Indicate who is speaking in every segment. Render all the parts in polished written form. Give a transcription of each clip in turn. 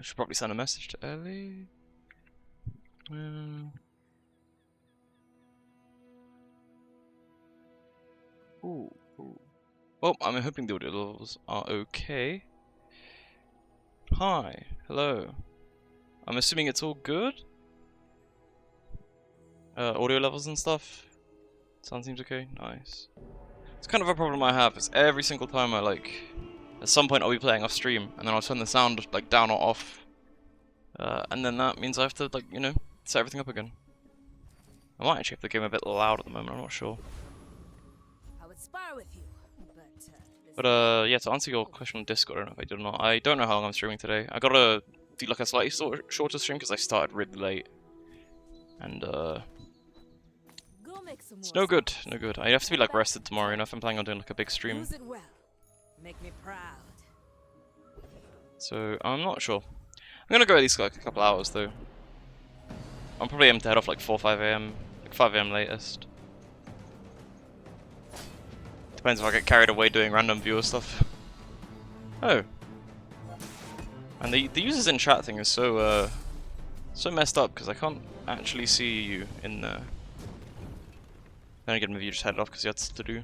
Speaker 1: Should probably send a message to Ellie. Ooh. Well, I'm hoping the audio levels are okay. Hi, hello. I'm assuming it's all good? Audio levels and stuff? Sound seems okay? Nice. It's kind of a problem I have, is every single time I at some point I'll be playing off stream, and then I'll turn the sound down or off. And then that means I have to set everything up again. I might actually have the game a bit loud at the moment, I'm not sure.
Speaker 2: I would spar with you,
Speaker 1: but yeah, to answer your question on Discord, I don't know if I did or not. I don't know how long I'm streaming today. I gotta do a slightly shorter stream because I started really late. And it's no good, no good. I have to be rested tomorrow enough. I'm planning on doing a big stream.
Speaker 2: Make me proud.
Speaker 1: So I'm not sure. I'm gonna go at least a couple hours though. I'm probably aiming to head off 4 or 5 AM, 5 AM latest. Depends if I get carried away doing random viewer stuff. Oh. And the users in chat thing is so messed up because I can't actually see you in there. Then again, maybe you just headed off because you had stuff to do.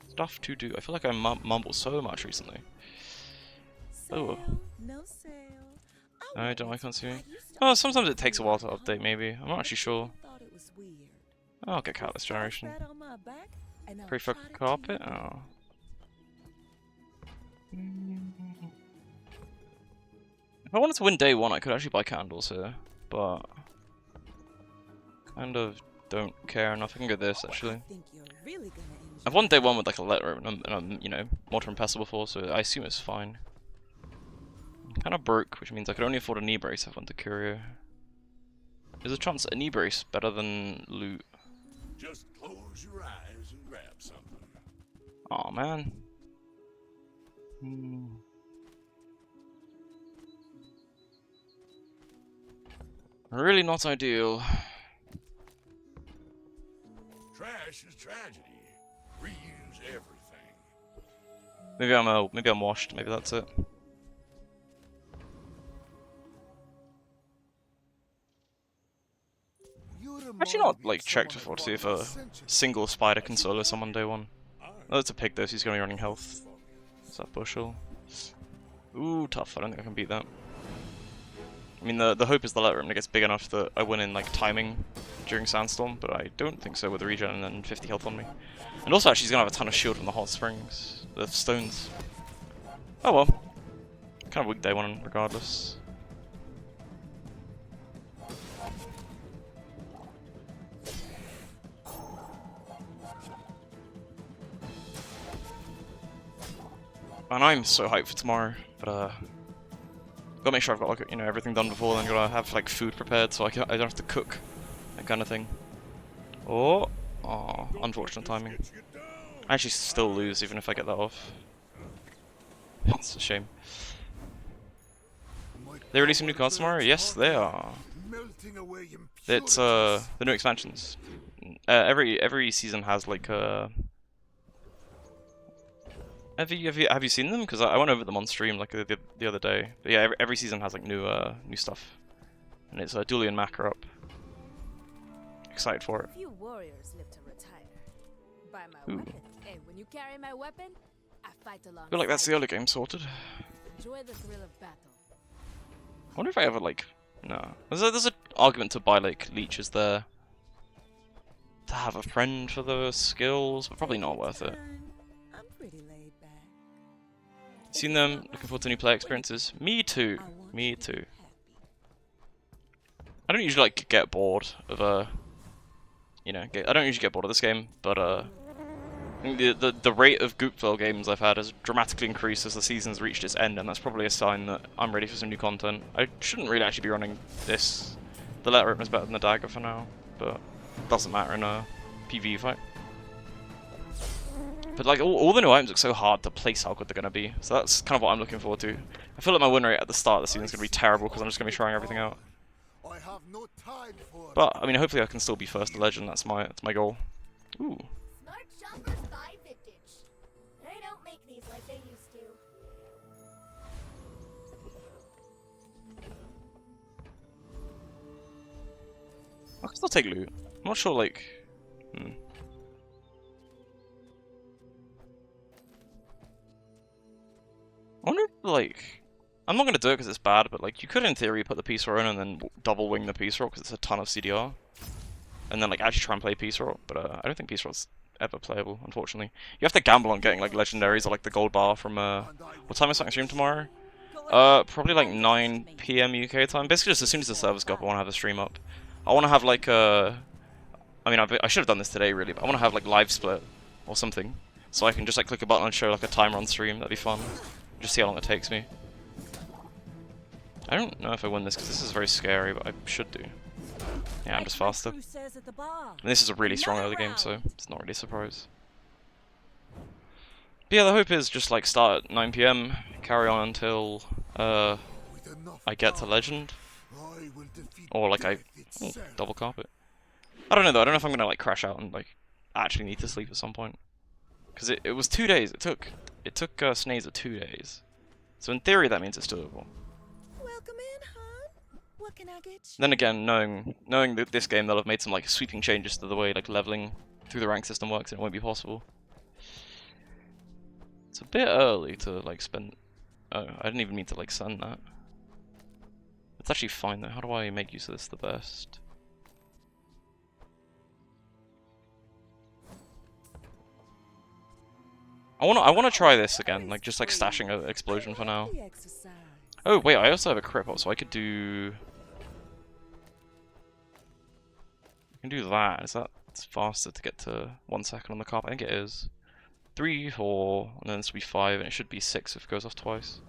Speaker 1: Stuff to do. I feel like I mumble so much recently. Oh.
Speaker 2: No sale.
Speaker 1: I can't see me. Oh, sometimes it takes a while to update, maybe. I'm not actually sure. Oh, I'll get Catalyst Generation. Prefer carpet? Oh. If I wanted to win day one, I could actually buy candles here, but kind of don't care enough. I can go this actually. I've won day one with a letter and I'm mortar and pestle before, so I assume it's fine. I'm kind of broke, which means I could only afford a knee brace if I went to Curio. There's a chance that a knee brace better than loot.
Speaker 3: Just close your eyes and grab something.
Speaker 1: Aw, man. Really not ideal.
Speaker 3: Trash is tragedy. Reuse everything.
Speaker 1: Maybe I'm washed. Maybe that's it. Actually not checked before to see if a single spider can solo someone day one. Oh, that's a pig though, so he's gonna be running health. Is that bushel? Ooh, tough. I don't think I can beat that. I mean, the hope is the letter room that gets big enough that I win in timing during Sandstorm, but I don't think so with the regen and then 50 health on me. And also, actually, he's gonna have a ton of shield from the hot springs, the stones. Oh well, kind of weak day one regardless. And I'm so hyped for tomorrow, but gotta make sure I've got everything done before then. Gotta have food prepared so I don't have to cook, that kind of thing. Oh, unfortunate timing. I actually still lose even if I get that off. It's a shame. They're releasing new cards tomorrow? Yes, they are. It's the new expansions. Every season has Have you seen them? Because I went over them on stream the other day. But yeah, every season has new stuff, and it's Dooley and Mac are up. Excited for it.
Speaker 2: Few warriors live to retire. By my weapon. And when you carry my weapon, I fight along.
Speaker 1: I feel like that's the early game sorted.
Speaker 2: Enjoy the thrill of battle.
Speaker 1: I wonder if I ever no. There's an argument to buy leeches there. To have a friend for the skills, but probably not worth it.
Speaker 2: I'm pretty laid back.
Speaker 1: Seen them? Looking forward to new player experiences. Me too. Me too. I don't usually get bored of I don't usually get bored of this game, but I think the rate of Goopville games I've had has dramatically increased as the season's reached its end, and that's probably a sign that I'm ready for some new content. I shouldn't really actually be running this. The letter room is better than the dagger for now, but it doesn't matter in a PvE fight. But all the new items look so hard to place how good they're gonna be, so that's kind of what I'm looking forward to. I feel like my win rate at the start of the season is gonna be terrible because I'm just gonna be trying everything out. But I mean, hopefully I can still be first to legend. That's my goal. Ooh.
Speaker 4: Smart shoppers buy vintage. They don't make these like they used to.
Speaker 1: I can still take loot. I'm not sure, like... I wonder if, like... I'm not gonna do it because it's bad, but like, you could in theory put the Peace Roll in and then double wing the Peace Roll because it's a ton of CDR. And then like actually try and play Peace Roll, but I don't think Peace Roll's ever playable, unfortunately. You have to gamble on getting like legendaries or like the gold bar from what time is starting stream tomorrow? Probably like 9 PM UK time. Basically just as soon as the servers go up, I wanna have a stream up. I wanna have like I mean I should have done this today really, but I wanna have like live split or something. So I can just like click a button and show like a timer on stream, that'd be fun. Just see how long it takes me. I don't know if I win this because this is very scary, but I should do. Yeah, I'm just faster. And this is a really strong early game, so it's not really a surprise. But yeah, the hope is just like start at 9 PM, carry on until I get to legend, or like double carpet. I don't know though. I don't know if I'm gonna like crash out and like actually need to sleep at some point, because it was 2 days. It took Snazer 2 days, so in theory that means it's doable.
Speaker 2: Welcome in, hon. What can I get you?
Speaker 1: Then again, knowing that this game they'll have made some like sweeping changes to the way like leveling through the rank system works, and it won't be possible. It's a bit early to like spend. Oh, I didn't even mean to like send that. It's actually fine though. How do I make use of this the best? I wanna try this again, like just like stashing an explosion for now. Oh wait, I also have a crit pop, so I could do. I can do that. Is that it's faster to get to 1 second on the carpet? I think it is. 3, 4, and then this will be 5, and it should be 6 if it goes off twice.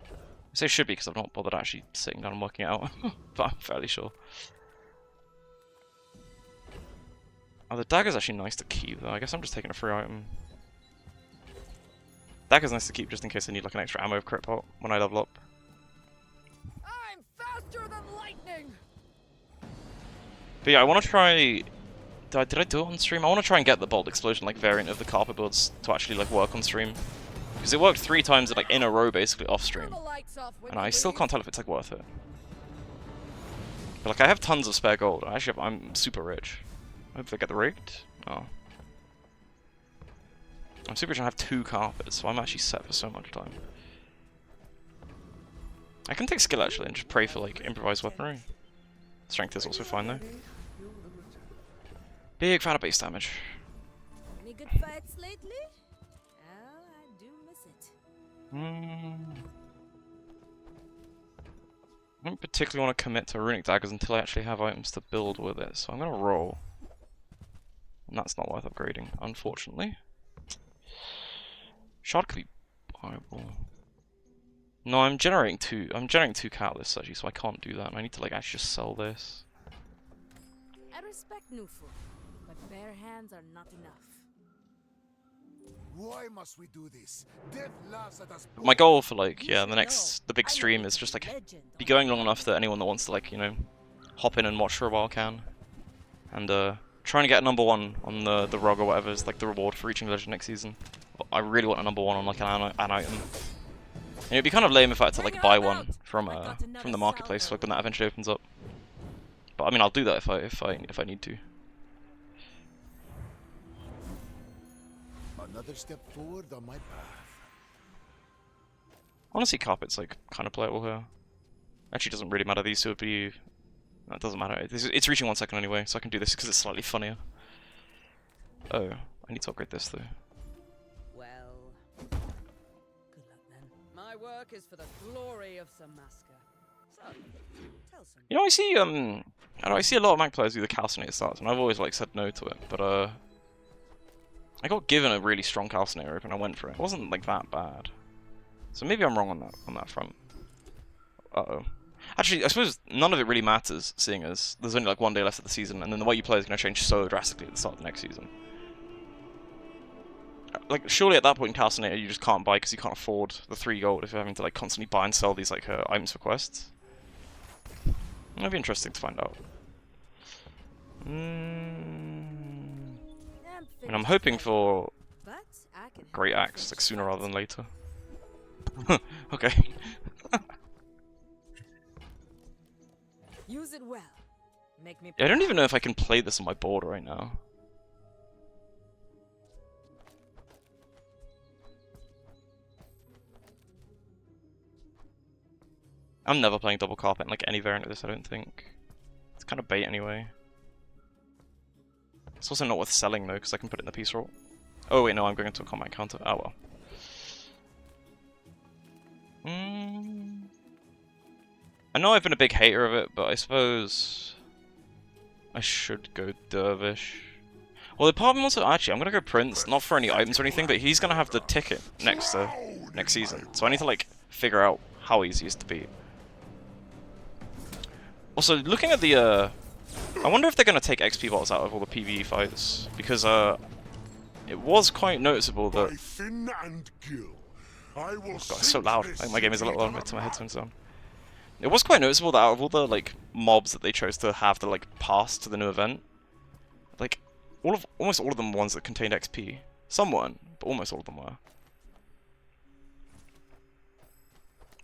Speaker 1: I say should be because I've not bothered actually sitting down and working it out, but I'm fairly sure. Oh, the dagger's actually nice to keep though. I guess I'm just taking a free item. Dagger's nice to keep just in case I need like an extra ammo crit pot when I level up.
Speaker 2: I'm faster than lightning.
Speaker 1: But yeah, I want to try. Did I do it on stream? I want to try and get the bolt explosion like variant of the carpet builds to actually like work on stream, because it worked 3 times like in a row basically off stream, and I still can't tell if it's like worth it. But like I have tons of spare gold. I'm super rich. I hope I get the rigged. Oh. I'm super rich and I have 2 carpets, so I'm actually set for so much time. I can take skill actually and just pray for like improvised weaponry. Strength is also fine though. Big fan of base damage.
Speaker 2: Any good fights lately? Oh, I do miss it.
Speaker 1: I don't particularly want to commit to runic daggers until I actually have items to build with it, so I'm gonna roll. And that's not worth upgrading, unfortunately. Shard could be viable. No, I'm generating two catalysts actually, so I can't do that. And I need to like actually just sell this.
Speaker 2: I respect Nufu, but bare hands are not enough.
Speaker 3: Why must we do this? Death laughs at us.
Speaker 1: My goal for like the big stream is just like be going long enough that anyone that wants to like hop in and watch for a while can, and trying to get a #1 on the ROG or whatever is like the reward for reaching legend next season. I really want a #1 on like an item. And it'd be kind of lame if I had to like buy one from the marketplace like when that eventually opens up. But I mean I'll do that if I need to.
Speaker 3: Another step forward on my path.
Speaker 1: Honestly, carpet's like kind of playable here. Actually, doesn't really matter. These two would be. No, it doesn't matter. It's reaching 1 second anyway, so I can do this because it's slightly funnier. Oh, I need to upgrade this though.
Speaker 4: Well, good luck then. My work is for the glory of Samaska. So, tell some.
Speaker 1: You know, I see a lot of Mac players do the calcinator starts, and I've always like said no to it. But I got given a really strong calcinator rope and I went for it. It wasn't like that bad. So maybe I'm wrong on that front. Uh-oh. Actually, I suppose none of it really matters, seeing as there's only like 1 day left of the season, and then the way you play is going to change so drastically at the start of the next season. Like, surely at that point in calcinator you just can't buy because you can't afford the 3 gold if you're having to like constantly buy and sell these like items for quests. It'll be interesting to find out. And I'm hoping for Great Axe, like sooner rather than later. Okay.
Speaker 2: Use it well.
Speaker 4: Make me
Speaker 1: Yeah, I don't even know if I can play this on my board right now. I'm never playing double carpet in like any variant of this, I don't think. It's kind of bait anyway. It's also not worth selling though, because I can put it in the piece roll. Oh wait, no, I'm going into a combat counter. Oh well. I know I've been a big hater of it, but I suppose I should go Dervish. Well, the problem also, actually, I'm gonna go Prince, not for any items or anything, but he's gonna have the ticket next season, so I need to like figure out how easy he is to beat. Also, looking at the, I wonder if they're gonna take XP bots out of all the PvE fights, because it was quite noticeable that. God, it's so loud. I think my game is a little loud to my headphones on. It was quite noticeable that out of all the like mobs that they chose to have the like pass to the new event, like almost all of them were ones that contained XP. Some weren't, but almost all of them were.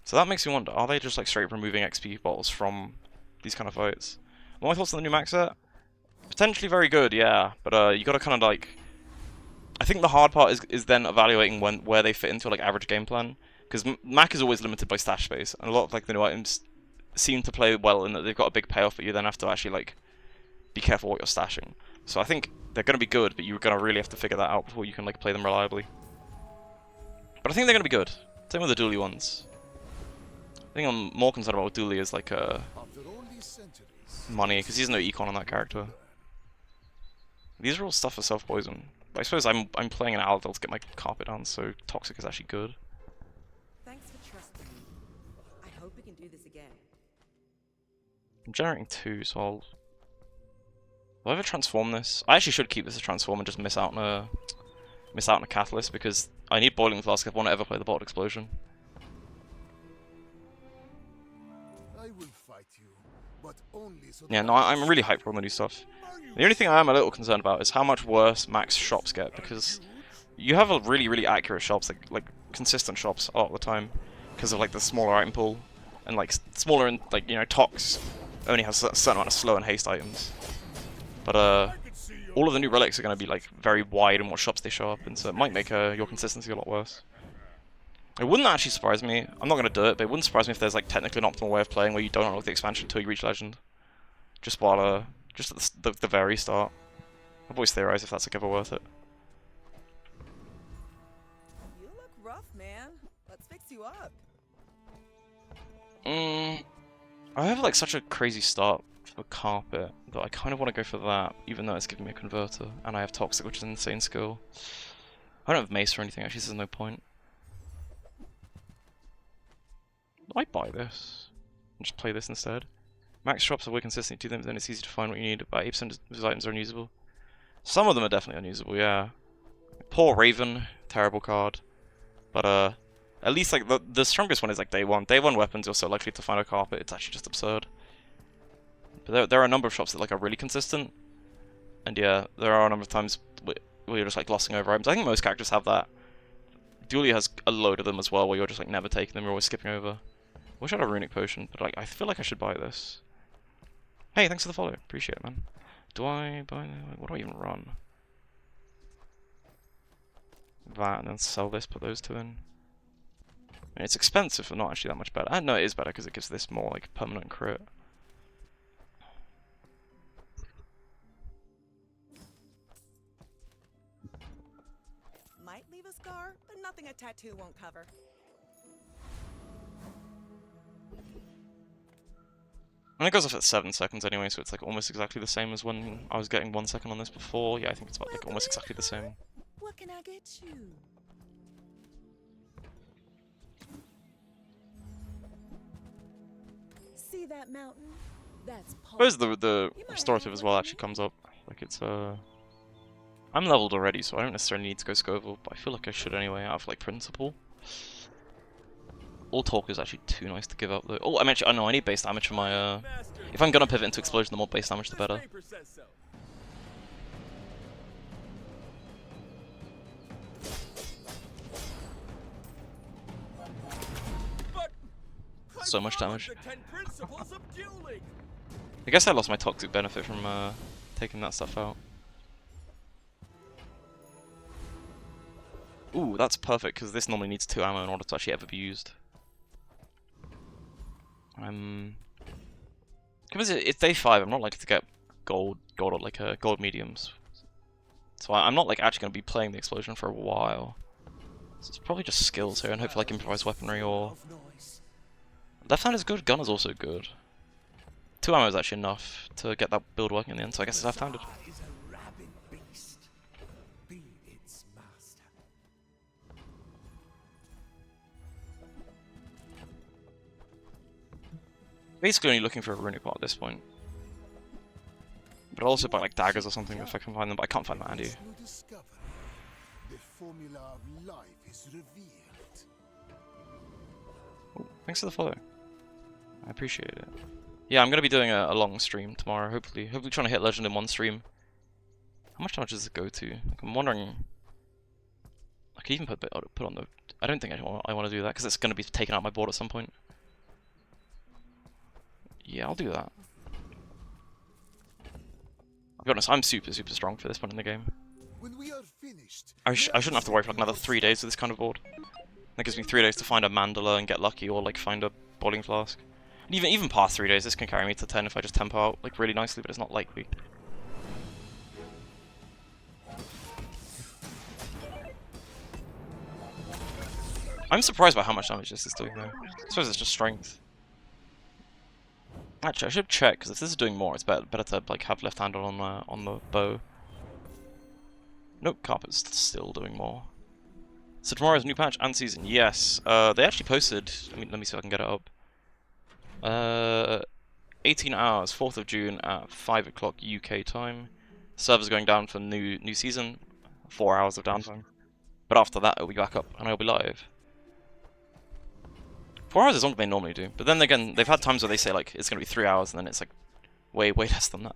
Speaker 1: So that makes me wonder: are they just like straight removing XP bottles from these kind of fights? What are my thoughts on the new max set? Potentially very good, yeah, but you gotta kind of like. I think the hard part is then evaluating where they fit into like average game plan. Because Mac is always limited by stash space, and a lot of like the new items seem to play well in that they've got a big payoff, but you then have to actually like be careful what you're stashing. So I think they're going to be good, but you're going to really have to figure that out before you can like play them reliably. But I think they're going to be good. Same with the dually ones. I think I'm more concerned about dually is like money, because he's no econ on that character. These are all stuff for self-poison. But I suppose I'm playing an Aladil to get my carpet down, so Toxic is actually good.
Speaker 5: Thanks for trusting me. I hope we can do this again.
Speaker 1: I'm generating 2, so Will I ever transform this? I actually should keep this a transform and just miss out on a catalyst, because I need Boiling Flask if I want to ever play the bot explosion.
Speaker 3: I will fight you, but only so
Speaker 1: Yeah, no, I'm really hyped for all the new stuff. The only thing I am a little concerned about is how much worse max shops get, because you have a really accurate shops, like consistent shops a lot of the time, because of like the smaller item pool, and like smaller and like, you know, Tox only has a certain amount of slow and haste items. But all of the new relics are going to be like very wide in what shops they show up in, so it might make your consistency a lot worse. It wouldn't actually surprise me. I'm not going to do it, but it wouldn't surprise me if there's like technically an optimal way of playing where you don't unlock the expansion until you reach Legend, just while just at the very start. I've always theorized if that's like ever worth it.
Speaker 5: You look rough, man. Let's fix you up.
Speaker 1: I have like such a crazy start for carpet that I kind of want to go for that, even though it's giving me a converter, and I have Toxic, which is an insane skill. I don't have Mace or anything, actually, so there's no point. I buy this and just play this instead. Max drops are way consistent, do them, then it's easy to find what you need. About 8% of his items are unusable. Some of them are definitely unusable, yeah. Poor Raven, terrible card. But at least like the strongest one is like day one. Day 1 weapons, you're so likely to find a carpet, it's actually just absurd. But there are a number of shops that like are really consistent. And yeah, there are a number of times where you're just like glossing over items. I think most characters have that. Dually has a load of them as well, where you're just like never taking them, you're always skipping over. Wish I had a runic potion, but like I feel like I should buy this. Hey, thanks for the follow. Appreciate it, man. Do I buy... what do I even run? That, and then sell this, put those 2 in. I mean, it's expensive, but not actually that much better. No, it is better, because it gives this more, like, permanent crit.
Speaker 5: Might leave a scar, but nothing a tattoo won't cover.
Speaker 1: And it goes off at 7 seconds anyway, so it's like almost exactly the same as when I was getting 1 second on this before. Yeah, I think it's about like almost exactly the same.
Speaker 5: What can I get you? See that mountain? That's
Speaker 1: I suppose the restorative as well actually comes up. Like it's I'm leveled already, so I don't necessarily need to go Scoville, but I feel like I should anyway, out of like principle. All talk is actually too nice to give up though. Oh, I know I need base damage for my if I'm gonna pivot into explosion, the more base damage the better.
Speaker 6: So much damage.
Speaker 1: I guess I lost my toxic benefit from taking that stuff out. Ooh, that's perfect, because this normally needs 2 ammo in order to actually ever be used. Because it's day 5, I'm not likely to get gold or like gold mediums. So I'm not like actually going to be playing the explosion for a while. So it's probably just skills here and hopefully like improvised weaponry or... Left hand is good, gun is also good. 2 ammo is actually enough to get that build working in the end, so I guess it's left-handed. Basically only looking for a runic pot at this point. But I'll also buy like daggers or something if I can find them, but I can't find that handy.
Speaker 3: The formula of life is revealed.
Speaker 1: Ooh, thanks for the follow. I appreciate it. Yeah, I'm gonna be doing a long stream tomorrow, hopefully trying to hit legend in 1 stream. How much damage does it go to? Like, I'm wondering... I could even put on the... I don't think I want to do that, because it's gonna be taken out my board at some point. Yeah, I'll do that. I'll be honest, I'm super strong for this point in the game.
Speaker 3: When we are finished,
Speaker 1: I shouldn't have to worry for like another 3 days with this kind of board. That gives me 3 days to find a mandala and get lucky, or like find a boiling flask. And even past 3 days, this can carry me to 10 if I just tempo out like really nicely, but it's not likely. I'm surprised by how much damage this is doing though. I suppose it's just strength. Actually, I should check, because if this is doing more, it's better to like have left-handed on the bow. Nope, carpet's still doing more. So tomorrow's new patch and season. Yes, they actually posted. Let me see if I can get it up. 18 hours, 4th of June at 5 o'clock UK time. Server's going down for new season. 4 hours of downtime. But after that, it'll be back up and I'll be live. 4 hours is longer than they normally do. But then again, they've had times where they say like it's gonna be 3 hours and then it's like way less than that.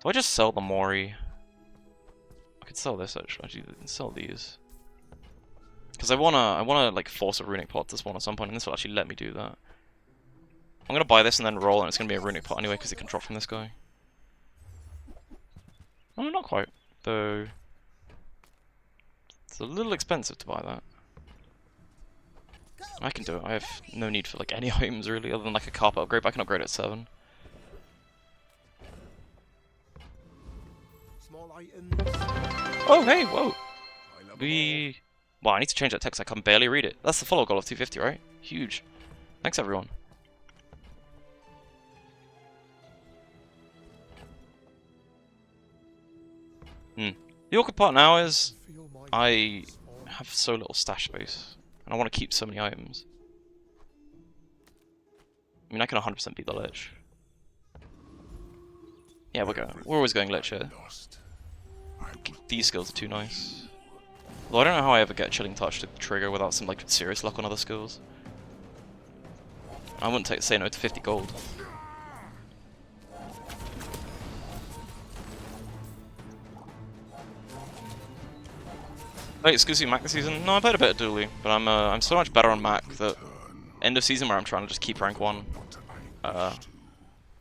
Speaker 1: Do I just sell the Mori? I could sell this actually. I can sell these. Because I wanna like force a runic pot to spawn at some point, and this will actually let me do that. I'm gonna buy this and then roll, and it's gonna be a runic pot anyway because it can drop from this guy. Oh, not quite, though. It's a little expensive to buy that. I can do it. I have no need for like any items really, other than like a carpet upgrade. But I can upgrade at 7.
Speaker 3: small items.
Speaker 1: Oh hey, whoa! Well, I need to change that text. I can barely read it. That's the follow goal of 250, right? Huge. Thanks everyone. The awkward part now is I have so little stash space, and I want to keep so many items. I mean, I can 100% beat the Lich. Yeah, we're always going Lich here. These skills are too nice. Although I don't know how I ever get Chilling Touch to trigger without some like serious luck on other skills. I wouldn't say no to 50 gold. Wait, excuse me, Mac this season? No, I played a bit of Dually, but I'm so much better on Mac that end of season where I'm trying to just keep rank 1. I'm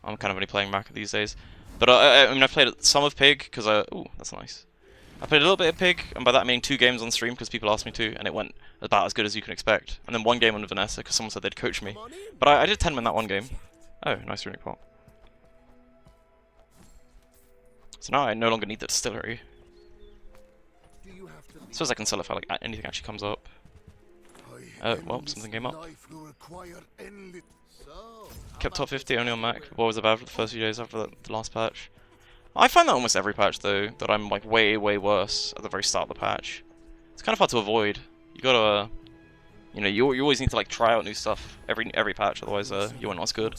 Speaker 1: kind of only playing Mac these days. But I mean, I played some of Pig because ooh, that's nice. I played a little bit of Pig, and by that I mean 2 games on stream because people asked me to, and it went about as good as you can expect. And then 1 game on Vanessa because someone said they'd coach me. But I did 10 win that 1 game. Oh, nice runic pot. So now I no longer need the distillery. I suppose I can sell it if like anything actually comes up. Oh, well, something came up. Kept top 50 only on Mac. What was about for the first few days after the last patch? I find that almost every patch though, that I'm like way worse at the very start of the patch. It's kind of hard to avoid. You gotta, you know, you always need to like try out new stuff every patch, otherwise you won't know what's good.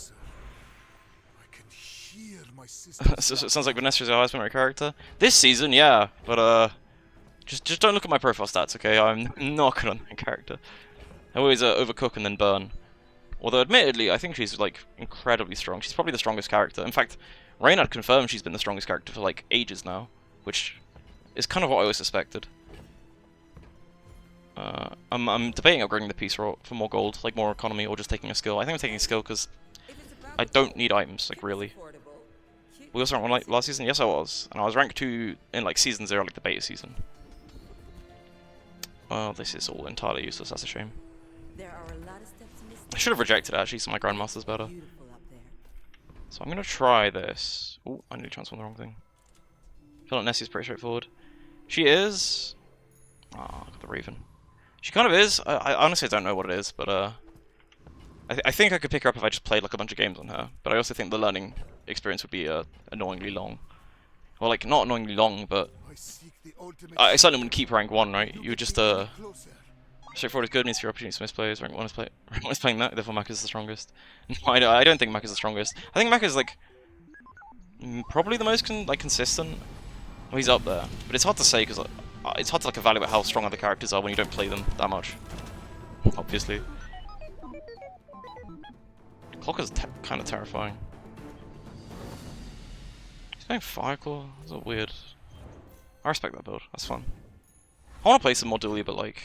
Speaker 1: So it sounds like Vanessa's your highest memory character this season, yeah, but just don't look at my profile stats, okay? I'm not good on that character. I always overcook and then burn. Although admittedly, I think she's like incredibly strong. She's probably the strongest character. In fact, Reynard confirmed she's been the strongest character for like ages now, which is kind of what I always suspected. I'm debating upgrading the piece for more gold, like more economy, or just taking a skill. I think I'm taking a skill because
Speaker 5: If it's about
Speaker 1: I don't need items, like really.
Speaker 5: affordable,
Speaker 1: We also ranked 1 like last season? Yes I was. And I was rank 2 in like season 0, like the beta season. Well, this is all entirely useless, that's a shame.
Speaker 5: there are a lot of steps missing.
Speaker 1: I should have rejected it actually, so my Grandmaster's better.
Speaker 5: Beautiful up there.
Speaker 1: So I'm gonna try this. Oh, I nearly transformed the wrong thing. I feel like Nessie's pretty straightforward. She is... Ah, oh, the Raven. She kind of is. I honestly don't know what it is, but I think I could pick her up if I just played like a bunch of games on her. But I also think the learning experience would be annoyingly long. Well, like not annoyingly long, but I certainly wouldn't keep rank 1, right? You would just straightforward is good, needs fewer opportunities to misplays. Rank 1 is rank 1 is playing that, therefore Maka is the strongest. No, I don't think Maka is the strongest. I think Maka is like probably the most consistent. Well, he's up there, but it's hard to say because it's hard to like evaluate how strong other characters are when you don't play them that much. Obviously, Clocker's kind of terrifying. He's playing Fireclaw. That's a weird. I respect that build. That's fun. I want to play some more Duelie, but like,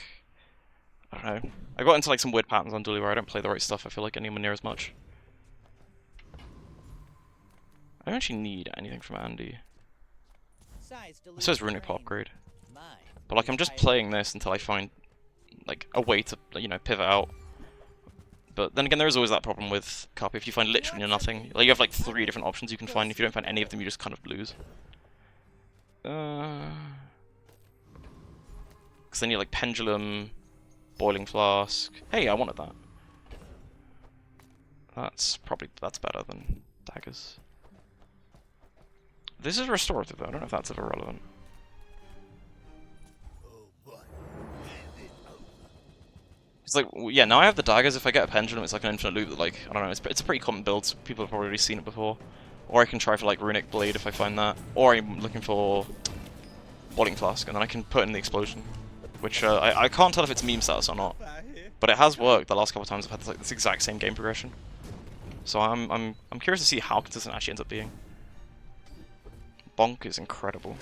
Speaker 1: I don't know. I got into like some weird patterns on Duelie where I don't play the right stuff. I feel like anywhere near as much. I don't actually need anything from Andy. It says Runic Pop upgrade. But like I'm just playing this until I find like a way to, you know, pivot out. But then again, there is always that problem with Carpe. If you find literally nothing, like you have like 3 different options you can find. If you don't find any of them, you just kind of lose. Because then you like Pendulum, Boiling Flask. Hey, I wanted that. That's better than daggers. This is restorative though. I don't know if that's ever relevant. It's like, yeah, now I have the daggers. If I get a pendulum, it's like an infinite loop that, like, I don't know, it's a pretty common build, so people have probably already seen it before. Or I can try for, like, Runic Blade if I find that. Or I'm looking for Boiling Flask, and then I can put in the Explosion. Which, I can't tell if it's meme status or not. But it has worked the last couple of times I've had this exact same game progression. So I'm curious to see how consistent it actually ends up being. Bonk is incredible.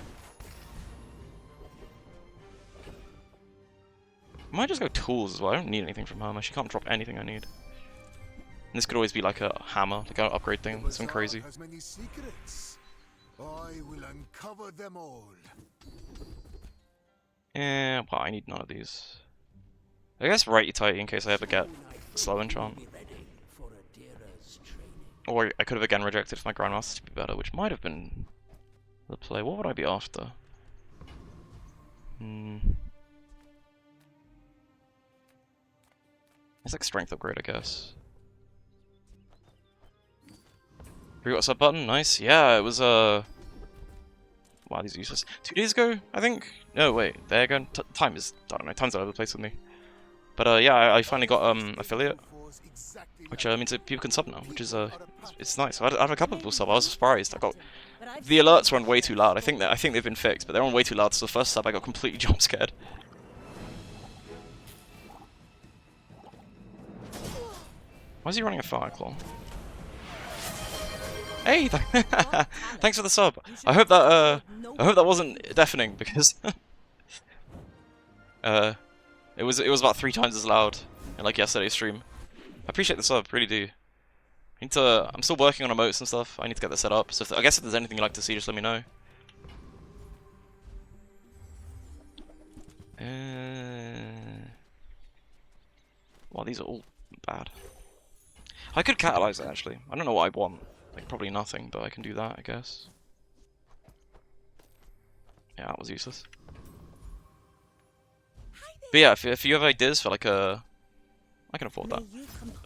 Speaker 1: I might just go tools as well. I don't need anything from her. She can't drop anything I need. And this could always be like a hammer, like an upgrade thing, something crazy.
Speaker 3: Has many secrets. I will uncover them all.
Speaker 1: Yeah, well, I need none of these. I guess righty tighty in case I ever get slow enchant. Or I could have again rejected for my Grandmaster to be better, which might have been the play. What would I be after? It's like strength upgrade, I guess. We got a sub button, nice. Yeah, it was wow, these are useless. 2 days ago, I think. No, wait, there again. Time is, I don't know, time's all over the place with me. But yeah, I finally got affiliate, which means that people can sub now, which is it's nice. I had a couple of people sub. I was surprised. I got the alerts run way too loud. I think they've been fixed, but they're on way too loud. So the first sub, I got completely jump scared. Why is he running a Fireclaw? Hey, thanks for the sub. I hope that wasn't deafening because it was about 3 times as loud in like yesterday's stream. I appreciate the sub, really do. I'm still working on emotes and stuff. I need to get that set up. So I guess if there's anything you'd like to see, just let me know. Well, these are all bad. I could catalyze it actually. I don't know what I want. Like probably nothing, but I can do that, I guess. Yeah, that was useless. But yeah, if you have ideas for like I can afford that.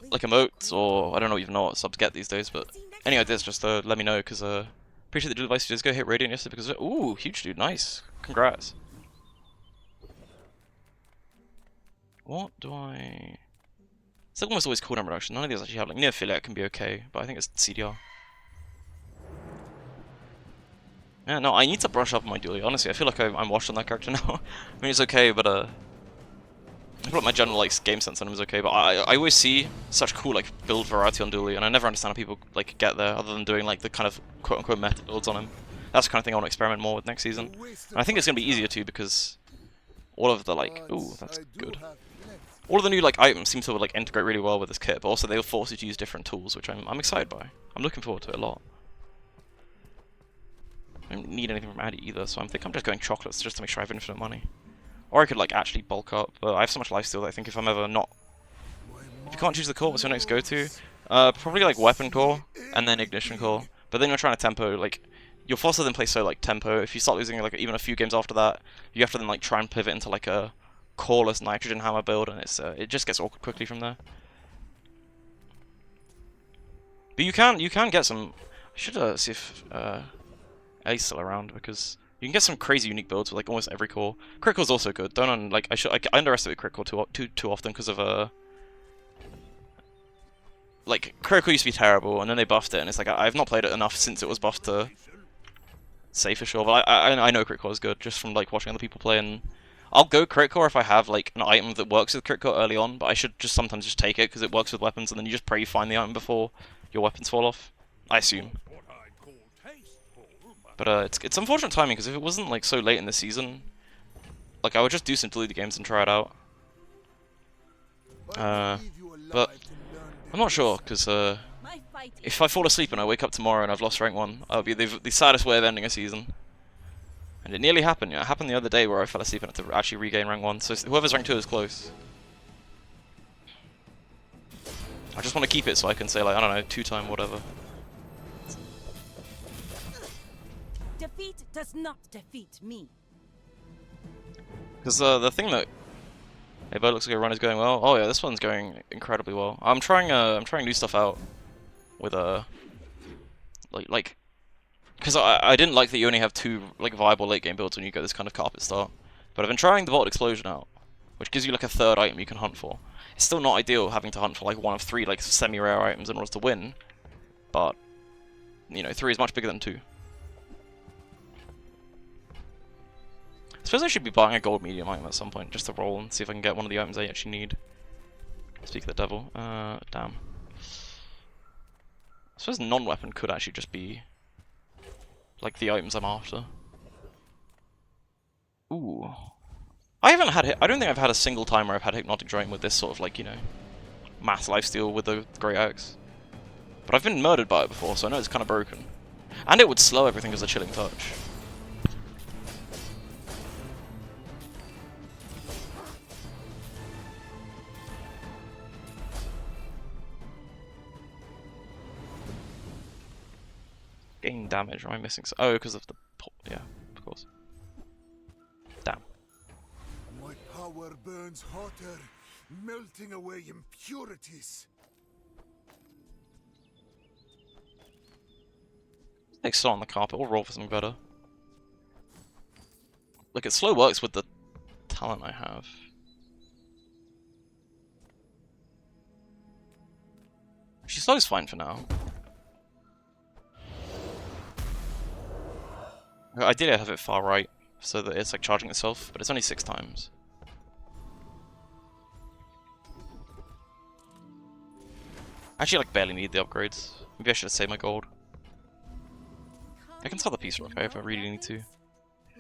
Speaker 1: Like emotes, or I don't know even know what subs get these days, but any ideas, just let me know, because appreciate the dual device. You just go hit Radiant yesterday because ooh, huge dude, nice, congrats. What do I? It's like almost always cooldown reduction. None of these actually have like near affiliate can be okay, but I think it's CDR. Yeah, no, I need to brush up on my duelie. Honestly, I feel like I'm washed on that character now. I mean, it's okay, but I feel like my general like game sense on him is okay. But I always see such cool like build variety on duelie, and I never understand how people like get there other than doing like the kind of quote unquote meta builds on him. That's the kind of thing I want to experiment more with next season. And I think it's gonna be easier too because all of the like, ooh, that's good. All of the new like items seem to like integrate really well with this kit, but also they'll force you to use different tools, which I'm excited by. I'm looking forward to it a lot. I don't need anything from Addy either, so I'm just going chocolates just to make sure I have infinite money. Or I could like actually bulk up, but I have so much lifesteal that I think if I'm ever not, if you can't choose the core, what's your next go-to? Probably like weapon core and then ignition core. But then you're trying to tempo, like you're forced to then play so like tempo. If you start losing like even a few games after that, you have to then like try and pivot into like a coreless nitrogen hammer build, and it just gets awkward quickly from there. But you can get some. I should see if A's still around, because you can get some crazy unique builds with like almost every core. Crit core's also good. Don't I underestimate crit core too often because of like crit core used to be terrible, and then they buffed it, and it's like I've not played it enough since it was buffed to say for sure. But I know crit core is good just from like watching other people play, and I'll go crit core if I have like an item that works with crit core early on. But I should just sometimes just take it because it works with weapons, and then you just pray you find the item before your weapons fall off. I assume. But it's unfortunate timing, because if it wasn't like so late in the season, like I would just do some deleted games and try it out. But I'm not sure, because if I fall asleep and I wake up tomorrow and I've lost rank 1, that would be the saddest way of ending a season. And it nearly happened. Yeah, it happened the other day where I fell asleep and had to actually regain rank 1. So whoever's rank 2 is close. I just want to keep it so I can say like, I don't know, 2-time whatever.
Speaker 6: Defeat does not defeat me.
Speaker 1: Because the thing that it looks like a run is going well. Oh yeah, this one's going incredibly well. I'm trying new stuff out with because I didn't like that you only have 2 like viable late game builds when you get this kind of carpet start. But I've been trying the Vault Explosion out, which gives you like a 3rd item you can hunt for. It's still not ideal having to hunt for like 1 of 3 like semi-rare items in order to win, but you know, 3 is much bigger than 2. I suppose I should be buying a gold medium item at some point, just to roll and see if I can get one of the items I actually need. Speak of the devil. Damn. I suppose non-weapon could actually just be like the items I'm after. Ooh. I don't think I've had a single time where I've had Hypnotic Drain with this sort of like, you know, mass lifesteal with the Great Axe. But I've been murdered by it before, so I know it's kind of broken. And it would slow everything as a Chilling Touch. Gain damage, or am I missing some? Oh, because of the... yeah, of course. Damn.
Speaker 3: My power burns hotter, melting away impurities.
Speaker 1: Take slow on the carpet, or roll for something better. Look, it slow works with the talent I have. Actually, slow's fine for now. Ideally I have it far right, so that it's like charging itself, but it's only 6 times. I actually like barely need the upgrades. Maybe I should have saved my gold. I can sell the piece rock if I really need to.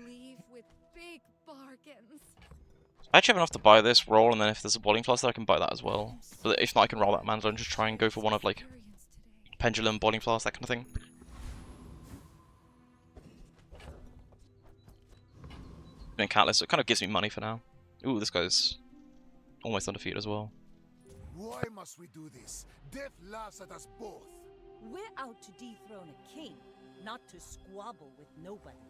Speaker 2: Leave with big bargains.
Speaker 1: I actually have enough to buy this, roll, and then if there's a boiling flask, I can buy that as well. But if not, I can roll that mantle and just try and go for one of like pendulum, boiling flask, that kind of thing. And Catalyst, so it kind of gives me money for now. Ooh, this guy's almost undefeated as well.
Speaker 3: Why must we do this? Death laughs at us both.
Speaker 6: We're out to dethrone a king, not to squabble with nobodies.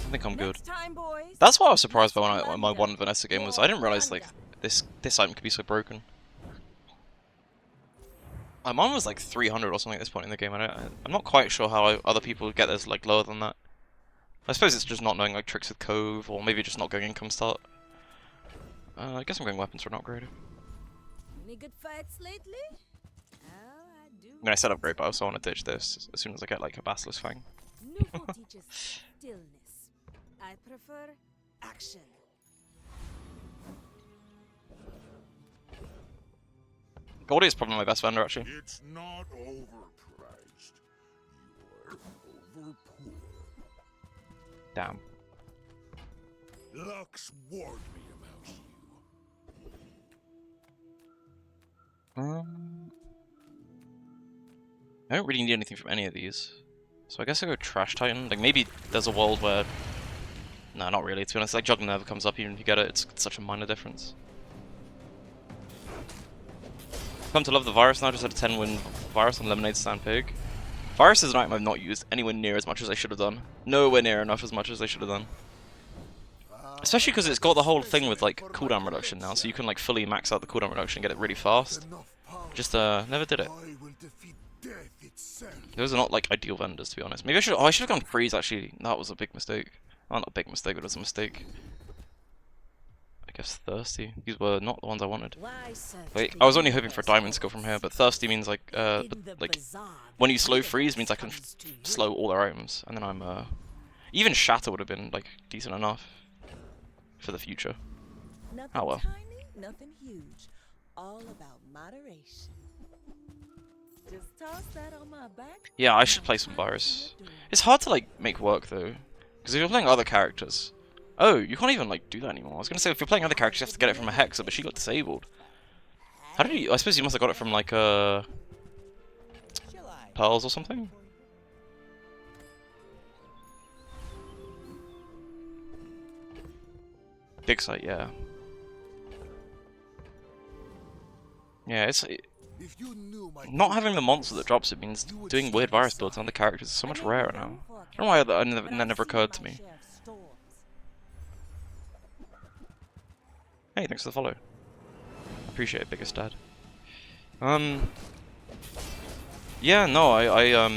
Speaker 1: I think I'm good.
Speaker 6: Next time, boys.
Speaker 1: That's why I was surprised by when my one Vanessa game was. I didn't realize like this item could be so broken. Mine was like 300 or something at this point in the game. I'm not quite sure how other people get this like lower than that. I suppose it's just not knowing like tricks with Cove, or maybe just not going income start. I guess I'm going weapons for an upgrade.
Speaker 2: Any good fights lately? Oh, I do.
Speaker 1: I mean, I said upgrade, but I also want to ditch this as soon as I get like a Basilisk Fang.
Speaker 2: Nuvo teaches stillness. I prefer action.
Speaker 1: Goldie is probably my best vendor, actually.
Speaker 3: It's not overpriced. You're overpoor.
Speaker 1: Damn.
Speaker 3: Lux warned me about you.
Speaker 1: I don't really need anything from any of these. So I guess I go Trash Titan. Like, maybe there's a world where... No, not really, to be honest. Like, Juggler never comes up even if you get it. It's such a minor difference. Come to love the Virus now. Just had a 10-win Virus on Lemonade Stand Pig. Virus is an item I've not used anywhere near as much as I should have done. Nowhere near enough as much as I should have done. Especially because it's got the whole thing with, like, cooldown reduction now. So you can, like, fully max out the cooldown reduction and get it really fast. Just, never did it. Those are not, like, ideal vendors, to be honest. Maybe I should... Oh, I should have gone Freeze, actually. That was a big mistake. Well, not a big mistake, but it was a mistake. I guess Thirsty. These were not the ones I wanted. Wait, I was only hoping for Diamond skill from here, but Thirsty means, like, when you slow Freeze means I can slow all their items. And then I'm, even Shatter would have been, like, decent enough for the future.
Speaker 6: Nothing
Speaker 1: Oh well.
Speaker 6: tiny, nothing huge. All about moderation. Just toss that on my back.
Speaker 1: Yeah, I should play some Virus. It's hard to, like, make work, though. Because if you're playing other characters... Oh, you can't even, like, do that anymore. I was gonna say, if you're playing other characters, you have to get it from a Hexa, but she got disabled. How did you... I suppose you must have got it from, like, Pearls or something? Big site, yeah. Yeah, it's... Not having the monster that drops it means doing weird Virus builds on the characters is so much rarer now. I don't know why that never occurred to me. Hey, thanks for the follow. Appreciate it, biggest dad. Yeah, no, I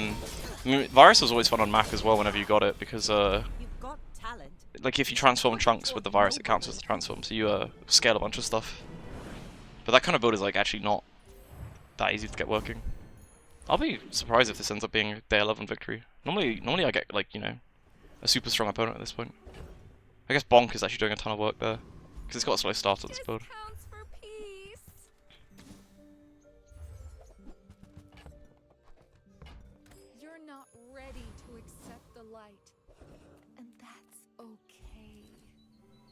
Speaker 1: mean, Virus was always fun on Mac as well whenever you got it, because, like, if you transform chunks with the Virus, it counts as the transform, so you, scale a bunch of stuff. But that kind of build is, like, actually not that easy to get working. I'll be surprised if this ends up being day 11 victory. Normally I get, like, you know, a super strong opponent at this point. I guess Bonk is actually doing a ton of work there, because it's got a slow start on this build.
Speaker 2: Counts for peace. You're not ready to accept the light, and that's okay.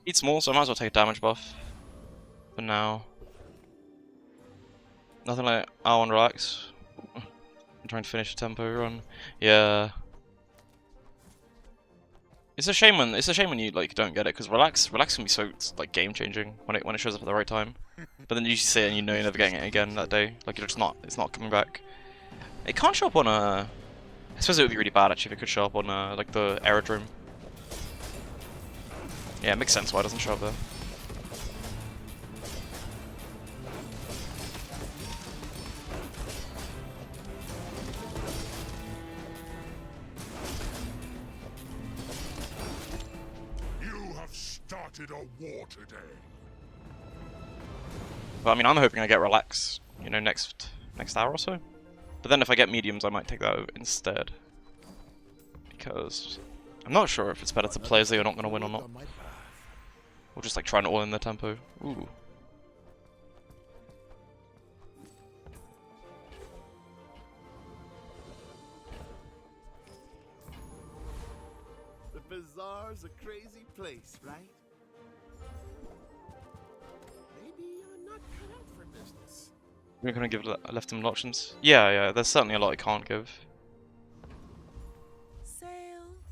Speaker 1: It's small, so I might as well take a damage buff. For now. Nothing like R1 relax. I'm trying to finish a tempo run. Yeah. It's a shame when you like don't get it, because relax can be so like game changing when it shows up at the right time. But then you see it and you know you're never getting it again that day. Like it's not coming back. It can't show up on I suppose it would be really bad actually if it could show up on like the aerodrome. Yeah, it makes sense why it doesn't show up there.
Speaker 3: Started a war today.
Speaker 1: Well, I mean, I'm hoping I get relax, you know, next hour or so. But then if I get mediums, I might take that out instead. Because I'm not sure if it's better to play as they are not going to win or not. Or just like try and all in the tempo. Ooh.
Speaker 7: The bazaar's a crazy place, right? Maybe you're not cut out for business.
Speaker 1: We're going to give left him options. Yeah, there's certainly a lot I can't give.
Speaker 6: Sale,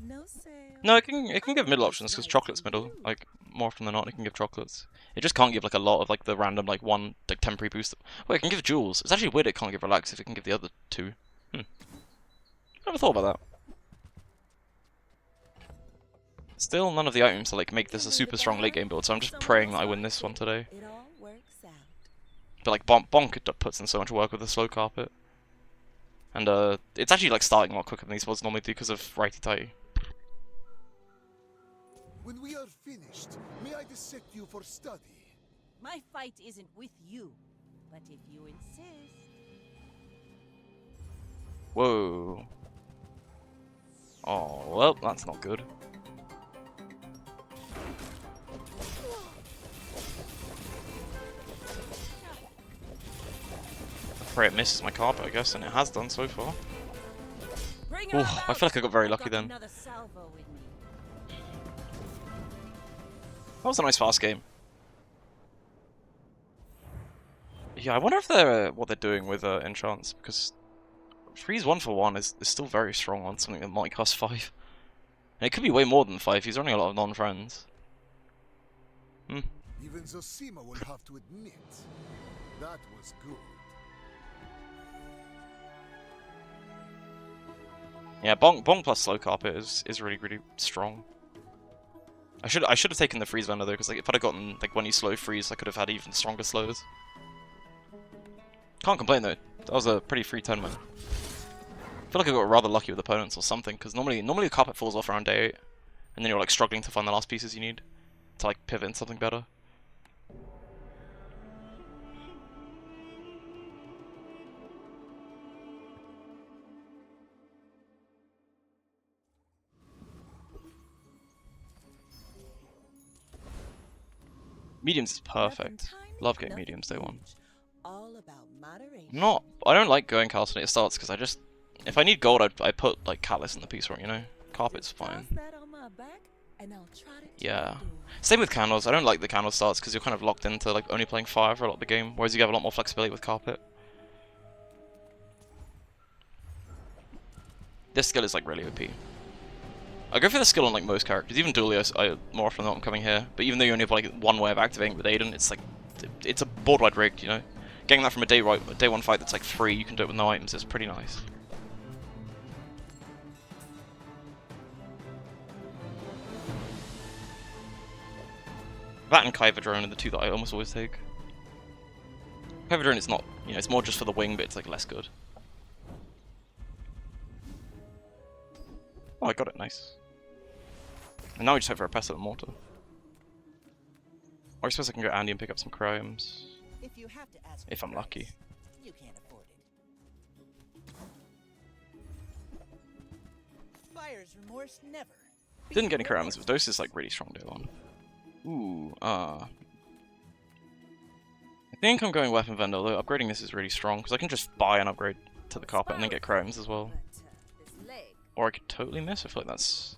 Speaker 6: no sale.
Speaker 1: No, it can give middle options because chocolate's middle. Like more often than not, it can give chocolates. It just can't give like a lot of like the random like one like temporary boost. Wait, it can give jewels. It's actually weird it can't give relax if it can give the other two. Never thought about that. Still, none of the items to like make this a super strong late game build, so I'm just praying that I win this one today.
Speaker 6: It all works out.
Speaker 1: But like Bonk puts in so much work with the slow carpet, and it's actually like starting a lot quicker than these builds normally do because of righty tighty.
Speaker 7: When we are finished, may I dissect you for study?
Speaker 6: My fight isn't with you, but if you insist.
Speaker 1: Whoa. Oh well, that's not good. pray it misses my carpet, I guess, and it has done so far.
Speaker 6: Bring
Speaker 1: Ooh,
Speaker 6: her
Speaker 1: I
Speaker 6: about.
Speaker 1: feel like I got very
Speaker 6: I've
Speaker 1: lucky
Speaker 6: got
Speaker 1: then.
Speaker 6: another salvo with me.
Speaker 1: That was a nice fast game. Yeah, I wonder if they're what they're doing with enchants, because freeze 1-for-1 is still very strong on something that might cost 5. And it could be way more than 5. He's running a lot of non-friends. Hmm.
Speaker 7: Even Zosima will have to admit that was good.
Speaker 1: Yeah, Bonk plus slow carpet is really strong. I should have taken the freeze vendor though, because like if I'd have gotten like when you slow freeze, I could have had even stronger slows. Can't complain though. That was a pretty free turn, man. I feel like I got rather lucky with opponents or something, because normally the carpet falls off around day 8, and then you're like struggling to find the last pieces you need to like pivot into something better. Mediums is perfect.
Speaker 6: Nothing tiny,
Speaker 1: Love getting
Speaker 6: nothing
Speaker 1: mediums day 1.
Speaker 6: huge. All about moderation.
Speaker 1: I don't like going castle at starts because if I need gold, I put like catalyst in the piece wrong, you know. Carpet's
Speaker 6: Just
Speaker 1: fine.
Speaker 6: toss that on my back, and I'll trot it to
Speaker 1: Yeah.
Speaker 6: the door.
Speaker 1: Same with candles. I don't like the candle starts because you're kind of locked into like only playing fire for a lot of the game, whereas you have a lot more flexibility with carpet. This skill is like really OP. I go for the skill on like most characters, even Duelio. I more often than not I'm coming here. But even though you only have like one way of activating with Aiden, it's like it's a board-wide rigged, you know. Getting that from a day 1 fight that's like free, you can do it with no items. Is pretty nice. That and Kyber Drone are the two that I almost always take. Kyber Drone is not, you know, it's more just for the wing, but it's like less good. Oh, I got it, nice. And now we just hope for a Pestilent Mortar. Or I suppose I can go Andy and pick up some cryomes.
Speaker 8: If you have to ask
Speaker 1: If
Speaker 8: for
Speaker 1: I'm
Speaker 8: price,
Speaker 1: lucky.
Speaker 8: you can't afford it. Buyer's remorse never.
Speaker 1: Didn't get any cryomes, but Dose is like really strong day 1. Ooh, I think I'm going Weapon Vendor, though upgrading this is really strong, because I can just buy and upgrade to the carpet and then get cryomes as well.
Speaker 4: But, this leg.
Speaker 1: Or I could totally miss, I feel like it's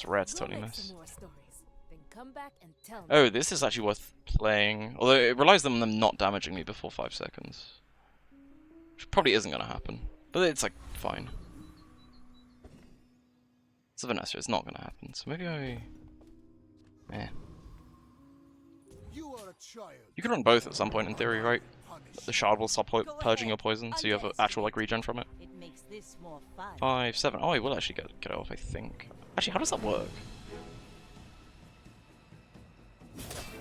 Speaker 1: rare to
Speaker 2: We'll
Speaker 1: totally
Speaker 2: make
Speaker 1: miss.
Speaker 2: some more stories. Then come back and tell me.
Speaker 1: Oh, this is actually worth playing, although it relies on them not damaging me before 5 seconds. Which probably isn't going to happen, but it's like, fine. It's a Vanessa, it's not going to happen, so maybe eh.
Speaker 7: You are a child.
Speaker 1: You can run both at some point in theory, right?
Speaker 7: Punished.
Speaker 1: The shard will stop purging your poison, so you have an actual like regen from it.
Speaker 8: It makes this more fun.
Speaker 1: 5, 7. Oh, he will actually get it off, I think. Actually, how does that work?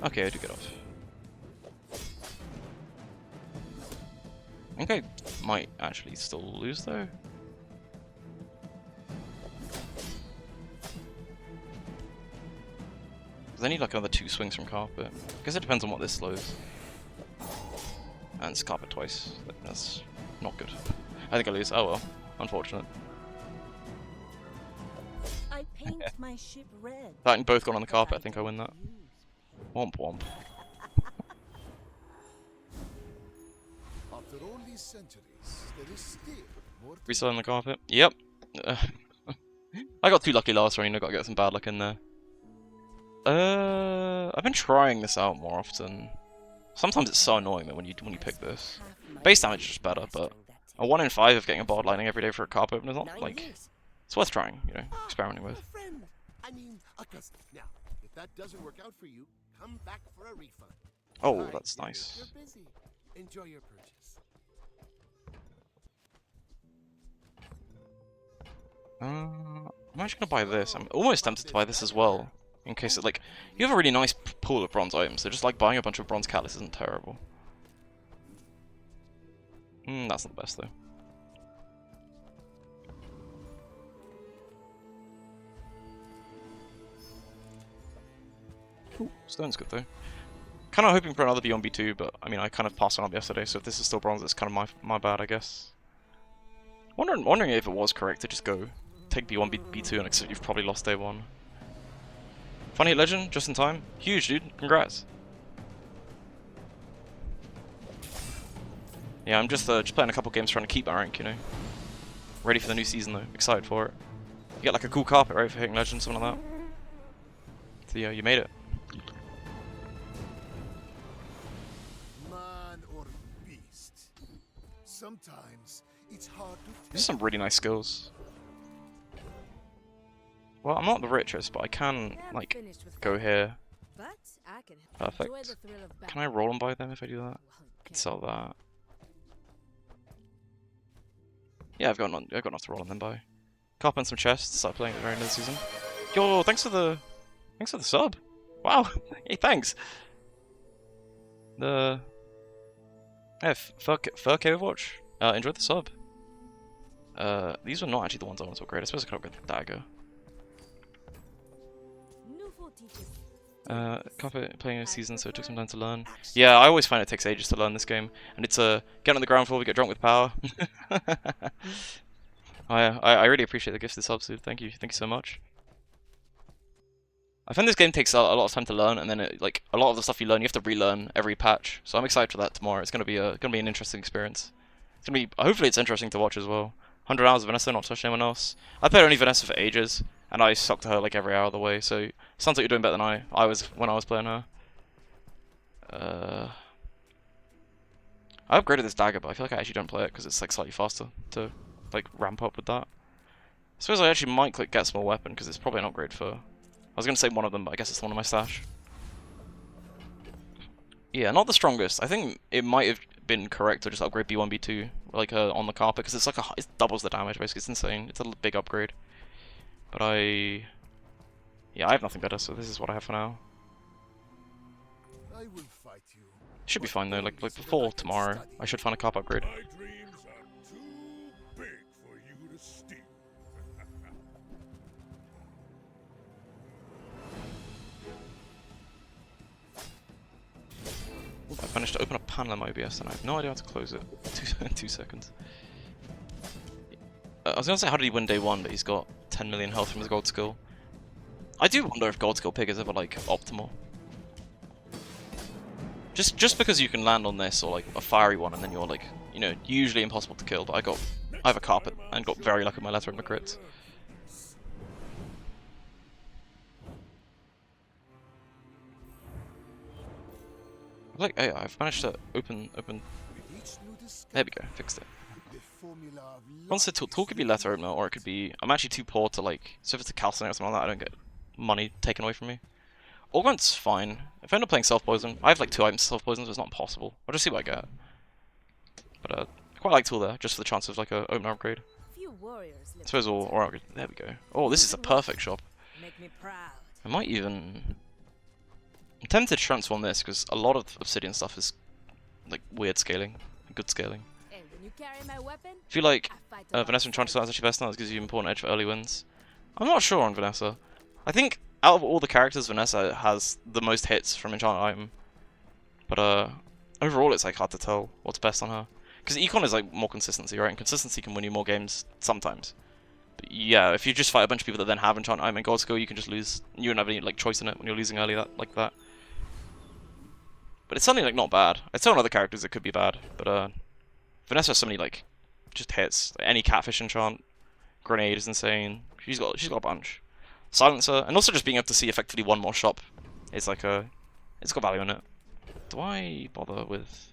Speaker 1: Okay, I do get off. I think I might actually still lose though. Because I need like another 2 swings from carpet. I guess it depends on what this slows. And it's carpet twice. That's not good. I think I lose. Oh well. Unfortunate.
Speaker 6: I paint my ship red.
Speaker 1: That and both gone on the carpet, I think I win that. Womp womp.
Speaker 7: After all these centuries, there is still more to
Speaker 1: Reset on the carpet. Yep. I got too lucky last round, I gotta get some bad luck in there. I've been trying this out more often. Sometimes it's so annoying that when you pick this. Base damage is just better, but a 1 in 5 of getting a board lightning every day for a carpet opener is not like it's worth trying, you know, experimenting with.
Speaker 3: A friend. I mean, a cousin. Now, if that doesn't work out for you, come back for a refund.
Speaker 1: Oh,
Speaker 3: Alright,
Speaker 1: that's
Speaker 3: yeah,
Speaker 1: nice.
Speaker 3: You're busy. Enjoy your purchase.
Speaker 1: I'm actually gonna buy this. I'm almost tempted to buy this as well, in case it like you have a really nice pool of bronze items. So just like buying a bunch of bronze catalysts isn't terrible. That's not the best though. Ooh, stone's good though. Kind of hoping for another B1 B2, but I mean I kind of passed on up yesterday, so if this is still bronze, it's kind of my bad, I guess. Wondering if it was correct to just go take B1 B2 and accept you've probably lost day 1. Funny legend, just in time. Huge, dude. Congrats. Yeah, I'm just playing a couple games trying to keep my rank, you know. Ready for the new season though, excited for it. You get like a cool carpet, right, for hitting legends, something like that. So yeah, you made it.
Speaker 7: Man or beast. Sometimes it's hard to
Speaker 1: These are some really nice skills. Well, I'm not the richest, but I can, like, go here.
Speaker 4: But I can
Speaker 1: Perfect.
Speaker 4: enjoy the thrill of
Speaker 1: Can I roll and buy them if I do that? Sell that. Yeah, I've got enough to roll and then buy. Cop in some chests, start playing at the very end of the season. Yo, thanks for the sub. Wow, hey, thanks. The fuck Overwatch. Enjoy the sub. These were not actually the ones I want to upgrade. I suppose I could upgrade the dagger. Carpet playing a season, so it took some time to learn. Yeah, I always find it takes ages to learn this game, and it's get on the ground floor, we get drunk with power. I really appreciate the gifted subs, dude. Thank you so much. I find this game takes a lot of time to learn, and then like a lot of the stuff you learn, you have to relearn every patch. So I'm excited for that tomorrow. It's gonna be an interesting experience. It's gonna be hopefully it's interesting to watch as well. 100 hours of Vanessa, not touched anyone else. I played only Vanessa for ages, and I sucked her like every hour of the way. So it sounds like you're doing better than I was when I was playing her. I upgraded this dagger, but I feel like I actually don't play it because it's like slightly faster to like ramp up with that. I suppose I actually might click get small weapon because it's probably an upgrade for. I was gonna say one of them, but I guess it's the one in my stash. Yeah, not the strongest. I think it might have been correct to just upgrade B1, B2 like on the carpet because it's like it doubles the damage basically. It's insane. It's a big upgrade. But I have nothing better, so this is what I have for now.
Speaker 7: I will fight you.
Speaker 1: Should be fine though. Like before tomorrow, I should find a carp upgrade.
Speaker 7: My dreams are too big for you to steal.
Speaker 1: I've managed to open a panel in my OBS and I have no idea how to close it. 2 seconds. I was gonna say how did he win day 1, but he's got 10 million health from his gold skill. I do wonder if gold skill pig is ever like optimal. Just because you can land on this or like a fiery one and then you're like, you know, usually impossible to kill, but I have a carpet and got very lucky with my letter and my crits. Like, hey, I've managed to open.
Speaker 7: With each new discovery,
Speaker 1: There we go, fixed it.
Speaker 7: the formula of
Speaker 1: Once the tool could be letter opener, or it could be. I'm actually too poor to like. So if it's a calcinate or something like that, I don't get money taken away from me. Augment's fine. If I end up playing self poison, I have like 2 items self poison, so it's not impossible. I'll just see what I get. But I quite like tool there, just for the chance of like a opener upgrade.
Speaker 4: Few warriors live
Speaker 1: I suppose or upgrade. There we go. Oh, this is a perfect shop.
Speaker 4: Make me proud.
Speaker 1: I might even. I'm tempted to transform this because a lot of obsidian stuff is like weird scaling, good scaling.
Speaker 4: Hey, when you carry my weapon,
Speaker 1: I feel like
Speaker 4: I fight a
Speaker 1: Vanessa
Speaker 4: lot
Speaker 1: Enchantress
Speaker 4: faster.
Speaker 1: is actually best now. It gives you important edge for early wins. I'm not sure on Vanessa. I think out of all the characters, Vanessa has the most hits from enchanted item. But overall, it's like hard to tell what's best on her. Because Econ is like more consistency, right? And consistency can win you more games sometimes. But yeah, if you just fight a bunch of people that then have enchanted item and gold skill, you can just lose. You don't have any like choice in it when you're losing early like that. But it's suddenly like not bad. I'd say on other characters it could be bad, but Vanessa has so many like just hits. Like, any catfish enchant, grenade is insane. She's got a bunch. Silencer, and also just being able to see effectively one more shop is like it's got value in it. Do I bother with?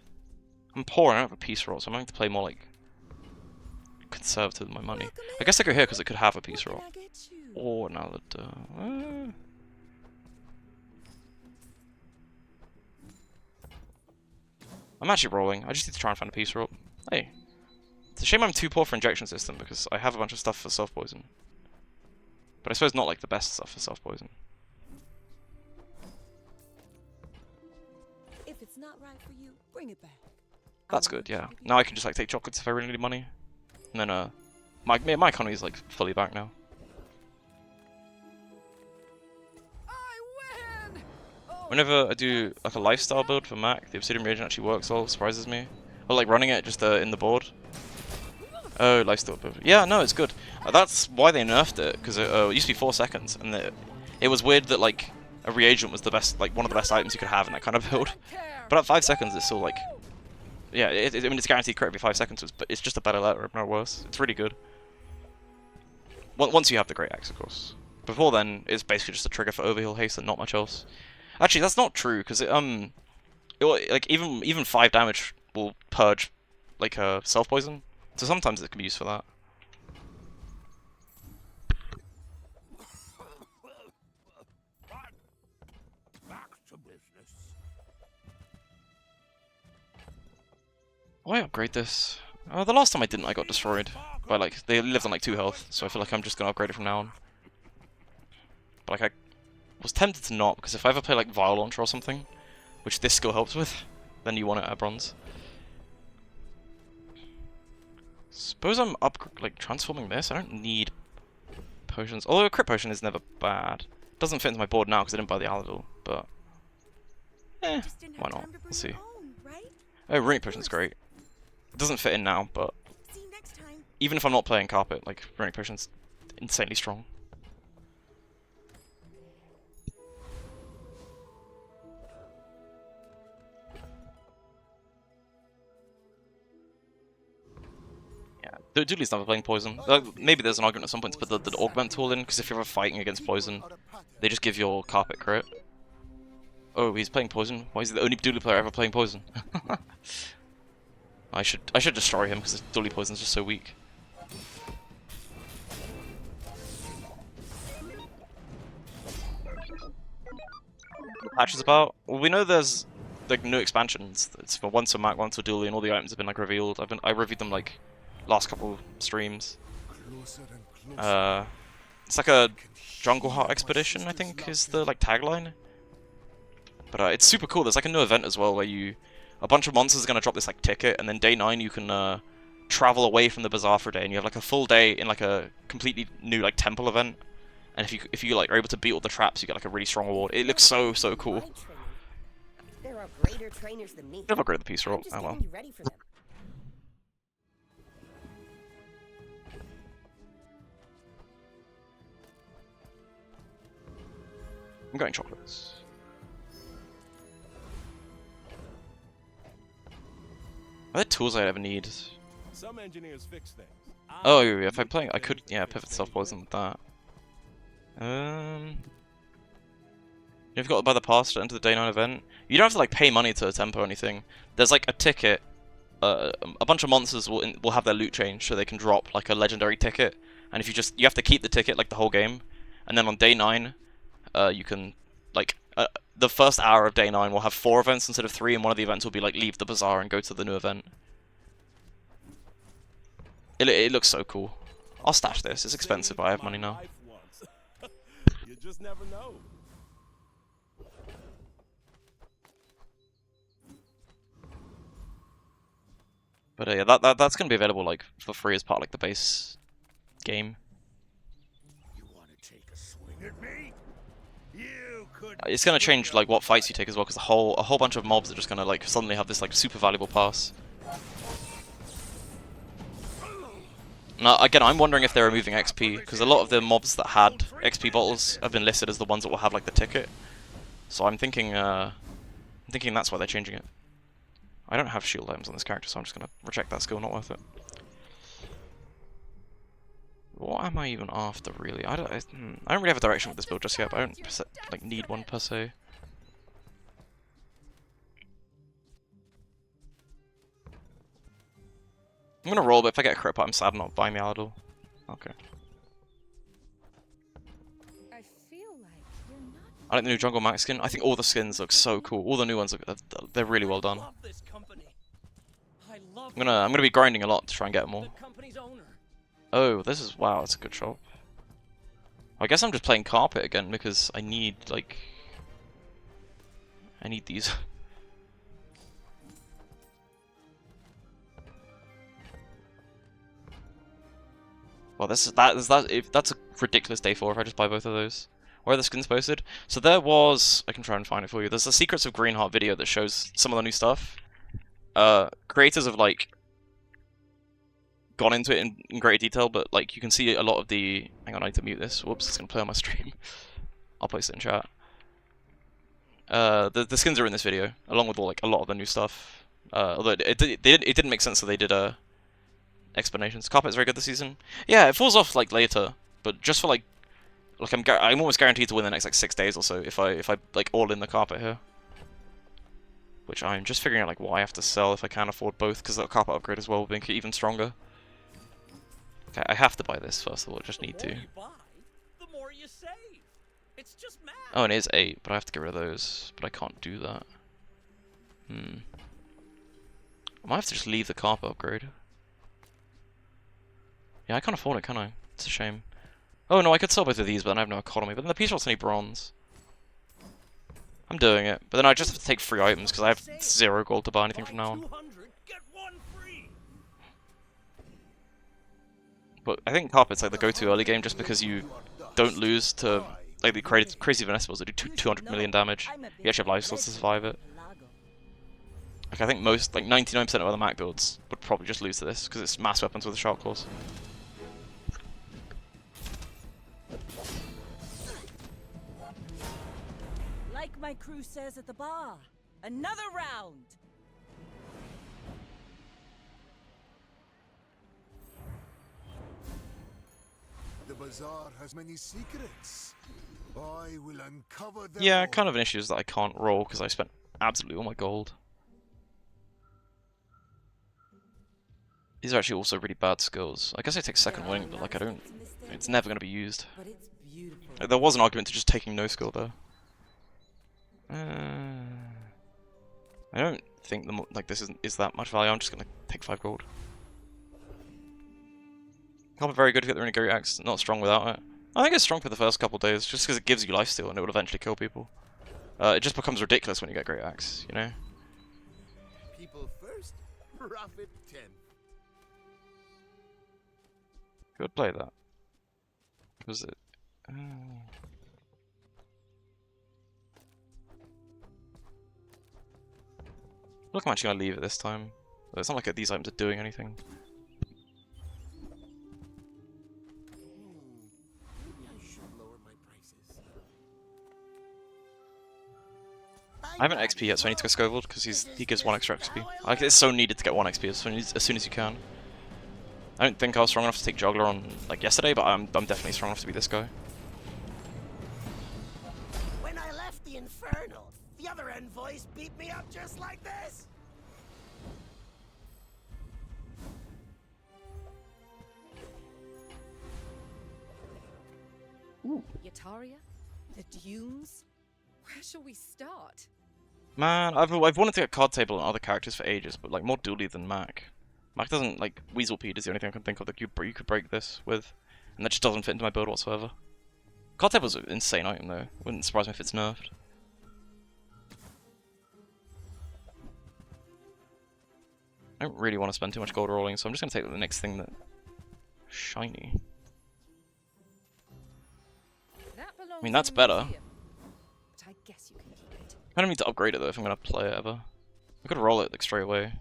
Speaker 1: I'm poor. I don't have a piece roll, so I'm going to play more like conservative with my money. I guess I go here because it could have a piece roll. Or now that I'm actually rolling. I just need to try and find a piece roll. Hey. It's a shame I'm too poor for injection system because I have a bunch of stuff for self-poison. But I suppose not like the best stuff for self-poison.
Speaker 6: If it's not right for you, bring it back.
Speaker 1: That's good, yeah. Now I can just like take chocolates if I really need money. And then my economy is like fully back now. Whenever I do like a lifestyle build for Mac, the Obsidian reagent actually works well, surprises me. Or like running it just in the board. Oh, lifestyle build. Yeah, no, it's good. That's why they nerfed it, because it used to be 4 seconds, and it was weird that like a reagent was the best, like one of the best items you could have in that kind of build. But at 5 seconds, it's still like Yeah, I mean, it's guaranteed crit every 5 seconds, but it's just a better letter, no worse. It's really good. Once you have the Great Axe, of course. Before then, it's basically just a trigger for overheal haste and not much else. Actually, that's not true, because like even 5 damage will purge like self poison. So sometimes it can be used for that.
Speaker 3: Back to business.
Speaker 1: Why upgrade this? The last time I didn't, I got destroyed. But like, they lived on like 2 health, so I feel like I'm just gonna upgrade it from now on. But like, I was tempted to not, because if I ever play like Vile Launcher or something, which this skill helps with, then you want it at bronze. Suppose I'm like transforming this. I don't need potions. Although a crit potion is never bad. It doesn't fit into my board now because I didn't buy the Aladil, but why not? We'll see. Oh, Runic Potion's great. It doesn't fit in now, but even if I'm not playing Carpet, like Runic Potion's insanely strong. Yeah, Dooley's never playing Poison. Maybe there's an argument at some point to put the Augment tool in, because if you're ever fighting against Poison, they just give your Carpet crit. Oh, he's playing Poison? Why is he the only Dooley player ever playing Poison? I should destroy him, because Dooley Poison's just so weak. Patches about? Well, we know there's like new expansions. It's for once a Mac, once for Dooley, and all the items have been like revealed. I reviewed them like last couple streams. It's like a Jungle Heart Expedition, I think, is the like tagline. But it's super cool. There's like a new event as well where a bunch of monsters are gonna drop this like ticket, and then day 9 you can travel away from the bazaar for a day, and you have like a full day in like a completely new like temple event. And if you like are able to beat all the traps, you get like a really strong reward. It looks so cool.
Speaker 9: There are greater trainers than me.
Speaker 1: I've upgraded the piece roll. Oh well.
Speaker 9: Ready for them.
Speaker 1: I'm going chocolates. Are there tools I'd ever need?
Speaker 10: Some engineers fix things.
Speaker 1: Oh, yeah, if I'm playing, I could, yeah, pivot self poison with that. You've got to buy the pass to enter the day 9 event. You don't have to like pay money to a tempo or anything. There's like a ticket. A bunch of monsters will have their loot change, so they can drop like a legendary ticket. And if you have to keep the ticket like the whole game. And then on day 9, you can like the first hour of day 9 will have 4 events instead of 3, and one of the events will be like leave the bazaar and go to the new event. It looks so cool. I'll stash this. It's expensive, but I have money now.
Speaker 10: You just never know.
Speaker 1: But yeah, that's gonna be available like for free as part of like the base game.
Speaker 3: You want to take a swing at me? You could.
Speaker 1: It's gonna change like what fights you take as well, because a whole bunch of mobs are just gonna like suddenly have this like super valuable pass. Now again, I'm wondering if they're removing XP, because a lot of the mobs that had XP bottles have been listed as the ones that will have like the ticket. So I'm thinking that's why they're changing it. I don't have shield items on this character, so I'm just gonna reject that skill. Not worth it. What am I even after, really? I don't really have a direction with this build just yet, but I don't like need one per se. I'm gonna roll, but if I get a crit, I'm sad not buying the Aladil. Okay.
Speaker 2: I feel like you're not.
Speaker 1: I like the new Jungle Max skin. I think all the skins look so cool. All the new ones they're really well done. I'm gonna be grinding a lot to try and get them all. Oh, this is wow. That's a good shot. I guess I'm just playing Carpet again because I need these. Well, that's a ridiculous day 4 if I just buy both of those. Where are the skins posted? So there was, I can try and find it for you. There's a Secrets of Greenheart video that shows some of the new stuff. Creators have like gone into it in great detail, but like you can see a lot of the. Hang on, I need to mute this. Whoops, it's gonna play on my stream. I'll place it in chat. The skins are in this video, along with a lot of the new stuff. Although it didn't make sense that they did explanations. Carpet's very good this season. Yeah, it falls off like later, but just for like I'm almost guaranteed to win the next like 6 days or so if I like all in the carpet here. Which I'm just figuring out like what I have to sell if I can't afford both, because the carpet upgrade as well will make it even stronger. Okay, I have to buy this first of all. I just need to.
Speaker 10: The more you buy, the more you save. It's just math.
Speaker 1: Oh, and it is 8, but I have to get rid of those. But I can't do that. I might have to just leave the carpet upgrade. Yeah, I can't afford it, can I? It's a shame. Oh no, I could sell both of these, but then I have no economy. But then the piece rots need bronze. I'm doing it, but then I just have to take free items because I have 0 gold to buy anything from now on.
Speaker 10: 200, get one free.
Speaker 1: But I think carpet's like the go-to early game just because you don't lose to like the crazy Venespas that do 200 million damage. You actually have lifesteals to survive it. Like I think most, like 99% of other Mac builds would probably just lose to this because it's mass weapons with the sharp claws.
Speaker 6: Like my crew says at the bar, another round.
Speaker 7: The bazaar has many secrets. I will uncover them.
Speaker 1: Yeah,
Speaker 7: all.
Speaker 1: kind of an issue is that I can't roll because I spent absolutely all my gold. These are actually also really bad skills. I guess I take second wing, but like I don't. It's never going to be used.
Speaker 6: But it's beautiful.
Speaker 1: There was an argument to just taking no skill though. I don't think like this is that much value. I'm just gonna take 5 gold. Carpet very good to get the Renegade Axe. Not strong without it. I think it's strong for the first couple days, just because it gives you lifesteal and it will eventually kill people. It just becomes ridiculous when you get Great Axe, you know.
Speaker 3: People first, profit 10.
Speaker 1: Good play that. Was it? Look, I'm actually gonna leave it this time. It's not like these items are doing anything.
Speaker 3: Maybe I should lower my prices.
Speaker 1: I haven't XP yet, so I need to go Scovild because he gives 1 extra XP. Like it's so needed to get 1 XP as soon as you can. I don't think I was strong enough to take Juggler on like yesterday, but I'm definitely strong enough to be this guy.
Speaker 9: When I left the Infernal, the other envoys beat me up just like this.
Speaker 2: Yataria?
Speaker 5: The dunes?
Speaker 2: Where shall we start?
Speaker 1: Man, I've wanted to get card table and other characters for ages, but like more dually than Mac. Mac doesn't like Weaselpede is the only thing I can think of that you could break this with, and that just doesn't fit into my build whatsoever. Card table's an insane item though. Wouldn't surprise me if it's nerfed. I don't really want to spend too much gold rolling, so I'm just gonna take the next thing that shiny.
Speaker 2: That belongs
Speaker 1: I mean that's
Speaker 2: in the
Speaker 1: better.
Speaker 2: museum, but I guess you can keep it.
Speaker 1: I don't need to upgrade it though if I'm gonna play it ever. I could roll it like straight away.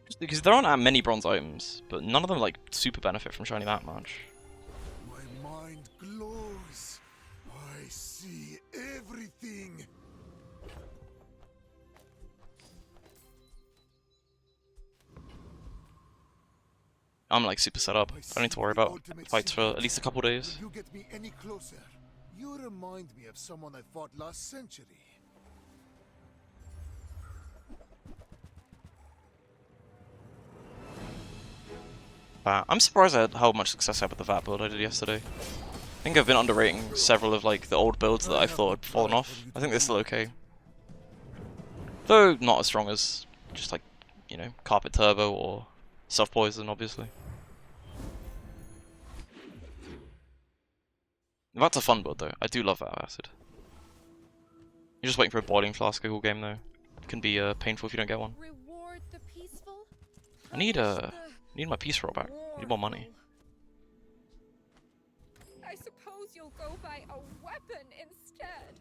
Speaker 1: Just because there aren't that many bronze items, but none of them like super benefit from shiny that much.
Speaker 7: My mind glows. I see everything.
Speaker 1: I'm like super set up. I don't need to worry about fights for at least a couple days.
Speaker 7: Will you get me any closer? You remind me of someone I fought last century.
Speaker 1: I'm surprised at how much success I had with the VAT build I did yesterday. I think I've been underrating several of like the old builds that I thought had fallen off. I think they're still okay. Though not as strong as just like, you know, Carpet Turbo or Self-Poison, obviously. That's a fun build though. I do love that acid. You're just waiting for a boiling flask all game though. It can be painful if you don't get one.
Speaker 2: Reward the peaceful?
Speaker 1: I need
Speaker 2: Punish
Speaker 1: need my peace roll back. I need more money.
Speaker 2: the- I suppose you'll go buy a weapon instead.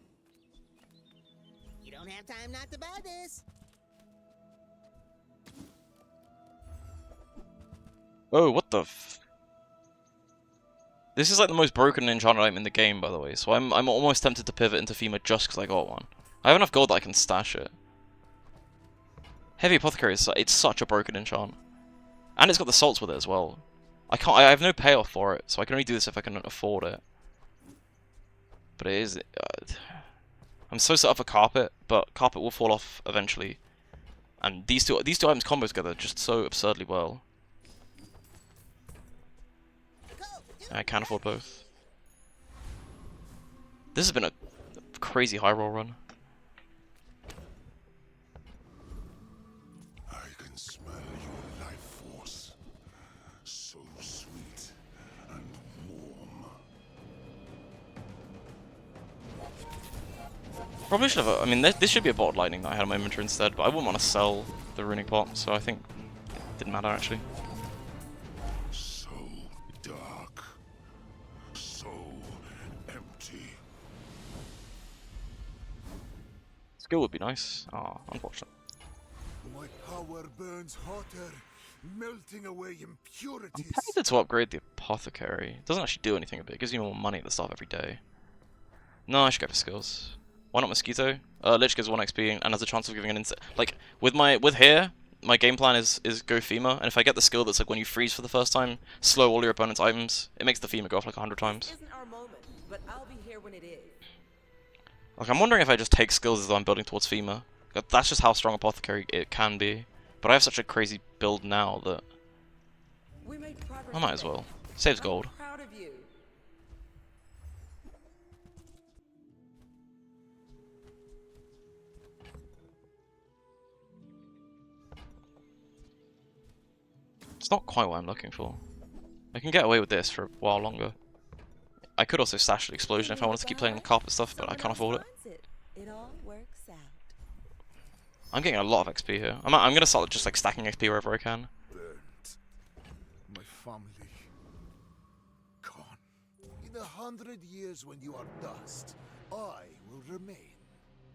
Speaker 9: You don't have time not to buy this.
Speaker 1: Oh, what the f... This is like the most broken enchanted item in the game, by the way, so I'm almost tempted to pivot into FEMA just because I got one. I have enough gold that I can stash it. Heavy Apothecary is it's such a broken enchant. And it's got the salts with it as well. I have no payoff for it, so I can only do this if I can afford it. But it is... I'm so set up for Carpet, but Carpet will fall off eventually. And these two items combo together just so absurdly well. I can't afford both. This has been a crazy high roll run.
Speaker 7: I can smell your life force. So sweet and warm.
Speaker 1: Probably should have. I mean, this should be a bot lightning that I had on my inventory instead, but I wouldn't want to sell the runic pot, so I think it didn't matter actually.
Speaker 7: So dark. So empty.
Speaker 1: Skill would be nice. Ah, unfortunate.
Speaker 7: My power burns hotter, melting away
Speaker 1: I'm
Speaker 7: impurities.
Speaker 1: tempted to upgrade the Apothecary. It doesn't actually do anything with it. It gives you more money at the start of every day. No, I should go for skills. Why not Mosquito? Lich gives 1 XP and has a chance of giving an insect. Like with here, my game plan is go FEMA, and if I get the skill that's like when you freeze for the first time, slow all your opponent's items, it makes the FEMA go off like 100 times.
Speaker 5: Isn't our moment, but I'll be here when it is.
Speaker 1: Like I'm wondering if I just take skills as though I'm building towards FEMA. That's just how strong Apothecary it can be. But I have such a crazy build now that
Speaker 5: We made progress
Speaker 1: I might as
Speaker 5: today.
Speaker 1: well. Saves
Speaker 5: I'm
Speaker 1: gold.
Speaker 5: proud of you.
Speaker 1: It's not quite what I'm looking for. I can get away with this for a while longer. I could also stash the explosion if I wanted to keep playing the carpet stuff, but I can't afford it.
Speaker 6: It all works out.
Speaker 1: I'm getting a lot of XP here. I'm gonna start just like stacking XP wherever I can.
Speaker 7: Burnt. My family. Gone. In 100 years when you are dust, I will remain.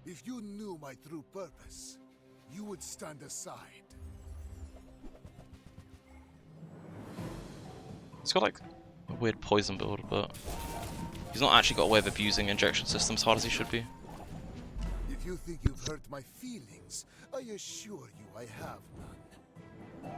Speaker 7: If you knew my true purpose, you would stand aside.
Speaker 1: He's got like a weird poison build, but he's not actually got a way of abusing injection systems as hard as he should be.
Speaker 7: If you think you've hurt my feelings, I assure you I have none.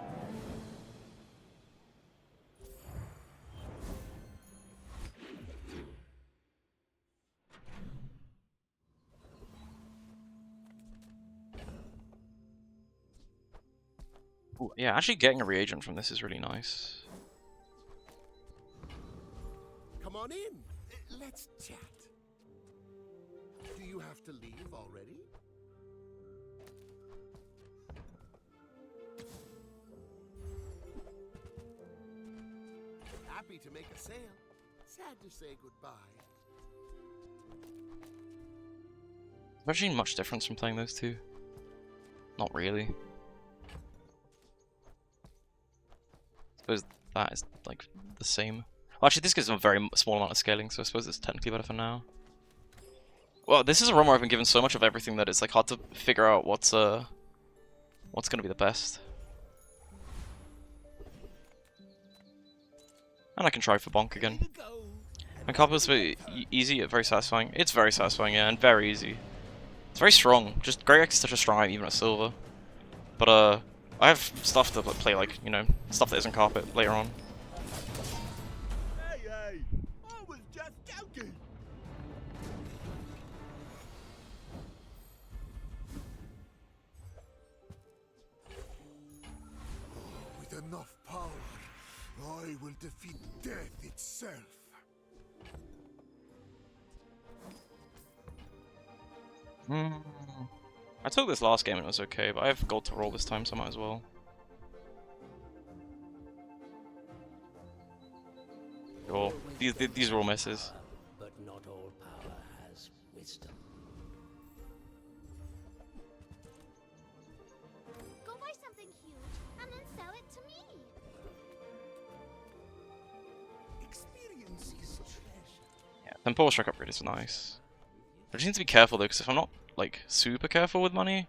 Speaker 1: Ooh, yeah, actually getting a reagent from this is really nice.
Speaker 3: Come on in. Let's chat. Do you have to leave already? Happy to make a sale. Sad to say goodbye.
Speaker 1: Is there actually much difference from playing those two? Not really. I suppose that is like the same. Well, actually, this gives them a very small amount of scaling, so I suppose it's technically better for now. Well, this is a run where I've been given so much of everything that it's like hard to figure out what's gonna be the best. And I can try for Bonk again. And Carpet's very easy, yet very satisfying. It's very satisfying, yeah, and very easy. It's very strong. Just Great Axe is such a strong item, even at silver. But I have stuff to play, like, you know, stuff that isn't Carpet later on.
Speaker 3: Hey, I was just joking.
Speaker 7: With enough power, I will defeat death itself.
Speaker 1: I took this last game and it was okay, but I have gold to roll this time, so I might as well. Sure. These are all misses.
Speaker 9: But not all power has wisdom.
Speaker 2: Go buy something huge and then sell it to me.
Speaker 9: Experience is treasure.
Speaker 1: Yeah, Temporal Strike upgrade is nice. I just need to be careful though, because if I'm not like super careful with money,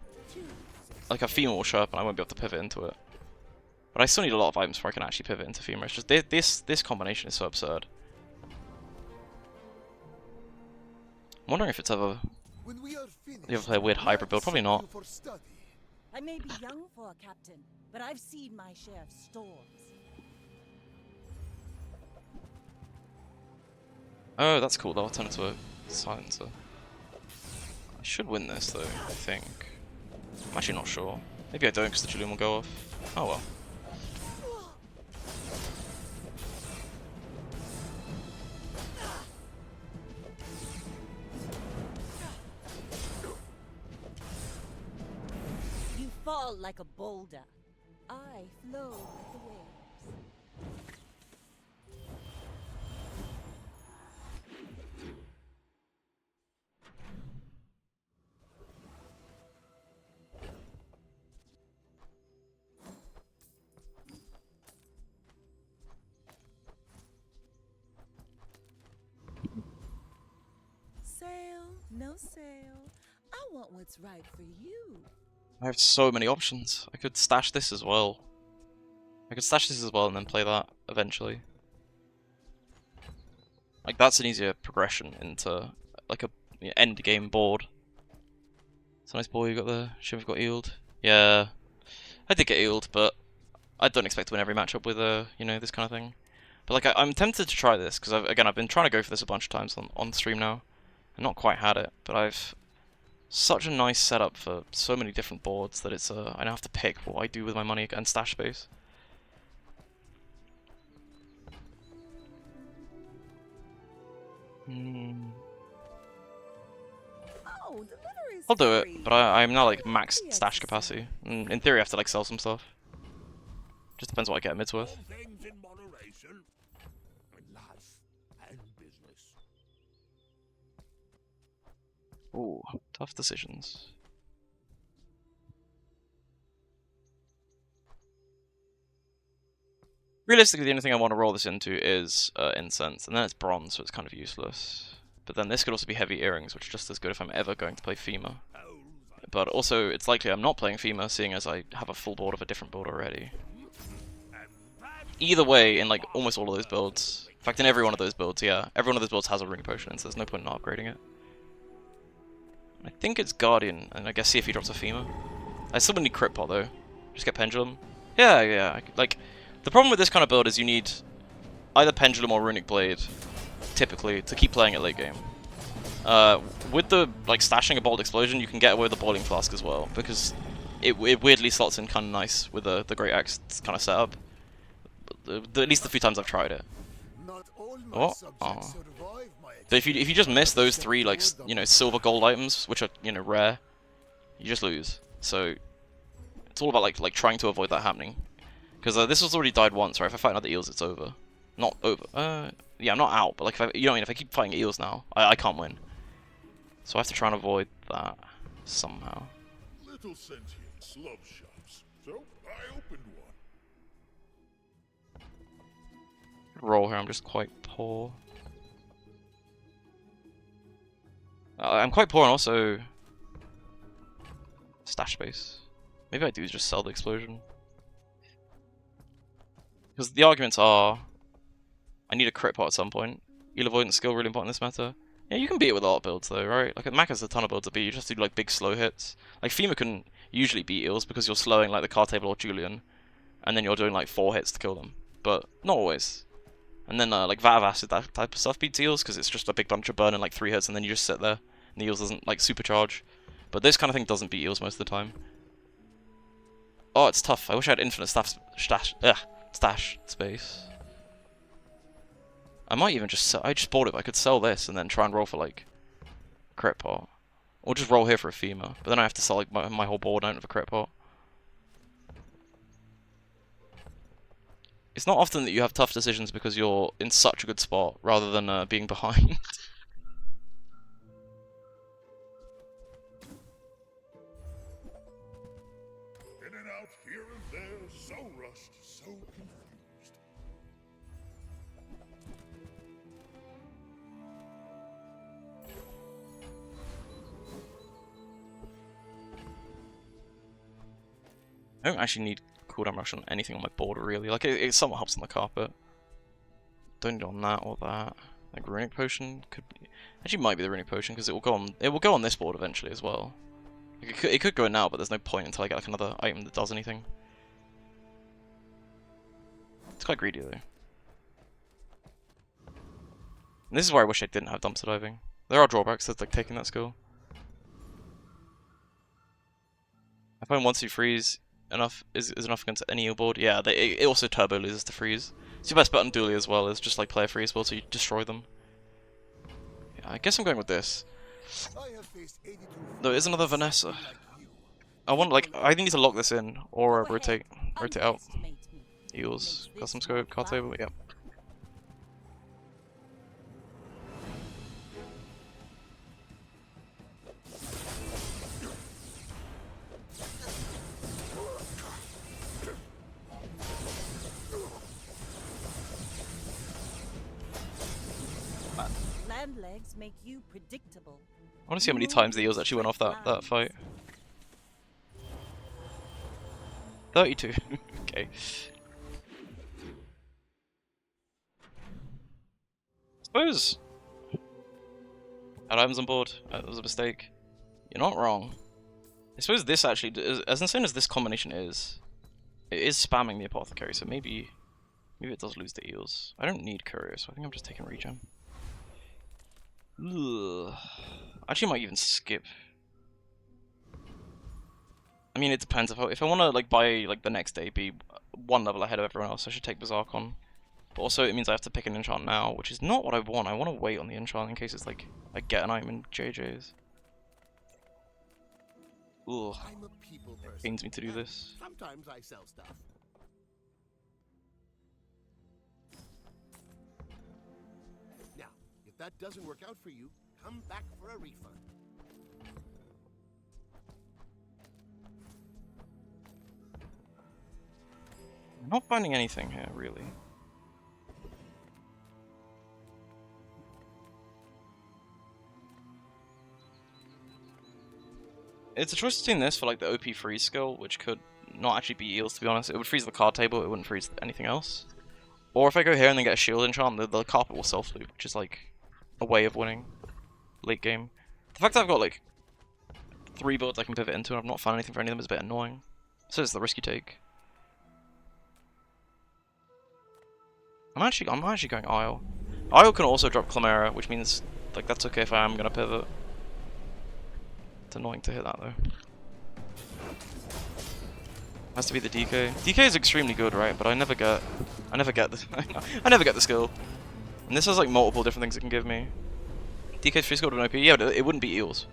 Speaker 1: like a FEMA will show up and I won't be able to pivot into it. But I still need a lot of items before I can actually pivot into FEMA. It's just this combination is so absurd. I'm wondering if it's ever...
Speaker 7: When we are finished,
Speaker 1: You ever play a weird hybrid build? Probably not.
Speaker 7: for study.
Speaker 8: I may be young for a captain, but I've seen my share of storms.
Speaker 1: Oh, that's cool. That'll turn into a silencer. I should win this though, I think. I'm actually not sure. Maybe I don't because the Julian will go off. Oh well.
Speaker 8: You fall like a boulder. I flow like the waves.
Speaker 6: Sale, no sale. I want what's right for you.
Speaker 1: I have so many options. I could stash this as well. I could stash this as well and then play that eventually. Like that's an easier progression into like a end game board. It's a nice ball you got there. Should have got Eiled. Yeah, I did get Eiled, but I don't expect to win every matchup with you know, this kind of thing. But like I'm tempted to try this because I've been trying to go for this a bunch of times on stream now. I've not quite had it, but I've such a nice setup for so many different boards that it's I don't have to pick what I do with my money and stash space.
Speaker 6: Oh, delivery's
Speaker 1: I'll do
Speaker 6: free.
Speaker 1: it, but I'm now like max stash capacity. In theory, I have to like sell some stuff. Just depends what I get at mids worth.
Speaker 3: All things in moderation. In life and business.
Speaker 1: Ooh, tough decisions. Realistically, the only thing I want to roll this into is incense, and then it's bronze, so it's kind of useless. But then this could also be heavy earrings, which is just as good if I'm ever going to play FEMA. But also, it's likely I'm not playing FEMA, seeing as I have a full board of a different build already. Either way, in like almost all of those builds, in fact in every one of those builds, yeah, every one of those builds has a runic potion, so there's no point in not upgrading it. I think it's Guardian, and I guess see if he drops a FEMA. I still need Crit Pot though. Just get Pendulum. Yeah, like, the problem with this kind of build is you need either Pendulum or Runic Blade, typically, to keep playing it late game. With the, like, stashing a Bolt Explosion, you can get away with the Boiling Flask as well, because it weirdly slots in kind of nice with the Great Axe kind of setup. At least the few times I've tried it.
Speaker 7: Not all my
Speaker 1: Oh,
Speaker 7: subjects survive my
Speaker 1: but if you just miss those three, like, you know, silver gold items, which are, you know, rare, you just lose. So it's all about like trying to avoid that happening. Because this has already died once, right? If I fight another eels, it's over. Not over. Yeah, I'm not out, but like, you know what I mean? If I keep fighting eels now, I can't win. So I have to try and avoid that somehow.
Speaker 7: Little sentience love shops, so I opened one.
Speaker 1: Roll here, I'm just quite poor. I'm quite poor and also stash space. Maybe I do just sell the explosion. Because the arguments are, I need a crit pot at some point. Eel avoidance skill really important in this meta. Yeah, you can beat it with a lot of builds though, right? Like Mac has a ton of builds to beat. You just do like big slow hits. Like FEMA can usually beat eels because you're slowing like the card table or Julian, and then you're doing like 4 hits to kill them. But not always. And then like Vat of Acid, that type of stuff beats eels because it's just a big bunch of burn and like 3 hits, and then you just sit there and the eels doesn't like supercharge. But this kind of thing doesn't beat eels most of the time. Oh, it's tough. I wish I had infinite stash space. I might even just sell. I just bought it. But I could sell this and then try and roll for like crit pot, or just roll here for a FEMA. But then I have to sell like my whole board out of a crit pot. It's not often that you have tough decisions because you're in such a good spot rather than being behind.
Speaker 7: In and out, here and there, so rushed, so confused.
Speaker 1: I don't actually need cooldown rush on anything on my board really. Like it somewhat helps on the carpet. Don't need on that or that. Like runic potion could be, actually might be the runic potion because it will go on this board eventually as well. Like, it could go now, but there's no point until I get like another item that does anything. It's quite greedy though. And this is where I wish I didn't have dumpster diving. There are drawbacks to like taking that skill. I find once you freeze enough is enough against any board. Yeah, it also turbo loses to freeze. So your best bet on dually as well is just like play a freeze board so you destroy them. Yeah, I guess I'm going with this. There is another Vanessa. I want I need to lock this in or rotate out. Eels, custom scope, card table, yep.
Speaker 8: Land legs make you predictable.
Speaker 1: I want to see how many times the eels actually went off that fight. 32. Okay. Suppose. Add items on board. That was a mistake. You're not wrong. I suppose this actually, as insane as this combination is, it is spamming the apothecary. So maybe it does lose the eels. I don't need courier, so I think I'm just taking regen. Ugh. Actually, might even skip. I mean, it depends. If I want to like buy like the next day, be one level ahead of everyone else, I should take Berserk on. But also, it means I have to pick an enchant now, which is not what I want. I want to wait on the enchant in case it's like I get an item in JJ's. Ugh. It pains me to do this.
Speaker 3: Sometimes I sell stuff. Now, if that doesn't work out for you, come back for a refund.
Speaker 1: I'm not finding anything here, really. It's a choice between this for like the OP freeze skill, which could not actually be eels to be honest. It would freeze the card table, it wouldn't freeze anything else. Or if I go here and then get a shield enchant, the carpet will self-loop, which is like a way of winning late game. The fact that I've got like 3 builds I can pivot into and I've not found anything for any of them is a bit annoying. So it's the risk you take. I'm actually going Isle. Isle can also drop Clamera, which means like that's okay if I am gonna pivot. It's annoying to hit that though. Has to be the DK. DK is extremely good, right? But I never get the I never get the skill. And this has like multiple different things it can give me. DK's free skill to an OP, yeah, but it wouldn't be eels.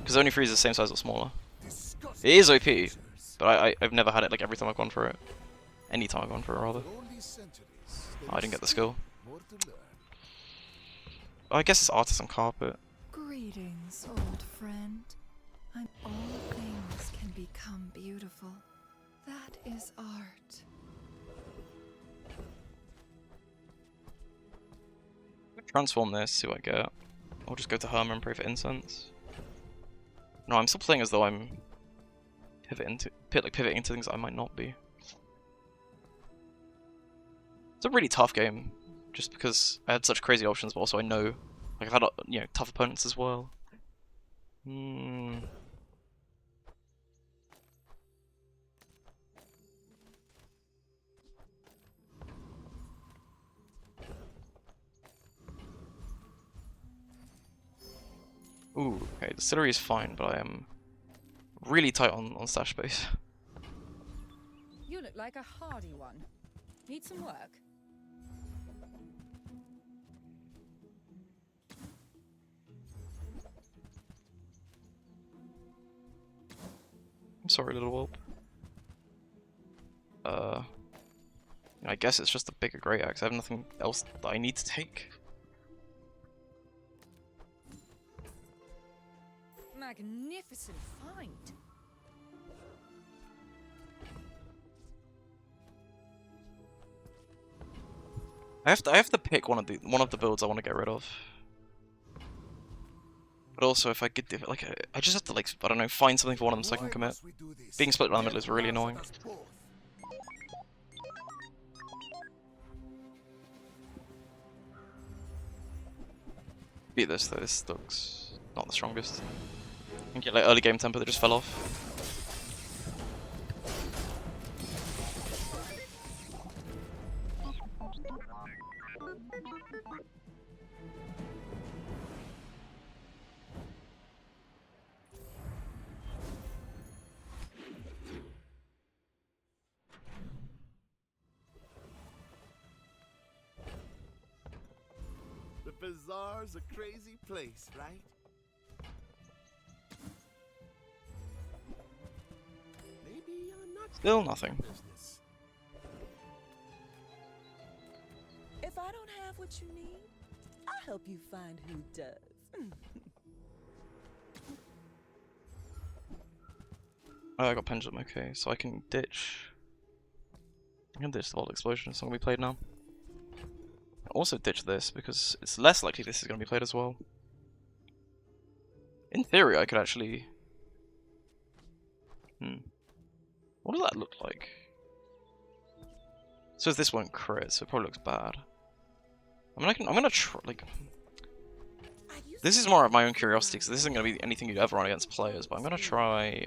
Speaker 1: Because it only freezes the same size or smaller. It is OP, but I've never had it like every time I've gone for it. Any time I've gone for it rather. Oh, I didn't get the skill. Oh, I guess it's Artisan Carpet.
Speaker 2: Greetings, old friend. All things can become beautiful. That is art.
Speaker 1: Transform this, see what I get. I'll just go to Herma and pray for incense. No, I'm still playing as though I'm pivoting into things that I might not be. It's a really tough game, just because I had such crazy options, but also I know, like I've had tough opponents as well. Ooh, okay, Distillery is fine, but I am really tight on stash space.
Speaker 4: You look like a hardy one. Need some work?
Speaker 1: I'm sorry, little whelp. I guess it's just a bigger great axe. I have nothing else that I need to take.
Speaker 4: Magnificent find.
Speaker 1: I have to pick one of the builds I want to get rid of. But also, if I could, I just have to like, I don't know, find something for one of them so I can commit. Being split down the middle is really annoying. Beat this though. This looks not the strongest. And get like early game tempo that just fell off.
Speaker 3: The bazaar's a crazy place, right? Maybe I'm not
Speaker 1: Still nothing.
Speaker 3: business.
Speaker 6: If I don't have what you need, I'll help you find who does.
Speaker 1: Oh, I got Pendulum, okay, so I can ditch. I can ditch the Vault Explosion, it's not gonna be played now. Also ditch this because it's less likely this is going to be played as well. In theory, I could actually. What does that look like? So this won't crit, so it probably looks bad. I mean, I'm gonna try. Like, this is more of my own curiosity because this isn't going to be anything you'd ever run against players. But I'm gonna try.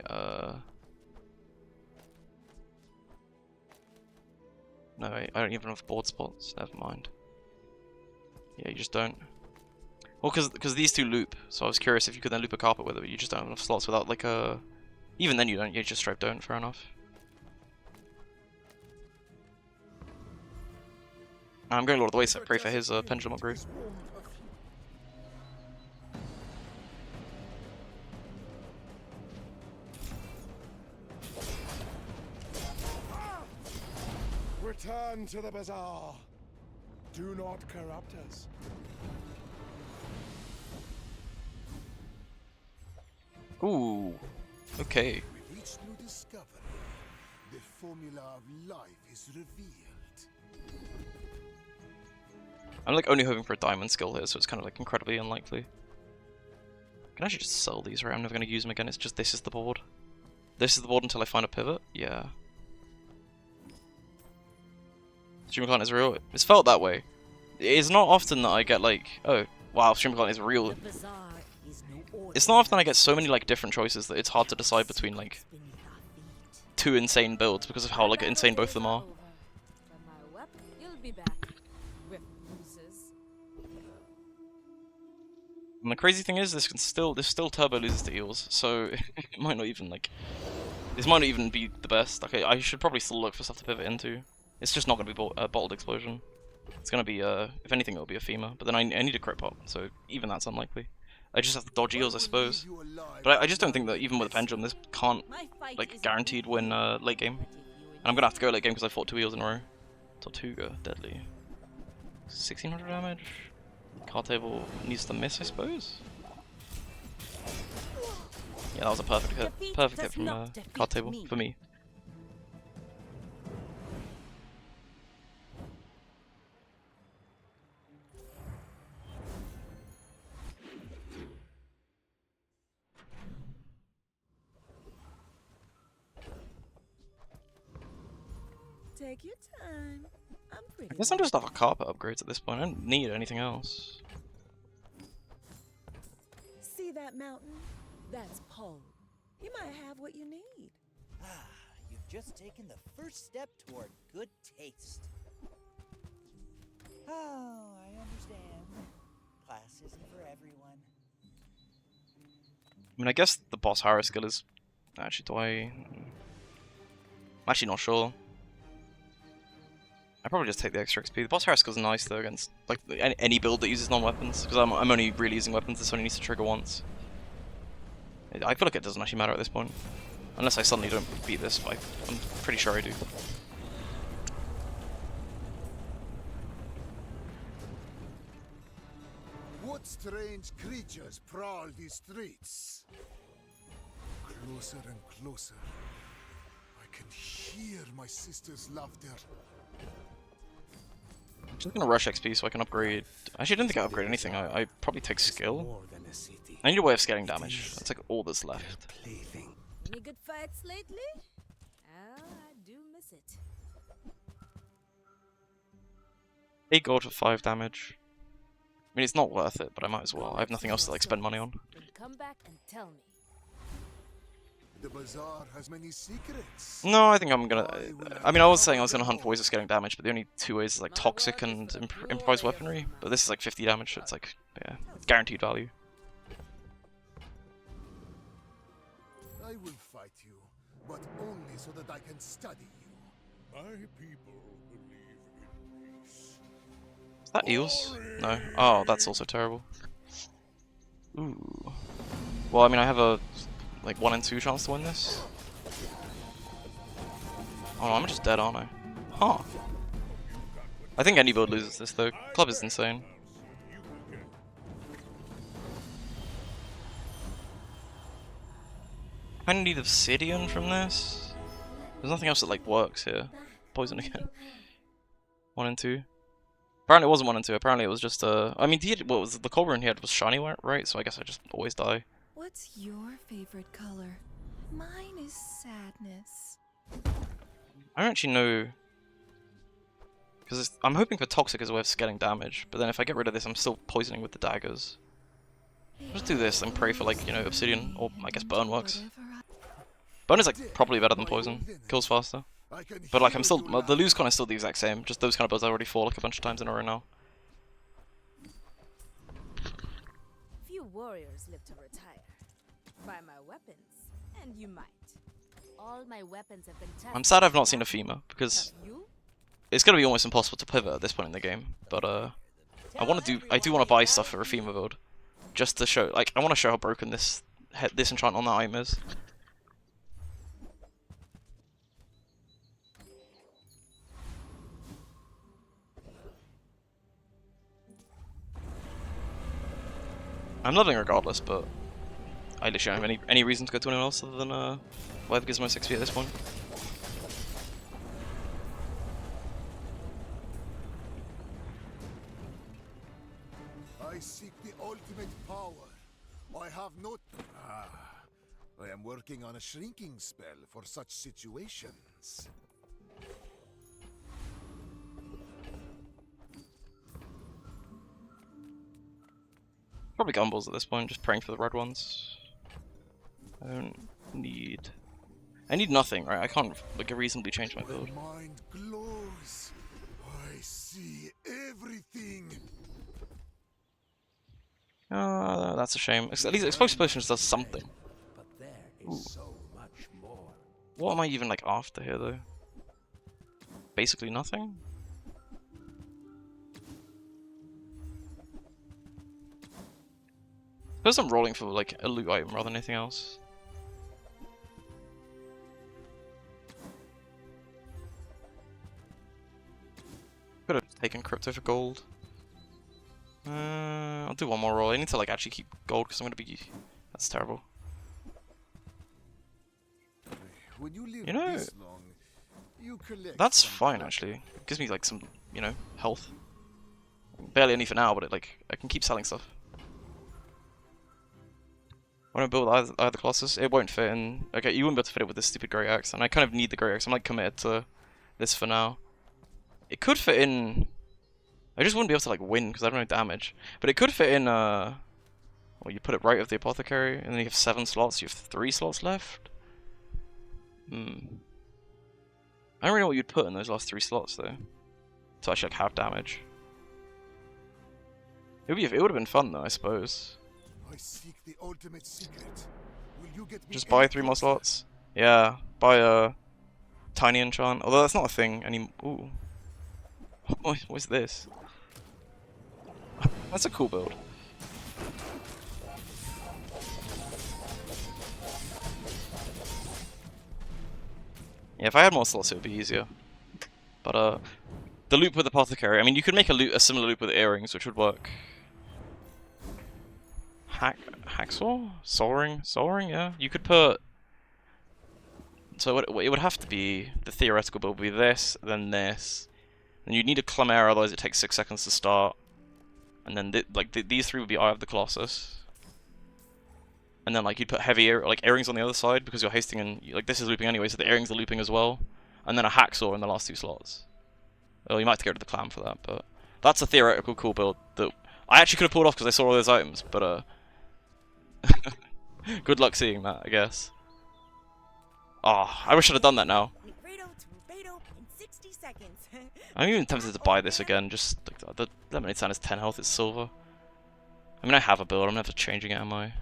Speaker 1: No, I don't even have board spots. Never mind. Yeah, you just don't. Well, because these two loop, so I was curious if you could then loop a carpet with it, but you just don't have enough slots without like a. Even then, you don't. You just straight don't. Fair enough. I'm going Lord of the Waste, so I pray for his pendulum upgrade.
Speaker 7: Return to the bazaar. Do not corrupt us.
Speaker 1: Ooh. Okay.
Speaker 7: With each new discovery, the formula of life is revealed.
Speaker 1: I'm like only hoping for a diamond skill here, so it's kind of like incredibly unlikely. I can actually just sell these, right? I'm never going to use them again. It's just this is the board. This is the board until I find a pivot. Yeah. Stream Client is real. It's felt that way. It's not often that I get like, oh, wow, Stream Client is real. It's not often I get so many like different choices that it's hard to decide between like two insane builds because of how like insane both of them are. And the crazy thing is, this still turbo loses to eels, so it might not even like, this might not even be the best. Okay, I should probably still look for stuff to pivot into. It's just not going to be a bottled explosion. It's going to be if anything, it'll be a FEMA. But then I need a crit pop, so even that's unlikely. I just have to dodge eels, I suppose. But I just don't think that even with a pendulum, this can't like guaranteed win late game. And I'm gonna have to go late game because I fought 2 eels in a row. Tortuga, deadly. 1600 damage. Card table needs to miss, I suppose. Yeah, that was a perfect hit. Perfect hit from card table for me.
Speaker 6: Take your time. I'm pretty.
Speaker 1: I guess I'm just off a carpet upgrades at this point. I don't need anything else.
Speaker 6: See that mountain? That's Poe. He might have what you need.
Speaker 9: Ah, you've just taken the first step toward good taste. Oh, I understand. Class isn't for everyone.
Speaker 1: I mean, I guess the boss Harrow skill is... Actually, do I... I'm actually not sure. I probably just take the extra XP. The boss Harrow skill is nice though against like any build that uses non-weapons, because I'm only really using weapons. This only needs to trigger once. I feel like it doesn't actually matter at this point, unless I suddenly don't beat this. But I'm pretty sure I do.
Speaker 7: What strange creatures prowl these streets? Closer and closer. I can hear my sister's laughter.
Speaker 1: I'm just gonna rush XP so I can upgrade. Actually, I didn't think I upgrade anything. I probably take skill. I need a way of scaling damage. That's like all that's left.
Speaker 2: Any good fights lately? Oh, I do miss it.
Speaker 1: 8 gold for 5 damage. I mean, it's not worth it, but I might as well. I have nothing else to like spend money on.
Speaker 2: Then come back and tell me.
Speaker 7: The bazaar has many secrets.
Speaker 1: No, I think I'm gonna. I mean, I was saying I was gonna hunt for ways of scaling damage, but the only two ways is like
Speaker 4: My
Speaker 1: toxic
Speaker 4: work is
Speaker 1: and
Speaker 4: for the
Speaker 1: improvised
Speaker 4: glory of
Speaker 1: weaponry.
Speaker 4: Damascus.
Speaker 1: But this is like 50 damage, so it's like, yeah, guaranteed value.
Speaker 7: I will fight you, but only so that I can study you. My people believe in peace.
Speaker 1: Is that eels? No. Oh, that's also terrible. Ooh. Well, I mean, I have a like 1 in 2 chance to win this. Oh no, I'm just dead, aren't I? Huh. I think any build loses this though. Club is insane. I need obsidian from this. There's nothing else that like works here. Poison again. 1 in 2. Apparently it wasn't 1 in 2. Apparently it was just I mean, what was the Cobra he had was shiny, right? So I guess I just always die.
Speaker 2: What's your favorite color? Mine is sadness.
Speaker 1: I don't actually know, because I'm hoping for toxic as a way of scaling damage. But then if I get rid of this, I'm still poisoning with the daggers. I'll just do this and pray for like obsidian, or I guess burn works. Burn is like probably better than poison. Kills faster. But like I'm still the lose con is still the exact same. Just those kind of builds I already fought like a bunch of times in a row now.
Speaker 11: Few warriors live to retire. Buy my weapons, and you might. All my weapons have been tested.
Speaker 1: I'm sad I've not seen a FEMA because it's gonna be almost impossible to pivot at this point in the game. But I do want to buy stuff for a FEMA build, just to show I want to show how broken this enchant on that item is. I'm loving it regardless, but I literally don't have any reason to go to anyone else other than whatever gives most XP at this point.
Speaker 7: I seek the ultimate power. I have no... I am working on a shrinking spell for such situations.
Speaker 1: Probably Gumballs at this point, just praying for the red ones. I don't need... I need nothing, right? I can't reasonably change my build.
Speaker 7: My mind glows. I see everything.
Speaker 1: That's a shame. At least Explosive Potions does something.
Speaker 9: But there is so much more.
Speaker 1: What am I even after here though? Basically nothing? Suppose I'm rolling for a loot item rather than anything else. Could have taken crypto for gold. I'll do one more roll. I need to actually keep gold because I'm gonna be. That's terrible.
Speaker 7: When you live
Speaker 1: You know,
Speaker 7: this long, you collect
Speaker 1: that's
Speaker 7: some
Speaker 1: fine
Speaker 7: clutter.
Speaker 1: actually. It gives me some, health. Barely any for now, but I can keep selling stuff. When I build either Colossus, it won't fit in. Okay, you wouldn't be able to fit it with this stupid Great Axe, and I kind of need the Great Axe. I'm committed to this for now. It could fit in. I just wouldn't be able to win because I have no damage. But it could fit in. Well, you put it right of the apothecary, and then you have 7 slots. You have 3 slots left. I don't really know what you'd put in those last 3 slots though, to actually have damage. It would have been fun though, I suppose.
Speaker 7: I seek the ultimate secret. Will you get me
Speaker 1: Just buy
Speaker 7: any
Speaker 1: 3 more
Speaker 7: closer?
Speaker 1: slots. Yeah, buy a tiny enchant. Although that's not a thing anymore. Ooh, what's this? That's a cool build. Yeah, if I had more slots, it would be easier. But the loop with apothecary. I mean, you could make a similar loop with earrings, which would work. Hacksaw? Soul ring, yeah. You could put... So it would have to be... The theoretical build would be this, then this. And you'd need a Clemera, otherwise it takes 6 seconds to start. And then these 3 would be Eye of the Colossus. And then you'd put heavy earrings on the other side, because you're hasting and... this is looping anyway, so the earrings are looping as well. And then a hacksaw in the last 2 slots. Well, you might have to go to the clam for that, but... That's a theoretical cool build that... I actually could have pulled off because I saw all those items, but good luck seeing that, I guess. Oh, I wish I'd have done that now.
Speaker 6: Tomato in 60 seconds.
Speaker 1: I'm even tempted to buy this again, just like the lemonade stand is 10 health, it's silver. I mean, I have a build, I'm never changing it, am I?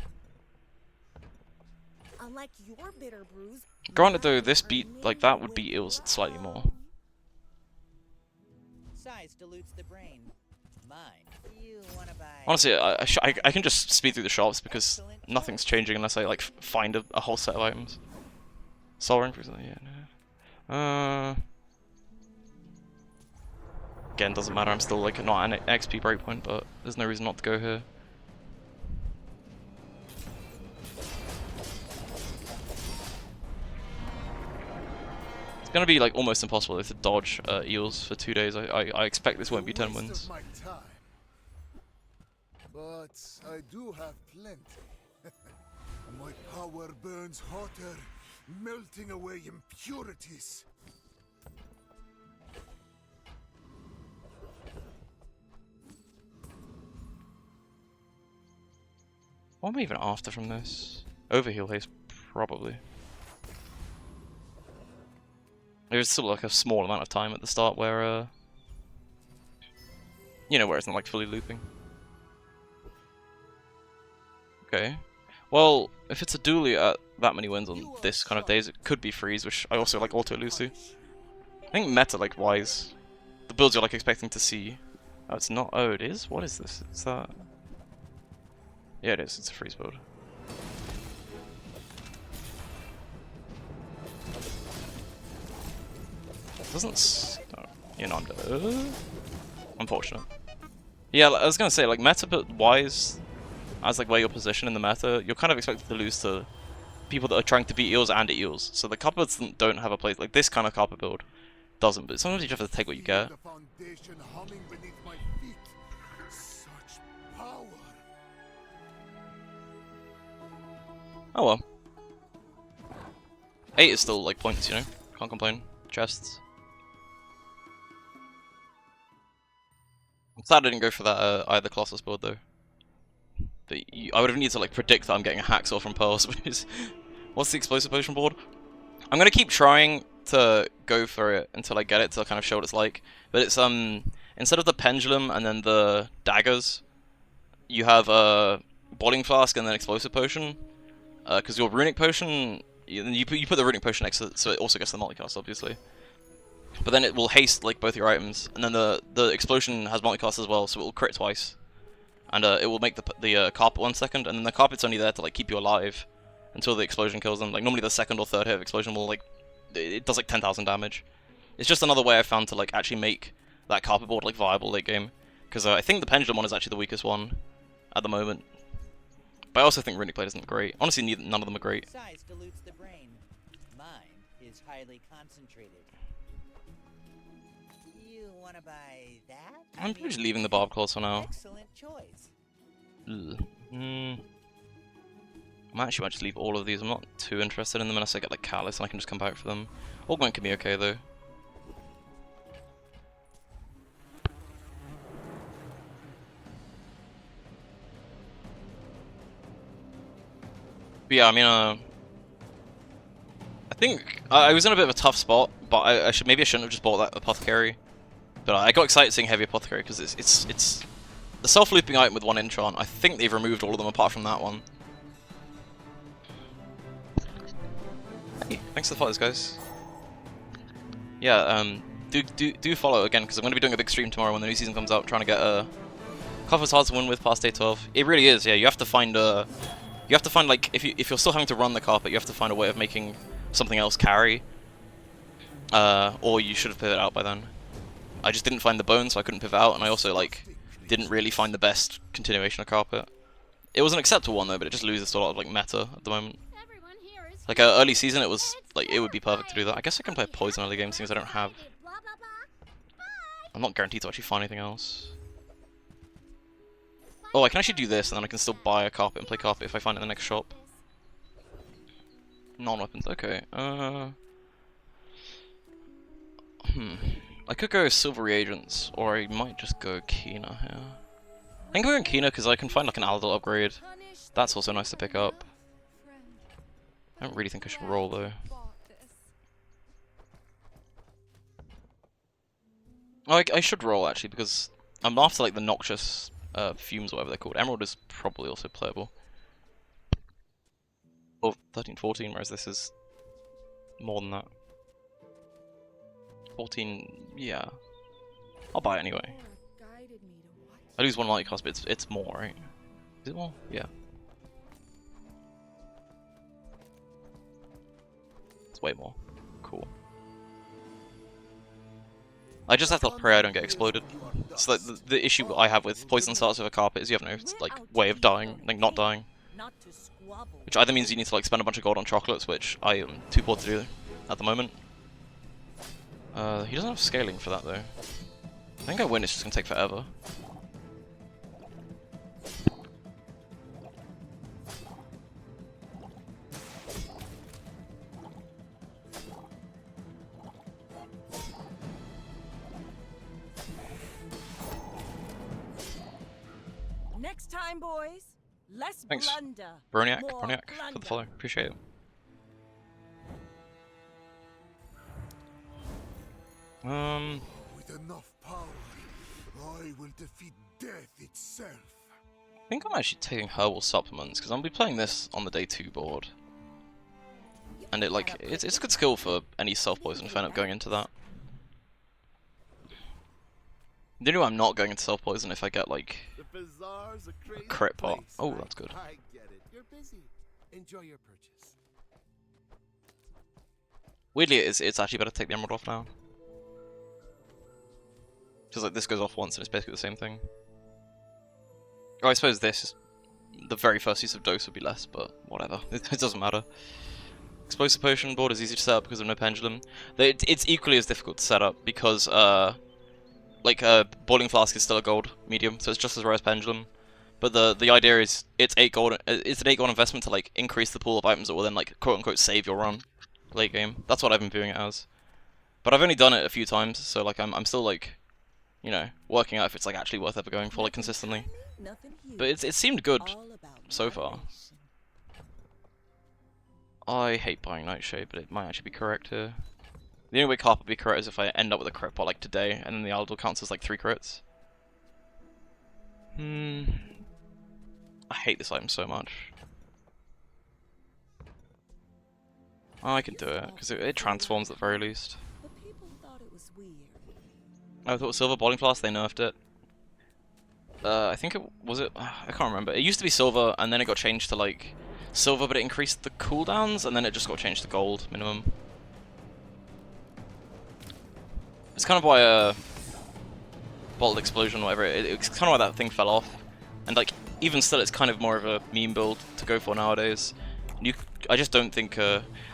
Speaker 6: Unlike your bitter brews,
Speaker 1: Granted though, this beat, like that would beat Eels slightly more.
Speaker 9: Size dilutes the brain. Mine. You wanna buy...
Speaker 1: Honestly, I can just speed through the shops because nothing's changing unless I like find a whole set of items. Soul Ring, for example, yeah, no. Again, doesn't matter, I'm still like not at an XP breakpoint, but there's no reason not to go here. It's gonna be like almost impossible to dodge Eels for 2 days. I expect this won't be 10 wins.
Speaker 7: But I do have plenty. My power burns hotter, melting away impurities.
Speaker 1: What am I even after from this? Overheal haste, probably. There's still like a small amount of time at the start where, you know, where it's not like fully looping. Okay. Well, if it's a dually at that many wins on this kind of days, it could be freeze, which I also like auto lose to. I think meta like wise, the builds you're like expecting to see. Oh, it's not. Oh, it is. What is this? It's that. Yeah, it is. It's a freeze build. Doesn't. Oh, you know, unfortunate. Yeah, I was gonna say like meta, but wise. As like where you're positioned in the meta, you're kind of expected to lose to people that are trying to beat Eels and Eels. So the carpets don't have a place like this kind of carpet build doesn't. But sometimes you just have to take what you get. Oh well. 8 is still like points, you know. Can't complain. Chests. I'm sad I didn't go for that either Colossus build though. But I would have needed to like predict that I'm getting a Hacksaw from Pearls. What's the explosive potion board? I'm gonna keep trying to go for it until I get it to kind of show what it's like. But it's instead of the pendulum and then the daggers, you have a boiling flask and then explosive potion. Because your runic potion, you put the runic potion next to it, so it also gets the multicast obviously. But then it will haste like both your items, and then the explosion has multicast as well, so it will crit twice. And it will make the carpet 1 second, and then the carpet's only there to like keep you alive until the explosion kills them. Like normally the second or third hit of explosion will like it does like 10,000 damage. It's just another way I found to like actually make that carpet board like viable late game. Because I think the pendulum one is actually the weakest one at the moment. But I also think runic blade isn't great. Honestly, none of them are great.
Speaker 9: Size dilutes the brain. Mine is highly concentrated. You wanna buy that?
Speaker 1: I'm just leaving the barb claws for now.
Speaker 9: Excellent choice.
Speaker 1: I actually might just leave all of these. I'm not too interested in them unless I get like Callus and I can just come back for them. Augment can be okay though. But yeah, I mean, I think I was in a bit of a tough spot, but maybe I shouldn't have just bought that apothecary. But I got excited seeing heavy apothecary because it's the self-looping item with 1 enchant. I think they've removed all of them apart from that one. Hey, thanks for the follows, guys. Yeah, do follow again because I'm going to be doing a big stream tomorrow when the new season comes out, trying to get Coffer's hard to win with past day 12. It really is. Yeah, you have to find like if you're still having to run the carpet, you have to find a way of making something else carry. Or you should have pivoted out by then. I just didn't find the bone, so I couldn't pivot out, and I also like didn't really find the best continuation of carpet. It was an acceptable one though, but it just loses a lot of like meta at the moment. Like early season, it was like it would be perfect to do that. I guess I can play poison early game since I don't have. I'm not guaranteed to actually find anything else. Oh, I can actually do this, and then I can still buy a carpet and play carpet if I find it in the next shop. Non-weapons, okay. I could go silver reagents, or I might just go Kina here. I think I'm going Kina because I can find like an Aladil upgrade. That's also nice to pick up. I don't really think I should roll though. Oh, I should roll actually because I'm after like the noxious fumes or whatever they're called. Emerald is probably also playable. Or 13, 14, whereas this is more than that. 14, yeah. I'll buy it anyway.
Speaker 2: Guided me to what?
Speaker 1: I lose one light cost, but it's more, right? Is it more? Yeah. It's way more. Cool. I just have to pray I don't get exploded. So like, the issue I have with poison starts with a carpet is you have no like way of dying, like not dying. Which either means you need to like spend a bunch of gold on chocolates, which I am too poor to do at the moment. He doesn't have scaling for that though. I think I win, it's just gonna take forever.
Speaker 6: Next time, boys, less
Speaker 1: Thanks,
Speaker 6: blunder.
Speaker 1: Broniac,
Speaker 6: more
Speaker 1: for the
Speaker 6: plunder.
Speaker 1: follow. Appreciate it.
Speaker 7: With enough power, I will defeat death itself.
Speaker 1: I think I'm actually taking herbal supplements because I'll be playing this on the day 2 board, and it's a good skill for any self-poison if I end up going into that. The only way I'm not going into self-poison if I get like
Speaker 3: The bazaar's a crazy
Speaker 1: crit pot.
Speaker 3: place.
Speaker 1: Oh, that's good.
Speaker 3: I get it. You're busy. Enjoy your purchase.
Speaker 1: Weirdly, it's actually better to take the emerald off now. Because like this goes off once and it's basically the same thing. Oh, I suppose this is the very first use of dose would be less, but whatever. It doesn't matter. Explosive potion board is easy to set up because of no pendulum. It's equally as difficult to set up because boiling flask is still a gold medium, so it's just as rare as pendulum. But the idea is it's 8 gold. It's an 8 gold investment to like increase the pool of items that will then like quote unquote save your run late game. That's what I've been viewing it as. But I've only done it a few times, so like I'm still like, you know, working out if it's like actually worth ever going for like consistently. But it seemed good so far. I hate buying Nightshade, but it might actually be correct here. The only way Carp would be correct is if I end up with a crit pot like today, and then the Aldor counts as like 3 crits. I hate this item so much. Oh, I can do it, because it transforms at the very least. I thought Silver Boiling Flask, they nerfed it. I think it was it. I can't remember. It used to be silver, and then it got changed to like silver, but it increased the cooldowns, and then it just got changed to gold minimum. It's kind of why Bottled Explosion, whatever. It's kind of why that thing fell off, and like even still, it's kind of more of a meme build to go for nowadays. I just don't think.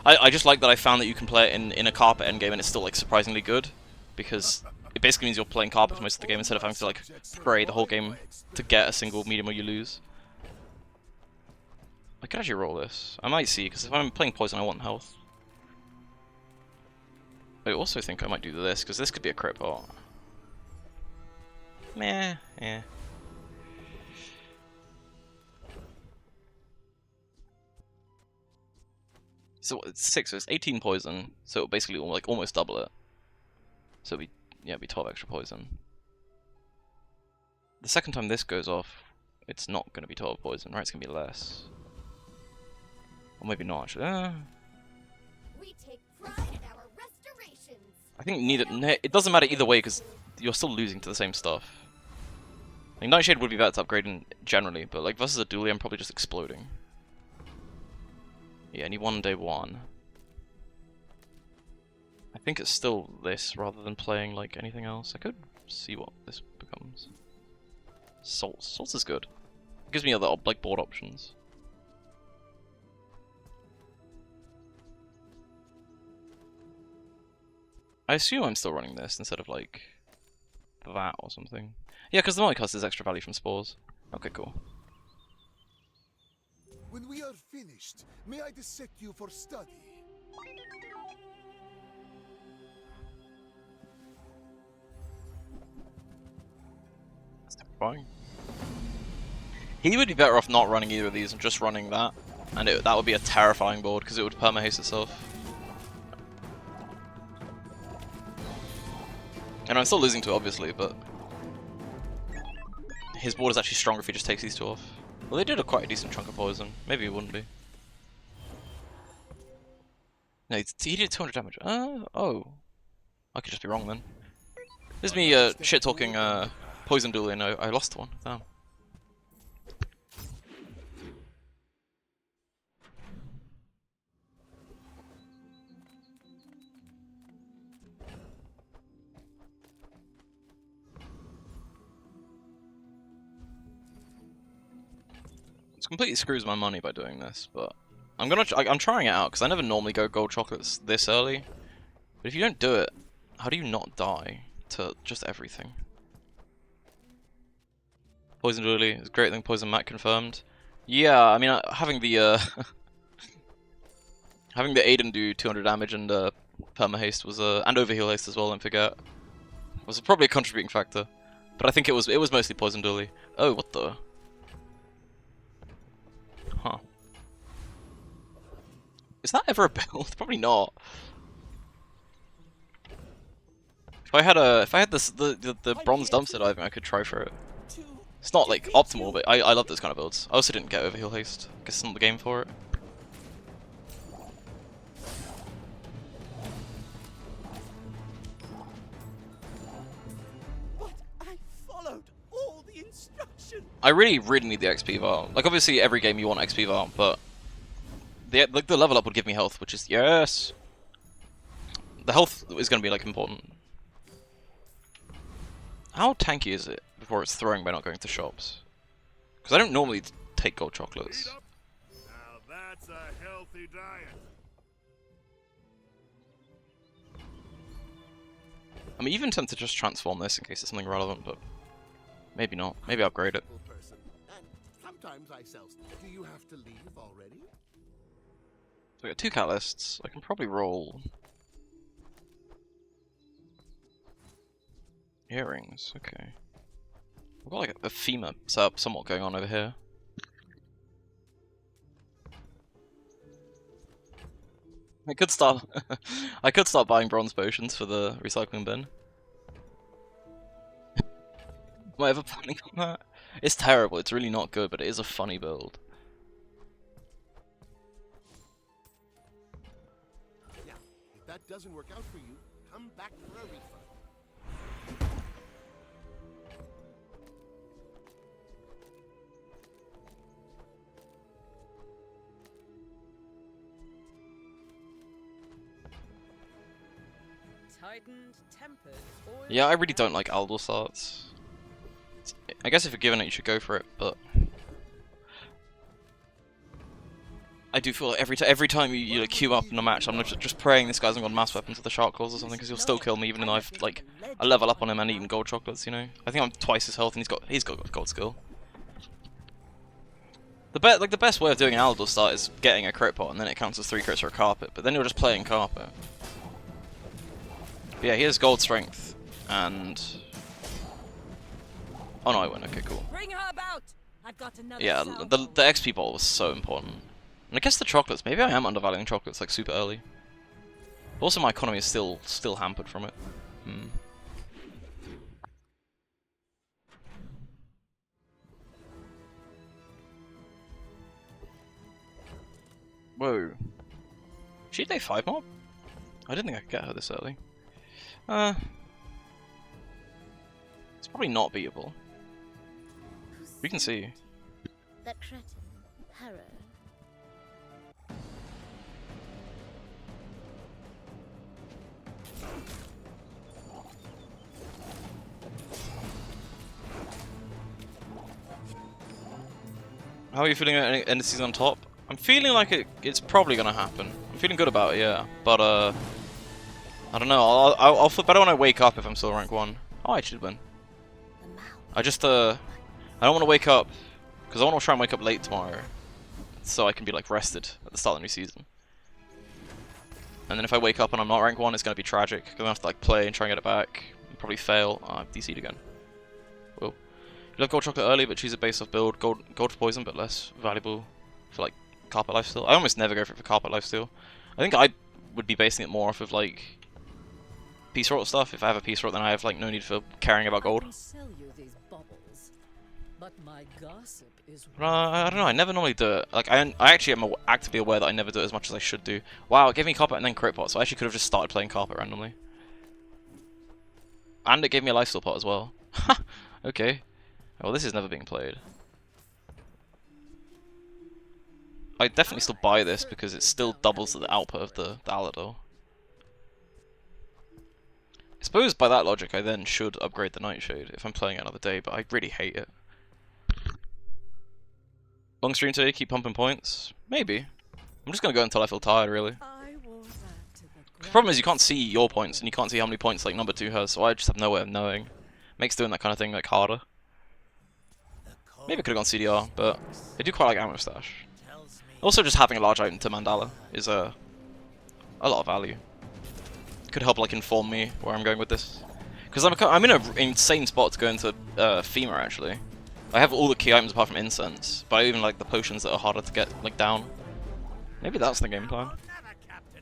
Speaker 1: I just like that I found that you can play it in a carpet endgame, and it's still like surprisingly good, because it basically means you're playing carpet for most of the game instead of having to like pray the whole game to get a single medium or you lose. I could actually roll this. I might see, because if I'm playing poison I want health. I also think I might do this, because this could be a crit pot. Meh, yeah. So it's 6, so it's 18 poison, so it'll basically like almost double it. So it'll be, yeah, it'll be 12 extra poison. The second time this goes off, it's not going to be 12 poison, right? It's going to be less. Or maybe not, actually.
Speaker 2: We take pride in our restorations.
Speaker 1: I think neither. It doesn't matter either way, because you're still losing to the same stuff. Like, Nightshade would be better to upgrade in generally, but like versus a dually, I'm probably just exploding. Yeah, I need 1 day 1. I think it's still this rather than playing like anything else. I could see what this becomes. Salts. Salts is good. It gives me other like board options. I assume I'm still running this instead of like that or something. Yeah, because the multicast is extra value from spores. Okay, cool.
Speaker 7: When we are finished, may I dissect you for study?
Speaker 1: That's terrifying. He would be better off not running either of these and just running that. And that would be a terrifying board because it would perma-haste itself. And I'm still losing to it, obviously, but his board is actually stronger if he just takes these two off. Well, they did a quite a decent chunk of poison. Maybe it wouldn't be. No, he did 200 damage. Oh. I could just be wrong then. This is me shit-talking poison duel and I lost one. Damn. It completely screws my money by doing this, but I'm trying it out because I never normally go gold chocolates this early. But if you don't do it, how do you not die to just everything? Poison Dooley is a great thing. Poison Matt confirmed. Yeah, I mean having the having the Aiden do 200 damage and perma haste was and overheal haste as well. Don't forget, was probably a contributing factor. But I think it was mostly Poison Dooley. Oh, what the. Huh. Is that ever a build? Probably not. If I had this the bronze dumpster diving, I could try for it. It's not like optimal, but I love those kind of builds. I also didn't get overheal haste. I guess it's not the game for it.
Speaker 9: But I followed all the instructions.
Speaker 1: I really need the XP VAR. Like obviously every game you want XP VAR, but the level up would give me health, which is yes. The health is going to be like important. How tanky is it before it's throwing by not going to shops? Because I don't normally take gold chocolates.
Speaker 7: Now that's a healthy diet.
Speaker 1: I'm even tempted to just transform this in case it's something relevant, but maybe not. Maybe upgrade it.
Speaker 3: Person. And sometimes I sell. Do you have to leave already?
Speaker 1: So we got 2 catalysts. I can probably roll earrings. Okay. We've got like a FEMA setup somewhat going on over here. I could start I could start buying bronze potions for the recycling bin. Am I ever planning on that? It's terrible, it's really not good, but it is a funny build.
Speaker 3: Now, if that doesn't work out for you, come back for a refund.
Speaker 4: Tightened, tempered, oiled.
Speaker 1: Yeah, I really don't like Aldor starts. I guess if you're given it, you should go for it, but I do feel like every time you like, queue up in a match, I'm just praying this guy hasn't got mass weapons with the shark claws or something, because he'll still kill me even though I've like I level up on him and eaten gold chocolates. You know, I think I'm twice his health and he's got gold skill. The best way of doing an Aldor start is getting a crit pot and then it counts as 3 crits for a carpet, but then you're just playing carpet. But yeah, he has gold strength and oh no, I win. Okay, cool.
Speaker 8: Bring her about. I've got another.
Speaker 1: Yeah, the XP ball was so important. And I guess the chocolates, maybe I am undervaluing chocolates like super early. But also my economy is still hampered from it. Whoa. She day 5 mob? I didn't think I could get her this early. It's probably not beatable. We can see.
Speaker 11: That cretin, Harrow.
Speaker 1: How are you feeling at end of season on top? I'm feeling like it's probably gonna happen. I'm feeling good about it, yeah. But I don't know. I'll feel better when I wake up if I'm still rank 1. Oh, I should win. I just I don't want to wake up because I want to try and wake up late tomorrow, so I can be like rested at the start of the new season. And then if I wake up and I'm not rank 1, it's gonna be tragic. I'm gonna have to like play and try and get it back. And probably fail. I've DC'd again. Well, you love gold chocolate early, but choose a base off build. Gold for poison, but less valuable for like carpet lifesteal. I almost never go for it for carpet lifesteal. I think I would be basing it more off of like piece rot stuff. If I have a piece rot, then I have like no need for caring about gold.
Speaker 4: I can sell you these bubbles, but my gossip is
Speaker 1: I don't know. I never normally do it. Like I actually am actively aware that I never do it as much as I should do. Wow, it gave me carpet and then crit pot, so I actually could have just started playing carpet randomly. And it gave me a lifesteal pot as well. Okay. Well, this is never being played. I definitely still buy this because it still doubles the output of the Alador. I suppose by that logic I then should upgrade the Nightshade if I'm playing it another day, but I really hate it. Long stream today, keep pumping points? Maybe. I'm just gonna go until I feel tired, really. The problem is you can't see your points, and you can't see how many points like number 2 has, so I just have no way of knowing. Makes doing that kind of thing like harder. Maybe I could have gone CDR, but I do quite like Ammo Stash. Also, just having a large item to Mandala is a lot of value. Could help like inform me where I'm going with this, because I'm in an insane spot to go into FEMA actually. I have all the key items apart from incense, but I even like the potions that are harder to get like down. Maybe that's the game plan.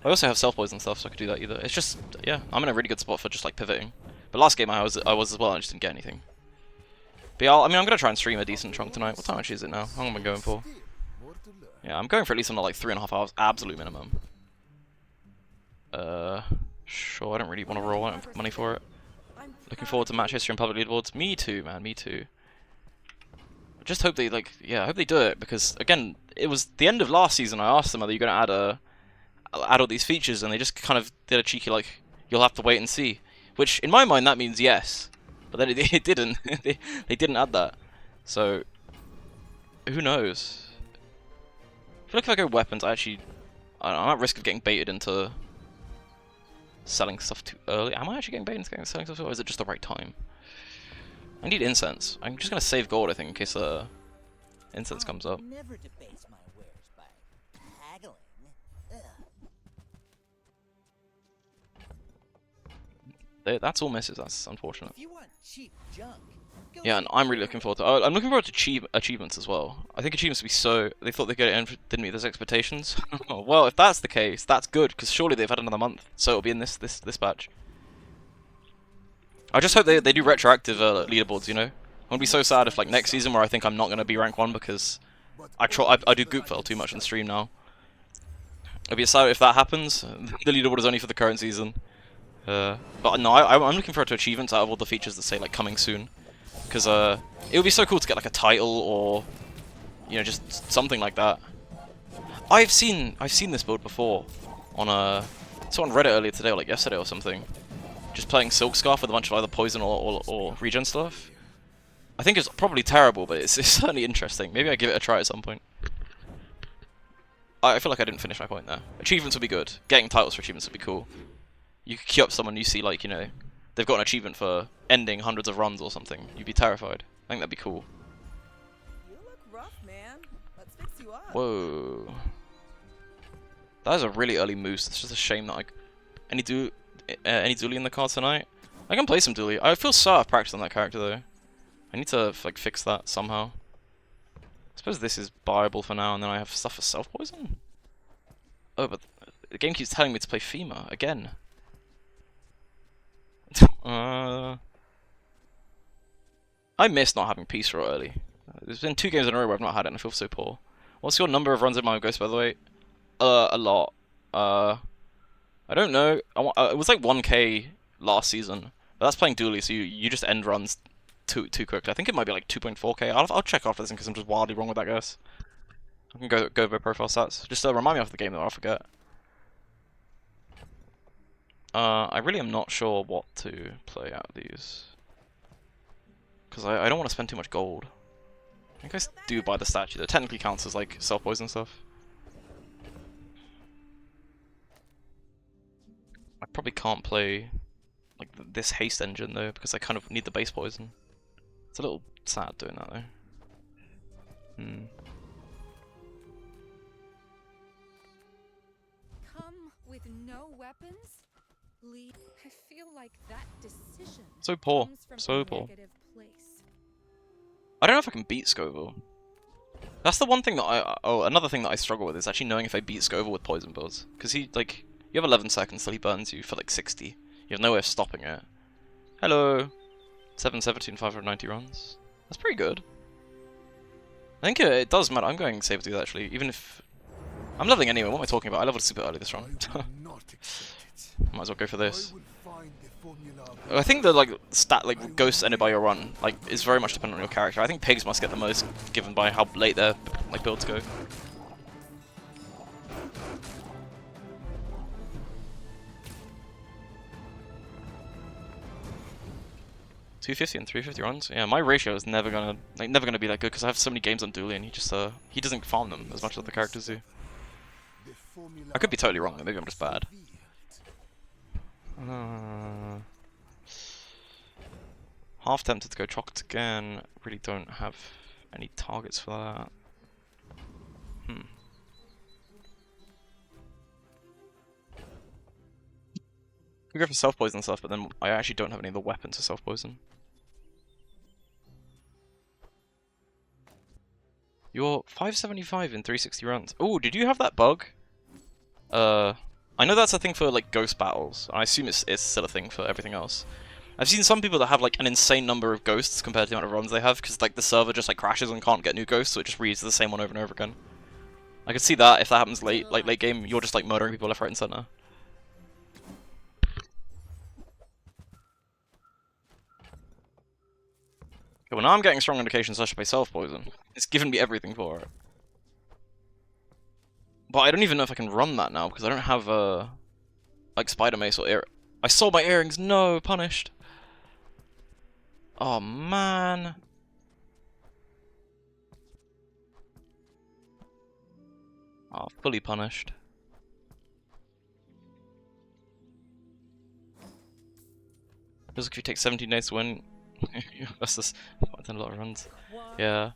Speaker 1: I also have self poison stuff, so I could do that either. It's just, yeah, I'm in a really good spot for just like pivoting. But last game I was as well, and I just didn't get anything. But yeah, I mean, I'm gonna try and stream a decent chunk tonight. What time actually is it now? How long am I going for? Yeah, I'm going for at least another like 3.5 hours, absolute minimum. Sure, I don't really want to roll. I don't have money for it. Looking forward to match history and public leaderboards. Me too, man. Me too. I just hope they like, yeah, I hope they do it because again, it was the end of last season. I asked them whether you're gonna add all these features, and they just kind of did a cheeky like, you'll have to wait and see. Which in my mind that means yes, but then it didn't. they didn't add that. So who knows? I feel like if I go weapons, I'm at risk of getting baited into selling stuff too early. Am I actually getting baited into selling stuff too early, or is it just the right time? I need incense. I'm just gonna save gold, I think, in case incense comes up.
Speaker 9: Never debase my wares by haggling.
Speaker 1: That's all misses. That's unfortunate.
Speaker 9: If you want cheap junk,
Speaker 1: yeah, and I'm really looking forward to. I'm looking forward to achievements as well. I think achievements would be so. They thought they'd get it in, didn't meet those expectations. Well, if that's the case, that's good because surely they've had another month, so it'll be in this batch. I just hope they do retroactive leaderboards. You know, I would be so sad if like next season where I think I'm not gonna be rank 1 because I do Goopfell too much on stream now. It'd be sad if that happens. The leaderboard is only for the current season. But no, I'm looking forward to achievements out of all the features that say like coming soon. Because it would be so cool to get like a title or, you know, just something like that. I've seen this build before on saw on Reddit earlier today, or like yesterday or something. Just playing Silk Scarf with a bunch of either poison or regen stuff. I think it's probably terrible, but it's certainly interesting. Maybe I give it a try at some point. I feel like I didn't finish my point there. Achievements would be good. Getting titles for achievements would be cool. You could queue up someone you see like, you know, they've got an achievement for ending hundreds of runs or something. You'd be terrified. I think that'd be cool.
Speaker 5: You look rough, man. Let's fix you up.
Speaker 1: Whoa. That is a really early moose. It's just a shame that any Dooley in the car tonight? I can play some Dooley. I feel so out of practice on that character though. I need to like fix that somehow. I suppose this is buyable for now, and then I have stuff for self-poison? Oh, but the game keeps telling me to play FEMA again. I miss not having Peace Roll early. There's been 2 games in a row where I've not had it and I feel so poor. What's your number of runs in my Ghost, by the way? A lot. I don't know. It was like 1k last season. But that's playing Dooley, so you just end runs too quickly. I think it might be like 2.4k. I'll check after this because I'm just wildly wrong with that, guess. I can go over profile stats. Just remind me of the game though, I'll forget. I really am not sure what to play out of these. Because I don't want to spend too much gold. I think I do buy the statue. That technically counts as like self-poison stuff. I probably can't play like this haste engine though, because I kind of need the base poison. It's a little sad doing that though.
Speaker 2: Come with no weapons? I feel like that decision
Speaker 1: So poor.
Speaker 2: comes from
Speaker 1: So
Speaker 2: a
Speaker 1: poor.
Speaker 2: negative place.
Speaker 1: I don't know if I can beat Scoville. That's the one thing that another thing that I struggle with is actually knowing if I beat Scoville with poison builds. Because he, like, you have 11 seconds till he burns you for like 60. You have no way of stopping it. Hello! 717, 590 runs. That's pretty good. I think it does matter. I'm going Saber Tooth actually, even if... I'm leveling anyway, what am I talking about? I leveled super early this run. Might as well go for this. I think the like stat like ghosts ended by your run like is very much dependent on your character. I think pigs must get the most given by how late their like builds go. $250 and $350 runs. Yeah, my ratio is never gonna be that good because I have so many games on Dooley and he doesn't farm them as much as other characters do. I could be totally wrong. Maybe I'm just bad. Half tempted to go chocolates again. Really don't have any targets for that. We go for self-poison stuff, but then I actually don't have any of the weapons to self-poison. You're 575 in 360 runs. Oh, did you have that bug? I know that's a thing for like ghost battles. I assume it's still a thing for everything else. I've seen some people that have like an insane number of ghosts compared to the amount of runs they have, because like the server just like crashes and can't get new ghosts, so it just reads the same one over and over again. I could see that if that happens late game, you're just like murdering people left, right, and center. Okay, well now I'm getting strong indications I should play self-poison. It's given me everything for it. But I don't even know if I can run that now, because I don't have like Spider Mace or ear. I sold my earrings, no, punished. Oh man. Oh, fully punished. Feels like if you take 17 days to win, that's just a lot of runs. Yeah.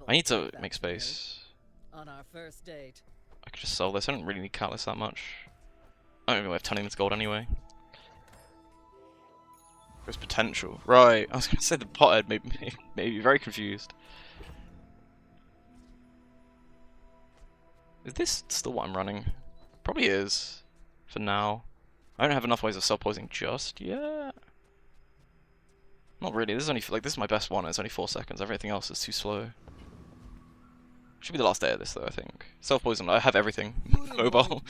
Speaker 1: I need to make space.
Speaker 4: On our first date.
Speaker 1: I could just sell this. I don't really need Catalyst that much. I don't even have turning this gold anyway. There's potential. Right. I was going to say the pothead made me very confused. Is this still what I'm running? Probably is. For now. I don't have enough ways of self-poisoning just yet. Not really. This is only this is my best one. It's only 4 seconds. Everything else is too slow. Should be the last day of this though, I think. Self-poison, I have everything. Mobile.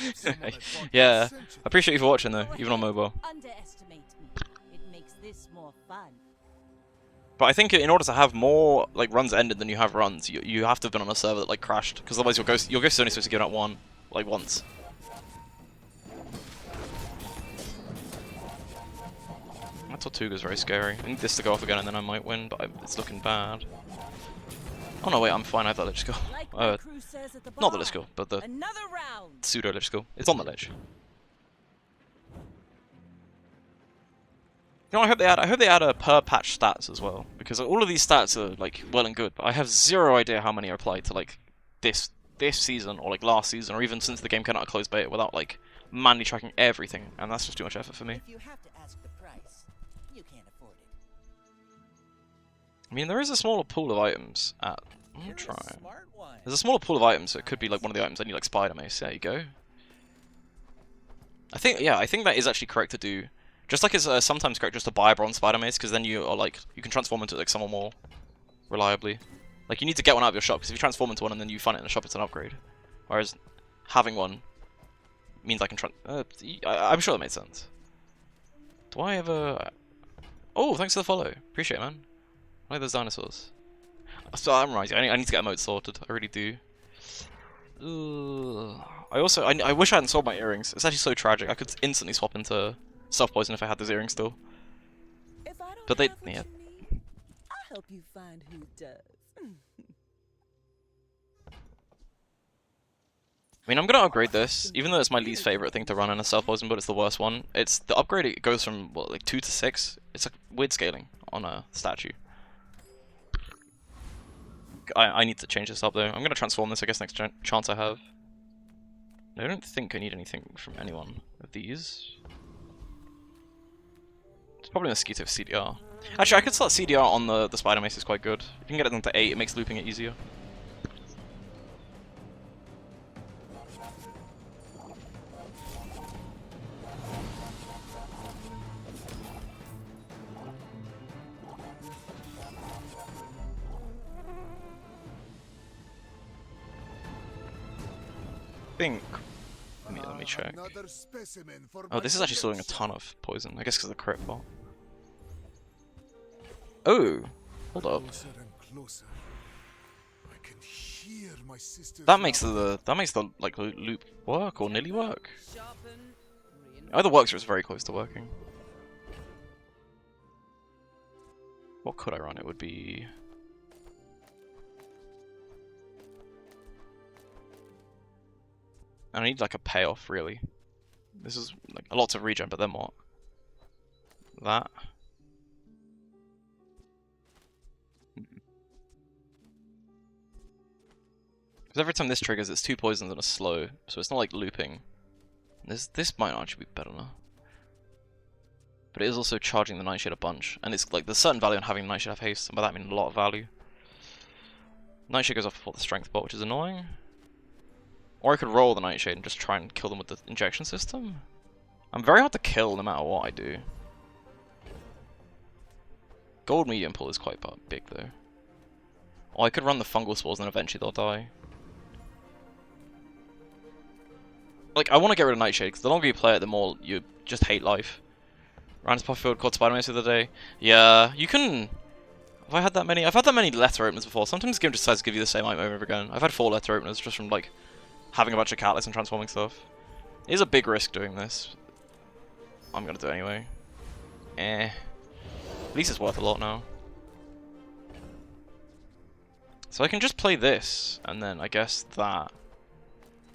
Speaker 1: Yeah. I appreciate you for watching though, even on mobile.
Speaker 8: Underestimate me. It makes this more fun.
Speaker 1: But I think in order to have more like runs ended than you have runs, you have to have been on a server that like crashed, because otherwise your ghost is only supposed to give out one, like once. That Tortuga's very scary. I need this to go off again and then I might win, but it's looking bad. Oh no, wait, I'm fine, I have that lich skill. Not the lich skill, but the pseudo lich skill. It's on the lich. You know, I hope they add a per patch stats as well, because all of these stats are like well and good, but I have zero idea how many are applied to like this season or like last season or even since the game came out of closed beta without like manually tracking everything, and that's just too much effort for me.
Speaker 9: If you have to ask the price, you can't afford it.
Speaker 1: I mean, there is a smaller pool of items at... I'm trying. There's a smaller pool of items, so it could be like one of the items I need, like Spider Mace. There you go. I think that is actually correct to do. Just like it's sometimes correct just to buy a bronze Spider Mace, because then you are like, you can transform into like someone more reliably. Like you need to get one out of your shop, because if you transform into one and then you find it in the shop, it's an upgrade. Whereas having one means I can I'm sure that made sense. Do I ever... Oh, thanks for the follow. Appreciate it, man. I like those dinosaurs. So I'm right. I need to get a mode sorted. I really do. Ugh. I wish I hadn't sold my earrings. It's actually so tragic. I could instantly swap into self-poison if I had those earrings still. But they, yeah.
Speaker 6: I'll help you find who does.
Speaker 1: I mean, I'm gonna upgrade this, even though it's my least favorite thing to run in a self-poison, but it's the worst one. It's the upgrade. It goes from what, like 2 to 6. It's like weird scaling on a statue. I need to change this up though. I'm gonna transform this, I guess, next chance I have. I don't think I need anything from anyone of these. It's probably a Mosquito for CDR. Actually, I could start CDR on the Spider Mace, is quite good. If you can get it down to 8, it makes looping it easier. think. Let me check.
Speaker 7: Another specimen for
Speaker 1: Oh,
Speaker 7: my
Speaker 1: this is actually still doing a
Speaker 7: collection.
Speaker 1: ton of poison. I guess because of the crit bot. Oh, hold up.
Speaker 7: Closer and closer. I can hear my sister's
Speaker 1: That makes
Speaker 7: laugh.
Speaker 1: the like loop work or nearly work.
Speaker 4: Sharpen,
Speaker 1: Either works or it's very close to working. What could I run? It would be. I need like a payoff really. This is like a lot of regen, but then what? That. Because every time this triggers, it's 2 poisons and a slow, so it's not like looping. This might actually be better now. But it is also charging the Nightshade a bunch, and it's like there's certain value in having Nightshade have haste, and by that I mean a lot of value. Nightshade goes off for the strength bot, which is annoying. Or I could roll the Nightshade and just try and kill them with the injection system. I'm very hard to kill no matter what I do. Gold medium pull is quite big though. Or I could run the fungal spores and then eventually they'll die. Like, I want to get rid of Nightshade, because the longer you play it, the more you just hate life. Random Pufffield called Spider-Man the other day. Yeah, you can... Have I had that many? I've had that many letter openers before. Sometimes the game just decides to give you the same item over and over again. I've had 4 letter openers just from, like, having a bunch of catalysts and transforming stuff. It is a big risk doing this. I'm gonna do it anyway. At least it's worth a lot now. So I can just play this, and then I guess that.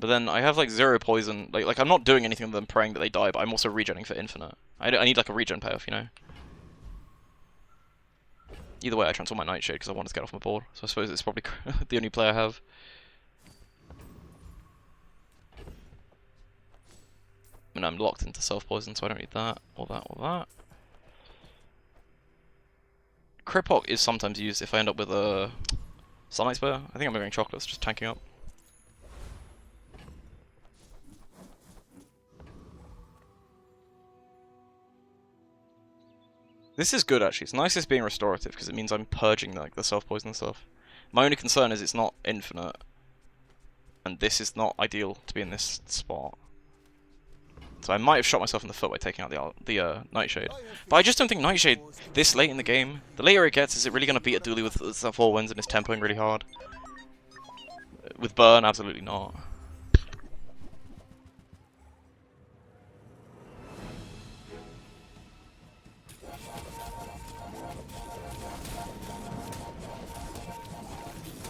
Speaker 1: But then I have like 0 poison. Like I'm not doing anything other than praying that they die, but I'm also regenning for infinite. I need like a regen payoff, you know. Either way, I transform my Nightshade because I wanted to get off my board. So I suppose it's probably the only play I have. And I'm locked into self-poison, so I don't need that, or that, or that. Kripoc is sometimes used if I end up with a Sunlight Spear. I think I'm going Chocolates, just tanking up. This is good actually. It's nice it's being restorative because it means I'm purging like the self-poison stuff. My only concern is it's not infinite, and this is not ideal to be in this spot. So I might have shot myself in the foot by taking out the Nightshade. But I just don't think Nightshade this late in the game. The later it gets, is it really going to beat a dually with 4 wins and it's tempoing really hard? With burn, absolutely not.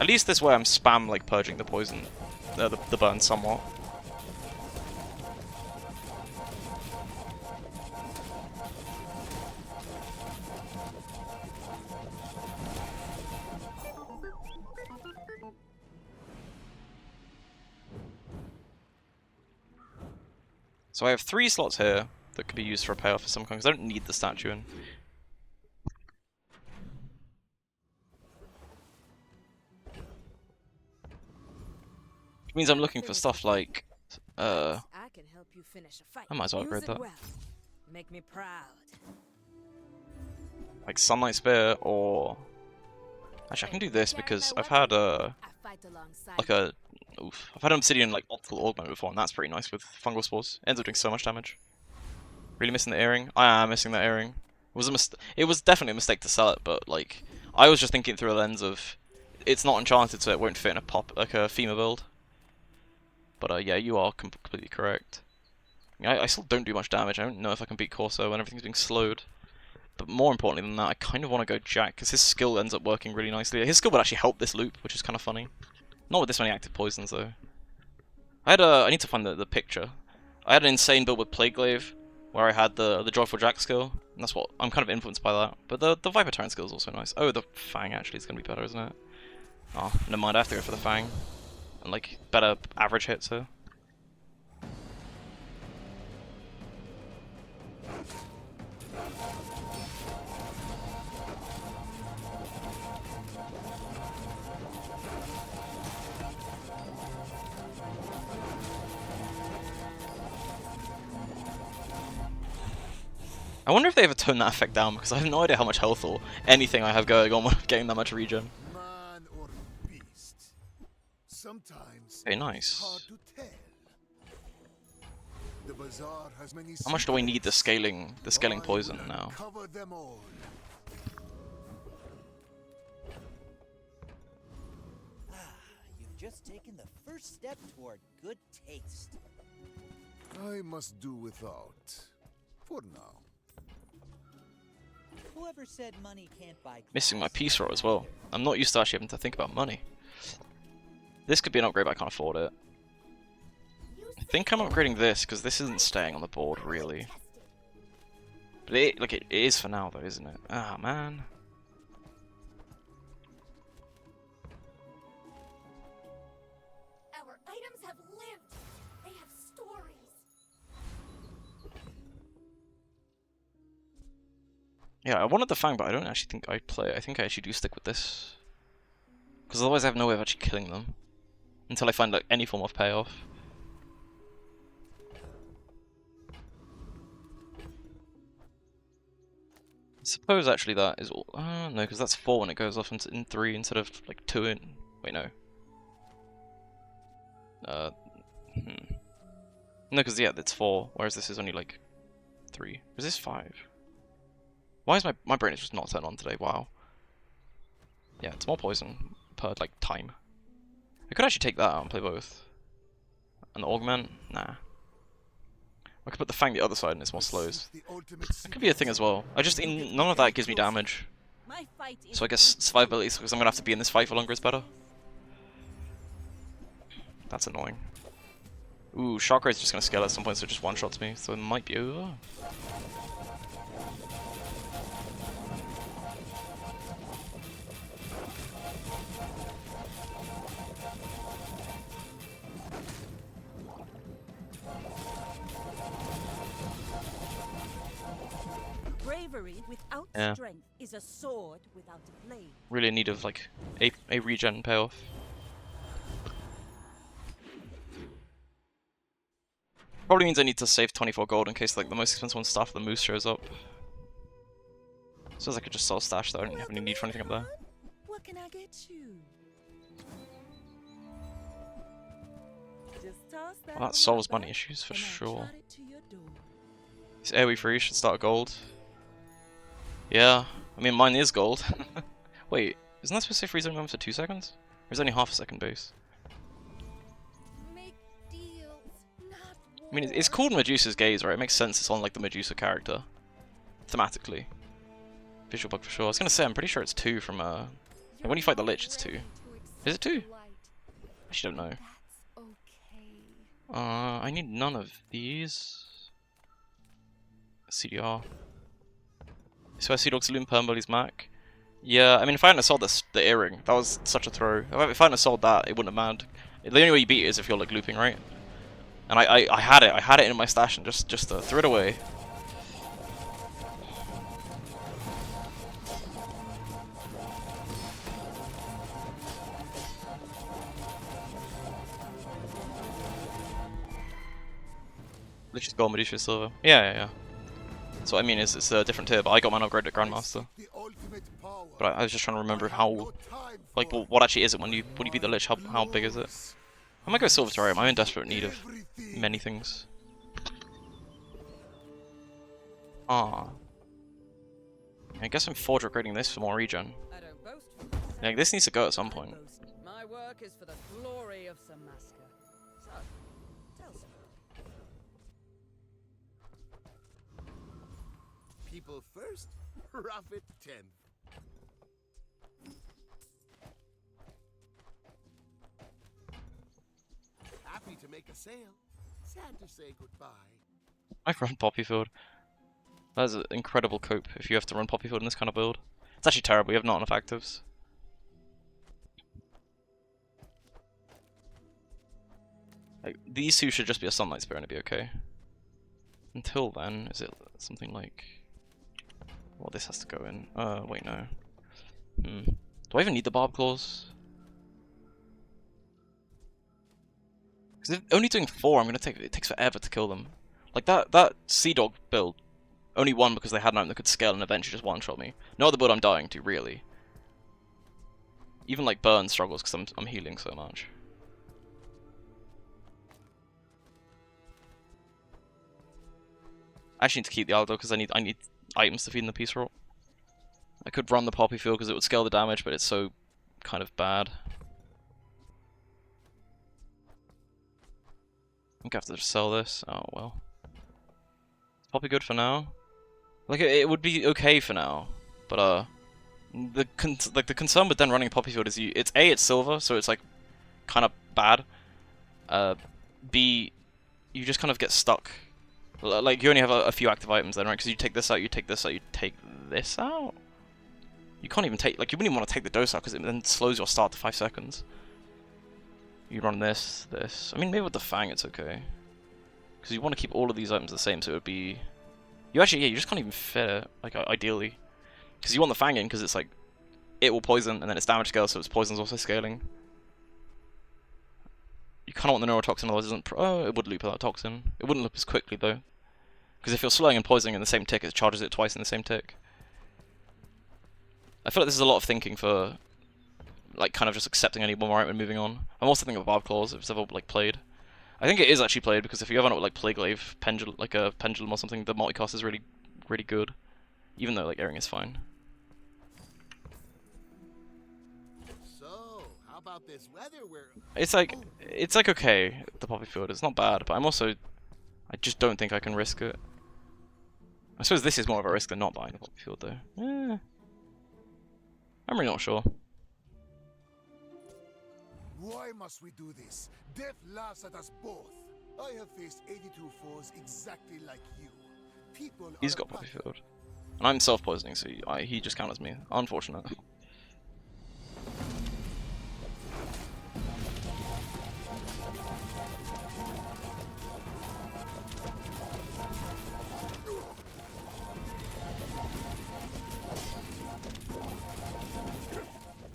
Speaker 1: At least this way I'm spam like purging the poison, the burn somewhat. So I have 3 slots here that could be used for a payoff of some kind, because I don't need the statue in. Which means I'm looking for stuff like,
Speaker 11: I can help you finish a fight.
Speaker 1: I might as well upgrade
Speaker 11: Use it
Speaker 1: that.
Speaker 11: well. Make me proud.
Speaker 1: Like Sunlight Spear, or... Actually, I can do this because I've had a... like a... Oof. I've had an Obsidian like optical augment before, and that's pretty nice with fungal spores. Ends up doing so much damage. Really missing the earring? I am missing that earring. It was definitely a mistake to sell it, but like I was just thinking through a lens of it's not enchanted, so it won't fit in a like a FEMA build. But yeah, you are completely correct. I still don't do much damage. I don't know if I can beat Corso when everything's being slowed. But more importantly than that, I kind of want to go Jack because his skill ends up working really nicely. His skill would actually help this loop, which is kind of funny. Not with this many active poisons though. I need to find the picture. I had an insane build with Plague Glaive, where I had the Joyful Jack skill, and that's what I'm kind of influenced by that. But the Viper Tyrant skill is also nice. Oh, the Fang actually is gonna be better, isn't it? Oh, never mind. I have to go for the Fang, and like better average hits here. I wonder if they ever tone that effect down, because I have no idea how much health or anything I have going on when I'm getting that much regen.
Speaker 7: Man or beast. Sometimes
Speaker 1: Very nice.
Speaker 7: it's hard to tell. The bazaar has many
Speaker 1: How much do I need the
Speaker 7: secrets.
Speaker 1: scaling
Speaker 7: I
Speaker 1: poison
Speaker 7: will
Speaker 1: now?
Speaker 7: uncover them all.
Speaker 12: You've just taken the first step toward good taste.
Speaker 7: I must do without. For now.
Speaker 12: Whoever said money can't buy
Speaker 1: Missing my
Speaker 12: glass
Speaker 1: peace row
Speaker 12: doesn't
Speaker 1: as well.
Speaker 12: either.
Speaker 1: I'm not used to actually having to think about money. This could be an upgrade, but I can't afford it. I think I'm upgrading this because this isn't staying on the board really. But it is for now though, isn't it? Ah man.
Speaker 2: Our items have lived. They have stories.
Speaker 1: Yeah, I wanted the Fang, but I don't actually think I'd play it. I think I actually do stick with this. Because otherwise I have no way of actually killing them. Until I find like any form of payoff. I suppose actually that is all. No, because that's 4 when it goes off in 3 instead of like 2 in. Wait, no. No, because yeah, it's 4, whereas this is only like 3. Is this 5? Why is my brain is just not turned on today? Wow. Yeah, it's more poison per like time. I could actually take that out and play both. And the augment, nah. I could put the Fang the other side and it's more slows. That could be a thing as well. None of that gives me damage.
Speaker 8: My fight is
Speaker 1: So I guess survivability, because I'm gonna have to be in this fight for longer, is better. That's annoying. Ooh, Shockray is just gonna scale at some point, so it just one-shots me, so it might be over.
Speaker 8: bravery without
Speaker 1: Yeah.
Speaker 8: strength is a sword without a blade.
Speaker 1: Really in need of like a regen payoff. Probably means I need to save 24 gold in case like the most expensive one stuff, the moose shows up. Suppose I could just sell stash though, I don't have any need for anything up there.
Speaker 6: What can I get you? Just toss that
Speaker 1: Well, that
Speaker 6: on
Speaker 1: solves
Speaker 6: my
Speaker 1: money
Speaker 6: back,
Speaker 1: issues for
Speaker 6: and I'll
Speaker 1: sure.
Speaker 6: trot it to your door.
Speaker 1: This AoE free should start gold. Yeah, I mean mine is gold. Wait, isn't that supposed to say freeze only for 2 seconds? Or is it only half a second base?
Speaker 2: Make deals, not
Speaker 1: I mean, it's called Medusa's Gaze, right? It makes sense it's on like the Medusa character. Thematically. Visual bug for sure. I was gonna say, I'm pretty sure it's 2 from like, when you fight the Lich, it's 2. Is it 2? I actually don't know. I need none of these. CDR. So I see Dog Saloon Permbully's Mac. Yeah, I mean, if I hadn't sold the earring, that was such a throw. If I hadn't sold that, it wouldn't have mattered. The only way you beat it is if you're like looping, right? And I had it in my stash and just threw it away. Let's just go Medusa Silver. Yeah. So I mean, it's a different tier, but I got mine upgraded at Grandmaster. But I was just trying to remember how, like, what actually is it when you beat the Lich? How big is it? I might go Silver Terrarium. I'm in desperate need of many things. I guess I'm forge upgrading this for more regen. Yeah, this needs to go at some point.
Speaker 4: My work is for the glory of Samaska. So, tell some.
Speaker 3: People first, profit 10th. Happy to make a sale. Sad to say goodbye.
Speaker 1: I run Poppyfield. That is an incredible cope if you have to run Poppyfield in this kind of build. It's actually terrible, you have not enough actives. Like, these two should just be a Sunlight Spear and it'd be okay. Until then, is it something like... Well, this has to go in. Wait, no. Do I even need the Barb Claws? Because if only doing 4, it takes forever to kill them. Like that Sea Dog build, only won because they had an item that could scale and eventually just one-shot me. No other build I'm dying to, really. Even like Burn struggles because I'm healing so much. I actually need to keep the Aldo because I need items to feed in the Peace Rot. I could run the Poppy Field because it would scale the damage, but it's so kind of bad. I think I have to just sell this. Oh well. Is Poppy good for now? Like it would be okay for now, but the concern with then running Poppy Field is it's silver, so it's like kind of bad. B, you just kind of get stuck. Like you only have a few active items then, right? Because you take this out, you take this out, you take this out. You can't even take, like, you wouldn't even want to take the dose out because it then slows your start to 5 seconds. You run this. I mean, maybe with the Fang it's okay. Because you want to keep all of these items the same, so it would be... You actually, yeah, you just can't even fit it, like, ideally. Because you want the Fang in, because it's like, it will poison, and then it's damage scale, so its poison's also scaling. You kind of want the Neurotoxin, otherwise it doesn't... Oh, it would loop that Toxin. It wouldn't loop as quickly, though. Because if you're slowing and poisoning in the same tick, it charges it twice in the same tick. I feel like this is a lot of thinking for, like, kind of just accepting any one more item and moving on. I'm also thinking of Barb Claws, if it's ever, like, played. I think it is actually played, because if you ever know, like, Plague Glaive, like a Pendulum or something, the multicast is really, really good. Even though, like, Earring is fine.
Speaker 3: So, how about this weather where...
Speaker 1: It's like okay, the Poppy Field. It's not bad, but I just don't think I can risk it. I suppose this is more of a risk than not buying the Poppy Field, though. Eh. I'm really not sure.
Speaker 7: Why must we do this? Death laughs at us both. I have faced 82 foes exactly like you. People
Speaker 1: He's got Poppy Field. And I'm self-poisoning, so he just counters me. Unfortunate.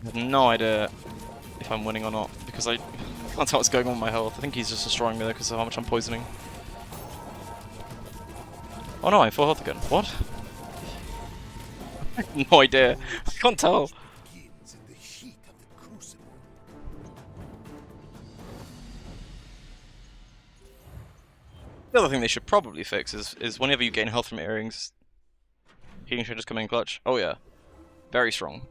Speaker 1: I have no idea if I'm winning or not, because I can't tell what's going on with my health. I think he's just destroying me there because of how much I'm poisoning. Oh no, I'm full health again. What? I have no idea. I can't tell. The other thing they should probably fix is whenever you gain health from earrings, healing should just come in clutch. Oh yeah. Very strong.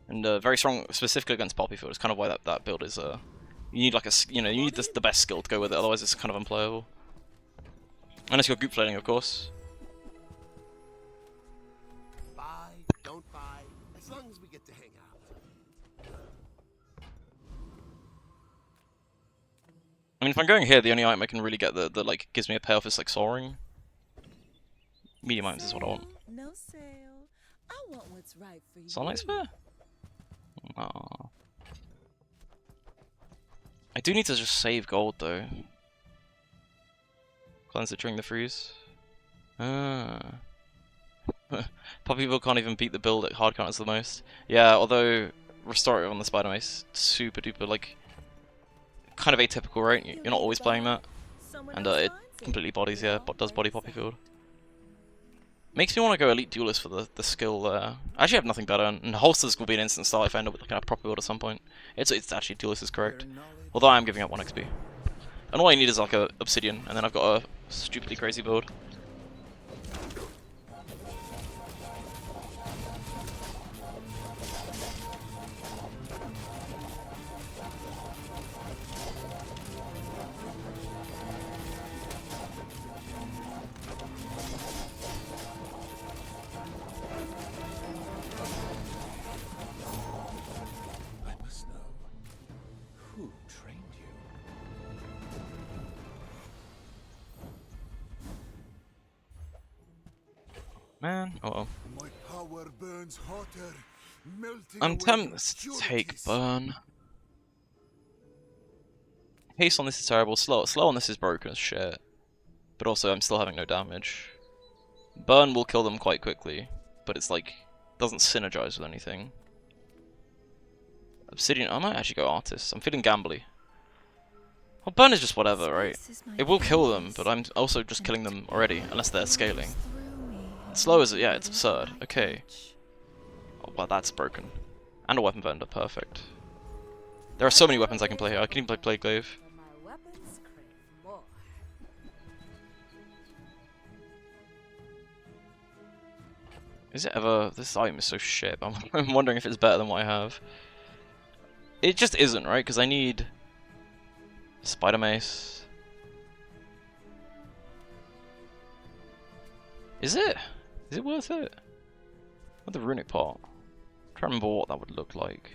Speaker 1: And very strong specifically against Poppy Field. It's kind of why that build is you need like you need the best skill to go with it, otherwise it's kind of unplayable. Unless you're goop flating, of course.
Speaker 3: Buy, don't buy, as long as we get to hang out.
Speaker 1: I mean, if I'm going here, the only item I can really get that like gives me a payoff is like soaring. Medium items is what I want.
Speaker 6: No sale. I want what's right for you.
Speaker 1: Sunlight Sphere? Aww. I do need to just save gold though. Cleanse it during the freeze. Poppy Field can't even beat the build at hard counters the most. Yeah, although Restorative on the Spider Mace, super duper, like, kind of atypical, right? You're not always playing that. And it completely bodies, yeah, does body Poppy Field. Makes me want to go Elite Duelist for the skill there. I actually have nothing better, and Holsters will be an instant start if I end up with like a proper build at some point. It's actually Duelist is correct. Although I am giving up 1 XP. And all I need is like a Obsidian, and then I've got a stupidly crazy build. Man, oh well.
Speaker 7: My power burns hotter, melting
Speaker 1: I'm
Speaker 7: away
Speaker 1: tempted to take
Speaker 7: impurities.
Speaker 1: burn. Haste on this is terrible. Slow on this is broken as shit. But also I'm still having no damage. Burn will kill them quite quickly, but it's like doesn't synergize with anything. Obsidian, I might actually go Artist. I'm feeling gambly. Well, burn is just whatever, right? It will kill them, but I'm also just killing them already, unless they're scaling. Slow is, yeah, it's absurd. Okay. Oh, well, that's broken. And a weapon vendor, perfect. There are so many weapons I can play here. I can even play Plague Glaive. Is it ever... This item is so shit. I'm wondering if it's better than what I have. It just isn't, right? Because I need... Spider Mace. Is it? Is it worth it? With the runic pot. I'm trying to remember what that would look like.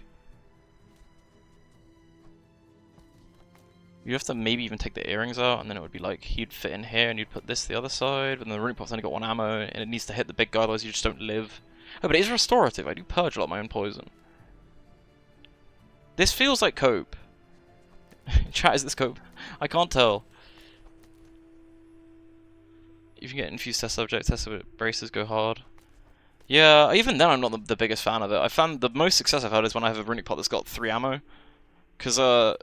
Speaker 1: You have to maybe even take the earrings out, and then it would be like he'd fit in here, and you'd put this the other side. But then the runic pot's only got 1 ammo, and it needs to hit the big guy, otherwise you just don't live. Oh, but it is restorative. I do purge a lot of my own poison. This feels like cope. Chat, is this cope? I can't tell. If you get infused test subject, test subject braces go hard. Yeah, even then I'm not the biggest fan of it. I found the most success I've had is when I have a runic pot that's got 3 ammo. Because,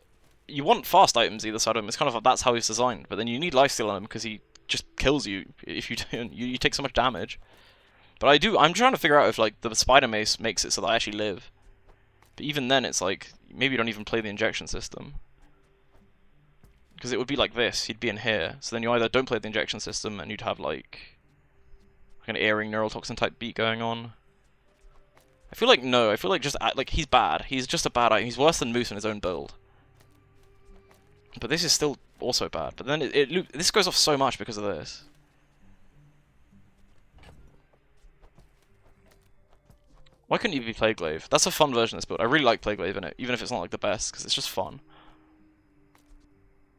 Speaker 1: you want fast items either side of him. It's kind of that's how he's designed. But then you need lifesteal on him because he just kills you if you don't. You take so much damage. But I'm trying to figure out if like the spider mace makes it so that I actually live. But even then, it's like maybe you don't even play the injection system. Because it would be like this. He'd be in here. So then you either don't play the injection system and you'd have like an earring neurotoxin type beat going on. I feel like no. I feel like just like he's bad. He's just a bad item. He's worse than Moose in his own build. But this is still also bad. But then this goes off so much because of this. Why couldn't you be Plague Glaive? That's a fun version of this build. I really like Plague Glaive in it, even if it's not like the best, because it's just fun.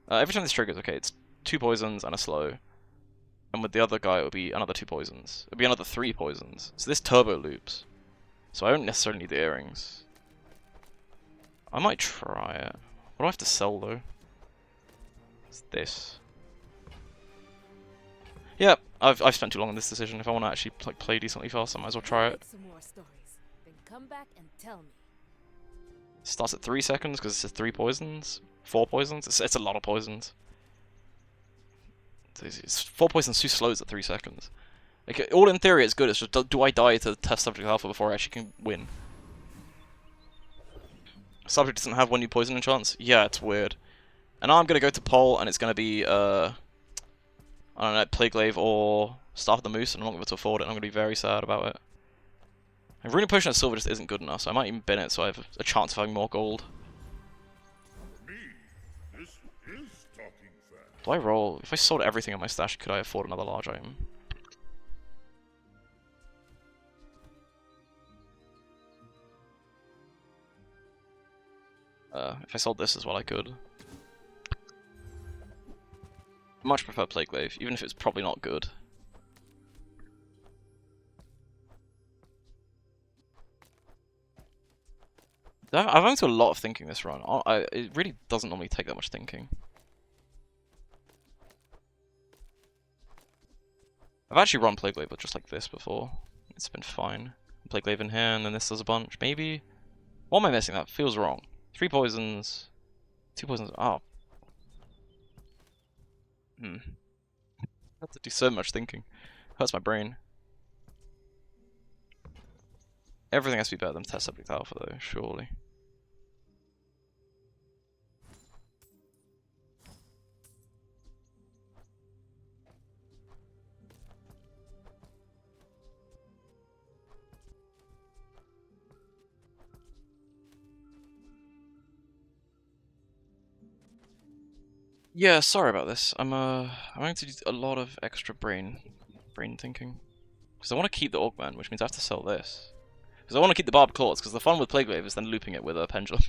Speaker 1: Every time this triggers, okay, it's 2 poisons and a slow. And with the other guy, it would be another 2 poisons. It would be another 3 poisons. So this turbo loops. So I don't necessarily need the earrings. I might try it. What do I have to sell, though? This. Yeah, I've spent too long on this decision. If I want to actually like play decently fast, I might as well try it.
Speaker 11: Some more stories. Then come back and tell me.
Speaker 1: It starts at 3 seconds because it says 3 poisons, 4 poisons. It's a lot of poisons. It's 4 poisons too slow at 3 seconds. Like all in theory, it's good. It's just do I die to test subject alpha before I actually can win? Subject doesn't have 1 new poisoning chance. Yeah, it's weird. And now I'm going to go to Pol, and it's going to be, I don't know, Plague Glaive or Staff of the Moose, and I'm not going to be able to afford it, and I'm going to be very sad about it. And Runic Potion of Silver just isn't good enough, so I might even bin it so I have a chance of having more gold. Do I roll? If I sold everything in my stash, could I afford another large item? If I sold this as well, I could. Much prefer Plague Glaive, even if it's probably not good. I've gone through a lot of thinking this run. It really doesn't normally take that much thinking. I've actually run Plague Glaive just like this before. It's been fine. Plague Glaive in here, and then this does a bunch. Maybe? What am I missing? That feels wrong. 3 poisons. 2 poisons. Oh. I have to do so much thinking. Hurts my brain. Everything has to be better than Test Subject Alpha though, surely. Yeah, sorry about this. I'm going to do a lot of extra brain thinking. Because I want to keep the Augment, which means I have to sell this. Because I want to keep the Barbed Claws, because the fun with Plague Glaive is then looping it with a Pendulum.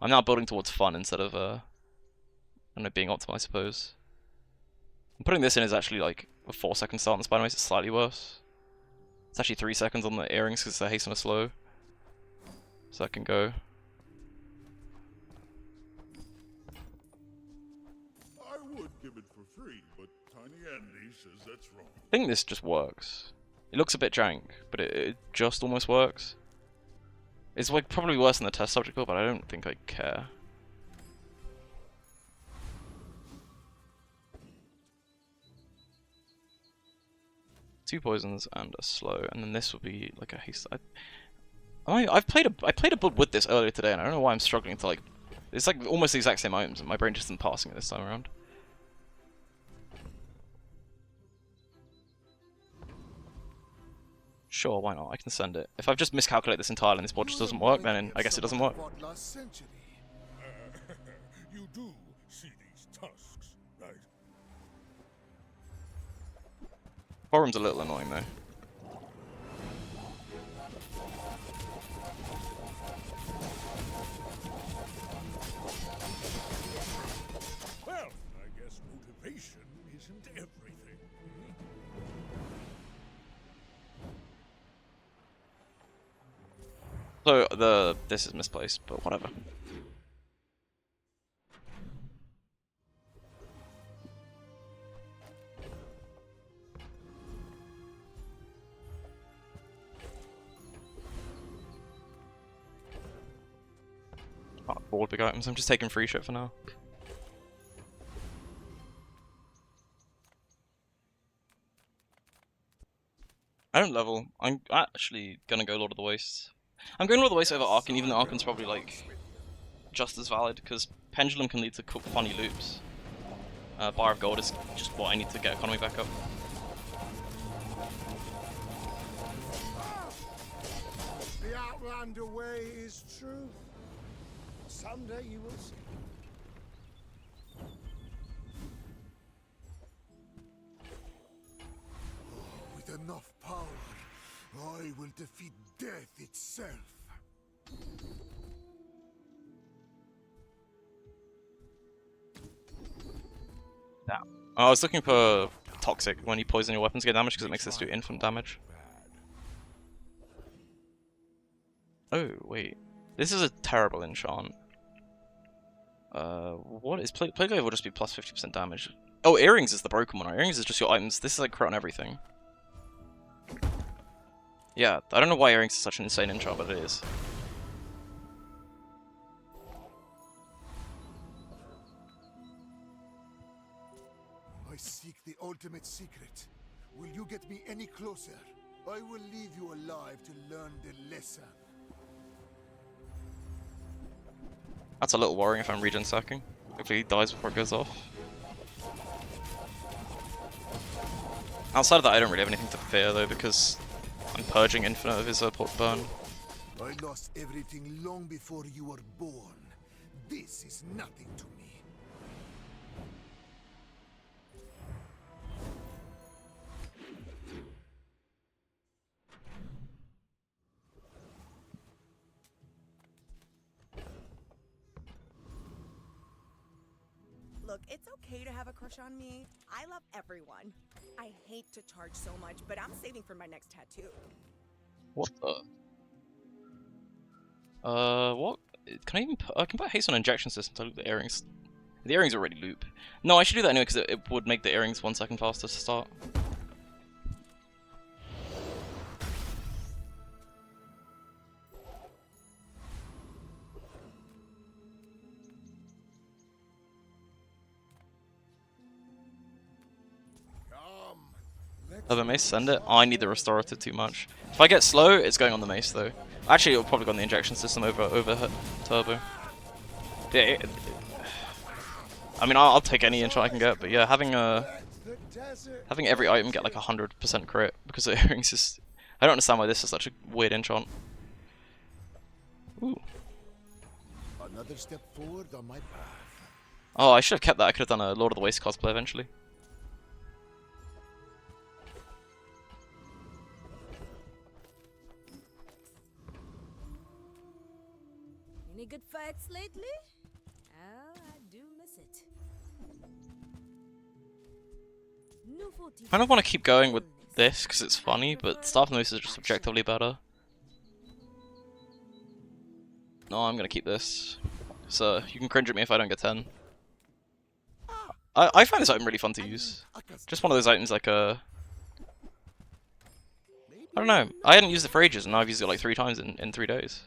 Speaker 1: I'm now building towards fun instead of, I don't know, being optimal, I suppose. And putting this in is actually like a 4-second start on the Spider Mace, it's slightly worse. It's actually 3 seconds on the earrings because they're hasten or slow. So that can go.
Speaker 7: Give it for free, but Tiny Andy says that's wrong.
Speaker 1: I think this just works. It looks a bit jank, but it just almost works. It's like probably worse than the test subject build, but I don't think I care. Two poisons and a slow, and then this will be like a haste. I played a build with this earlier today, and I don't know why I'm struggling to like. It's like almost the exact same items, and my brain just isn't passing it this time around. Sure, why not? I can send it. If I've just miscalculated this entirely and this board just doesn't work, then I guess it doesn't work.
Speaker 7: Last century.
Speaker 13: You do see these tusks, right?
Speaker 1: Forum's a little annoying though.
Speaker 13: Well, I guess motivation isn't everything.
Speaker 1: So this is misplaced, but whatever. Board big items. I'm just taking free shit for now. I don't level. I'm actually gonna go Lord of the Wastes. I'm going Lord of the Wastes over Arcane, even though Arcane's probably like just as valid, because Pendulum can lead to funny loops. Bar of Gold is just what I need to get economy back up.
Speaker 3: The Outlander way is truth. Someday you will see.
Speaker 7: With enough power, I will defeat death itself.
Speaker 1: Damn. Oh, I was looking for Toxic when you poison your weapons get damage because it makes this do infinite damage. Oh, wait. This is a terrible enchant. What is Plague Glaive will just be plus 50% damage. Oh, Earrings is the broken one. Earrings is just your items. This is like crit on everything. Yeah, I don't know why Earrings is such an insane enchant, but it is.
Speaker 7: I seek the ultimate secret. Will you get me any closer? I will leave you alive to learn the lesson.
Speaker 1: That's a little worrying if I'm regen sacking. Hopefully he dies before it goes off. Outside of that, I don't really have anything to fear though, because I'm purging infinite of his burn.
Speaker 7: I lost everything long before you were born. This is nothing to me.
Speaker 5: Look, it's okay to have a crush on me. I love everyone. I hate to charge so much, but I'm saving for my next tattoo.
Speaker 1: What the? What? Can I even put, I can put haste on injection system to loop the earrings. The earrings already loop. No, I should do that anyway because it would make the earrings 1 second faster to start. Oh, the mace, send it. Oh, I need the restorative too much. If I get slow, it's going on the mace though. Actually, it'll probably go on the injection system over turbo. Yeah, I mean, I'll take any enchant I can get, but yeah, having every item get like 100% crit because the earrings is. I don't understand why this is such a weird enchant. Ooh.
Speaker 7: Another step forward on my path.
Speaker 1: Oh, I should have kept that. I could have done a Lord of the Waste cosplay eventually.
Speaker 11: Any good fights lately? Oh, I do miss it.
Speaker 1: I don't want to keep going with this because it's funny, but Staff of the Moose is just objectively better. No, I'm gonna keep this. So you can cringe at me if I don't get 10. I find this item really fun to use. Just one of those items like a. I don't know. I hadn't used it for ages, and now I've used it like 3 times in 3 days.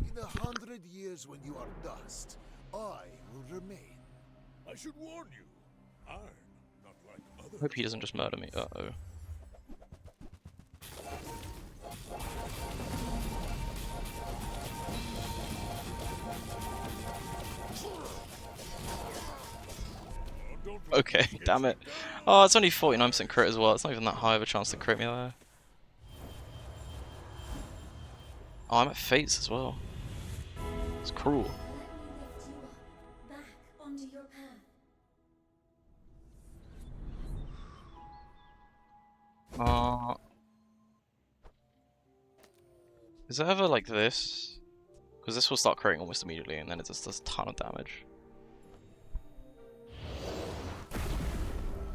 Speaker 7: In 100 years when you are dust, I will remain.
Speaker 13: I should warn you, I'm not like others.
Speaker 1: Hope he doesn't just murder me. Uh-oh. Okay, damn it. Oh, it's only 49% crit as well. It's not even that high of a chance to crit me there. Oh, I'm at Fates as well. It's cruel.
Speaker 14: Back onto your path.
Speaker 1: Is it ever like this? Because this will start creating almost immediately, and then it just does a ton of damage.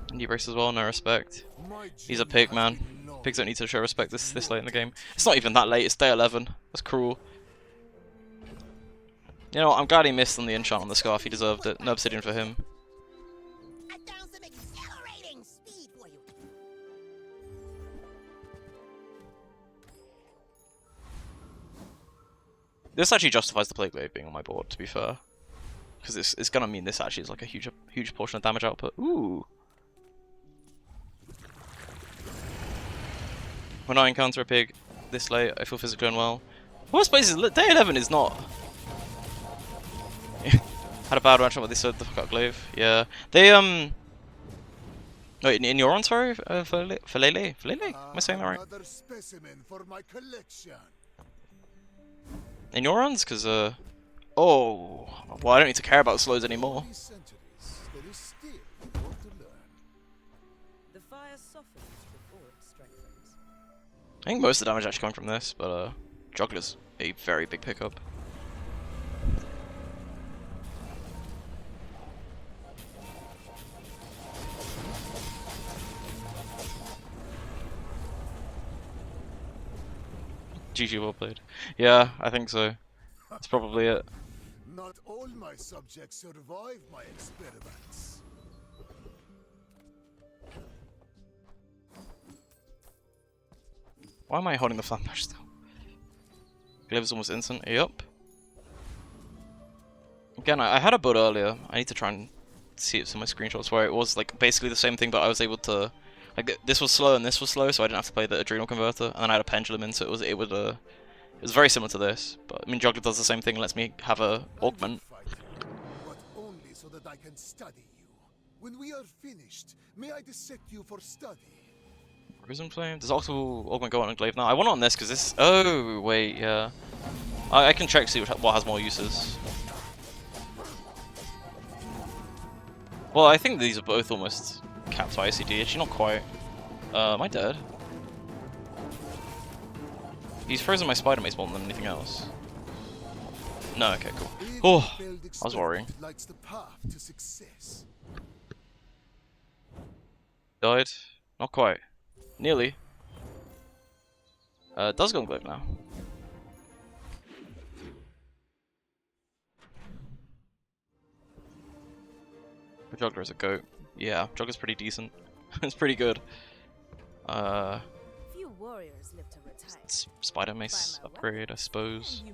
Speaker 1: Indie brace as well, no respect. He's a pig, man. Pigs don't need to show respect this late in the game. It's not even that late, it's day 11. That's cruel. You know what, I'm glad he missed on the enchant on the scarf, he deserved it. No obsidian for him. This actually justifies the Plague Glaive being on my board, to be fair. Because it's gonna mean this actually is like a huge portion of damage output. Ooh! When I encounter a pig this late, I feel physically unwell. Worst place is day 11 is not. Had a bad matchup with this the fuck out glaive. Yeah, they Wait, in your on, sorry, Falele? Am I saying that right?
Speaker 7: Another specimen for my collection.
Speaker 1: In your runs, because oh, well, I don't need to care about slows anymore.
Speaker 7: There is still more to learn.
Speaker 4: The fire softens before it strengthens.
Speaker 1: I think most of the damage actually coming from this, but Juggler's a very big pickup. GG, well played. Yeah, I think so. That's probably it.
Speaker 7: Not all my subjects survive my experiments.
Speaker 1: Why am I holding the flambash still? Glaive is almost instant. Yup. Again, I had a build earlier. I need to try and see it in my screenshots where it was like basically the same thing, but I was able to like this was slow and this was slow, so I didn't have to play the Adrenal Converter, and then I had a pendulum in, so it was very similar to this. But I mean, Juggler does the same thing, lets me have a augment.
Speaker 7: But only so that I can study you. When we are finished, may I dissect you for study?
Speaker 1: Risen Flame? Does Octal Augment go on a Glaive now? I want it on this because this. Oh wait, yeah. I can check see what has more uses. Well, I think these are both almost capped by ICD. Actually, not quite. Am I dead? He's frozen my Spider Mace more than anything else. No, okay, cool. Oh, I was worrying.
Speaker 7: Lights the path to success.
Speaker 1: Died? Not quite. Nearly. Does go on Glaive now. The Juggler is a goat. Yeah, Juggler's pretty decent. It's pretty good.
Speaker 11: Few warriors live to retire.
Speaker 1: Spider Mace upgrade, I suppose.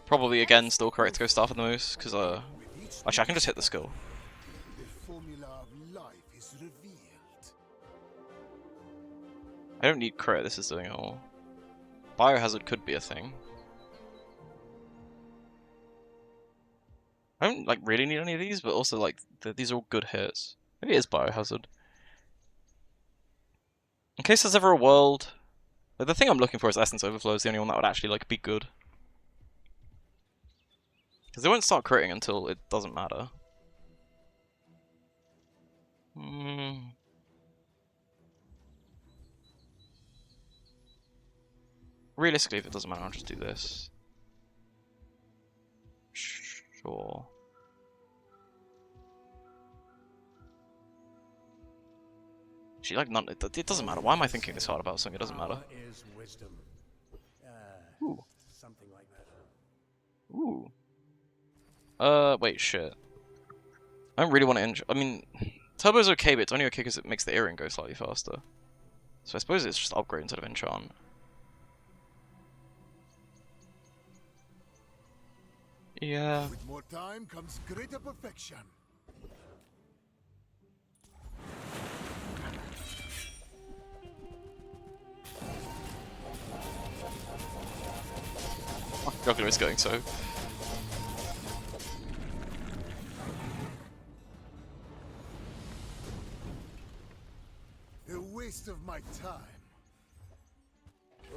Speaker 1: Probably again still correct to go Staff of the Moose, because actually I can just hit the skill.
Speaker 7: The formula of life is revealed.
Speaker 1: I don't need crit, this is doing it all. Biohazard could be a thing. I don't like really need any of these, but also like these are all good hits. Maybe it is Biohazard. In case there's ever a world, like, the thing I'm looking for is Essence Overflow is the only one that would actually like be good. Because they won't start critting until it doesn't matter. Realistically, if it doesn't matter, I'll just do this. Sure. Actually, like none. It doesn't matter. Why am I thinking this hard about something? It doesn't matter.
Speaker 9: Is wisdom.
Speaker 1: Ooh.
Speaker 9: Something like that.
Speaker 1: Ooh. Wait, shit. I don't really want to injure. I mean, Turbo's okay, but it's only okay because it makes the earring go slightly faster. So I suppose it's just upgrade instead of enchant. Yeah.
Speaker 7: With more time comes greater perfection.
Speaker 1: Juggler is going so.
Speaker 7: A waste of my time.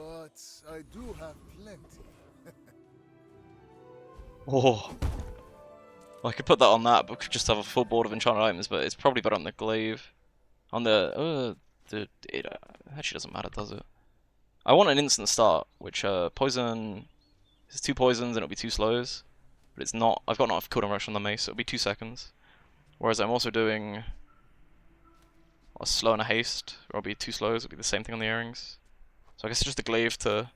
Speaker 7: but I do have plenty.
Speaker 1: Oh. I could put that on that, but could just have a full board of enchanted items, but it's probably better on the glaive. On the... it actually doesn't matter, does it? I want an instant start, which poison... There's 2 poisons and it'll be 2 slows. But it's not... I've got enough cooldown rush on the mace, so it'll be 2 seconds. Whereas I'm also doing... a slow and a haste, or it'll be 2 slows, it'll be the same thing on the earrings. So I guess it's just the glaive to...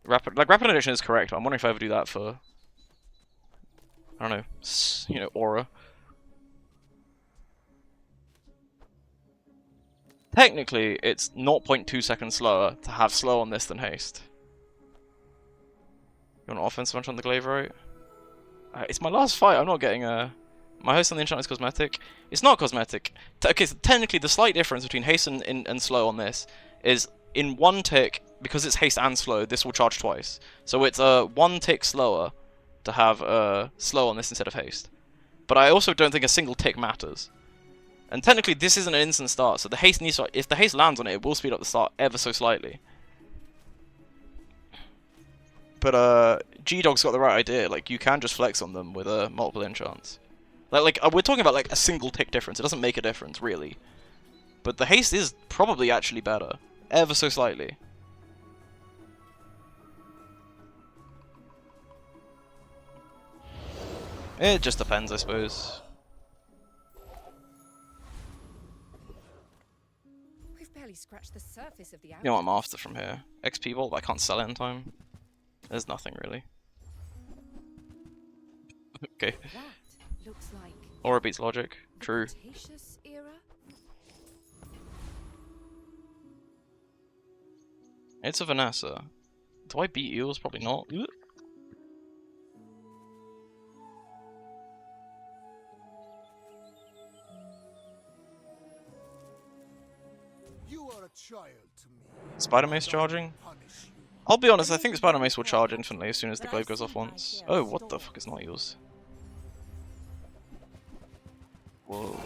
Speaker 1: Rapid addition is correct, but I'm wondering if I ever do that for... I don't know, you know, aura. Technically, it's 0.2 seconds slower to have slow on this than haste. You want offensive punch on the glaive, right? It's my last fight, I'm not getting a... My haste on the enchantment is cosmetic. It's not cosmetic. Okay, so technically the slight difference between haste and slow on this is in 1 tick, because it's haste and slow, this will charge twice. So it's 1 tick slower to have slow on this instead of haste. But I also don't think a single tick matters. And technically this isn't an instant start, so the haste needs to, if the haste lands on it, it will speed up the start ever so slightly. But G-Dog's got the right idea, like you can just flex on them with multiple enchants. Like we're talking about like a single tick difference, it doesn't make a difference really. But the haste is probably actually better, ever so slightly. It just depends, I suppose.
Speaker 5: We've barely scratched the surface of the
Speaker 1: You know what I'm after from here? XP Vault, but I can't sell it in time. There's nothing really. Okay.
Speaker 2: That looks like
Speaker 1: Aura beats logic. True.
Speaker 2: Cretaceous era?
Speaker 1: It's a Vanessa. Do I beat eels? Probably not.
Speaker 7: You are a child to me.
Speaker 1: Spider Mace charging? I'll be honest, I think Spider Mace will charge infinitely as soon as the glaive goes off once. Oh, what the fuck is not yours? Whoa.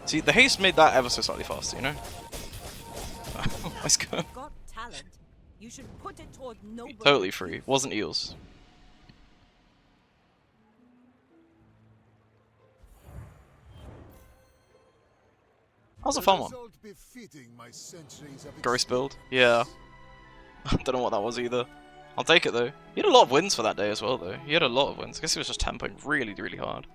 Speaker 1: See, the haste made that ever so slightly faster, you know? Let's go.
Speaker 6: Got talent. You should put it toward noble.
Speaker 1: Totally free. Wasn't eels. That was a fun one. Gross build? Yeah. I don't know what that was either. I'll take it though. He had a lot of wins for that day as well though. He had a lot of wins. I guess he was just tempoing really, really hard.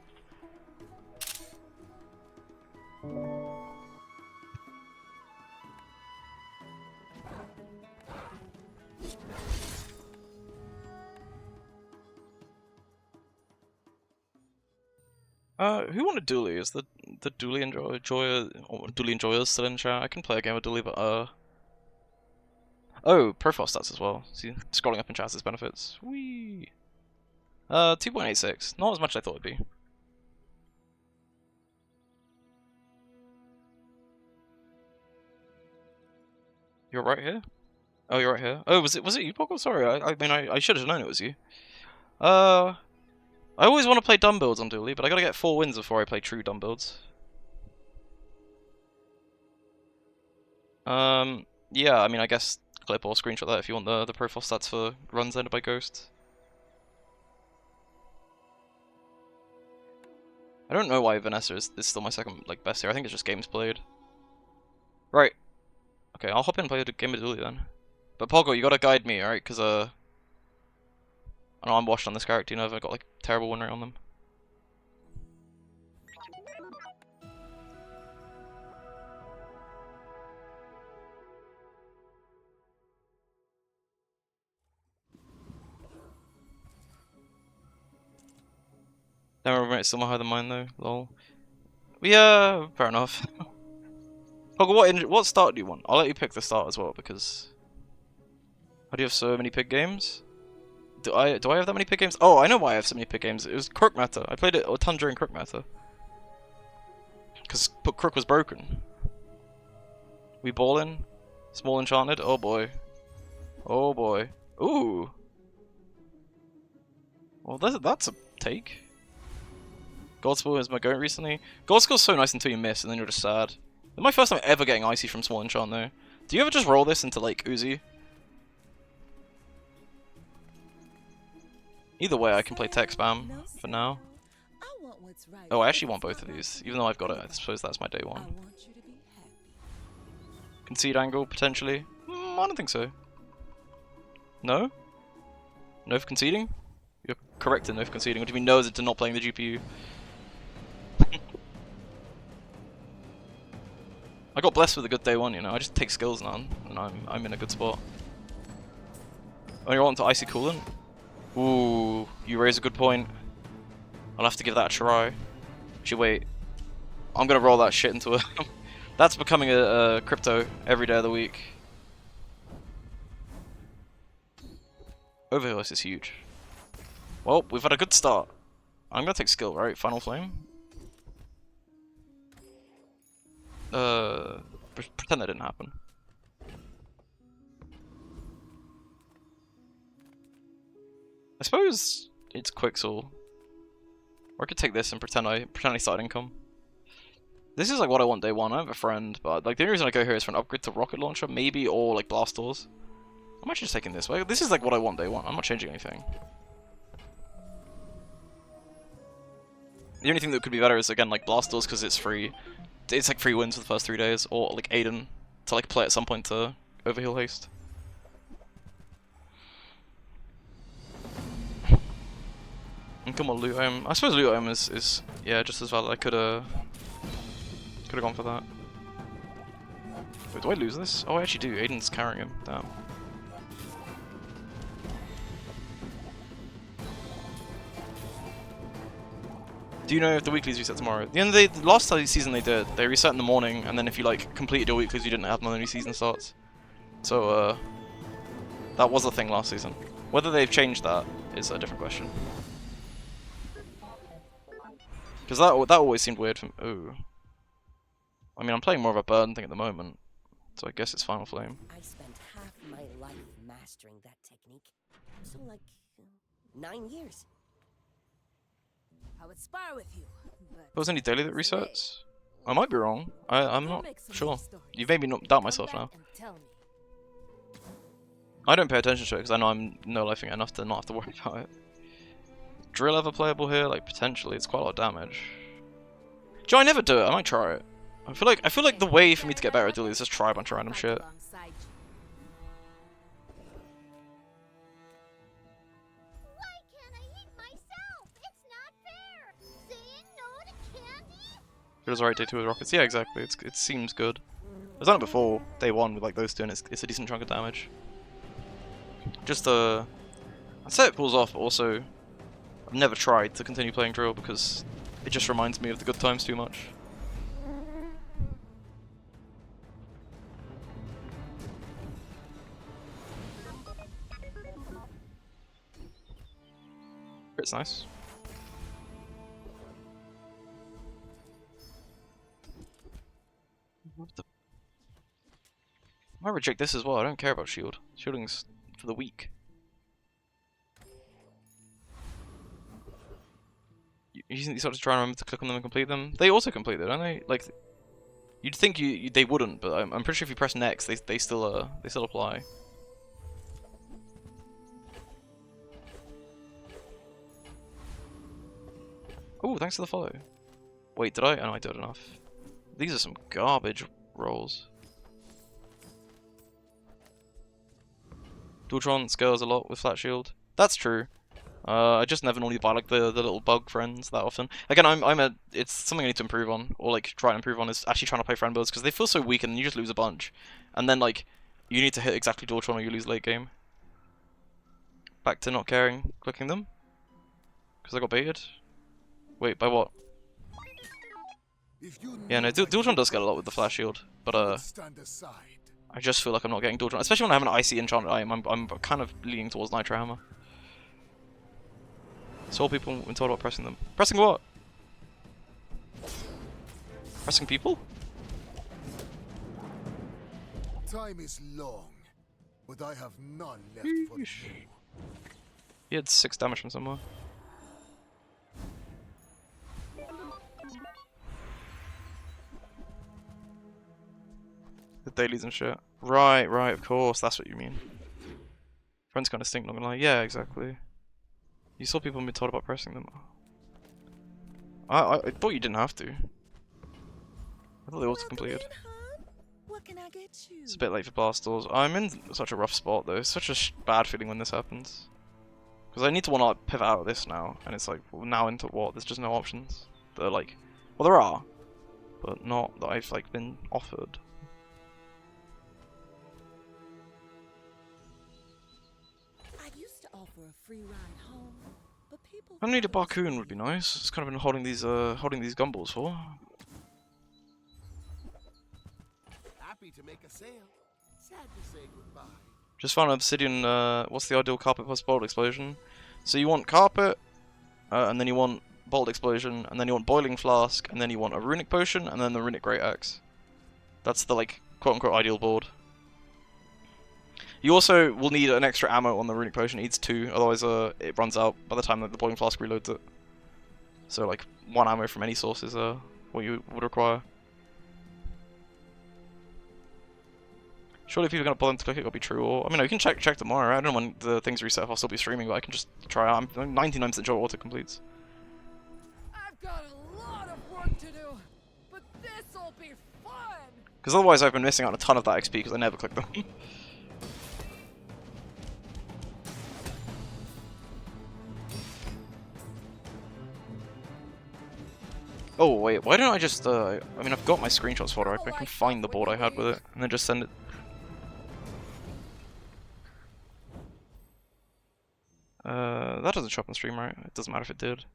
Speaker 1: Who wanted Dooley? Is the Dooley Enjoyer or Dooley Enjoyers still in chat? I can play a game with Dooley, but oh, profile stats as well. See, scrolling up in chat has benefits. Whee! 2.86. Not as much as I thought it'd be. You're right here? Oh, you're right here. Oh, was it you, Pogo? Sorry, I mean, I should have known it was you. I always want to play dumb builds on Dooley, but I gotta get 4 wins before I play true dumb builds. Yeah, I mean, I guess clip or screenshot that if you want the profile stats for runs ended by Ghost. I don't know why Vanessa is still my second best here. I think it's just games played. Right. Okay, I'll hop in and play a game of Dooley then. But Pogo, you gotta guide me, alright? Because I know I'm washed on this character, you know, I've got like terrible win rate on them. Their win rate's still higher than mine though, lol. Yeah, fair enough. Pogo, what start do you want? I'll let you pick the start as well because how do you have so many pig games? Do I have that many pig games? Oh, I know why I have so many pig games. It was Crook meta. I played it a ton during Crook meta. Because Crook was broken. We ballin'? Small enchanted? Oh boy. Oh boy. Ooh. Well, that's a take. Godspell is my goat recently. Godspell's so nice until you miss, and then you're just sad. It's my first time ever getting Icy from Small Enchant though. Do you ever just roll this into like Uzi? Either way, I can play tech spam for now. Oh, I actually want both of these, even though I've got it. I suppose that's my day one. Concede angle, potentially? I don't think so. No? No for conceding? You're correct in no for conceding. What do you mean no as to not playing the GPU? I got blessed with a good day one, you know. I just take skills now, and I'm in a good spot. Oh, you're on to Icy Coolant? Ooh, you raise a good point. I'll have to give that a try. Actually, wait. I'm gonna roll that shit into a... That's becoming a crypto every day of the week. Overheal is huge. Well, we've had a good start. I'm gonna take skill, right? Final Flame? Pretend that didn't happen. I suppose it's Quixel. Or I could take this and pretend I side income. This is like what I want day one. I have a friend, but like the only reason I go here is for an upgrade to Rocket Launcher, maybe, or like Blast Doors. I'm actually just taking this. This is like what I want day one. I'm not changing anything. The only thing that could be better is again like Blast Doors because it's free. It's like free wins for the first 3 days, or like Aiden to like play at some point to overheal haste. And come on, loot item. I suppose loot item is yeah just as valid. I could have gone for that. Wait, do I lose this? Oh, I actually do. Aiden's carrying him. Damn. Do you know if the weeklies reset tomorrow? The end of the last season they did. They reset in the morning, and then if you like completed your weeklies, you didn't have another new season starts. So that was a thing last season. Whether they've changed that is a different question. Because that always seemed weird for me. Ooh. I mean, I'm playing more of a burn thing at the moment, so I guess it's Final Flame.
Speaker 9: I spent half my life mastering that technique. So like 9 years.
Speaker 11: I would spar with you, but
Speaker 1: Was any daily that resets? I might be wrong. I'm not sure. You've made me not doubt myself now. I don't pay attention to it because I know I'm no-lifing enough to not have to worry about it. Drill ever playable here? Like potentially, it's quite a lot of damage. Joe, I never do it. I might try it. I feel like the way for me to get better at dueling is just try a bunch of random shit. It was alright day 2 with rockets. Yeah, exactly. It seems good. I've done it before, day 1 with like those two, and it's a decent chunk of damage. Just I'd say it pulls off, but also I've never tried to continue playing drill because it just reminds me of the good times too much. It's nice. I might reject this as well. I don't care about shield. Shielding's for the weak. You sort of try and remember to click on them and complete them. They also complete it, don't they? Like, you'd think they wouldn't, but I'm pretty sure if you press next, they still apply. Oh, thanks for the follow. Wait, did I? Oh, no, I did enough. These are some garbage rolls. Dualtron scales a lot with flat shield. That's true. I just never normally buy like the little bug friends that often. Again, it's something I need to improve on, or like try and improve on, is actually trying to play friend builds because they feel so weak and you just lose a bunch. And then like you need to hit exactly Dualtron or you lose late game. Back to not caring clicking them because I got baited. Wait, by what? Yeah, no, Dualtron does get a lot with the flash shield, but I just feel like I'm not getting Dualtron, especially when I have an icy enchanted item. I'm kind of leaning towards Nitro Hammer. Saw people when told about pressing them. Pressing what? Pressing people?
Speaker 7: Time is long, but I have none left for you.
Speaker 1: He had 6 damage from somewhere. with dailies and shit. Right, of course, that's what you mean. Friends kind of stink, not gonna lie. Yeah, exactly. You saw people being told about pressing them. I thought you didn't have to. I thought they auto-completed.
Speaker 6: What can I get you?
Speaker 1: It's a bit late for blast doors. I'm in such a rough spot though. It's such a bad feeling when this happens. Because I need to want to like, pivot out of this now, and it's like, well, now into what? There's just no options. That are like, well, there are, but not that I've like been offered.
Speaker 6: I used to offer a free ride home, but people.
Speaker 1: I need a Barcoon would be nice. It's kind of been holding these gumballs for.
Speaker 3: Happy to make a sale. Sad to say goodbye.
Speaker 1: Just found an obsidian. What's the ideal carpet plus bolt explosion? So you want carpet, and then you want bolt explosion, and then you want boiling flask, and then you want a runic potion, and then the runic great axe. That's the like quote unquote ideal board. You also will need an extra ammo on the runic potion. It needs 2, otherwise it runs out by the time that the boiling flask reloads it. So like 1 ammo from any source is what you would require. Surely if people are gonna bother to click it, it'll be true. Or I mean, you can check tomorrow. Right? I don't know when the things reset. If I'll still be streaming, but I can just try out. I'm 99% sure auto completes.
Speaker 4: I've got a lot of work to do, but this'll be fun.
Speaker 1: Because otherwise, I've been missing out on a ton of that XP because I never click them. Oh wait, why don't I just? I mean, I've got my screenshots for it. I can find the board I had with it and then just send it. That doesn't show up on stream, right? It doesn't matter if it did.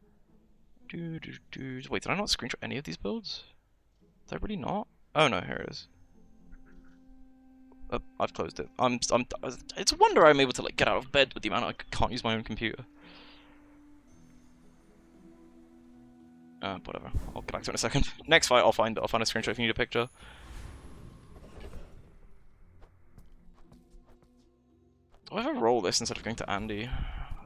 Speaker 1: Wait, did I not screenshot any of these builds? Did I really not? Oh no, here it is. I've closed it. It's a wonder I'm able to like get out of bed with the amount I can't use my own computer. Whatever. I'll get back to it in a second. Next fight, I'll find a screenshot if you need a picture. Do I ever roll this instead of going to Andy?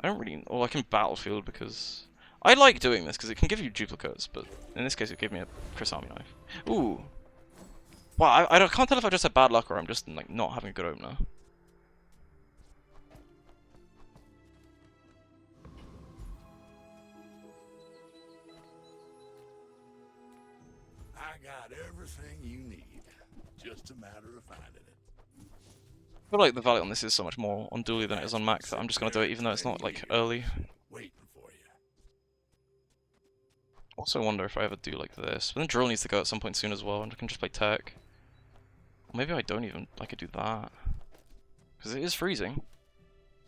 Speaker 1: I don't really. Well, I can Battlefield because I like doing this because it can give you duplicates, but in this case, it gave me a Chris Army knife. Ooh. Wow, I can't tell if I just had bad luck or I'm just like not having a good opener.
Speaker 13: I got everything you need. Just a matter of finding it.
Speaker 1: I feel like the value on this is so much more on Dually than it is on Mac that I'm just gonna do it even though it's not like early.
Speaker 13: Waiting for you.
Speaker 1: Also wonder if I ever do like this. But then Drill needs to go at some point soon as well, and I can just play Tech. Or maybe I don't even. I could do that. Because it is freezing.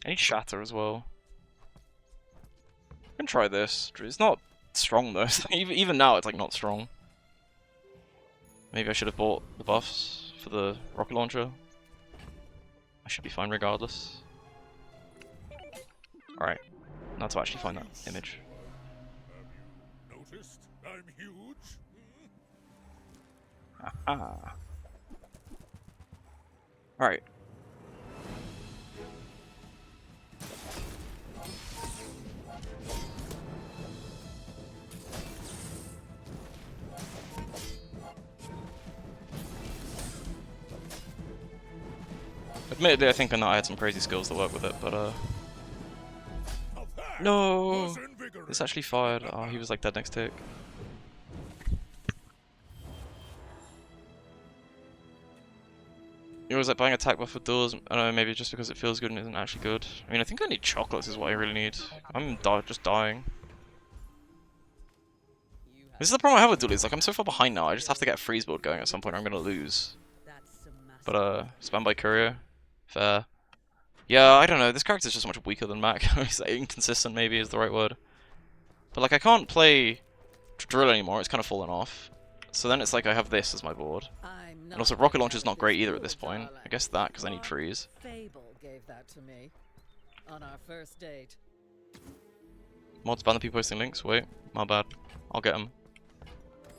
Speaker 1: I need Shatter as well. I can try this. It's not strong though. Even now it's like not strong. Maybe I should have bought the buffs for the rocket launcher. I should be fine regardless. Alright. Now to actually find that image.
Speaker 13: Have you noticed I'm huge?
Speaker 1: Aha. Alright. Admittedly, I think I know I had some crazy skills that work with it, but no! This actually fired. Oh, he was like dead next tick. You always like buying attack buff for duels. I don't know, maybe just because it feels good and isn't actually good. I mean, I think I need chocolates is what I really need. I'm just dying. This is the problem I have with duels. Like, I'm so far behind now. I just have to get a freeze build going at some point or I'm gonna lose. But spam by courier. Fair. Yeah, I don't know. This character's just so much weaker than Mac. He's like, inconsistent, maybe is the right word. But like, I can't play Drill anymore. It's kind of fallen off. So then it's like I have this as my board. And also, rocket launcher's not great either at this point. I guess that because I need freeze.
Speaker 4: Fable gave that to me on our first date.
Speaker 1: Mods ban the people posting links. Wait, my bad. I'll get them.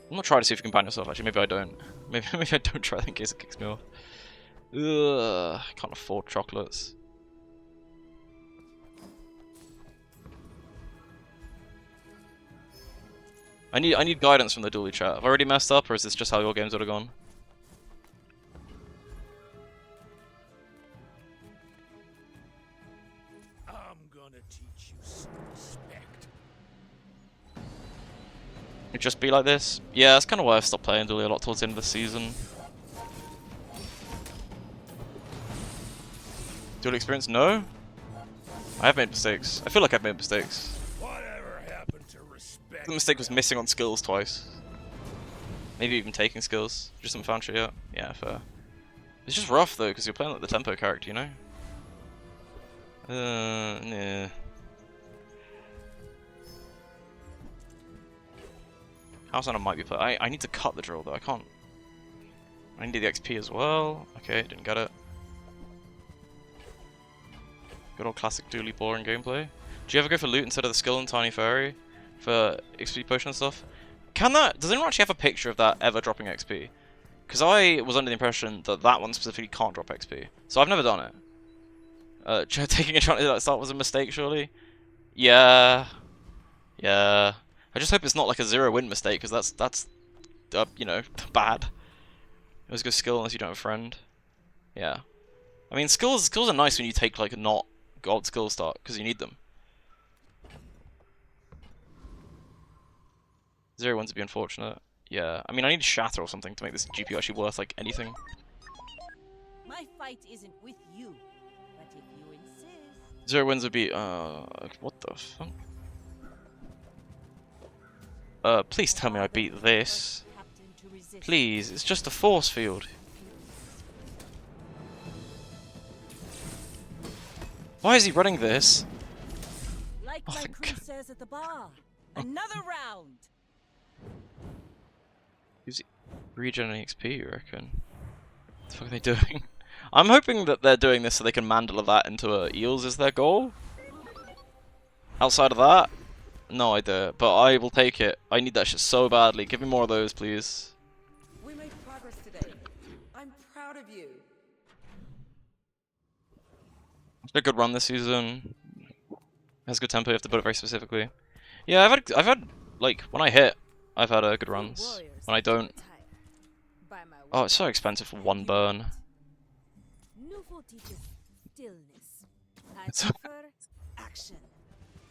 Speaker 1: I'm not trying to see if you can ban yourself. Actually, maybe I don't. Maybe I don't try in case it kicks me off. Ugh, I can't afford chocolates. I need guidance from the dually chat. Have I already messed up, or is this just how your games would have gone?
Speaker 13: gonna teach you some respect.
Speaker 1: It'd just be like this. Yeah, that's kind of why I've stopped playing Duelie a lot towards the end of the season. Duelie experience? No? I have made mistakes. I feel like I've made mistakes.
Speaker 13: Whatever happened to respect?
Speaker 1: The mistake was missing on skills twice. Maybe even taking skills. Just haven't found shit yet. Yeah, fair. It's just rough though, because you're playing like the tempo character, you know? Nah. House Hunter might be play. I need to cut the drill though, I can't. I need the XP as well. Okay, didn't get it. Good old classic Duelie boring gameplay. Do you ever go for loot instead of the skill and Tiny Fairy for XP potion and stuff? Does anyone actually have a picture of that ever dropping XP? Because I was under the impression that that one specifically can't drop XP. So I've never done it. Taking a chance at that start was a mistake, surely? Yeah. Yeah. I just hope it's not like a 0-win mistake, because that's you know, bad. Always go skill unless you don't have a friend. Yeah. I mean, skills are nice when you take like a not gold skill start, because you need them. 0-1s would be unfortunate. Yeah, I mean, I need Shatter or something to make this GPU actually worth like anything.
Speaker 8: My fight isn't with you, but if you insist.
Speaker 1: 0-1s would be what the fuck? Please tell me I beat this. Please, it's just a force field. Why is he running this?
Speaker 6: Like my crew says at the bar. Another round.
Speaker 1: Is he regenerating XP, you reckon? What the fuck are they doing? I'm hoping that they're doing this so they can Mandala that into Eels is their goal. Outside of that, no idea. But I will take it. I need that shit so badly. Give me more of those, please.
Speaker 5: We made progress today. I'm proud of you.
Speaker 1: It's been a good run this season. Has good tempo. You have to put it very specifically. Yeah, I've had like when I hit, I've had good runs. When I don't, oh, it's so expensive for one burn.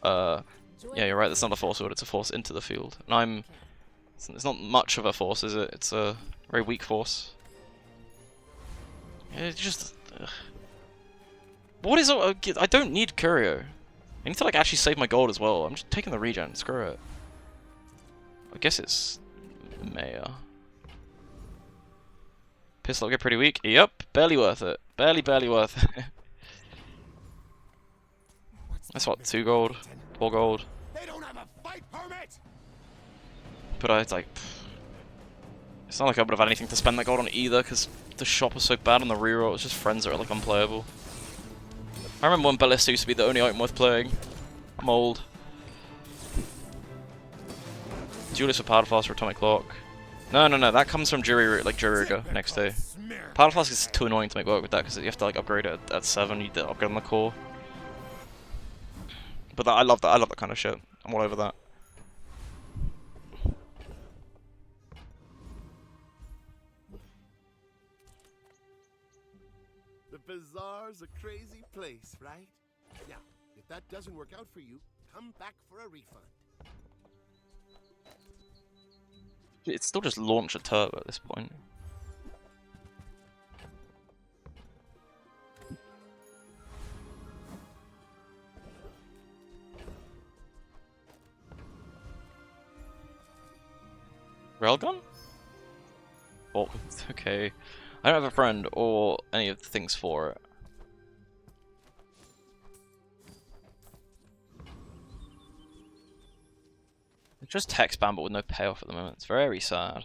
Speaker 1: Yeah, you're right. That's not a force field. It's a force into the field, and it's not much of a force, is it? It's a very weak force. Yeah, it's just. What is? I don't need Curio. I need to like actually save my gold as well. I'm just taking the regen. Screw it. I guess it's Maya. Pistol get pretty weak. Yep, barely worth it. Barely worth it. That's what, 2 gold, 4 gold.
Speaker 3: They don't have a fight permit.
Speaker 1: But it's like, it's not like I would have had anything to spend that gold on either, because the shop was so bad on the reroll. It's just friends that are like unplayable. I remember when Ballista used to be the only item worth playing. I'm old. Duelist for Powder Flask or Atomic Clock. No, that comes from Jury-Rigger next day. Powder Flask is too annoying to make work with that because you have to like upgrade it at 7. You need to upgrade on the core. But I love that. I love that kind of shit. I'm all over that.
Speaker 3: The bazaar's a crazy place, right? Now, if that doesn't work out for you, come back for a refund.
Speaker 1: It's still just launch a turbo at this point. Railgun? Oh, okay. I don't have a friend or any of the things for it. It's just tech spam but with no payoff at the moment. It's very sad.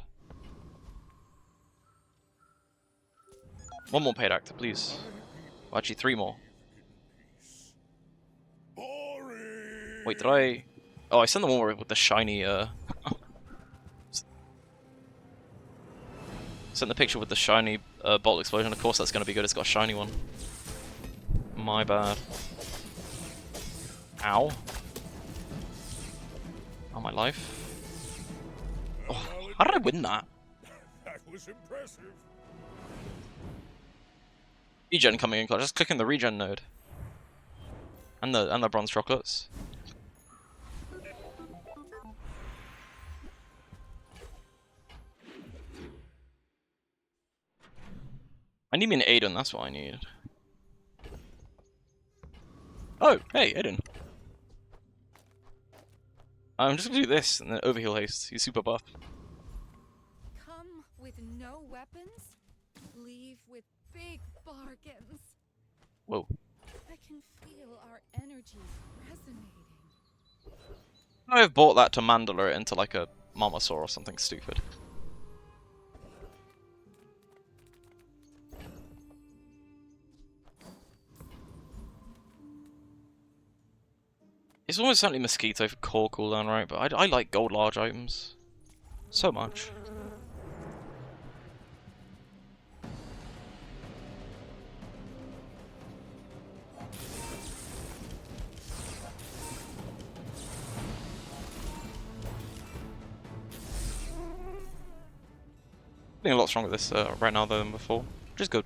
Speaker 1: One more paid actor, please. Well, actually, 3 more. Wait, did I... Oh, I sent the one with the shiny, Sent the picture with the shiny bolt explosion. Of course that's going to be good. It's got a shiny one. My bad. Ow. Oh, my life. Oh, how did I win that?
Speaker 13: That was impressive.
Speaker 1: Regen coming in, just clicking the regen node. And the bronze chocolates. I need me an Aiden, that's what I need. Oh, hey, Aiden. I'm just gonna do this and then overheal haste. He's super buff.
Speaker 2: Come with no weapons, leave with big bargains.
Speaker 1: Whoa.
Speaker 2: I can feel our energies resonating.
Speaker 1: I've bought that to Mandala it into like a Mamasaur or something stupid. It's almost certainly Mosquito for core cooldown, right? But I like gold large items so much. Being a lot stronger this right now though than before, which is good.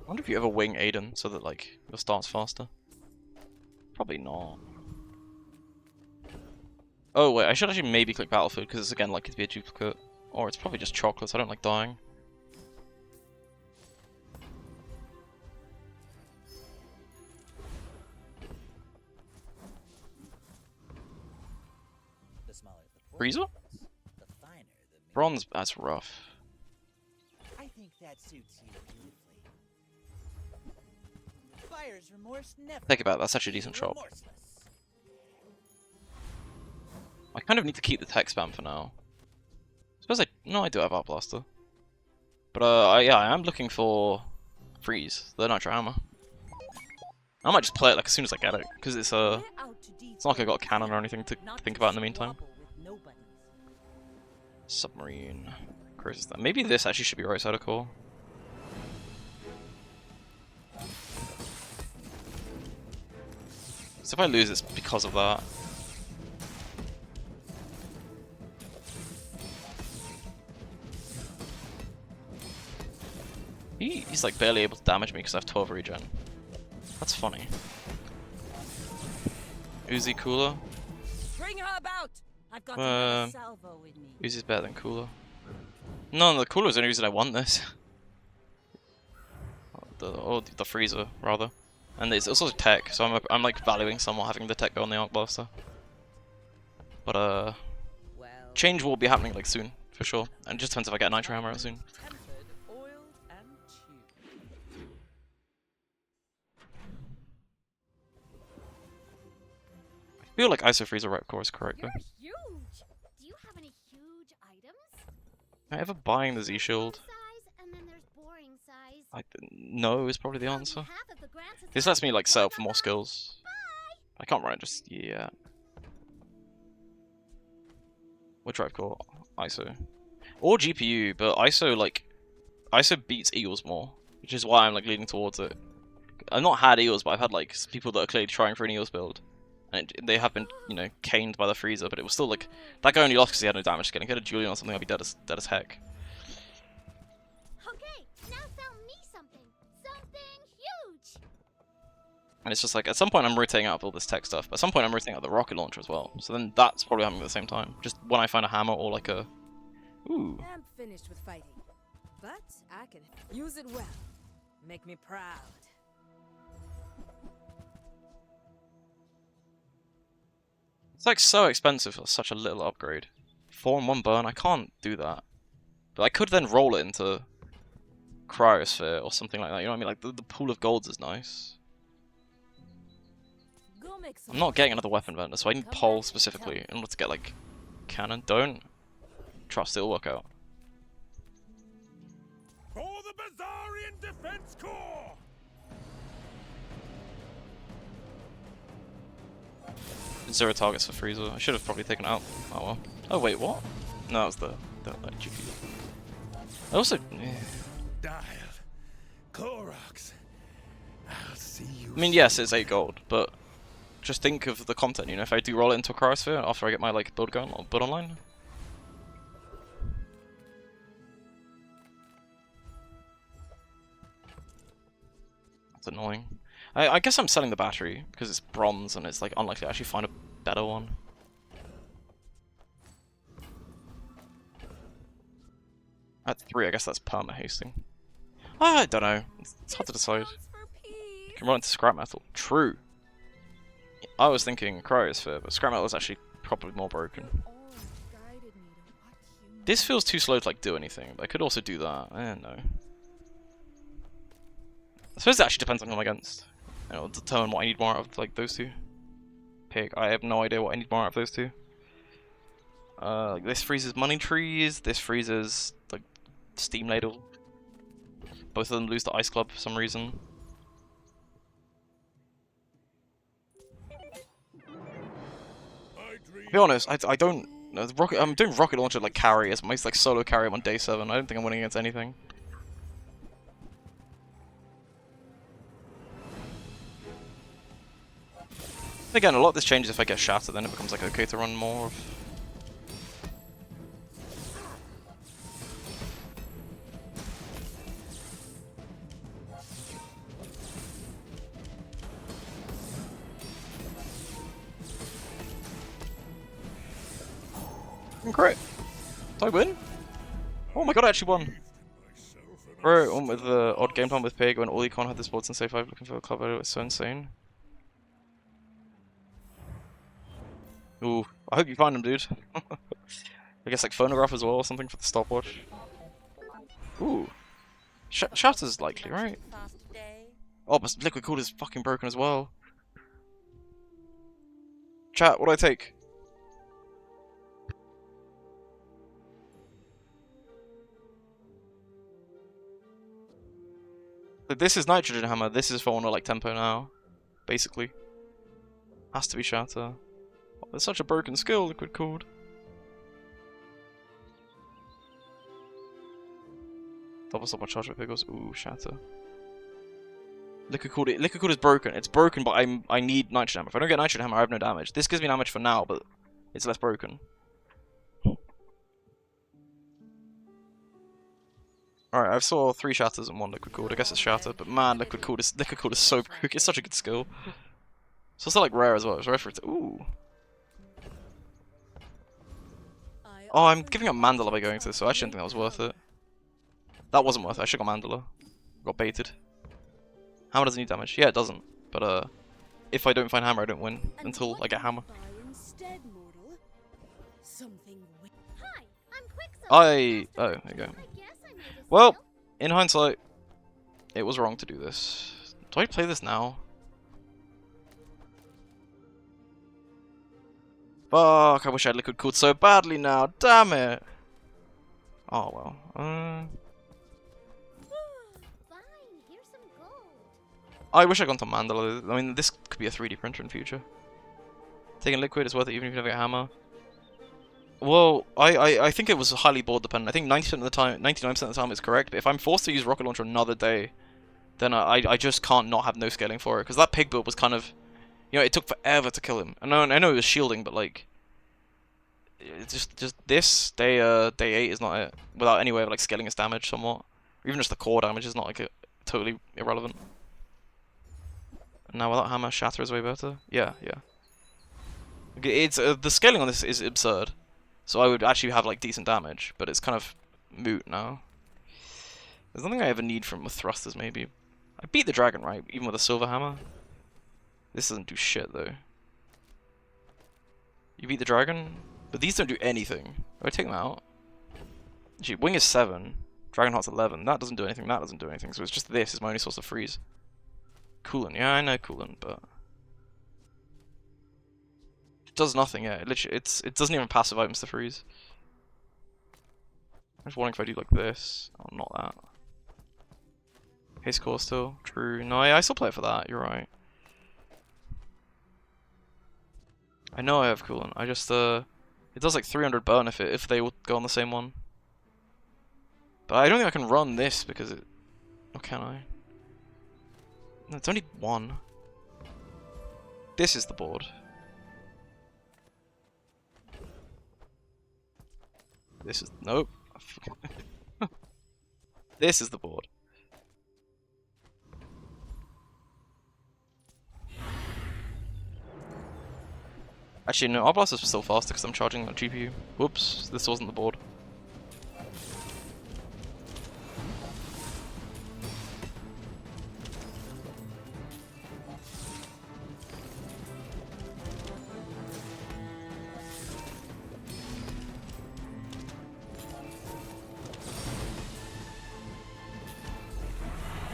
Speaker 1: I wonder if you ever wing Aiden so that like your start's faster. Probably not. Oh wait, I should actually maybe click Battlefield because it's again likely to be a duplicate, or it's probably just chocolates. I don't like dying.
Speaker 12: The smaller the
Speaker 1: Frieza?
Speaker 12: the finer the meat.
Speaker 1: Bronze, that's rough.
Speaker 12: I think that suits you beautifully. Buyer's remorse never.
Speaker 1: Think about it, that's actually a decent shop.
Speaker 12: remorseless.
Speaker 1: I kind of need to keep the tech spam for now. Suppose I do have Art Blaster. But yeah, I am looking for Freeze, the Nitro Hammer. I might just play it like as soon as I get it, because it's not like I got a cannon or anything to think about in the meantime. Submarine. Cruises that. Maybe this actually should be right side of core. So if I lose, it's because of that. He's like barely able to damage me because I have 12 regen. That's funny. Uzi cooler.
Speaker 6: Bring her about. I've got another salvo with me.
Speaker 1: Uzi's better than cooler. No, the cooler is the only reason I want this. The freezer rather, and it's also tech, so I'm like valuing somewhat having the tech go on the Arc Blaster. But change will be happening like soon for sure, and it just depends if I get a Nitro Hammer out soon. I feel like ISO Freezer right core is correct though.
Speaker 11: You're huge. Do you have any huge items?
Speaker 1: Am I ever buying the Z Shield?
Speaker 11: Size, and then there's boring size.
Speaker 1: No is probably the answer. This lets me like set up for more skills. I can't run it just yet. What drive core? ISO. Or GPU, but ISO beats Eagles more, which is why I'm like leaning towards it. I've not had Eagles, but I've had like people that are clearly trying for an Eagles build. And they have been, you know, caned by the freezer, but it was still like that guy only lost because he had no damage scaling. Get a Julian or something, I'd be dead as heck.
Speaker 11: Okay, now sell me something huge.
Speaker 1: And it's just like at some point I'm rotating out of all this tech stuff, but at some point I'm rotating out the rocket launcher as well. So then that's probably happening at the same time. Just when I find a hammer or like a, ooh.
Speaker 4: I'm finished with fighting, but I can use it well. Make me proud.
Speaker 1: It's like so expensive for such a little upgrade. 4 in 1 burn, I can't do that. But I could then roll it into Cryosphere or something like that, you know what I mean? Like the pool of golds is nice. I'm not getting another weapon vendor, so I need Pole specifically in order to get like cannon. Don't trust it'll work out.
Speaker 13: For the Bazarian Defense Corps!
Speaker 1: Zero targets for Freezer. I should have probably taken it out. Oh well. Oh wait, what? No, that was the GPU. I also.
Speaker 13: Dial. Clorox. I'll see you.
Speaker 1: I mean, yes, it's 8 gold, but just think of the content. You know, if I do roll it into a Cryosphere after I get my like build going or build online. It's annoying. I guess I'm selling the battery because it's bronze and it's like unlikely to actually find a better one. At 3, I guess that's perma hasting. I don't know. It's hard to decide. You can run into scrap metal. True. I was thinking cryosphere, but scrap metal is actually probably more broken. This feels too slow to like do anything, but I could also do that. I don't know. I suppose it actually depends on who I'm against. It'll determine what I need more out of like those two. Pig. I have no idea what I need more out of those two. Like this freezes money trees. This freezes like steam ladle. Both of them lose the ice club for some reason. To be honest, I don't. I'm doing rocket launcher like carry as my like solo carry on day 7. I don't think I'm winning against anything. Again, a lot of this changes if I get Shatter, then it becomes like okay to run more of. Great. Did I win? Oh my god, I actually won. Bro, with the odd game plan with Pig when all econ had the sports and safe 5 looking for a club, it was so insane. Ooh, I hope you find him, dude. I guess like phonograph as well or something for the stopwatch. Ooh. Shatter's likely, right? Oh, but Liquid Cooled is fucking broken as well. Chat, what do I take? But this is Nitrogen Hammer, this is for like tempo now. Basically. Has to be Shatter. Oh, there's such a broken skill, Liquid Cooled. Double stop on charge with Pickles. Ooh, Shatter. Liquid Cooled is broken. It's broken, but I need Nitrogen Hammer. If I don't get Nitrogen Hammer, I have no damage. This gives me damage for now, but it's less broken. Alright, I've saw 3 Shatters and 1 Liquid Cooled. I guess it's Shatter, but man, Liquid Cooled is so broken. It's such a good skill. It's also like rare as well. It's rare for it to. Ooh. Oh, I'm giving up Mandala by going to this, so I actually didn't think that was worth it. That wasn't worth it. I should have got Mandala. Got baited. Hammer doesn't need damage. Yeah, it doesn't. But if I don't find Hammer, I don't win until I get Hammer. Oh, there you go. Well, in hindsight, it was wrong to do this. Do I play this now? Fuck, I wish I had Liquid Cooled so badly now. Damn it. Oh well. I wish I'd gone to Mandala. I mean, this could be a 3D printer in future. Taking Liquid is worth it even if you never get Hammer. Well, I think it was highly board dependent. I think 90% of the time, 99% of the time it's correct, but if I'm forced to use Rocket Launcher another day, then I just can't not have no scaling for it. Because that pig build was kind of, you know, it took forever to kill him. And I know he was shielding, but like, it's just this, day 8 is not it. Without any way of like scaling its damage somewhat. Or even just the core damage is not like totally irrelevant. And now without Hammer, Shatter is way better. Yeah. Okay, it's the scaling on this is absurd. So I would actually have like decent damage, but it's kind of moot now. There's nothing I ever need from with thrusters maybe. I beat the dragon, right? Even with a silver hammer. This doesn't do shit though. You beat the dragon? But these don't do anything. Do I take them out? Gee, wing is 7. Dragonheart's 11. That doesn't do anything, that doesn't do anything. So it's just this is my only source of freeze. Coolant, yeah I know Coolant, but does nothing, yeah. It doesn't even passive items to freeze. I'm just wondering if I do like this. Oh, not that. Haste Core still. True. No, I still play it for that. You're right. I know I have Coolant. I just it does like 300 burn if they would go on the same one. But I don't think I can run this because it. Or can I? No, it's only 1. This is the board. This is nope. This is the board. Actually, no, our blasters are still faster because I'm charging that GPU. Whoops, this wasn't the board.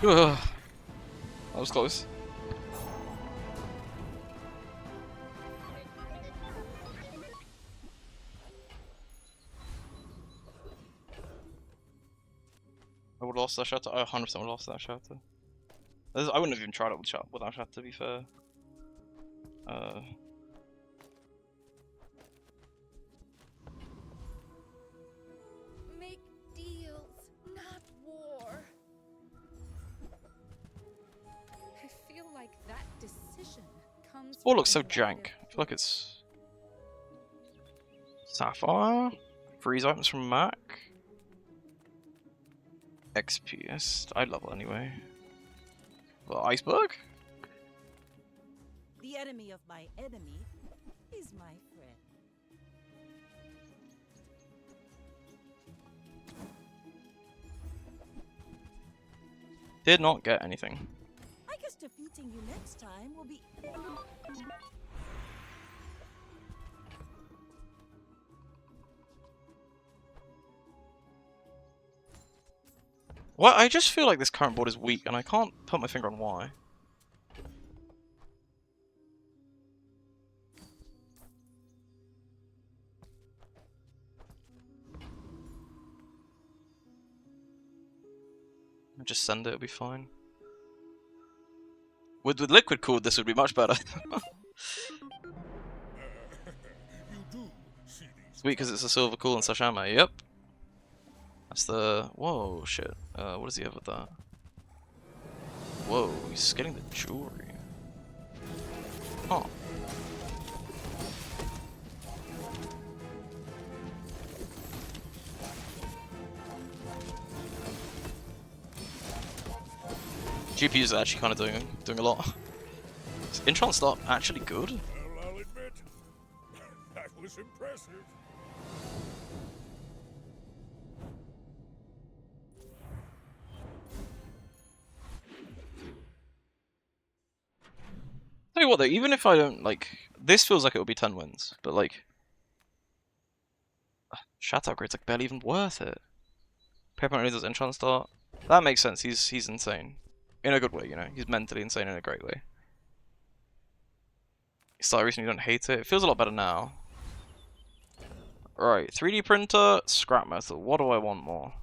Speaker 1: Ugh. That was close. I would have lost that shatter. I 100% would have lost that shatter. I wouldn't have even tried it without shatter, to be fair.
Speaker 2: Make deals, not war. I feel like that decision comes.
Speaker 1: This ball looks so
Speaker 2: from
Speaker 1: jank. I feel like it's Sapphire, freeze items from Mac, XP. I level anyway. Well, Iceberg.
Speaker 6: The enemy of my enemy is my friend.
Speaker 1: Did not get anything.
Speaker 6: I guess defeating you next time will be.
Speaker 1: Well, I just feel like this current board is weak, and I can't put my finger on why. I'll just send it, it'll be fine. With liquid cooled, this would be much better. Sweet, because it's a silver cool and slash ammo. Yep. That's the. Whoa, shit. What does he have with that? Whoa, he's getting the jewelry. Huh. GPU's actually kind of doing a lot. Is Enchant Start actually good?
Speaker 13: Well, I'll admit, that was impressive.
Speaker 1: Tell you what though, even if I don't like, this feels like it would be 10 wins, but like, Shatter Upgrade's like barely even worth it. Paper only does Enchant Start. That makes sense. He's insane, in a good way. You know, he's mentally insane in a great way. He started recently. Don't hate it. It feels a lot better now. Right, 3D printer, scrap metal. What do I want more?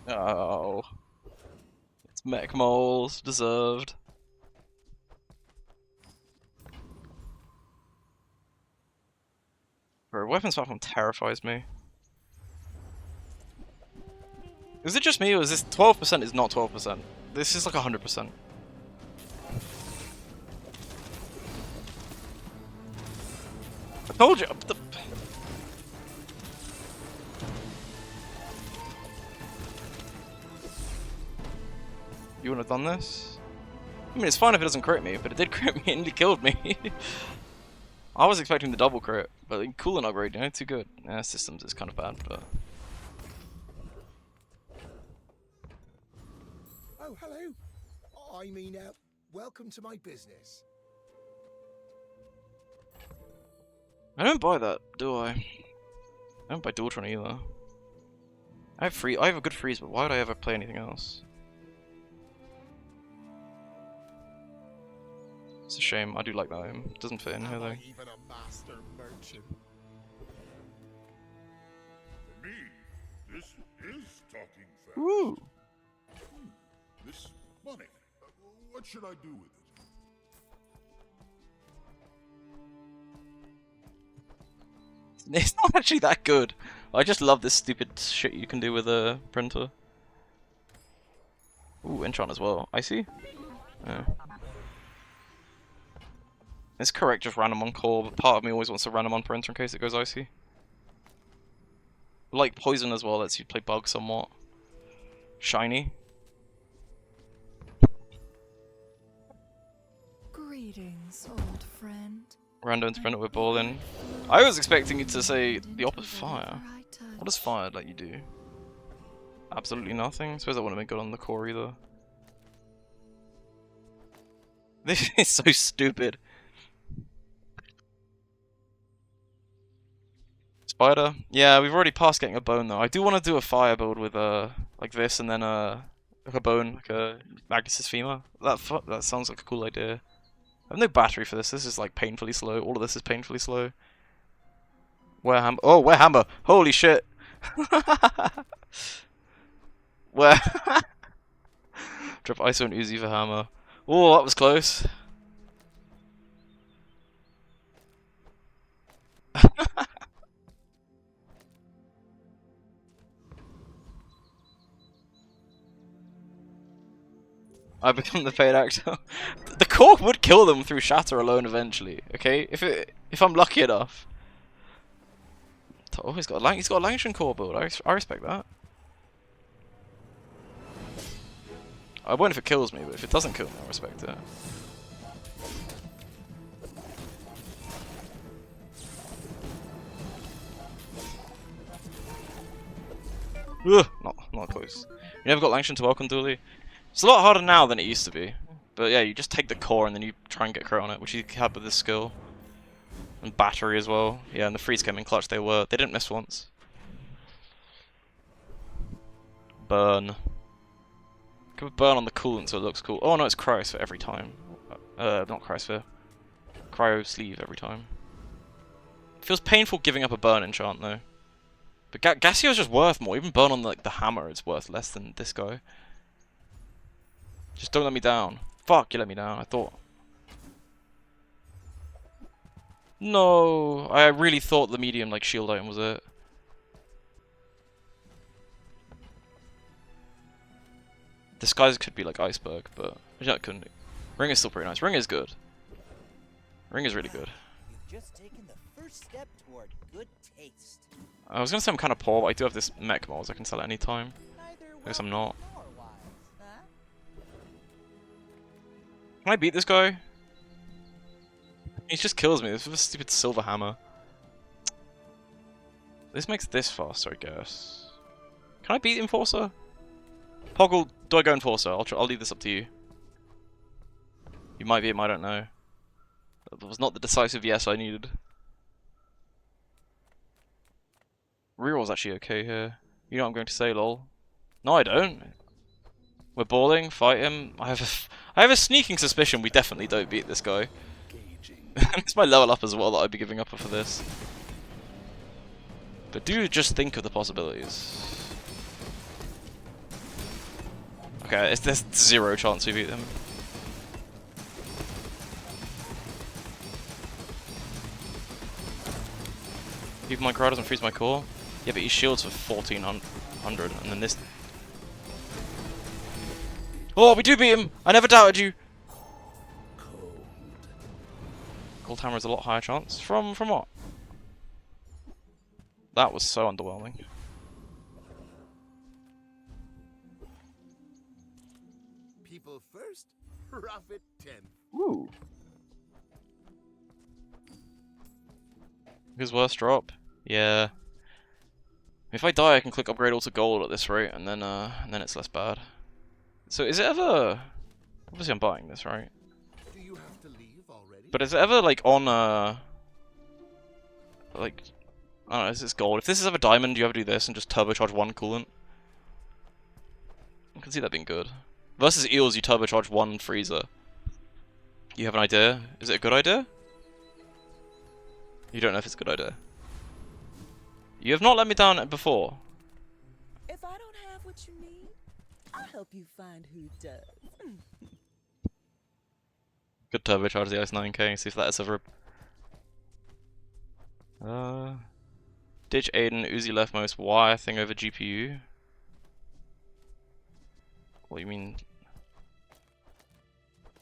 Speaker 1: Oh, it's mech moles, deserved. Bro, weapons platform terrifies me. Is it just me, or is this 12% is not 12%? This is like 100%. I told you. You wouldn't have done this? I mean, it's fine if it doesn't crit me, but it did crit me and it killed me. I was expecting the double crit, but cooling upgrade, you know, too good. Yeah, systems is kind of bad, but...
Speaker 7: Oh, hello. I mean, welcome to my business.
Speaker 1: I don't buy that, do I? I don't buy Dualtron either. I have a good freeze, but why would I ever play anything else? It's a shame. I do like that item. It doesn't fit in here though.
Speaker 7: Even a master merchant.
Speaker 13: For me, this is talking fast.
Speaker 1: Woo!
Speaker 13: This money. What should I do with it?
Speaker 1: It's not actually that good. I just love this stupid shit you can do with a printer. Ooh, enchant as well. I see. Yeah. It's correct, just random on core, but part of me always wants to random on printer in case it goes icy. Like poison as well, lets you play bug somewhat. Shiny.
Speaker 2: Greetings, old friend.
Speaker 1: Random and sprint with ball in. I was expecting you to say the opposite. Fire. What does fire let you do? Absolutely nothing. I suppose that wouldn't have been good on the core either. This is so stupid. Spider? Yeah, we've already passed getting a bone though. I do want to do a fire build with like this and then like a bone, like a Magnus's femur. That sounds like a cool idea. I have no battery for this. This is like painfully slow. All of this is painfully slow. Warehammer. Oh, Warehammer! Holy shit! Where? Drop ISO and Uzi for hammer. Oh, that was close. I become the paid actor. The core would kill them through shatter alone eventually. Okay, if I'm lucky enough. Oh, he's got a Langshan core build. I respect that. I won't if it kills me, but if it doesn't kill me, I respect it. Ugh, not close. You never got Langshan to welcome Dooley. It's a lot harder now than it used to be. But yeah, you just take the core and then you try and get crit on it, which you had with this skill. And battery as well. Yeah, and the freeze came in clutch. They didn't miss once. Burn. Can we burn on the coolant so it looks cool? Oh no, it's cryosphere every time. Not cryosphere. Cryo sleeve every time. It feels painful giving up a burn enchant though. But Gassio's just worth more. Even burn on like the hammer is worth less than this guy. Just don't let me down. Fuck, you let me down. I thought. No, I really thought the medium like shield item was it. Disguise could be like iceberg, but yeah, it couldn't. Ring is still pretty nice. Ring is good. Ring is really good.
Speaker 12: You've just taken the first step toward good taste.
Speaker 1: I was gonna say I'm kind of poor, but I do have this mech mods I can sell at any time. I guess I'm not. Can I beat this guy? He just kills me. This is a stupid silver hammer. This makes this faster, I guess. Can I beat Enforcer? Poggle, do I go Enforcer? I'll leave this up to you. You might be him, I don't know. That was not the decisive yes I needed. Reroll's actually okay here. You know what I'm going to say, lol. No, I don't. We're balling, fight him. I have a sneaking suspicion we definitely don't beat this guy. It's my level up as well that I'd be giving up for this. But do just think of the possibilities. Okay, there's zero chance we beat him. Even my Cry doesn't freeze my core. Yeah, but he shields for 1400, and then this. Oh, we do beat him! I never doubted you! Cold Hammer is a lot higher chance. From what? That was so underwhelming.
Speaker 3: People first, profit 10.
Speaker 1: Ooh. His worst drop? Yeah. If I die I can click upgrade all to gold at this rate and then it's less bad. So is it ever... Obviously I'm buying this, right?
Speaker 3: Do you have to leave already?
Speaker 1: But is it ever like on like I don't know, is this gold? If this is ever diamond, you ever do this and just turbocharge one coolant? I can see that being good. Versus eels, you turbocharge one freezer. You have an idea? Is it a good idea? You don't know if it's a good idea. You have not let me down before.
Speaker 6: If I don't have what you need, I'll help you find who does.
Speaker 1: Good turbocharge the Ice 9K, see if that is ever. Ditch Aiden, Uzi leftmost, wire thing over GPU. What do you mean?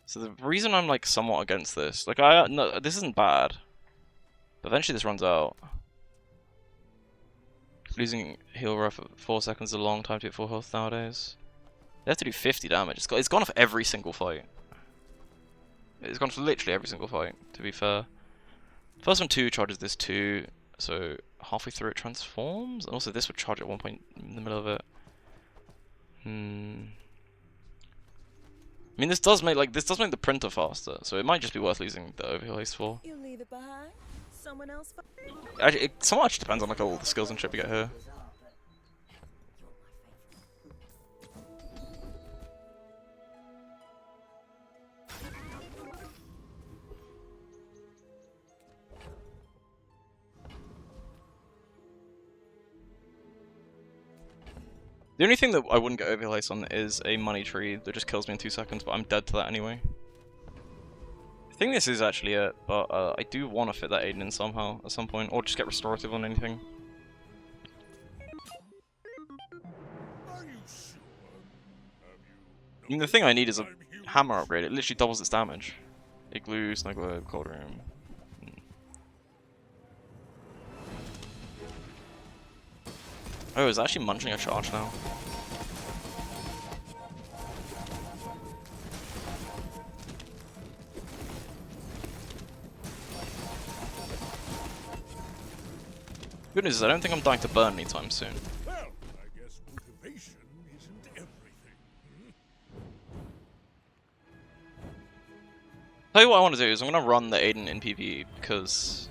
Speaker 1: So the reason I'm like somewhat against this, like no, this isn't bad. But eventually this runs out. Losing heal rough at 4 seconds is a long time to get full health nowadays. They have to do 50 damage. It's gone off every single fight. It's gone for literally every single fight, to be fair. First one 2 charges this 2, so halfway through it transforms. And also this would charge at one point in the middle of it. I mean, this does make the printer faster, so it might just be worth losing the overheal haste for.
Speaker 6: You leave it behind. Someone else.
Speaker 1: Actually, it so much depends on like all the skills and shit we get here. The only thing that I wouldn't get overheal haste on is a money tree that just kills me in 2 seconds, but I'm dead to that anyway. I think this is actually it, but I do want to fit that Aiden in somehow at some point, or just get restorative on anything. I mean, the thing I need is a hammer upgrade. It literally doubles its damage. Igloo, Snow Globe, Cold Room. Oh, it's actually munching a charge now. Good news is I don't think I'm dying to burn anytime soon.
Speaker 13: Well, I guess motivation isn't everything.
Speaker 1: Tell you what I want to do is I'm going to run the Aiden in PvE because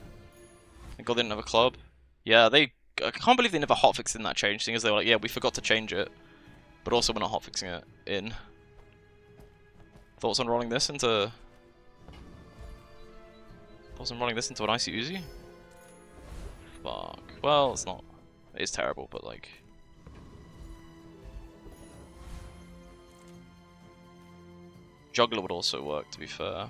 Speaker 1: I God they didn't have a club. Yeah, I can't believe they never hotfixed in that change, seeing as they were like, yeah, we forgot to change it, but also we're not hotfixing it in. Thoughts on rolling this into... Thoughts on rolling this into an Icy Uzi? Fuck. Well, it's not. It is terrible, but like... Juggler would also work, to be fair.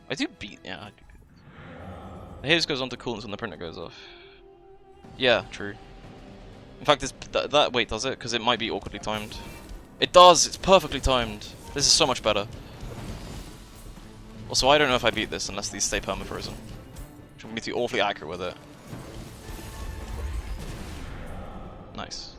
Speaker 1: I do beat... yeah, I do beat. The haze goes on to coolness when the printer goes off. Yeah, true. In fact, wait, does it? Because it might be awkwardly timed. It does! It's perfectly timed! This is so much better. Also, I don't know if I beat this unless these stay perma-frozen. Which I'm going to be awfully accurate with it. Nice.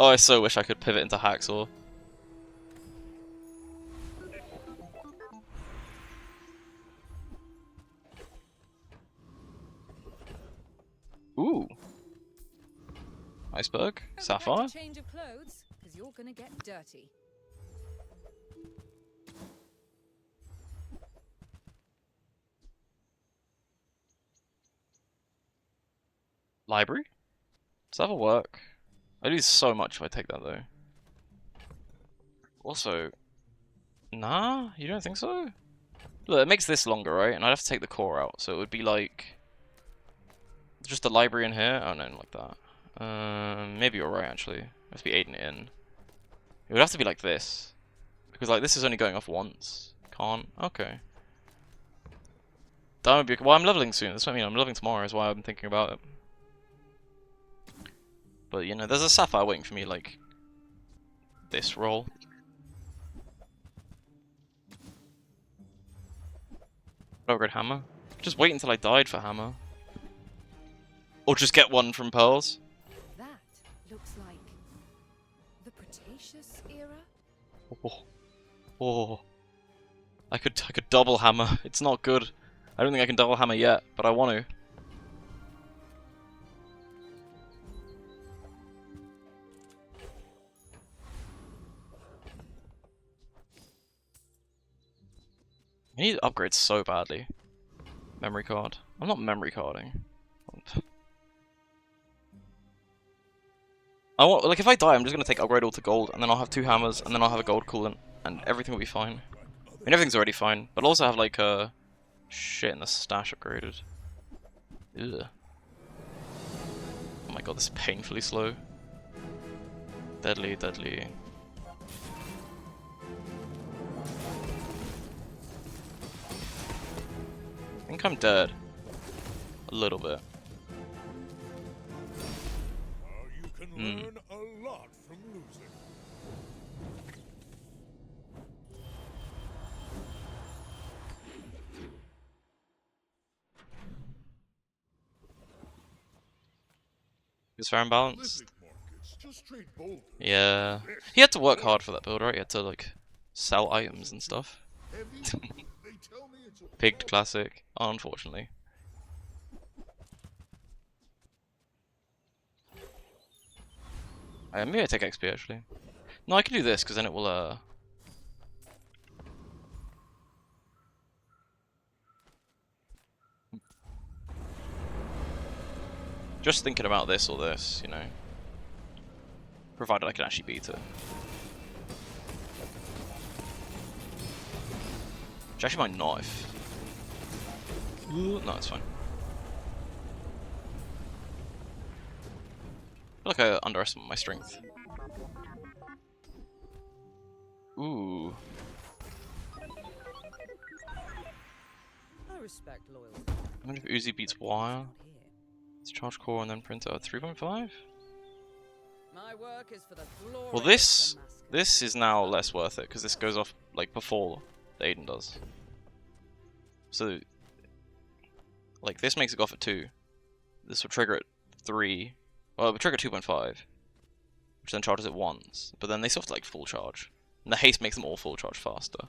Speaker 1: Oh, I so wish I could pivot into Hacksaw. Ooh. Iceberg? Sapphire?
Speaker 2: Change of clothes, because you're gonna get dirty.
Speaker 1: Library? Does that ever work? I lose so much if I take that though. Also, nah, you don't think so? Look, it makes this longer, right? And I'd have to take the core out, so it would be like just the library in here. Oh no, not like that. Maybe you're right actually. It has to be Aiden in. It would have to be like this, because like this is only going off once. Can't. Okay. That would be well. I'm leveling soon. That's what I mean. I'm leveling tomorrow. Is why I'm thinking about it. But, you know, there's a Sapphire waiting for me, like, this roll. Upgrade Hammer. Just wait until I died for Hammer. Or just get one from Pearls.
Speaker 2: That looks like the Cretaceous era?
Speaker 1: Oh. Oh. I could double Hammer. It's not good. I don't think I can double Hammer yet, but I want to. I need upgrades so badly. Memory card. I'm not memory carding. I want, like, if I die, I'm just gonna take upgrade all to gold, and then I'll have 2 hammers, and then I'll have a gold coolant, and everything will be fine. I mean, everything's already fine, but I'll also have like shit in the stash upgraded. Ugh. Oh my god, this is painfully slow. Deadly, deadly. I think I'm dead. A little bit.
Speaker 13: You can learn a lot from losing.
Speaker 1: was fair and balanced.
Speaker 13: Prolific markets, just trade boulders.
Speaker 1: Yeah. He had to work hard for that build, right? He had to, like, sell items and stuff.
Speaker 13: Heavy, they tell me it's a
Speaker 1: Pigged classic, unfortunately. Maybe I take XP actually. No, I can do this because then it will just thinking about this or this, you know. Provided I can actually beat it. Which actually might not if... No, it's fine. I feel like I underestimate my strength. Ooh.
Speaker 4: I respect loyalty.
Speaker 1: I wonder if Uzi beats Wire. It's charge core and then printer 3.5?
Speaker 4: My work is for the glory
Speaker 1: Well,
Speaker 4: of
Speaker 1: this
Speaker 4: Damascus.
Speaker 1: is now less worth it because this goes off like before the Aiden does. So, like this makes it go off at 2. This will trigger at 3. Well, it will trigger 2.5, which then charges it once. But then they still have to like full charge, and the haste makes them all full charge faster.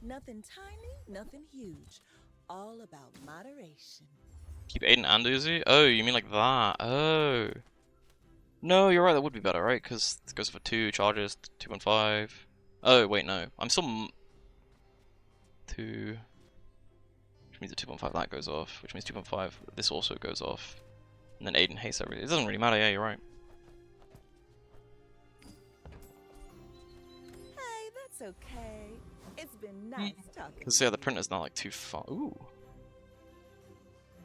Speaker 6: Nothing tiny, nothing huge. All about moderation.
Speaker 1: Keep Aiden and Uzi? Oh, you mean like that? Oh. No, you're right, that would be better, right? Because it goes for 2 charges, 2.5. Oh, wait, no. I'm still... 2... Which means the 2.5 that goes off, which means 2.5 this also goes off. And then Aiden hates everything. It doesn't really matter, yeah, you're right.
Speaker 6: Hey, that's okay. It's been nice talking.
Speaker 1: Because yeah, the printer's not like too far. Ooh.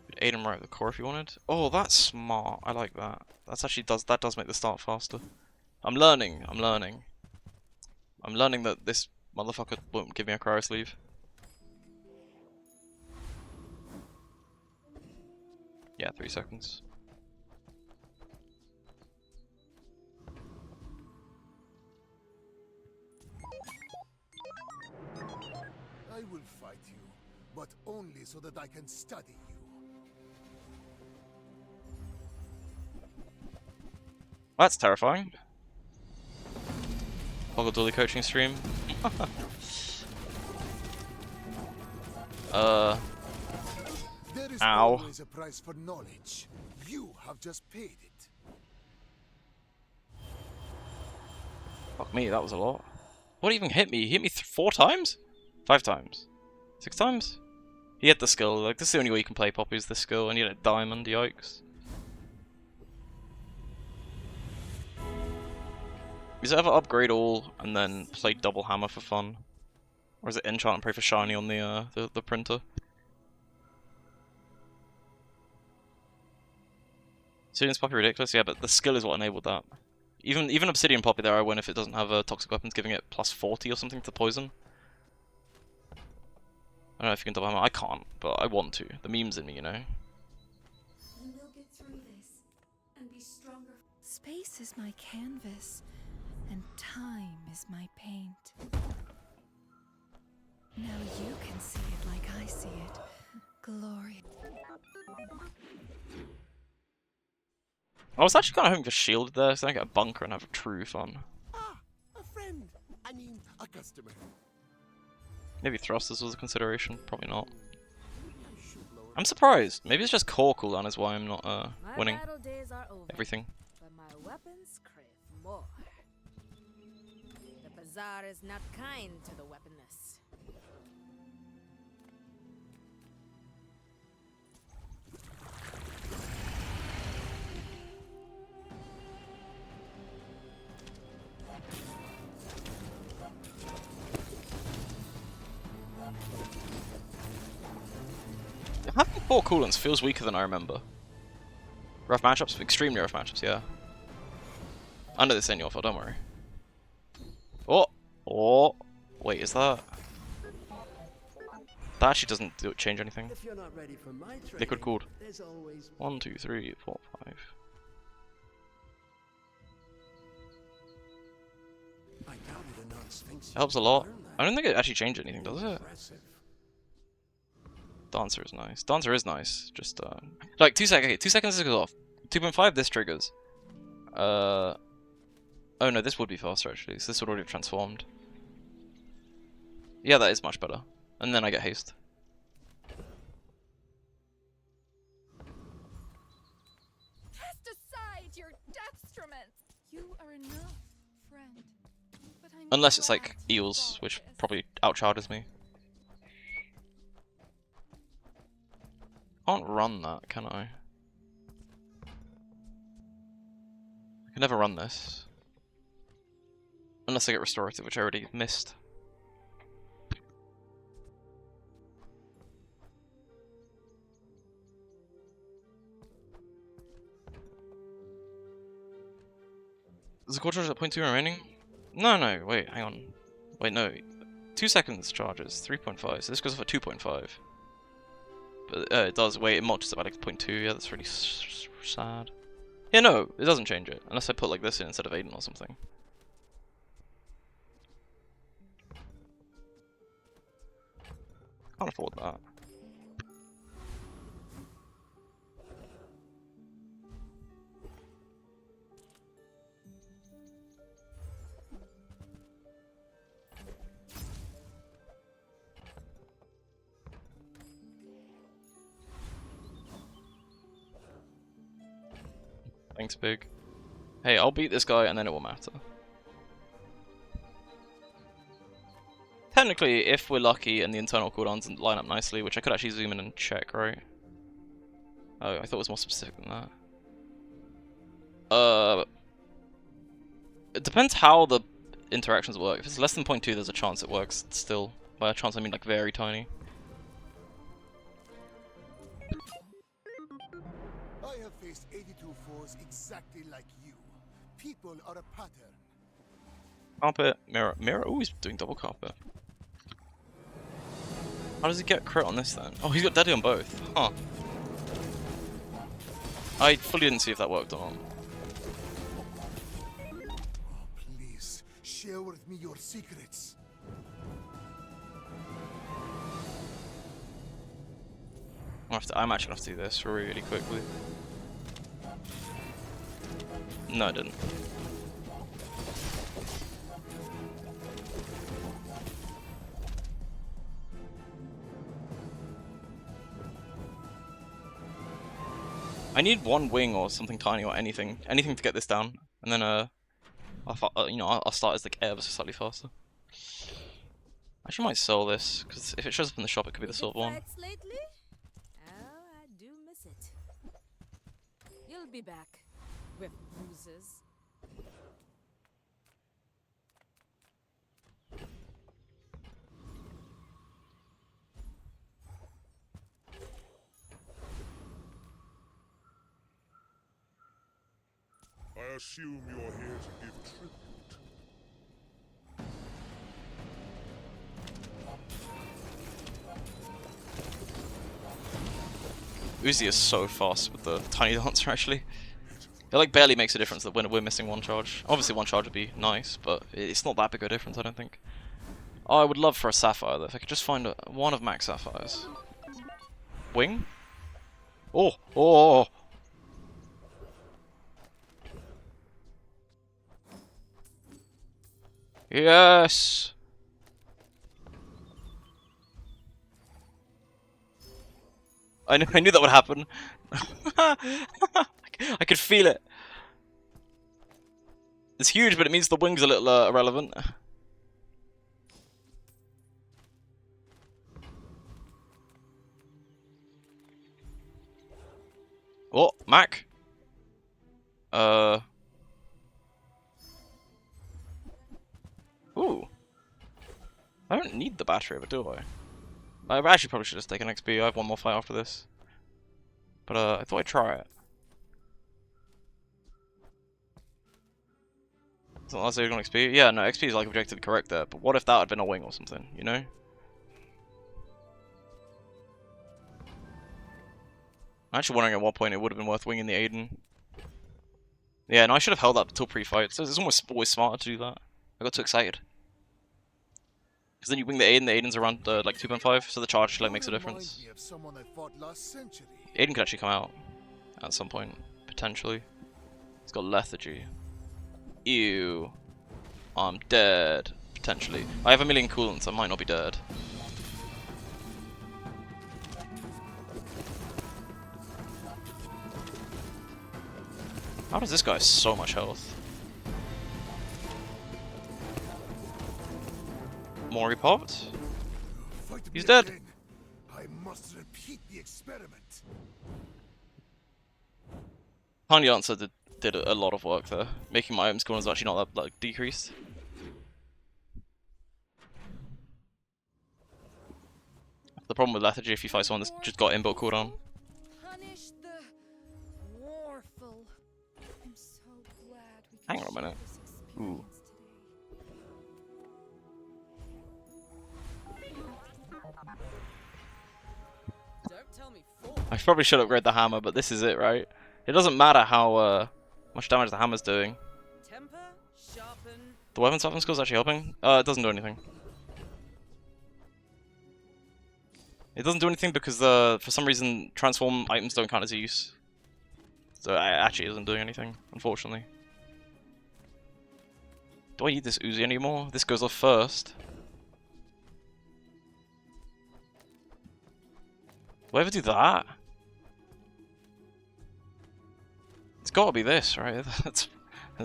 Speaker 1: Could Aiden write the core if you wanted. Oh, that's smart. I like that. That's actually that does make the start faster. I'm learning. I'm learning that this motherfucker won't give me a cryo sleeve. Yeah, 3 seconds.
Speaker 7: I will fight you, but only so that I can study you.
Speaker 1: That's terrifying. Boggle Dolly coaching stream.
Speaker 7: There is
Speaker 1: Ow.
Speaker 7: always a price for knowledge. You have just paid it.
Speaker 1: Fuck me, that was a lot. What even hit me? He hit me 4 times? 5 times? 6 times? He had the skill. Like, this is the only way you can play Poppy is the skill. And you had a diamond, yikes. Is it ever upgrade all and then play double hammer for fun? Or is it enchant and pray for shiny on the printer? Obsidian's Poppy ridiculous, yeah, but the skill is what enabled that. Even Obsidian Poppy there I win if it doesn't have toxic weapons giving it plus 40 or something to poison. I don't know if you can double hammer. I can't, but I want to. The meme's in me, you know.
Speaker 14: You will get through this and be stronger.
Speaker 2: Space is my canvas, and time is my paint. Now you can see it like I see it. Glory.
Speaker 1: I was actually kind of hoping for shield there, so I can get a bunker and have true fun.
Speaker 3: Ah, a friend. I mean, a customer.
Speaker 1: Maybe thrusters was a consideration, probably not. I'm surprised. Maybe it's just core cooldown is why I'm not winning
Speaker 11: My battle days are over,
Speaker 1: everything.
Speaker 11: but my weapons crave more. The bazaar is not kind to the weaponless.
Speaker 1: Having 4 coolants feels weaker than I remember. Rough matchups? Extremely rough matchups, yeah. Under this ain't your fault, don't worry. Oh! Oh! Wait, is that... That actually doesn't change anything.
Speaker 9: If you're not ready for my training,
Speaker 1: Liquid cooled.
Speaker 9: there's always
Speaker 1: 1, 2, 3, 4, 5.
Speaker 9: I doubted a non-sphinx.
Speaker 1: Helps a lot. I don't think it actually changed anything, does it?
Speaker 9: Impressive.
Speaker 1: Dancer is nice. Dancer is nice. Just like 2 seconds. Okay, 2 seconds this goes off. 2.5 this triggers. Oh no, this would be faster actually. So this would already have transformed. Yeah, that is much better. And then I get haste.
Speaker 2: Cast aside your destruments. You are enough, friend. But I'm
Speaker 1: Unless it's like
Speaker 2: glad
Speaker 1: eels,
Speaker 2: you
Speaker 1: which
Speaker 2: bought this.
Speaker 1: probably outcharges me. Can't run that, can I? I can never run this. Unless I get restorative, which I already missed. Is the core charge at 0.2 remaining? No, wait, hang on. Wait, no. 2 seconds charges, 3.5, so this goes off at 2.5. But it does, wait, it mulches about like 0.2, yeah, that's really sad. Yeah, no, it doesn't change it, unless I put like this in instead of Aiden or something. Can't afford that. Thanks, Big. Hey, I'll beat this guy and then it will matter. Technically, if we're lucky and the internal cooldowns line up nicely, which I could actually zoom in and check, right? Oh, I thought it was more specific than that. It depends how the interactions work. If it's less than 0.2, there's a chance it works still. By a chance, I mean like very tiny.
Speaker 7: I have faced 82 foes exactly like you. People are a pattern.
Speaker 1: Carpet, mirror. Oh, he's doing double carpet. How does he get crit on this then? Oh, he's got deadly on both. Huh. I fully didn't see if that worked or not.
Speaker 7: Please, share with me your secrets.
Speaker 1: I'm actually gonna have to do this really quickly. No, I didn't. I need one wing or something tiny or anything to get this down, and then I'll start as like ever so slightly faster. I actually might sell this because if it shows up in the shop, it could be the silver one.
Speaker 11: Lately? Oh, I do miss it. You'll be back with bruises.
Speaker 13: I assume you're here to give tribute.
Speaker 1: Uzi is so fast with the tiny dancer actually. It like barely makes a difference that when we're missing one charge. Obviously one charge would be nice, but it's not that big a difference I don't think. Oh, I would love for a sapphire though, if I could just find one of max sapphires. Wing? Oh! Yes! I knew that would happen. I could feel it. It's huge, but it means the wing's a little irrelevant. Oh, Mac. Ooh. I don't need the battery, but do I? I actually probably should have taken XP. I have one more fight after this. But I thought I'd try it. It's not unless they're on XP. Yeah, no, XP is like objectively correct there. But what if that had been a wing or something, you know? I'm actually wondering at what point it would have been worth winging the Aiden. Yeah, no, I should have held up till pre-fight. So it's almost always smarter to do that. I got too excited. Because then you bring the Aiden's around like 2.5, so the charge like makes a difference.
Speaker 7: Me of someone I fought last century.
Speaker 1: Aiden could actually come out at some point, potentially. He's got lethargy. Ew. I'm dead, potentially. I have a million coolants, so I might not be dead. How does this guy have so much health? More he popped? He's dead.
Speaker 7: Again. I must repeat the experiment.
Speaker 1: Tiny Answer did a lot of work there. Making my items cooldown is actually not that like decreased. The problem with lethargy, if you fight someone that's just got inbuilt cooldown.
Speaker 2: Punish the warful. I'm so glad we
Speaker 1: Hang on a minute. Ooh.
Speaker 4: Don't tell me
Speaker 1: I probably should upgrade the hammer, but this is it, right? It doesn't matter how much damage the hammer's doing.
Speaker 4: temper, sharpen.
Speaker 1: The weapon swapping skill is actually helping. It doesn't do anything. It doesn't do anything because for some reason transform items don't count as use. So it actually isn't doing anything, unfortunately. Do I need this Uzi anymore? This goes off first. Do I ever do that? It's gotta be this, right? That's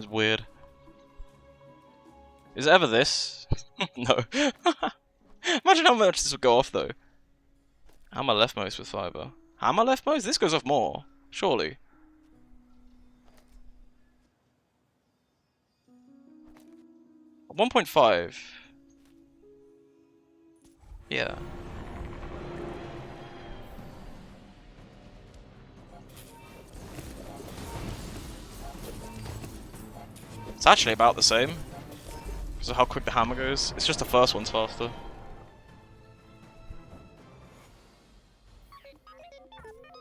Speaker 1: weird. Is it ever this? No. Imagine how much this would go off though. Hammer leftmost with fiber. Hammer leftmost? This goes off more, surely. 1.5. Yeah. It's actually about the same. Because of how quick the hammer goes. It's just the first one's faster.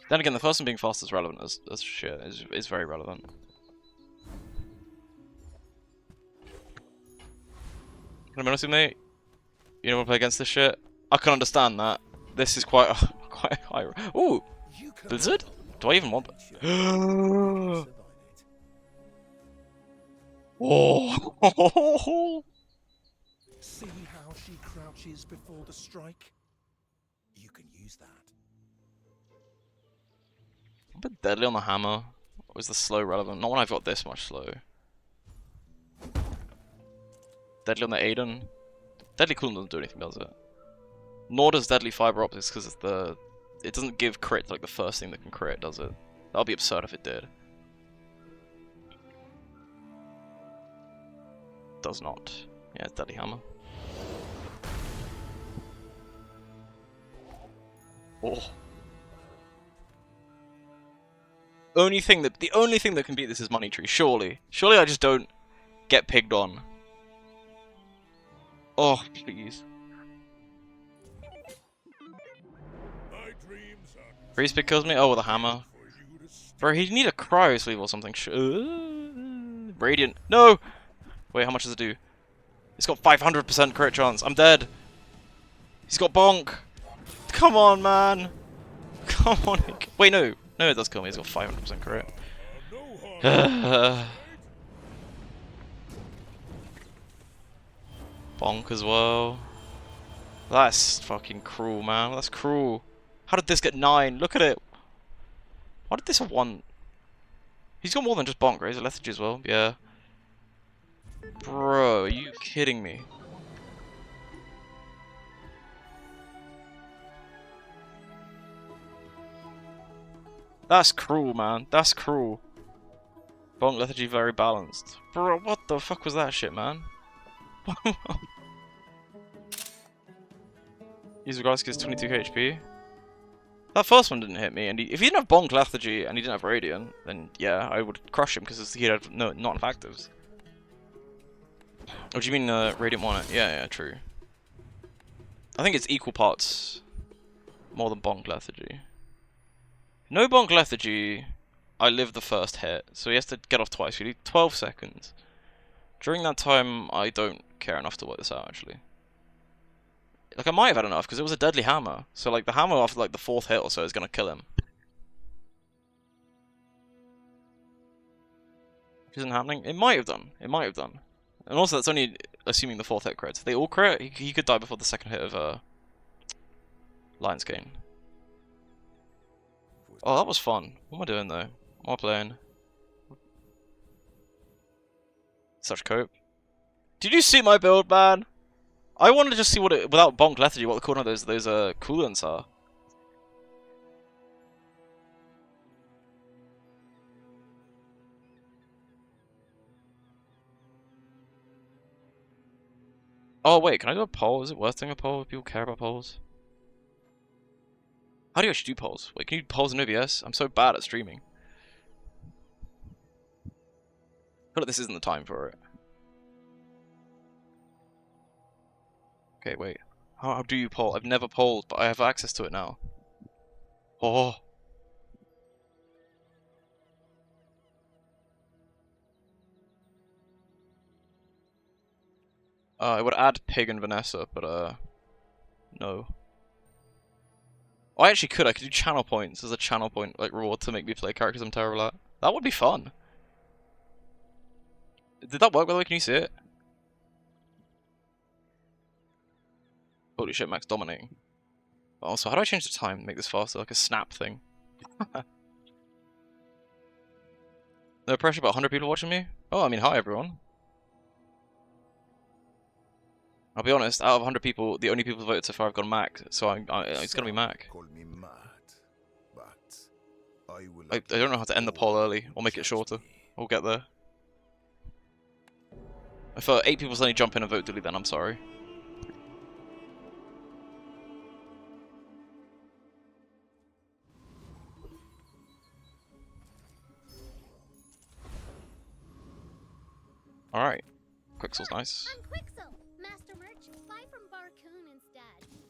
Speaker 1: Then again, the first one being fast is relevant as shit. Is very relevant. Can I be honest with me? You don't want to play against this shit? I can understand that. This is quite quite high. Ooh! Blizzard? Do I even want it? Oh!
Speaker 10: See how she crouches before the strike? You can use that.
Speaker 1: A bit deadly on the hammer. Or is the slow relevant? Not when I've got this much slow. Deadly on the Aiden. Deadly cooldown doesn't do anything, does it? Nor does Deadly Fiber Optics because it doesn't give crit like the first thing that can crit, does it? That would be absurd if it did. Does not. Yeah, it's Deadly Hammer. Oh. The only thing that can beat this is Money Tree, surely. Surely I just don't get pigged on. Oh, please. Freeze pick kills me? Oh, with a hammer. Bro, he'd need a cryo sleeve or something. Radiant. No! Wait, how much does it do? It's got 500% crit chance. I'm dead. He's got bonk. Come on, man. Come on. Wait, no. No, it does kill me. He's got 500% crit. Bonk as well. That's fucking cruel, man. That's cruel. How did this get 9? Look at it. Why did this have 1? He's got more than just bonk, right? He's a lethargy as well. Yeah. Bro, are you kidding me? That's cruel, man. That's cruel. Bonk lethargy very balanced. Bro, what the fuck was that shit, man? User gets 22 HP. That first one didn't hit me, and if he didn't have bonk lethargy and he didn't have radiant, then yeah, I would crush him because he had not enough actives. What do you mean radiant won it? Yeah, true. I think it's equal parts more than bonk lethargy. No bonk lethargy, I live the first hit, so he has to get off twice. You need 12 seconds. During that time, I don't care enough to work this out, actually. Like, I might have had enough, because it was a deadly hammer. So, like, the hammer after, like, the 4th hit or so is going to kill him. Isn't happening? It might have done. It might have done. And also, that's only assuming the 4th hit crits. If they all crit, he could die before the 2nd hit of, Lion's Gain. Oh, that was fun. What am I doing, though? What am I playing? Such cope. Did you see my build, man? I wanted to just see what it, without bonk lethargy, what the cooldown of those coolants are. Oh wait, can I do a poll? Is it worth doing a poll if people care about polls? How do you actually do polls? Wait, can you do polls in OBS? I'm so bad at streaming. I feel like this isn't the time for it. Okay, wait. How do you poll? I've never polled, but I have access to it now. Oh. I would add Pig and Vanessa, but no. Oh, I actually could. I could do channel points as a channel point like reward to make me play characters I'm terrible at. That would be fun. Did that work by the way? Can you see it? Holy shit, Max dominating. Also, how do I change the time to make this faster? Like a snap thing. No pressure, about 100 people watching me? Oh, I mean, hi everyone. I'll be honest, out of 100 people, the only people who voted so far have gone Mac, so it's gonna be Mac.
Speaker 7: Call me mad, but I will.
Speaker 1: I don't know how to end the poll early, or make it shorter. We'll get there. If 8 people suddenly jump in and vote Dilly, then I'm sorry. Alright. Quixel's nice.
Speaker 15: I'm Quixel, Master Merch. Buy from Barcoon instead.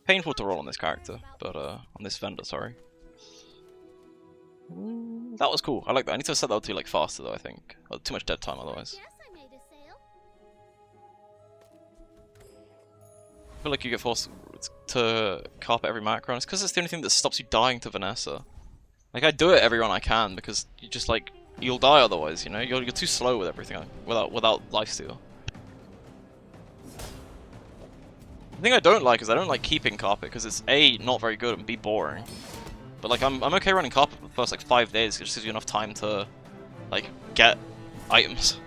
Speaker 1: Painful to roll on this character, but on this vendor, sorry. That was cool. I like that. I need to set that to like faster though, I think. Too much dead time otherwise.
Speaker 15: Yes, I made a sale.
Speaker 1: I feel like you get forced to carpet every macro, and it's because it's the only thing that stops you dying to Vanessa. Like, I do it every run I can, because you just like, you'll die otherwise, you know? You're too slow with everything, without lifesteal. The thing I don't like is I don't like keeping carpet, because it's A, not very good, and B, boring. But like, I'm okay running carpet for the first like 5 days, it just gives you enough time to, like, get items.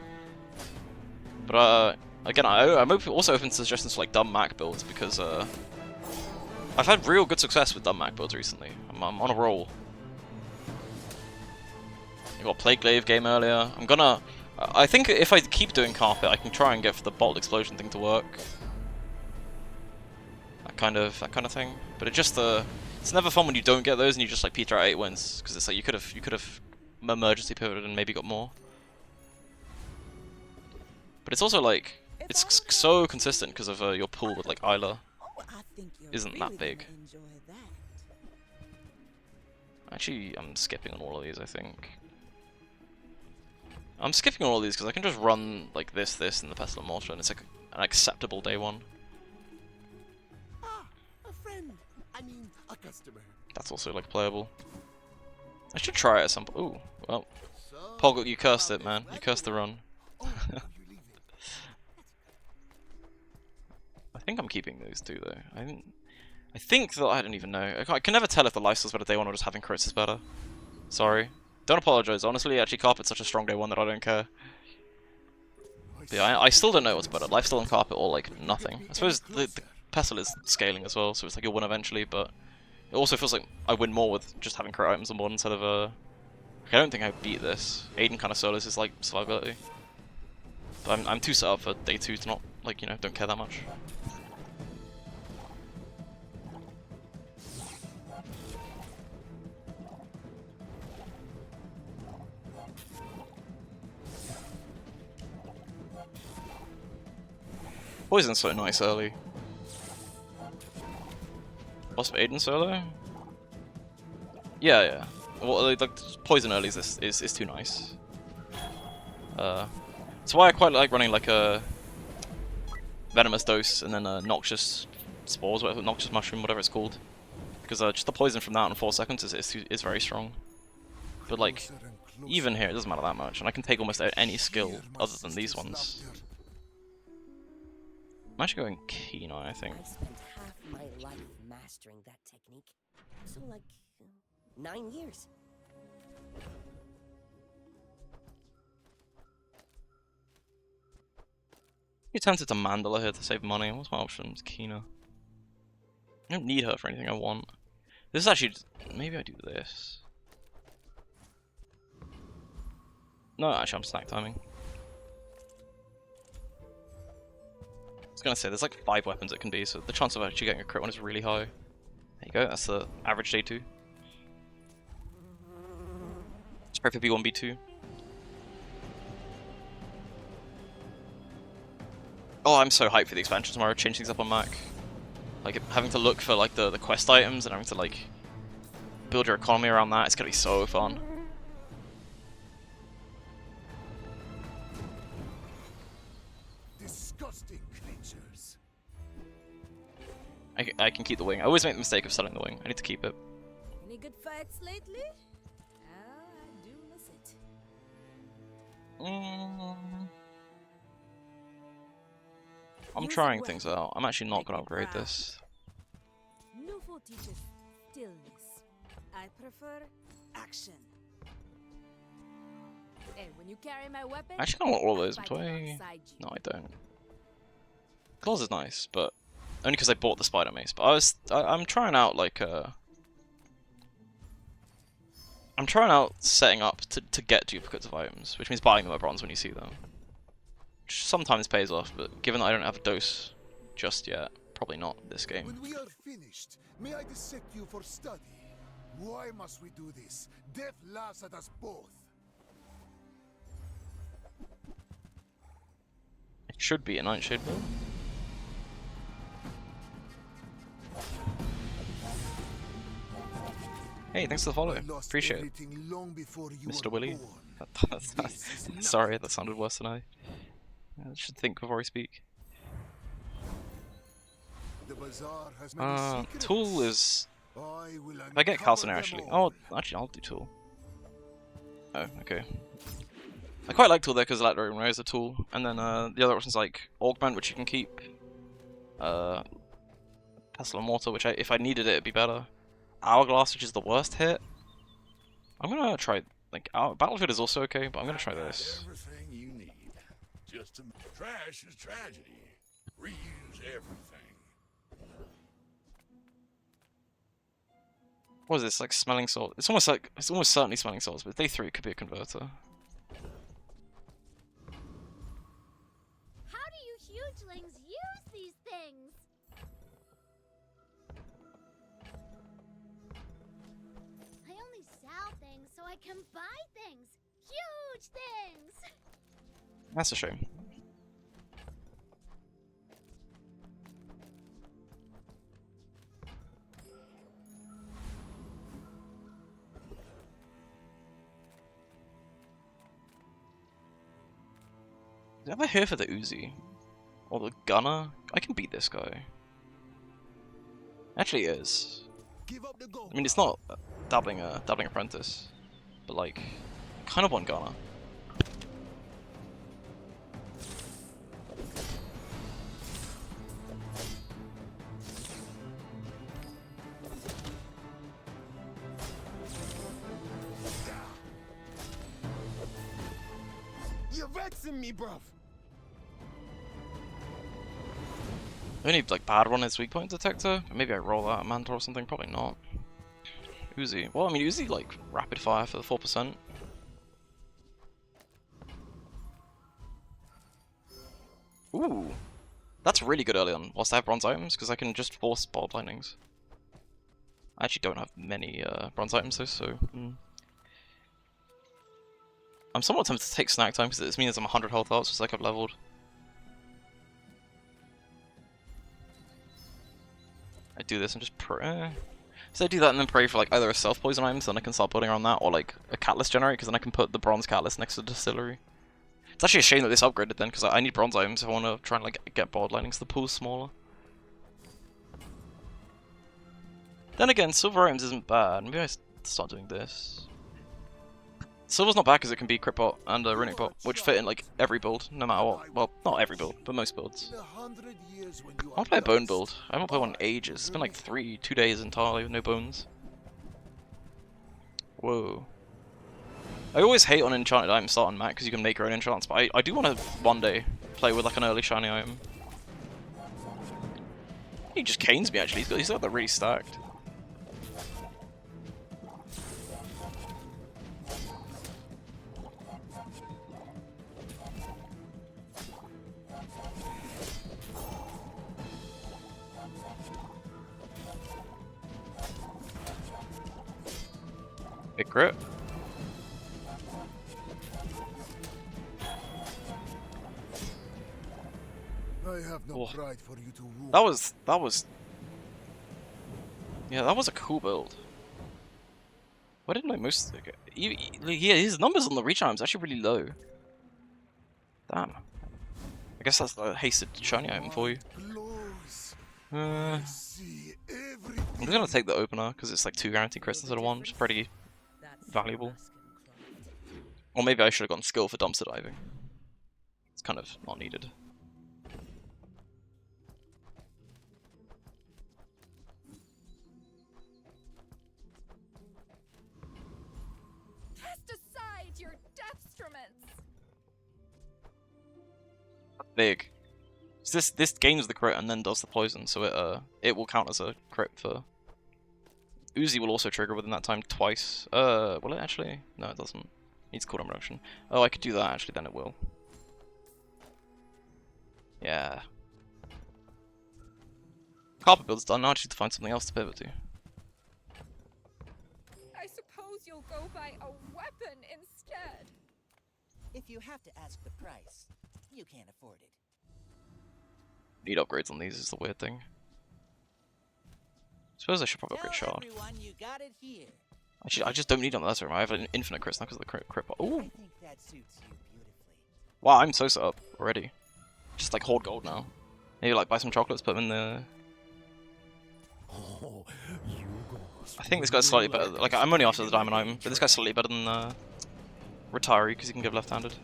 Speaker 1: But again, I'm also open to suggestions for like dumb Mac builds, because I've had real good success with dumb Mac builds recently. I'm on a roll. I got a Plague Glaive game earlier. I think if I keep doing carpet, I can try and get the bolt explosion thing to work. That kind of thing. But it's never fun when you don't get those and you just like peter out 8 wins, because it's like you could have emergency pivoted and maybe got more. But it's also like it's so consistent because of your pool with like Isla isn't that big. Actually, I'm skipping on all of these, I think. I'm skipping all of these because I can just run like this, and the Pestilent Mortar, and it's like an acceptable day one.
Speaker 3: Ah, a friend. I mean, a customer.
Speaker 1: That's also like playable. I should try it at some point. Ooh, well, Poggle, you cursed it, man. You cursed the run. I think I'm keeping those two though. I think that I don't even know. I can never tell if the lifesteal's better day one or just having crits is better. Sorry. Don't apologize. Honestly, actually, carpet's such a strong day one that I don't care. But yeah, I still don't know what's better, lifesteal and carpet or like nothing. I suppose the pestle is scaling as well, so it's like you'll win eventually. But it also feels like I win more with just having crit items on board instead of I don't think I beat this. Aiden kind of solos is like survivability. But I'm too set up for day 2 to not like don't care that much. Poison's so nice early. Boss for Aiden solo? Yeah. Well, like poison early is too nice. That's why I quite like running like a Venomous Dose and then a Noxious spores, whatever, noxious mushroom, whatever it's called. Because just the poison from that in 4 seconds is very strong. But like, even here, it doesn't matter that much, and I can take almost any skill other than these ones. I'm actually going Kenai, I think.
Speaker 9: I spent half my life mastering that technique. So like 9 years.
Speaker 1: I'm tempted to Mandala here to save money. What's my options? Kina. I don't need her for anything I want. This is actually... maybe I do this. No, actually I'm snack timing. I was gonna say, there's like 5 weapons it can be, so the chance of actually getting a crit one is really high. There you go, that's the average day 2. Let's pray for B1, B2. Oh, I'm so hyped for the expansion tomorrow, change things up on Mac. Like, having to look for like the quest items and having to like build your economy around that, it's gonna be so fun.
Speaker 7: Disgusting creatures.
Speaker 1: I can keep the wing. I always make the mistake of selling the wing. I need to keep it.
Speaker 11: Any good fights lately? I do miss it.
Speaker 1: I'm trying things out. I'm actually not gonna upgrade this.
Speaker 11: Newful teaches stillness. I prefer action. And when you carry my weapon,
Speaker 1: I actually don't want all those, but do I? No, I don't. Claws is nice, but only because I bought the spider mace. But I'm trying out like I'm trying out setting up to get duplicates of items, which means buying them at bronze when you see them. Which sometimes pays off, but given that I don't have a dose just yet, probably not this game.
Speaker 7: When we are finished, may I dissect you for study? Why must we do this? Death laughs at us both.
Speaker 1: It should be a Nightshade build. Hey, thanks for the follow. Appreciate it. Mr. Willie. Sorry, that sounded worse than I should think before I speak. Tool is... if I get Calciner actually... oh, actually I'll do Tool. Oh, okay. I quite like Tool there because Electro Ray is a tool, and then the other options like Augment, which you can keep. Pestle and Mortar, which if I needed it, it'd be better. Hourglass, which is the worst hit. I'm gonna try, like, Battlefield is also okay, but I'm gonna try this.
Speaker 13: Everything you need. Just trash is tragedy. Reuse everything.
Speaker 1: What is this, like Smelling Salt? It's almost certainly Smelling Salts, but day 3 could be a converter.
Speaker 15: How do you hugelings use these things? I only sell things so I can buy things. Huge things!
Speaker 1: That's a shame. Is it ever here for the Uzi? Or the Gunner? I can beat this guy. Actually it is. I mean, it's not dabbling apprentice, but like, I kind of want Gunner.
Speaker 9: You're vexing me, bruv.
Speaker 1: Only like bad one is weak point detector. Maybe I roll that at Mantle or something. Probably not. Uzi. Well, I mean, Uzi like rapid fire for the 4%. Ooh, that's really good early on. Whilst I have bronze items, because I can just force bolt lightnings. I actually don't have many bronze items though, so. I'm somewhat tempted to take snack time because this means I'm 100 health out, so it's like I've leveled. I do this and just pray. So I do that and then pray for like either a self poison item, so then I can start building around that, or like a catalyst generator, because then I can put the bronze catalyst next to the distillery. It's actually a shame that this upgraded then, because I need bronze items if I want to try and like get board lightnings. The pool's smaller. Then again, silver items isn't bad. Maybe I start doing this. Silver's not bad because it can be crit bot and a runic bot, which fit in like every build, no matter what. Well, not every build, but most builds. I want to play a bone build. I haven't played one in ages. It's been like 2 days entirely with no bones. Whoa. I always hate on enchanted items starting Mac because you can make your own enchants, but I do want to one day play with like an early shiny item. He just canes me actually. He's got that really stacked. Big crit.
Speaker 7: I have no pride for you to rule.
Speaker 1: That was yeah, that was a cool build. Why didn't I most yeah, his numbers on the reach time is actually really low. Damn. I guess that's the hasted shiny item for you. I'm just gonna take the opener because it's like 2 guaranteed crits instead of 1, which is pretty valuable. Or maybe I should have gone skill for dumpster diving. It's kind of not needed.
Speaker 2: Cast aside your destruments.
Speaker 1: Big. So this gains the crit and then does the poison, so it will count as a crit for. Uzi will also trigger within that time twice. Will it actually? No, it doesn't. Needs cooldown reduction. Oh, I could do that actually. Then it will. Yeah. Carpet build's done. Now I just need to find something else to pivot to.
Speaker 2: I suppose you'll go buy a weapon instead.
Speaker 12: If you have to ask the price, you can't afford it.
Speaker 1: Need upgrades on these is the weird thing. Suppose I should probably upgrade shard.
Speaker 12: You got it here.
Speaker 1: Actually, I just don't need on the lesser room. I have an infinite crits now because of the crit bot. Ooh!
Speaker 12: I think that suits you beautifully.
Speaker 1: Wow, I'm so set up already. Just like hoard gold now. Maybe like buy some chocolates, put them in the. I think this guy's slightly better. Like I'm only after the diamond item, but this guy's slightly better than Retiree because he can give left-handed.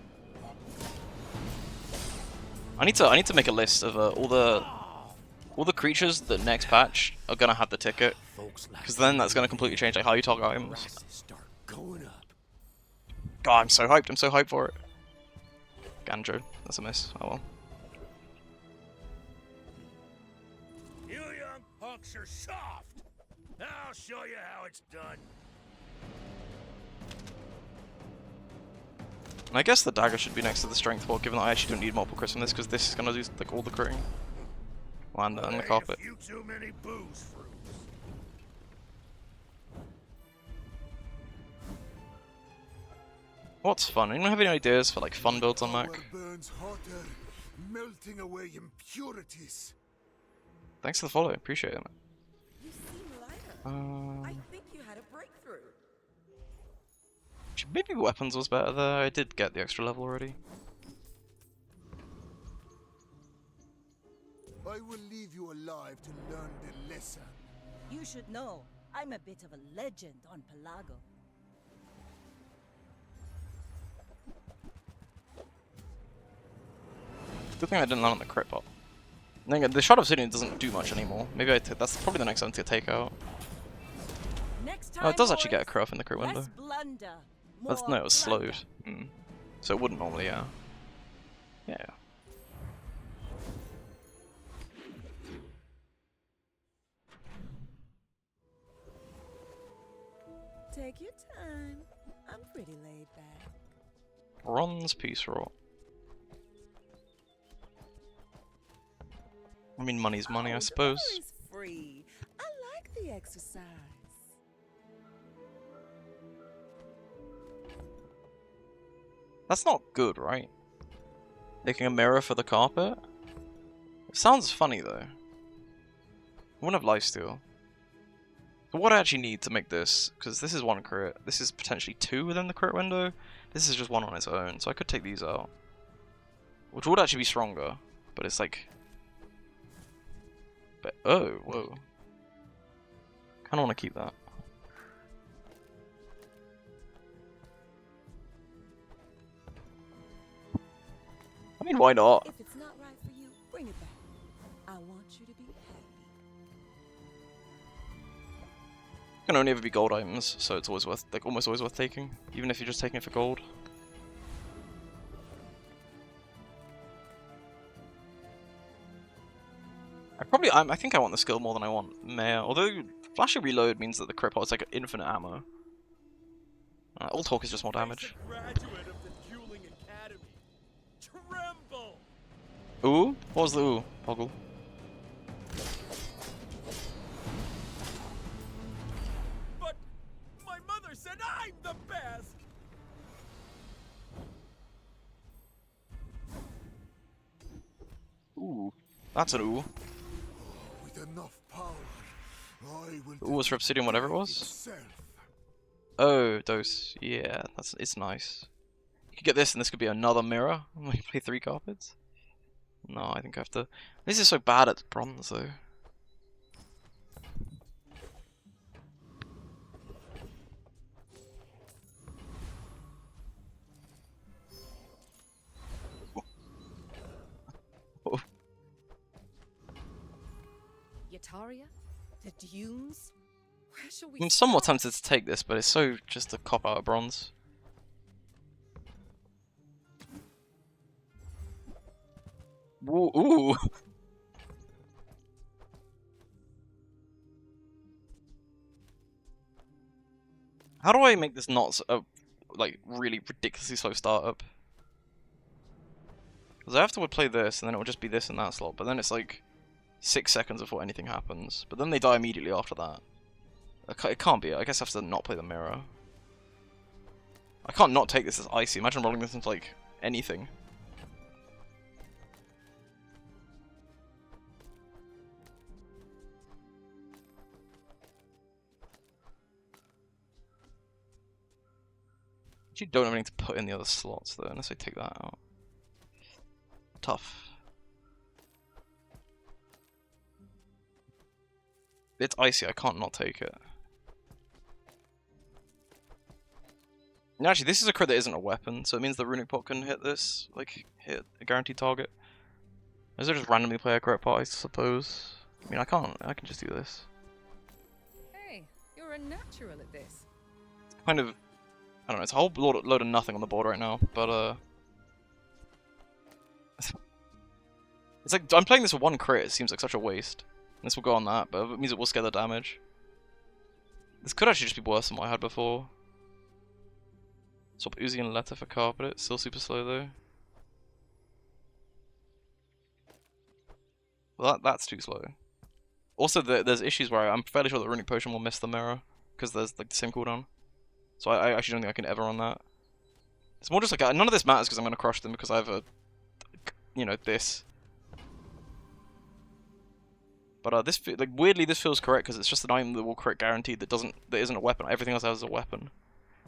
Speaker 1: I need to make a list of all the creatures that next patch are gonna have the ticket, because then that's gonna completely change like how you target items. God, I'm so hyped! I'm so hyped for it. Ganjo, that's a miss. Oh well.
Speaker 13: You young punks are soft. I'll show you how it's done.
Speaker 1: And I guess the dagger should be next to the strength wall, given that I actually don't need multiple crits from this, because this is gonna do like all the critting. And the carpet.
Speaker 13: Too many booze fruits.
Speaker 1: What's fun? Anyone have any ideas for like fun builds on Mac?
Speaker 7: Burns hotter, melting away impurities.
Speaker 1: Thanks for the follow, appreciate it.
Speaker 5: You seem lighter. I think you had a breakthrough.
Speaker 1: Maybe weapons was better there. I did get the extra level already.
Speaker 7: I will leave you alive to learn the lesson.
Speaker 8: You should know, I'm a bit of a legend on Pelago.
Speaker 1: Good thing I didn't land on the crit bot. The Shard of Obsidian doesn't do much anymore. Maybe that's probably the next one to take out. Oh, it does actually get a crit off in the crit window. That's, no, it was slowed. So it wouldn't normally, yeah. Yeah.
Speaker 6: Take your time. I'm pretty laid back.
Speaker 1: Bronze piece raw. I mean, money's money, I suppose.
Speaker 6: It's free. I like the exercise.
Speaker 1: That's not good, right? Making a mirror for the carpet? It sounds funny though. I wouldn't have lifesteal. But what I actually need to make this, because this is 1 crit, this is potentially 2 within the crit window, this is just 1 on its own, so I could take these out. Which would actually be stronger, but it's like... But, oh, whoa. I don't want to keep that. I mean, why not?
Speaker 6: If it's not right for you, bring it back. I want you to be happy.
Speaker 1: Can only ever be gold items, so it's always worth, like, almost always worth taking, even if you're just taking it for gold. I think I want the skill more than I want Mare. Although flashing reload means that the crit pot is like infinite ammo. All talk is just more damage.
Speaker 16: Graduate of the Dueling Academy. Tremble!
Speaker 1: Ooh? What was the ooh, Poggle?
Speaker 16: But my mother said I'm the best!
Speaker 1: Ooh. That's an ooh.
Speaker 7: With enough power, I will
Speaker 1: Ooh was for Obsidian, whatever it was. Oh, dose. Yeah, it's nice. You could get this and this could be another mirror when you play 3 carpets. No, I think I have to. This is so bad at bronze though. Oh.
Speaker 5: Yataria? The dunes? Where shall we
Speaker 1: I'm somewhat tempted to take this, but it's so just a cop out of bronze. Ooh, ooh. How do I make this not like really ridiculously slow startup? Because I have to play this, and then it will just be this in that slot. But then it's like 6 seconds before anything happens. But then they die immediately after that. It can't be. I guess I have to not play the mirror. I can't not take this as icy. Imagine rolling this into like anything. You don't have anything to put in the other slots though, unless I take that out. Tough. It's icy, I can't not take it. And actually, this is a crit that isn't a weapon, so it means the runic pot can hit this, like, hit a guaranteed target. Is it just randomly play a crit pot, I suppose? I mean, I can just do this.
Speaker 5: Hey, you're a natural at this.
Speaker 1: Kind of, I don't know, it's a whole load of nothing on the board right now, but it's like, I'm playing this for 1 crit, it seems like such a waste. This will go on that, but it means it will scale the damage. This could actually just be worse than what I had before. Swap Uzi and Letter for Carpet, still super slow though. Well, that's too slow. Also, there's issues where I'm fairly sure that Runic Potion will miss the mirror, because there's like the same cooldown. So I actually don't think I can ever run that. It's more just like, none of this matters because I'm going to crush them because I have a, you know, this. But this, like, weirdly this feels correct because it's just an item that will crit guaranteed that isn't a weapon. Everything else has a weapon.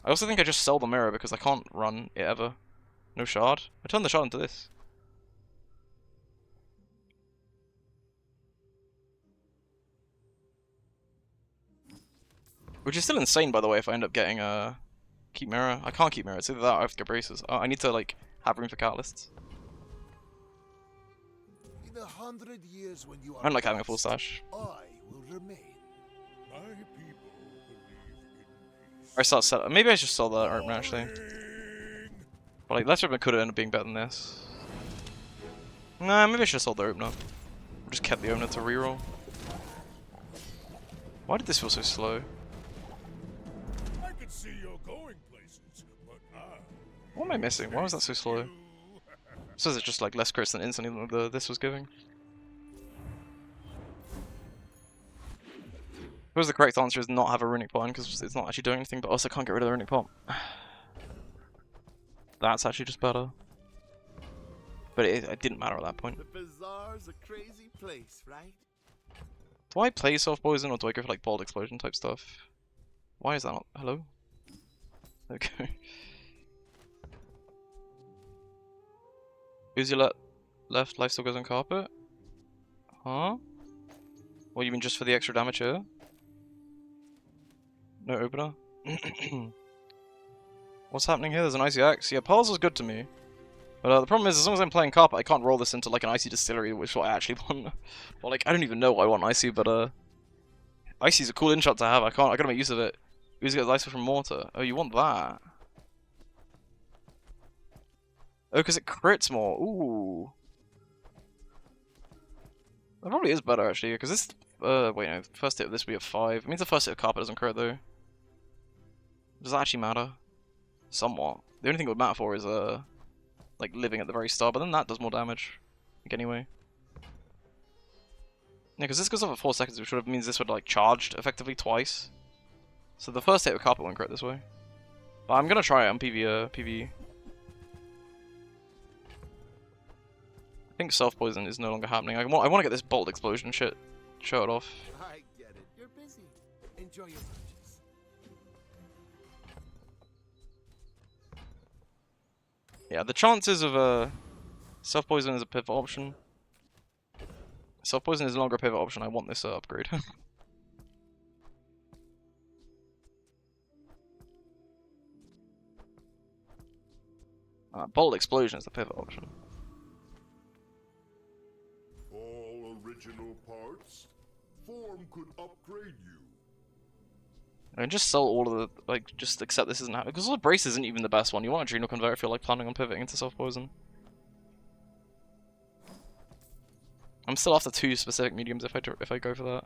Speaker 1: I also think I just sell the mirror because I can't run it ever. No shard. I turned the shard into this. Which is still insane, by the way, if I end up getting a keep mirror. I can't keep mirror. It's either that or I have to get braces. I need to like have room for catalysts.
Speaker 7: In 100 years when you are
Speaker 1: I don't like having a full stash.
Speaker 7: I will remain.
Speaker 13: My people
Speaker 1: Or I start sell. Maybe I should sell that Erpman actually. But like, Lesser Erpman could end up being better than this. Nah, maybe I should have sold the opener. Or just kept the opener to reroll. Why did this feel so slow?
Speaker 13: I could see you're going places, but
Speaker 1: What am I missing? Why was that so slow? So is it just like less crits than instantly than this was giving? I suppose the correct answer is not have a runic pot because it's not actually doing anything, but also can't get rid of the runic pot. That's actually just better. But it didn't matter at that point.
Speaker 3: The bazaar's a crazy place, right?
Speaker 1: Do I play soft poison or do I go for like bolt explosion type stuff? Why is that not? Hello? Okay. Uzi left, life still goes on carpet? Huh? What, you mean just for the extra damage here? No opener. What's happening here? There's an icy axe. Yeah, Pearls is good to me. But the problem is, as long as I'm playing carpet, I can't roll this into like an icy distillery, which is what I actually want. Well, like, I don't even know what I want icy, but icy's a cool in-shot to have. I gotta make use of it. Who's got icy from mortar? Oh, you want that? Oh, because it crits more. Ooh. That probably is better actually, because this. Wait, no. First hit of this we have 5. It means the first hit of carpet doesn't crit though. Does that actually matter? Somewhat. The only thing it would matter for is like living at the very start, but then that does more damage. Like, anyway. Yeah, because this goes off at 4 seconds, which would have means this would like charged effectively twice. So the first hit of carpet won't crit this way. But I'm gonna try it on PvE. I think self-poison is no longer happening. I want to get this bolt explosion shit. Show it off.
Speaker 3: I get it. You're busy. Enjoy your purchase.
Speaker 1: Yeah, the chances of self-poison is a pivot option. Self-poison is no longer a pivot option. I want this upgrade. Bolt explosion is the pivot option.
Speaker 13: All original parts. Form could upgrade you.
Speaker 1: And just sell all of the, like, just accept this isn't happening. Because all the brace isn't even the best one. You want Adrenal Convert if you're, like, planning on pivoting into self-poison. I'm still after 2 specific mediums if I go for that.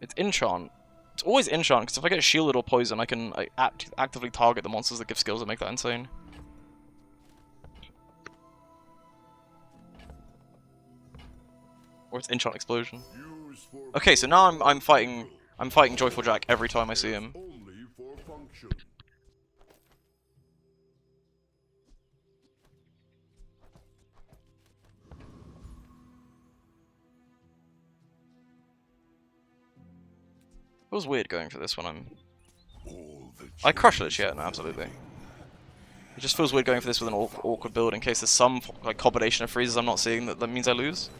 Speaker 1: It's enchant. It's always enchant, because if I get shielded or poison, I can actively target the monsters that give skills that make that insane. Or it's enchant explosion. Okay, so now I'm fighting Joyful Jack every time I see him.
Speaker 13: Only for function.
Speaker 1: It was weird going for this when I crush Lich yet, no, absolutely. It just feels weird going for this with an awkward build in case there's some like combination of freezes I'm not seeing that means I lose.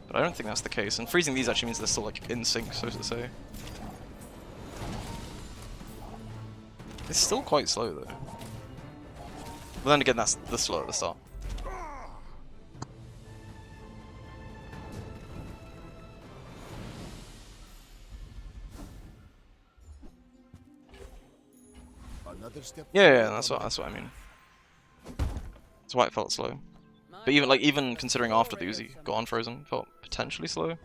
Speaker 1: But I don't think that's the case, and freezing these actually means they're still like in sync, so to say. It's still quite slow though. But then again, that's the slow at the start.
Speaker 3: Another step.
Speaker 1: Yeah, that's what I mean. That's why it felt slow. But even considering after the Uzi got unfrozen, felt potentially slow.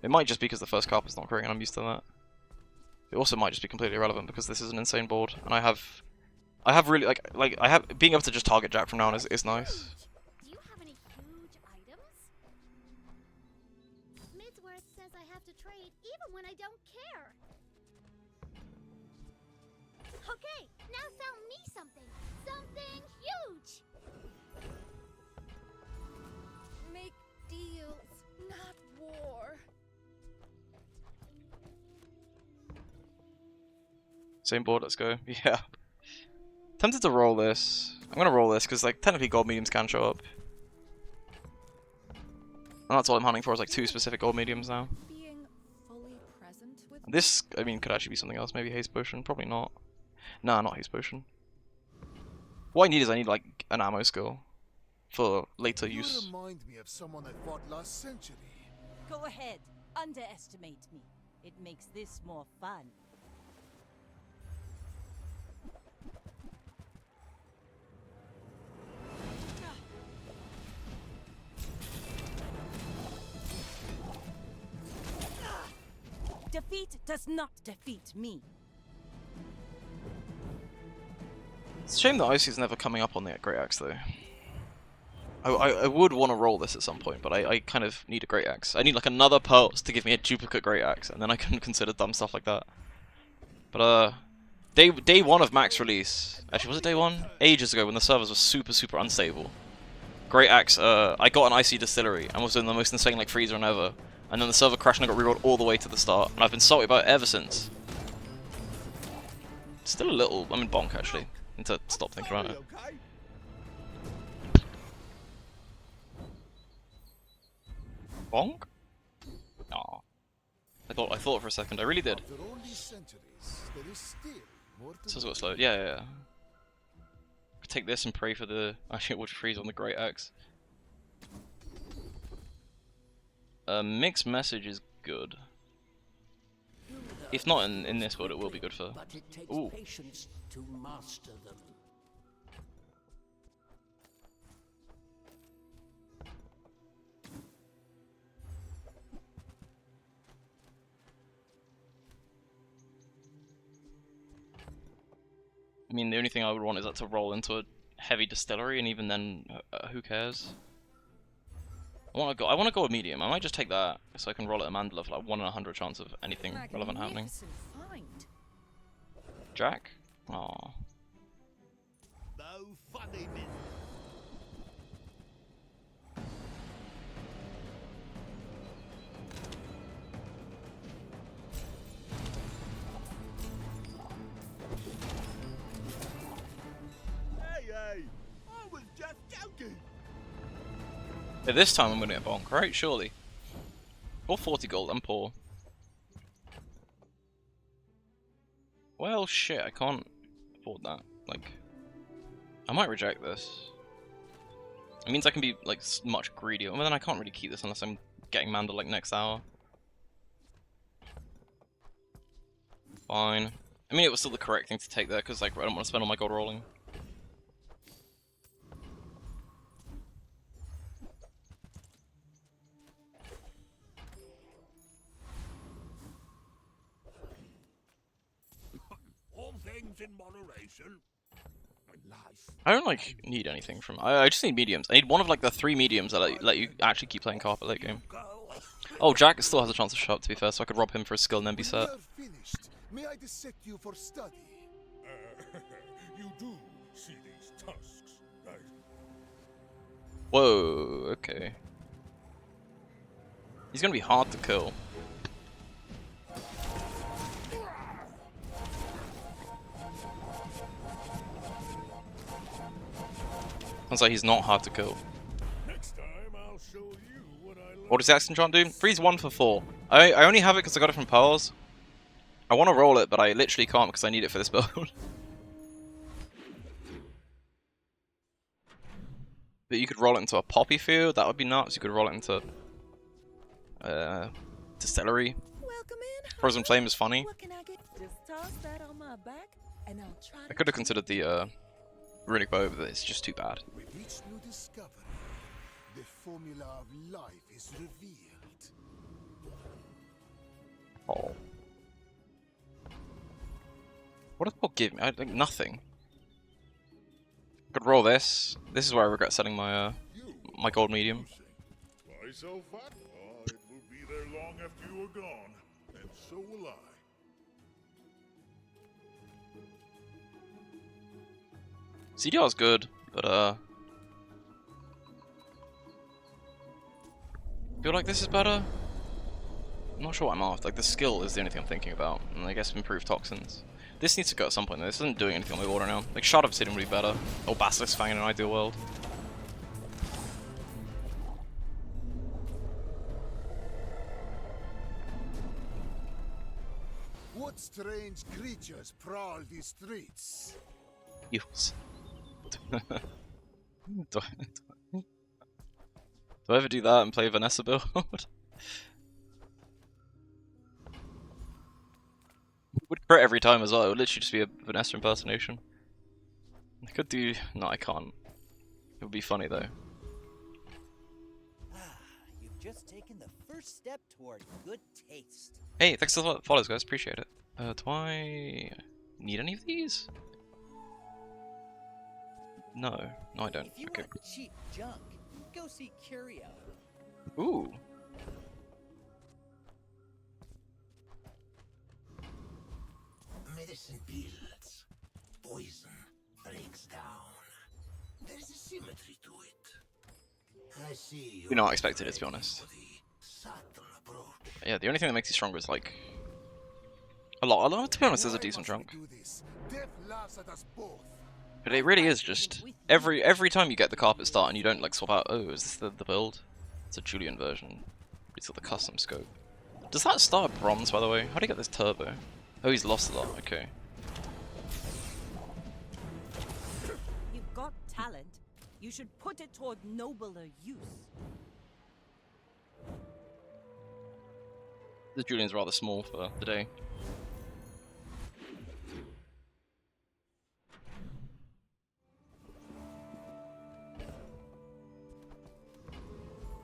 Speaker 1: It might just be because the first carpet's not critting and I'm used to that. It also might just be completely irrelevant because this is an insane board, and I have really being able to just target Jack from now on is nice.
Speaker 15: Do you have any huge items? Midsworth says I have to trade even when I don't care. Okay, now sell me something. Something huge.
Speaker 2: Make deals, not war.
Speaker 1: Same board, let's go. Yeah. Tempted to roll this. I'm gonna roll this because like technically gold mediums can show up. And that's all I'm hunting for is like 2 specific gold mediums now.
Speaker 2: Being fully present with
Speaker 1: This, I mean, could actually be something else. Maybe Haste Potion. Probably not. Nah, not Haste Potion. What I need is like an ammo skill for later use.
Speaker 7: You remind me of someone I fought last century.
Speaker 8: Go ahead, underestimate me. It makes this more fun. Defeat does not defeat me.
Speaker 1: It's a shame that Icy's never coming up on the Great Axe though. I would want to roll this at some point, but I kind of need a Great Axe. I need like another Pearls to give me a duplicate Great Axe, and then I can consider dumb stuff like that. But day 1 of max release, actually was it day 1? Ages ago when the servers were super unstable. Great Axe, I got an Icy Distillery and was doing the most insane like freezer ever. And then the server crashed and I got rerolled all the way to the start, and I've been salty about it ever since. Still a little, I mean bonk actually. I need to stop thinking about it. Bonk? Aw. I thought for a second. I really did.
Speaker 7: After all these centuries, there is still more to
Speaker 1: So it's got slowed. Yeah. Could take this and pray for the. Actually, it would freeze on the Great Axe. Mixed message is good. If not in this build, it will be good for.
Speaker 9: But it takes
Speaker 1: Ooh.
Speaker 9: patience to master them.
Speaker 1: I mean, the only thing I would want is that to roll into a heavy distillery, and even then, who cares? I want to go with medium. I might just take that so I can roll at a mandala for like 1 in 100 chance of anything relevant happening.
Speaker 11: Find.
Speaker 1: Jack? Aww.
Speaker 3: No funny business. Hey, I was just joking.
Speaker 1: Yeah, this time I'm gonna get bonk, right? Surely. Or 40 gold, I'm poor. Well, shit, I can't afford that. Like, I might reject this. It means I can be, like, much greedier. Well, then I can't really keep this unless I'm getting Mandal, like, next hour. Fine. I mean, it was still the correct thing to take there, because, like, I don't want to spend all my gold rolling.
Speaker 13: All things in moderation.
Speaker 3: Life.
Speaker 1: I don't, like, need anything from... I just need mediums. I need one of, like, the 3 mediums that let you actually keep playing carpet late game. Oh, Jack still has a chance to show up, to be fair, so I could rob him for his skill and then be set.
Speaker 7: Finished. May I dissect you for study?
Speaker 13: You do see these tusks, right?
Speaker 1: Whoa, okay. He's gonna be hard to kill. Sounds like he's not hard to kill.
Speaker 13: Next time I'll show you what I learned.
Speaker 1: What does the Axe Enchant do? Freeze 1 for 4. I only have it because I got it from Pearls. I want to roll it, but I literally can't because I need it for this build. But you could roll it into a poppy field, that would be nuts. You could roll it into distillery.
Speaker 6: Welcome in.
Speaker 1: Frozen Flame is funny.
Speaker 6: What can I get? Just toss that on my back, and I'll try.
Speaker 1: I could have considered the Runic Bow, but it's just too bad.
Speaker 7: With each new discovery, the formula of life is revealed.
Speaker 1: Oh. What does Pog give me? I think nothing. I could roll this. This is where I regret selling my my gold medium.
Speaker 13: Why so fat? Oh, it will be there long after you are gone, and so will I.
Speaker 1: CDR is good, but I feel like this is better. I'm not sure what I'm after. Like, the skill is the only thing I'm thinking about, and I guess improved toxins. This needs to go at some point though. This isn't doing anything on my order now. Like, Shard of Obsidian would be better. Or Basilisk Fang in an ideal world.
Speaker 7: What strange creatures prowl these streets?
Speaker 1: Use. do I ever do that and play Vanessa build? Would crit every time as well. It would literally just be a Vanessa impersonation. I could do... No, I can't. It would be funny though.
Speaker 12: You've just taken the first step toward good taste.
Speaker 1: Hey, thanks for the follows, guys. Appreciate it. Do I need any of these? No, I don't.
Speaker 12: If you
Speaker 1: Okay.
Speaker 12: want cheap junk, go see Curio.
Speaker 1: Ooh.
Speaker 9: Medicine builds. Poison breaks down. There's a symmetry to it. I see you.
Speaker 1: You're not expected it, to be honest. Yeah, the only thing that makes you stronger is like a lot. To be honest, is a decent chunk.
Speaker 7: Death laughs at us both.
Speaker 1: But it really is just every time you get the carpet start and you don't like swap out. Oh, is this the build? It's a Julian version. It's got the custom scope. Does that start at bronze, by the way? How do you get this turbo? Oh, he's lost a lot. Okay.
Speaker 6: You've got talent. You should put it toward nobler use.
Speaker 1: The Julian's rather small for the day.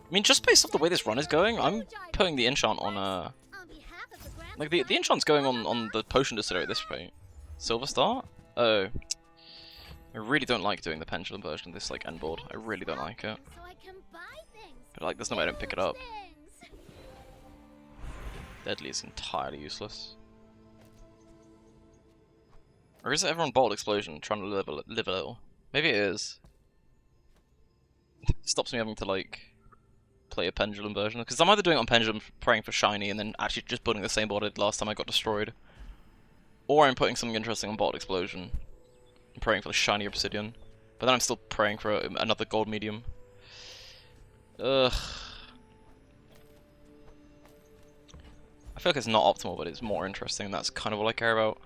Speaker 1: I mean, just based off the way this run is going, I'm putting the enchant on like the enchant's going on the potion distillery at this point. Silver Star? Oh. I really don't like doing the pendulum version of this like end board. I really don't like it. But like there's no way I don't pick it up. Deadly is entirely useless. Or is it everyone Bolt Explosion trying to live a little? Maybe it is. It stops me having to like play a pendulum version, because I'm either doing it on pendulum, praying for shiny, and then actually just putting the same board I did last time I got destroyed, or I'm putting something interesting on Bolt Explosion and praying for the shiny obsidian, but then I'm still praying for another gold medium. Ugh. I feel like it's not optimal, but it's more interesting, and that's kind of all I care about.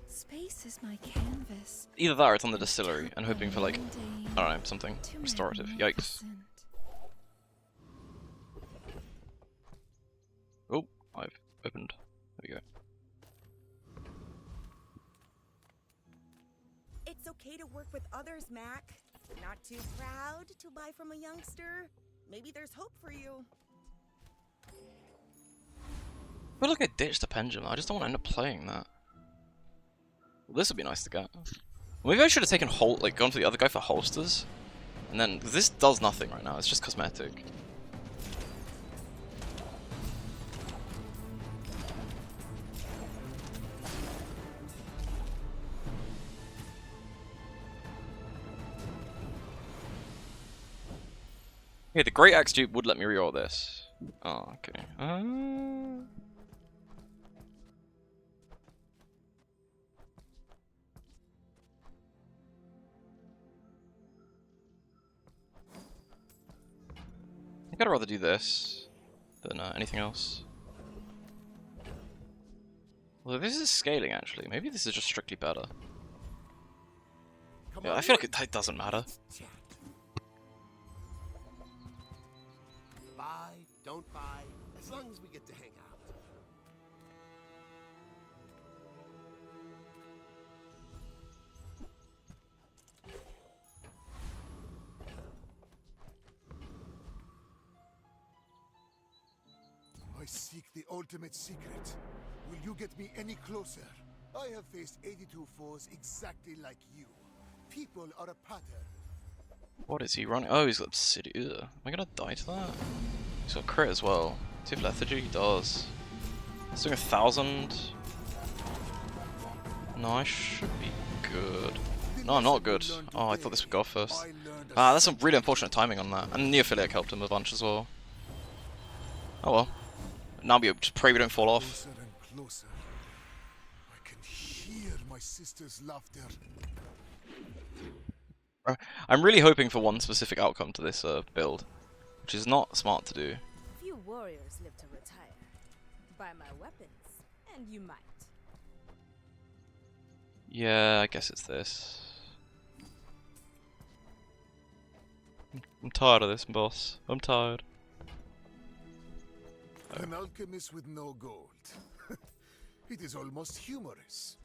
Speaker 2: Space is my canvas.
Speaker 1: Either that or it's on the distillery and hoping for like, I don't know, something restorative. Yikes. Oh, I've opened. There we go.
Speaker 5: It's okay to work with others, Mac. Not too proud to buy from a youngster. Maybe there's hope for you.
Speaker 1: I feel like I ditched the pendulum. I just don't want to end up playing that. Well, this would be nice to get. Maybe I should have taken gone for the other guy for holsters, and then this does nothing right now. It's just cosmetic. Yeah, the Great Axe Dupe would let me reroll this. Oh, okay. I think I'd rather do this than anything else. Although this is scaling actually. Maybe this is just strictly better. Yeah, I feel like it doesn't matter.
Speaker 3: Buy, don't buy, as long as we get to hang out.
Speaker 7: I seek the ultimate secret. Will you get me any closer? I have faced 82 foes exactly like you. People are a pattern.
Speaker 1: What is he running? Oh, he's got obsidian. Am I gonna die to that? He's got crit as well. Does he have lethargy? He does. He's doing 1,000. No, I should be good. No, I'm not good. Oh, I thought this would go off first. Ah, that's some really unfortunate timing on that. And Neophiliac helped him a bunch as well. Oh well. Now we just pray we don't fall off.
Speaker 7: Closer and closer. I can hear my sister's laughter.
Speaker 1: I'm really hoping for one specific outcome to this build, which is not smart to do.
Speaker 11: Few warriors live to retire. Buy my weapons, and you might.
Speaker 1: Yeah, I guess it's this. I'm tired of this, boss. I'm tired.
Speaker 7: An alchemist with no gold. It is almost humorous.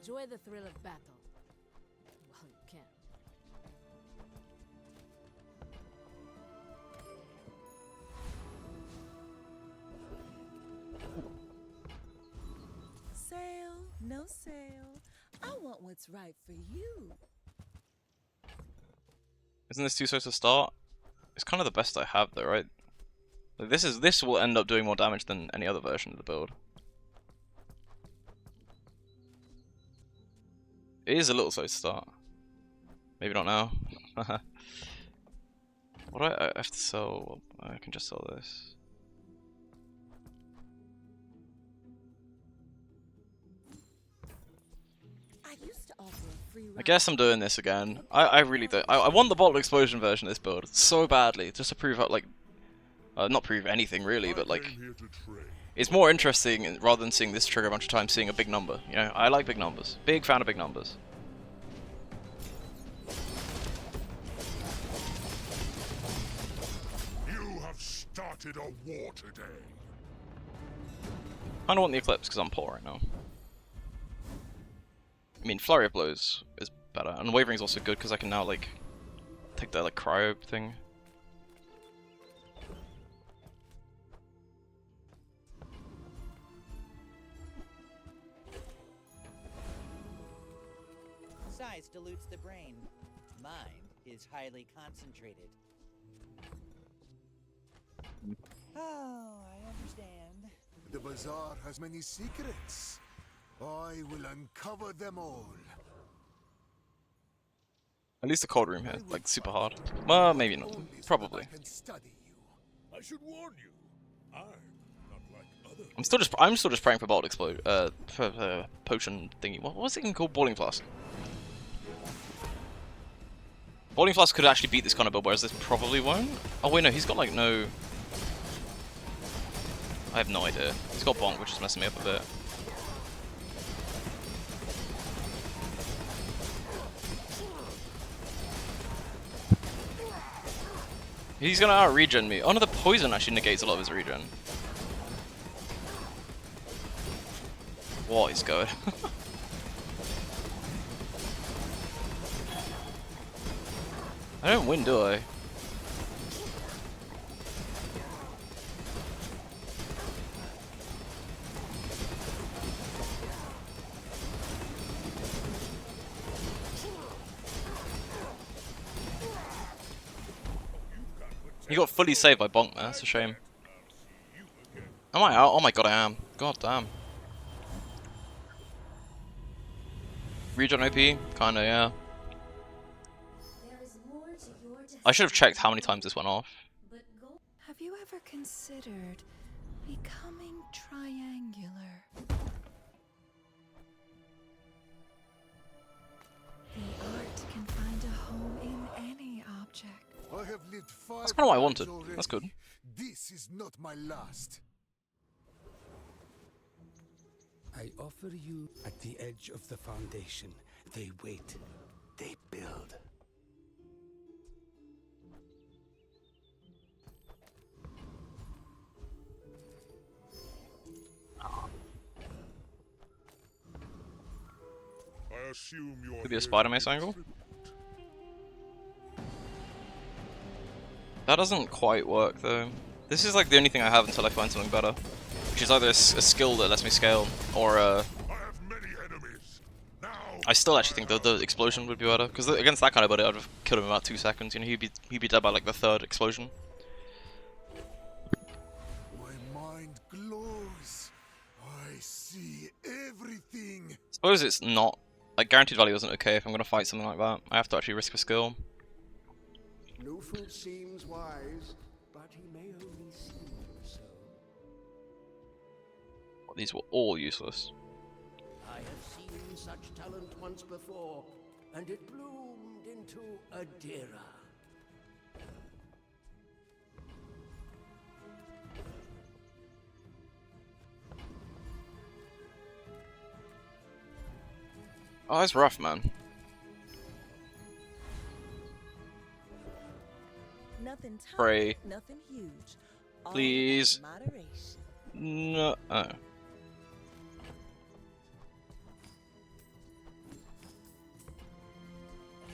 Speaker 11: Enjoy the thrill of battle. Well, you can.
Speaker 6: Sale, no sale. I want what's right for you.
Speaker 1: Isn't this too slow to start? It's kind of the best I have though, right? Like this will end up doing more damage than any other version of the build. It is a little slow to start. Maybe not now. What do I have to sell? I can just sell this. I guess I'm doing this again. I really don't. I want the Bolt Explosion version of this build so badly, just to prove out like. Not prove anything really, but like it's more interesting rather than seeing this trigger a bunch of times, seeing a big number. You know, I like big numbers. Big fan of big numbers.
Speaker 13: You have started a war today.
Speaker 1: I don't want the Eclipse because I'm poor right now. I mean, Flurry of Blows is better, and Wavering's also good because I can now like take the like cryo thing.
Speaker 12: Size dilutes the brain. Mind is highly concentrated. Oh, I understand.
Speaker 7: The bazaar has many secrets. I will uncover them all.
Speaker 1: At least the cold room here, like super hard. Well, maybe not. Probably.
Speaker 13: I should warn you. I'm not like others.
Speaker 1: I'm still just praying for Bolt Explode. For potion thingy. What was it even called? Boiling Flask. Boiling Flask could actually beat this kind of build, whereas this probably won't. Oh wait, no, he's got like no. I have no idea. He's got Bonk, which is messing me up a bit. He's gonna out-regen me. Oh no, the poison actually negates a lot of his regen. What is good? I don't win, do I? You got fully saved by Bonk there, that's a shame. Am I out? Oh my god, I am. God damn. Regen OP? Kinda, yeah. I should have checked how many times this went off.
Speaker 2: Have you ever considered becoming triangular? The art can find a home in any object.
Speaker 7: I have lived 5
Speaker 1: That's kind of what I wanted.
Speaker 7: already.
Speaker 1: That's good.
Speaker 7: This is not my last.
Speaker 17: I offer you at the edge of the foundation. They wait. They build.
Speaker 13: I assume you're
Speaker 1: Could be a Spider Mace angle. That doesn't quite work though. This is like the only thing I have until I find something better, which is either a skill that lets me scale or I still actually think the explosion would be better because against that kind of buddy, I'd have killed him in about 2 seconds. You know, he'd be dead by like the 3rd explosion.
Speaker 7: My mind glows. I see everything.
Speaker 1: Suppose it's not like guaranteed value isn't okay if I'm gonna fight something like that. I have to actually risk a skill.
Speaker 9: No food seems wise, but he may only seem so.
Speaker 1: Well, these were all useless.
Speaker 9: I have seen such talent once before, and it bloomed into Adira.
Speaker 1: Oh, that's rough, man.
Speaker 6: Nothing tiny,
Speaker 1: Pray.
Speaker 6: nothing huge. All
Speaker 1: Please.
Speaker 6: about moderation.
Speaker 1: No. Oh.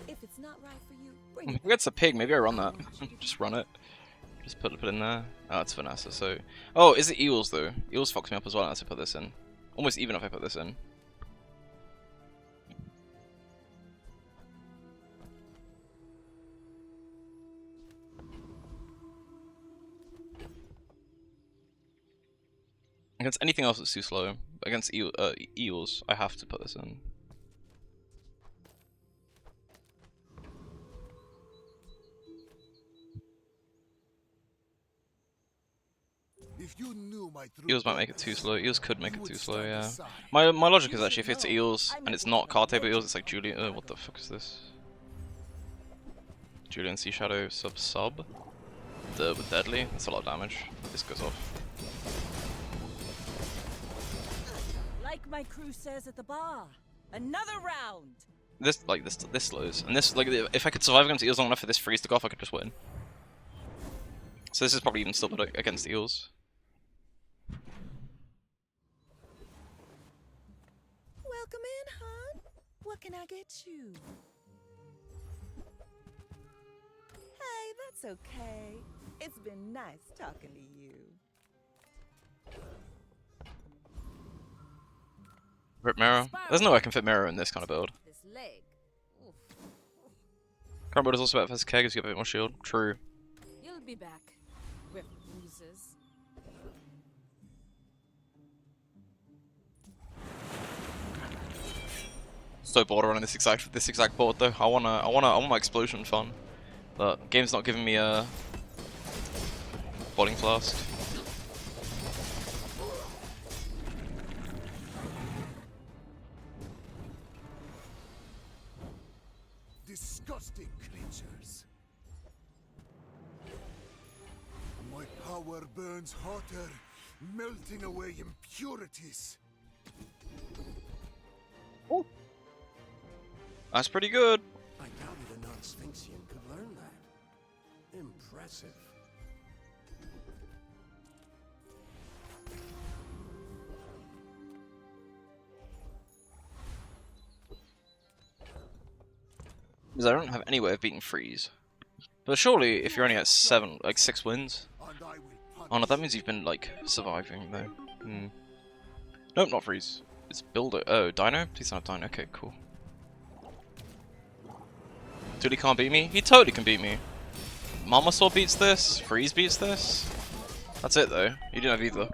Speaker 6: If it's not right for you, bring
Speaker 1: If
Speaker 6: it
Speaker 1: it gets a pig, maybe I run that. Just run it. Just put it in there. Oh, it's Vanessa, so... Oh, is it Eels, though? Eels fucks me up as well unless I put this in. Almost even if I put this in. Against anything else it's too slow. Against Eels, I have to put this in.
Speaker 7: If you knew my true
Speaker 1: Eels might make it
Speaker 7: purpose,
Speaker 1: too slow. Eels could make
Speaker 7: you
Speaker 1: it
Speaker 7: would
Speaker 1: too slow,
Speaker 7: stand
Speaker 1: yeah.
Speaker 7: aside.
Speaker 1: My logic is actually if it's Eels and it's not card table Eels, it's like Julian. What the fuck is this? Julian Sea Shadow sub. with deadly. That's a lot of damage. This goes off.
Speaker 6: Like my crew says at the bar, another round.
Speaker 1: This slows, and this like if I could survive against eels long enough for this freeze to go off, I could just win. So this is probably even still better against eels.
Speaker 6: Welcome in, hon. What can I get you? Hey, that's okay. It's been nice talking to you.
Speaker 1: Rip Mirror. There's no way I can fit Mirror in this kind of build.
Speaker 11: This leg.
Speaker 1: Current build is also better for his keg, because you get a bit more shield. True.
Speaker 11: You'll be back. We're losers.
Speaker 1: So bored of running this exact board though. I want my explosion fun, but game's not giving me a boiling flask.
Speaker 7: Disgusting creatures. My power burns hotter, melting away impurities.
Speaker 1: That's pretty good.
Speaker 9: I doubted a non-Sphinxian could learn that. Impressive.
Speaker 1: Because I don't have any way of beating freeze. But surely, if you're only at 6 wins. Oh no, that means you've been like surviving though. Nope, not freeze. It's builder. Oh, Dino? Please not Dino. Okay, cool. Dude, he can't beat me? He totally can beat me. Mamasaur beats this. Freeze beats this. That's it though. You didn't have either.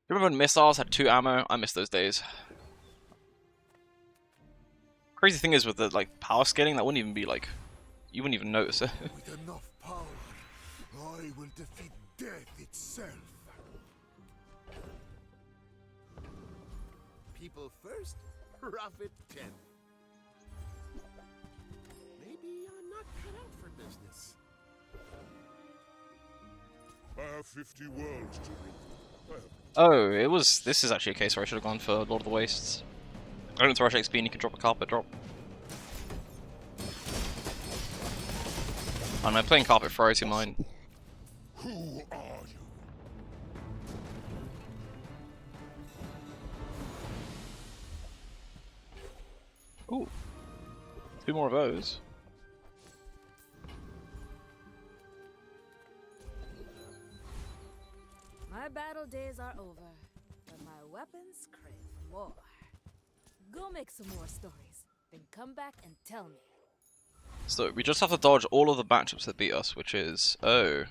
Speaker 1: Remember when missiles had 2 ammo? I miss those days. Crazy thing is with the like power scaling, that wouldn't even be like, you wouldn't even notice it.
Speaker 7: With enough power, I will defeat death itself.
Speaker 3: People first, profit 10. Maybe I'm not cut out for business.
Speaker 13: I have 50 worlds to rule.
Speaker 1: Oh, it was. This is actually a case where I should have gone for Lord of the Wastes. I don't throw XP and you can drop a carpet drop. I know, playing carpet throws your mind.
Speaker 13: Who are you?
Speaker 1: Ooh. 2 more of those.
Speaker 11: My battle days are over, but my weapons crave more. Go make some more stories, then come back and tell me.
Speaker 1: So we just have to dodge all of the matchups that beat us, which is what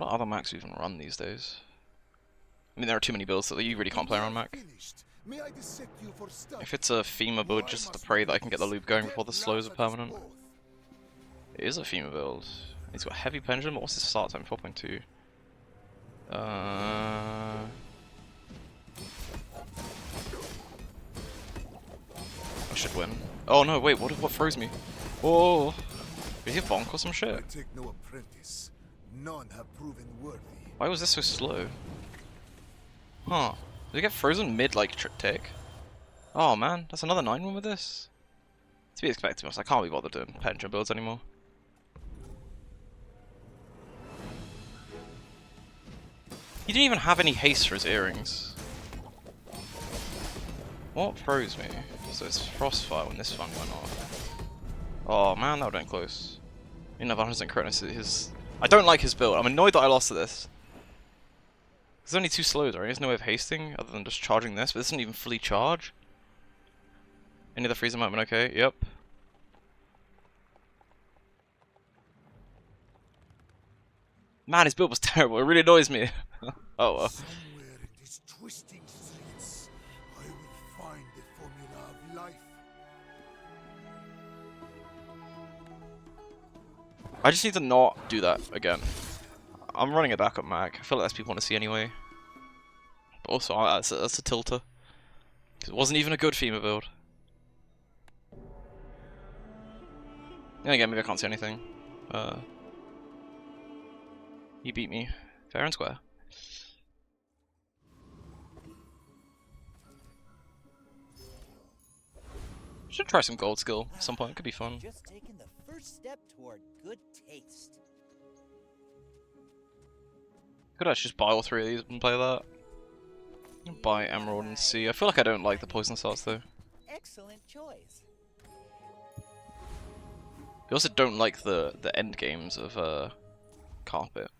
Speaker 1: are other Macs even run these days? I mean, there are too many builds that you really can't play around Mac. If it's a FEMA build, just have to pray that I can get the loop going before the slows are permanent. It is a FEMA build. He's got heavy pendulum. What's his start time? 4.2. I should win. Oh no, wait, what froze me? Oh, is he a bonk or some shit?
Speaker 7: I take no apprentice. None have proven worthy.
Speaker 1: Why was this so slow? Huh. Did it get frozen mid like tick? Oh man, that's another 9 win with this. To be expected, I can't be bothered doing pendulum builds anymore. He didn't even have any haste for his earrings. What froze me? So it's Frostfire when this one went off. Oh man, that would have been close. You know, 100% correctness his. I don't like his build. I'm annoyed that I lost to this. There's only 2 slows, right? There's no way of hasting other than just charging this, but this doesn't even fully charge. Any other freezing moment? Okay, yep. Man, his build was terrible. It really annoys me. Oh well.
Speaker 7: Somewhere in these twisting streets, I will find the formula of life.
Speaker 1: I just need to not do that again. I'm running a backup Mac. I feel like that's what people want to see anyway. But also, that's a tilter. 'Cause it wasn't even a good FEMA build. Then again, maybe I can't see anything. You beat me, fair and square. Should try some gold skill at some point. Could be fun.
Speaker 12: Just taking the first step toward good taste.
Speaker 1: Could actually just buy all three of these and play that. Buy Emerald and Sea. I feel like I don't like the poison starts though.
Speaker 12: Excellent choice.
Speaker 1: I also don't like the end games of Carpet.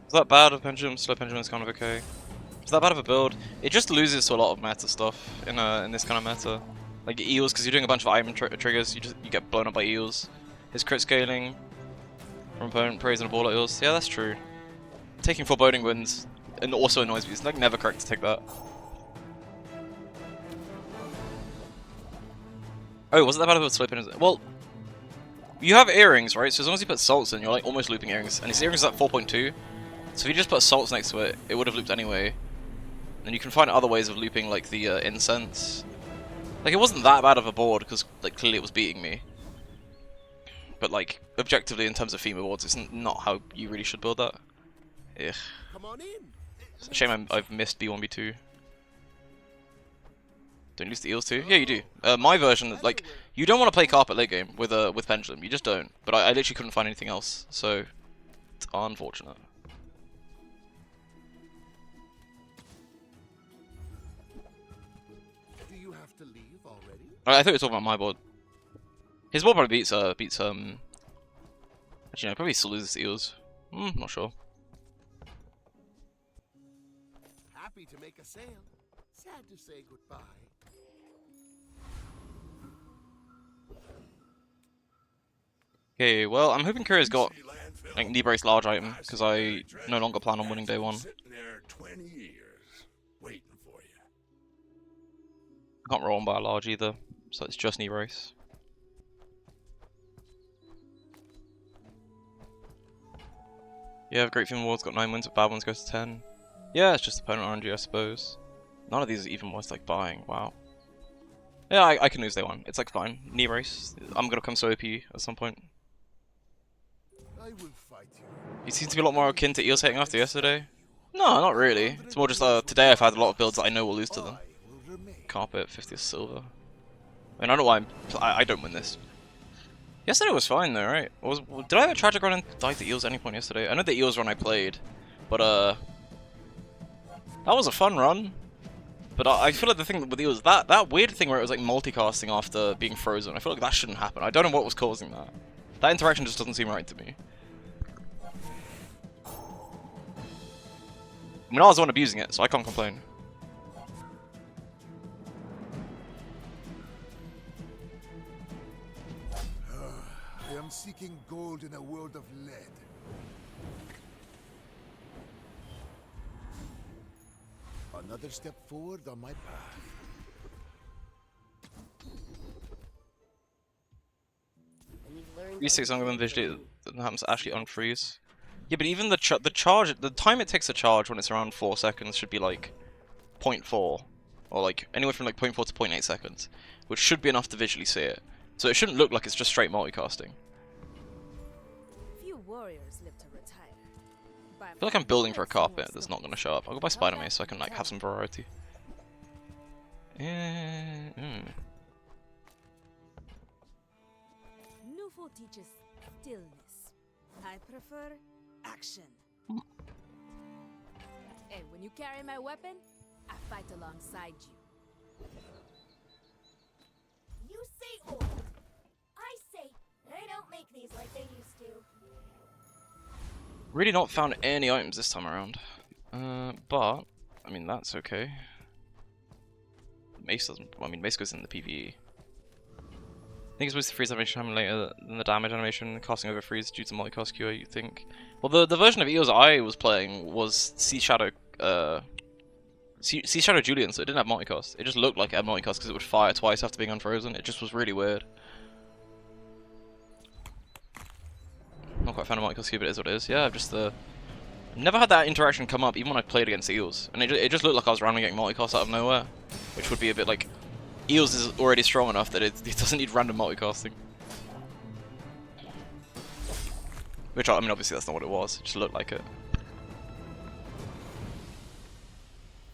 Speaker 1: Is that bad of Pendulum? Slow Pendulum is kind of okay. Is that bad of a build? It just loses to a lot of meta stuff in this kind of meta. Like eels, because you're doing a bunch of item triggers, you get blown up by eels. His crit scaling from opponent praise and a ball at eels. Yeah, that's true. Taking foreboding wins and also annoys me. It's like never correct to take that. Oh, wasn't that bad of a slow pendulum? Well, you have earrings, right? So as long as you put salts in, you're like almost looping earrings. And his earrings is at 4.2. So if you just put salts next to it, it would have looped anyway. And you can find other ways of looping, like the incense. Like, it wasn't that bad of a board, because like clearly it was beating me. But like, objectively, in terms of FEMA boards, it's not how you really should build that. Ugh.
Speaker 3: Come on in.
Speaker 1: It's a shame I've missed B1, B2. Don't lose the eels too? Yeah, you do. My version, like, you don't want to play Carpet late game with Pendulum. You just don't. But I literally couldn't find anything else, so it's unfortunate.
Speaker 3: To leave already?
Speaker 1: I thought you were talking about my board. His board probably beats actually no, probably still loses the eels. Not sure.
Speaker 3: Happy to make a sale. Sad to say goodbye.
Speaker 1: Okay, well, I'm hoping Courier's got like knee brace large item because I no longer plan on winning day one.
Speaker 13: There 20 years waiting for you.
Speaker 1: I can't roll on by a large either, so it's just knee brace. Yeah, Great Film Ward's got 9 wins, but bad ones goes to 10. Yeah, it's just opponent RNG, I suppose. None of these are even worth like buying. Wow. Yeah, I can lose day one. It's like fine. Knee brace. I'm gonna come so OP at some point.
Speaker 7: I will fight you.
Speaker 1: He seems to be a lot more akin to Eels hating after yesterday. No, not really. It's more just today I've had a lot of builds that I know will lose to them. Carpet, 50th silver. I mean, I don't know why I don't win this. Yesterday was fine though, right? Did I have a tragic run and die to Eels at any point yesterday? I know the Eels run I played, but that was a fun run. But I feel like the thing with Eels, that weird thing where it was like multicasting after being frozen, I feel like that shouldn't happen. I don't know what was causing that. That interaction just doesn't seem right to me. I mean, I was the one abusing it, so I can't complain.
Speaker 7: I am seeking gold in a world of lead. Another step forward on my path.
Speaker 1: Freeze takes longer than visually than happens to actually unfreeze. Yeah, but even the charge, the time it takes to charge when it's around 4 seconds should be like 0.4, or like anywhere from like 0.4 to 0.8 seconds, which should be enough to visually see it. So it shouldn't look like it's just straight multicasting.
Speaker 11: Few warriors live to retire.
Speaker 1: I feel like I'm building for a carpet that's not going to show up. I'll go buy Spider Mace so I can like have some variety.
Speaker 11: Nufo teaches stillness. I prefer action. And when you carry my weapon, I fight alongside you.
Speaker 14: You say old. I say they don't make these like they used to.
Speaker 1: Really not found any items this time around. But I mean that's okay. Mace doesn't. I mean, Mace goes in the PvE. I think it's supposed to freeze animation time later than the damage animation. Casting over freeze due to multicast QA, you think? Well, the version of Eos I was playing was Sea Shadow Julian, so it didn't have multicast. It just looked like it had multicast because it would fire twice after being unfrozen. It just was really weird. quite a fan of multicast cube, but it is what it is. Yeah, I've just never had that interaction come up, even when I played against Eels. And it just looked like I was randomly getting multicast out of nowhere. Which would be a bit like... Eels is already strong enough that it doesn't need random multicasting. Which, I mean, obviously that's not what it was. It just looked like it.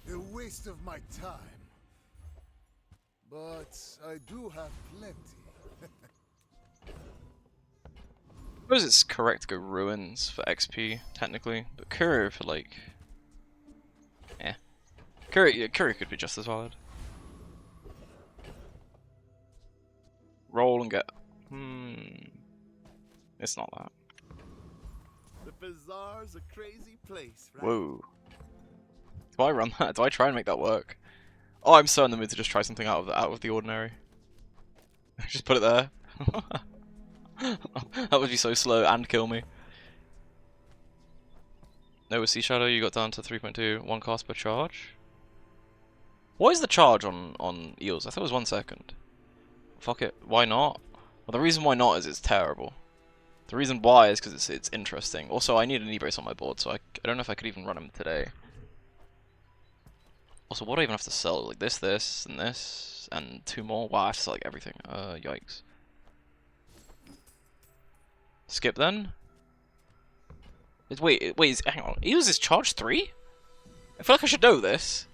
Speaker 7: A waste of my time. But I do have plenty.
Speaker 1: I suppose it's correct to go Ruins for XP, technically. But Courier for, like... Eh. Courier could be just as valid. Roll and get... It's not that.
Speaker 3: The bazaar's a crazy place, right?
Speaker 1: Whoa. Do I run that? Do I try and make that work? Oh, I'm so in the mood to just try something out of the ordinary. Just put it there. That would be so slow and kill me. No, with Sea Shadow you got down to 3.2, 1 cast per charge. What is the charge on Eels? I thought it was 1 second. Fuck it, why not? Well, the reason why not is it's terrible. The reason why is because it's interesting. Also, I need an E-brace on my board, so I don't know if I could even run him today. Also, what do I even have to sell? Like this, and 2 more? Wow, I have to sell like everything. Yikes. Skip then? Wait, hang on. Eels is charge 3? I feel like I should know this.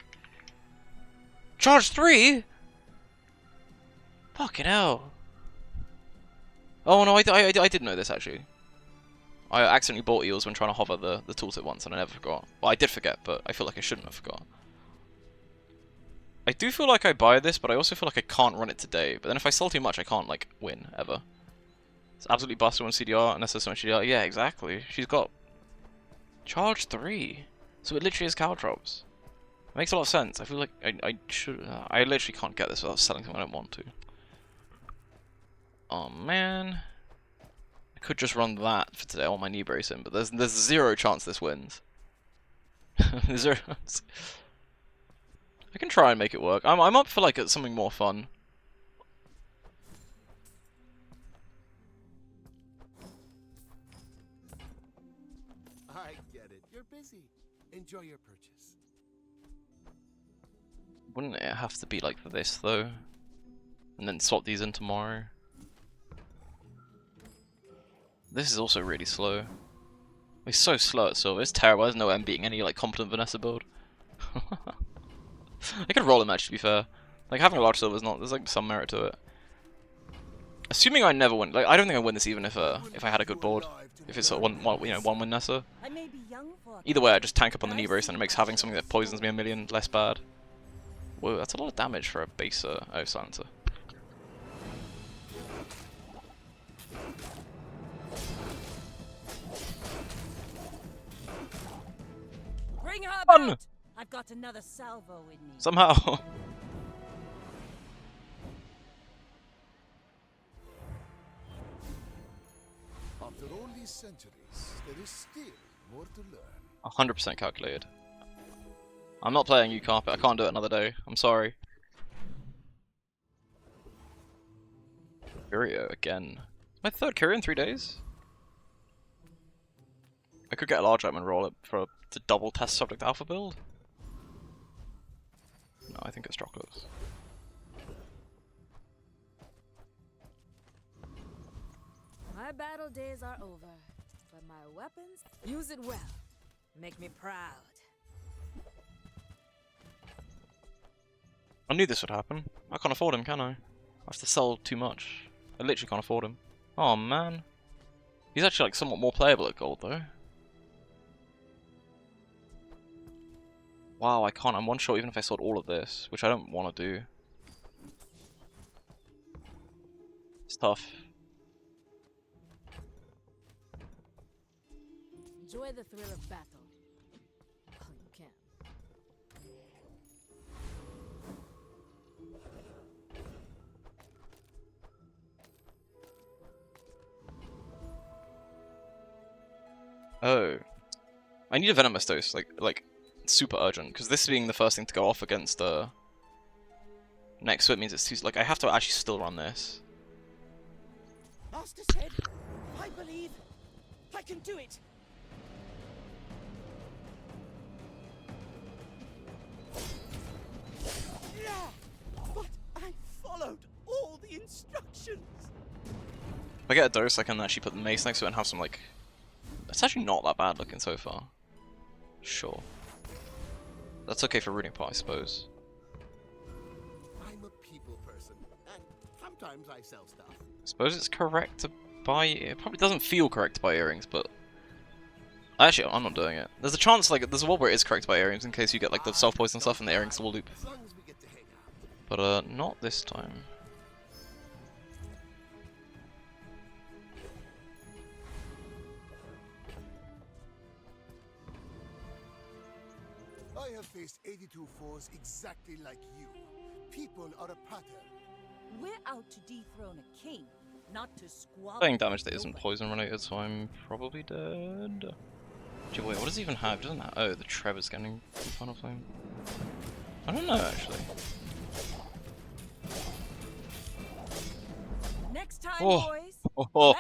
Speaker 1: Charge 3? Fucking hell. Oh no, I did know this actually. I accidentally bought Eels when trying to hover the tooltip once and I never forgot. Well, I did forget, but I feel like I shouldn't have forgot. I do feel like I buy this, but I also feel like I can't run it today. But then if I sell too much, I can't, like, win, ever. It's absolutely busted on CDR, unless there's so much CDR. Yeah, exactly. She's got... Charge 3. So it literally is Caltrops. It makes a lot of sense. I feel like I should... I literally can't get this without selling something I don't want to. Oh, man. I could just run that for today, all my knee bracing, but there's 0 chance this wins. 0 chance. I can try and make it work. I'm up for like something more fun.
Speaker 3: I get it. You're busy. Enjoy your purchase.
Speaker 1: Wouldn't it have to be like this though? And then swap these in tomorrow? This is also really slow. It's so slow at silver. It's terrible. There's no way I'm beating any like competent Vanessa build. I could roll him actually, to be fair. Like having a large silver is not. There's like some merit to it. Assuming I never win. Like I don't think I win this even if I had a good board. If it's a one win Nessa. Either way, I just tank up on the knee brace and it makes having something that poisons me a million less bad. Whoa, that's a lot of damage for a base. Oh, silencer.
Speaker 6: Bring her
Speaker 1: Run!
Speaker 6: out! I've got another salvo in me.
Speaker 1: Somehow.
Speaker 7: After all these centuries, there is still more to learn.
Speaker 1: 100% calculated. I'm not playing you, Carpet. I can't do it another day. I'm sorry. Curio again. My 3rd Curio in 3 days? I could get a large item and roll it for the double test subject alpha build. No, I think it's chocolates.
Speaker 11: My battle days are over, but my weapons, use it well. Make me proud.
Speaker 1: I knew this would happen. I can't afford him, can I? I have to sell too much. I literally can't afford him. Oh man. He's actually like somewhat more playable at gold though. Wow, I can't. I'm one shot even if I sold all of this, which I don't want to do. It's tough.
Speaker 11: Enjoy the thrill of battle. While you can.
Speaker 1: Oh. I need a Venomous Dose, like super urgent, because this being the first thing to go off against next, so it means it's too, like I have to actually still run this.
Speaker 9: Master said, I believe,
Speaker 6: I can do it! But I followed all the instructions!
Speaker 1: If I get a dose, I can actually put the mace next to it and have some, like... It's actually not that bad looking so far. Sure. That's okay for Runic Pot, I suppose.
Speaker 3: I'm a people person, and sometimes I sell stuff.
Speaker 1: I suppose it's correct to buy... It probably doesn't feel correct to buy earrings, but... Actually, I'm not doing it. There's a chance, like, there's a world where it is correct to buy earrings in case you get, like, the self-poison stuff and the earrings will loop. But, not this time.
Speaker 7: I have faced 82 foes exactly like you. People are a pattern.
Speaker 8: We're out to dethrone a king, not to squabble.
Speaker 1: Playing damage that isn't poison related, so I'm probably dead. Gee, wait, what does he even have? Doesn't that? Oh, the Trevor's getting Final Flame. I don't know actually.
Speaker 8: Next time,
Speaker 1: Oh.
Speaker 8: boys,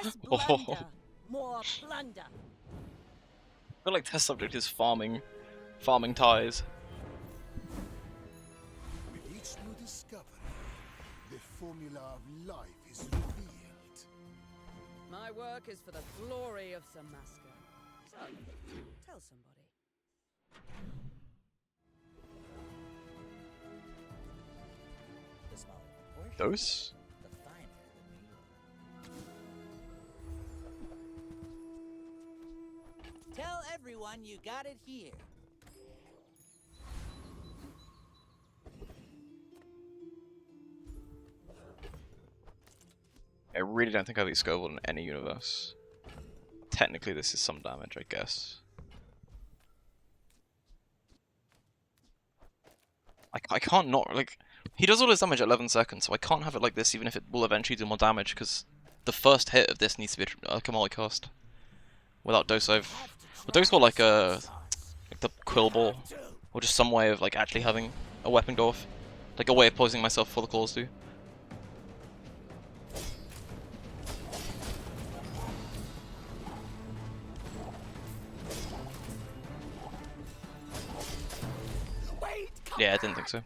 Speaker 8: less blunder, more plunder.
Speaker 1: I feel like test subject is farming ties.
Speaker 7: With each new discovery, the formula of life is revealed.
Speaker 4: My work is for the glory of Samaska. So, tell somebody.
Speaker 12: The smaller the portion,
Speaker 1: Dose?
Speaker 12: the finer the meal. Tell everyone you got it here.
Speaker 1: I really don't think I beat Scovill in any universe. Technically this is some damage, I guess. I can't not, like... He does all his damage at 11 seconds, so I can't have it like this even if it will eventually do more damage, because the first hit of this needs to be a Kamali cast. Without Dose, I've Dose got like a... like the Quill Ball, or just some way of like actually having a weapon go off. Like a way of poisoning myself before the claws do. Yeah, I didn't think so.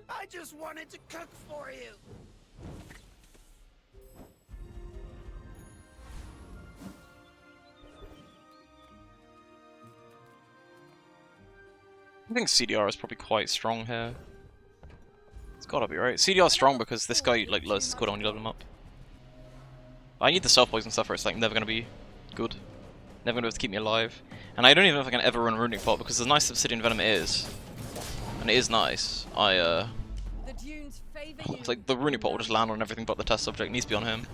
Speaker 16: I just wanted to cook for you.
Speaker 1: I think CDR is probably quite strong here. It's gotta be, right? CDR is strong because this guy like lowers his cooldown when you level him up. I need the self-poison stuff or it's like never gonna be good. Never gonna be able to keep me alive. And I don't even know if I can ever run Runic Pot because as nice as Obsidian Venom it is, and it is nice, it's like the Runic Pot will just land on everything but the test subject. It needs to be on him.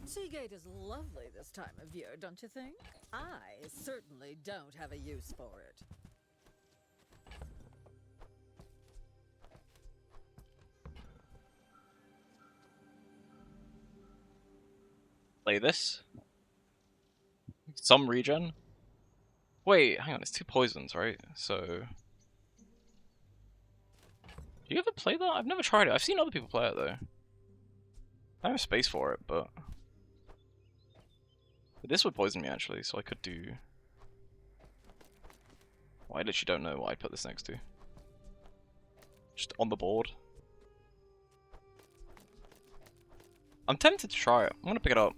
Speaker 4: Seagate is lovely this time of year, don't you think? I certainly don't have a use for it.
Speaker 1: Play this. Some regen. Wait, hang on, it's 2 poisons, right? So... Do you ever play that? I've never tried it. I've seen other people play it, though. I have space for it, but this would poison me, actually, so I could do... Well, I literally don't know what I'd put this next to. Just on the board. I'm tempted to try it. I'm gonna pick it up.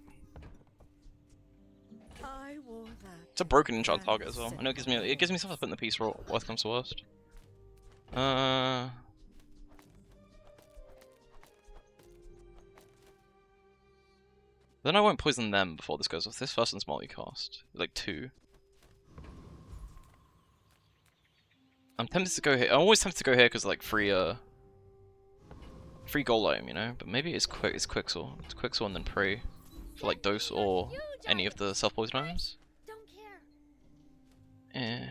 Speaker 1: It's a broken enchant target as well. I know it gives me stuff to put in the piece for worst comes to worst. Then I won't poison them before this goes off. This first one's multicast. Like 2. I'm tempted to go here. I'm always tempted to go here because like free Golem, you know? But maybe it's Quicksor. It's Quicksor and then Prey for like Dose or any of the self-poison items.
Speaker 15: Don't care.
Speaker 1: Eh.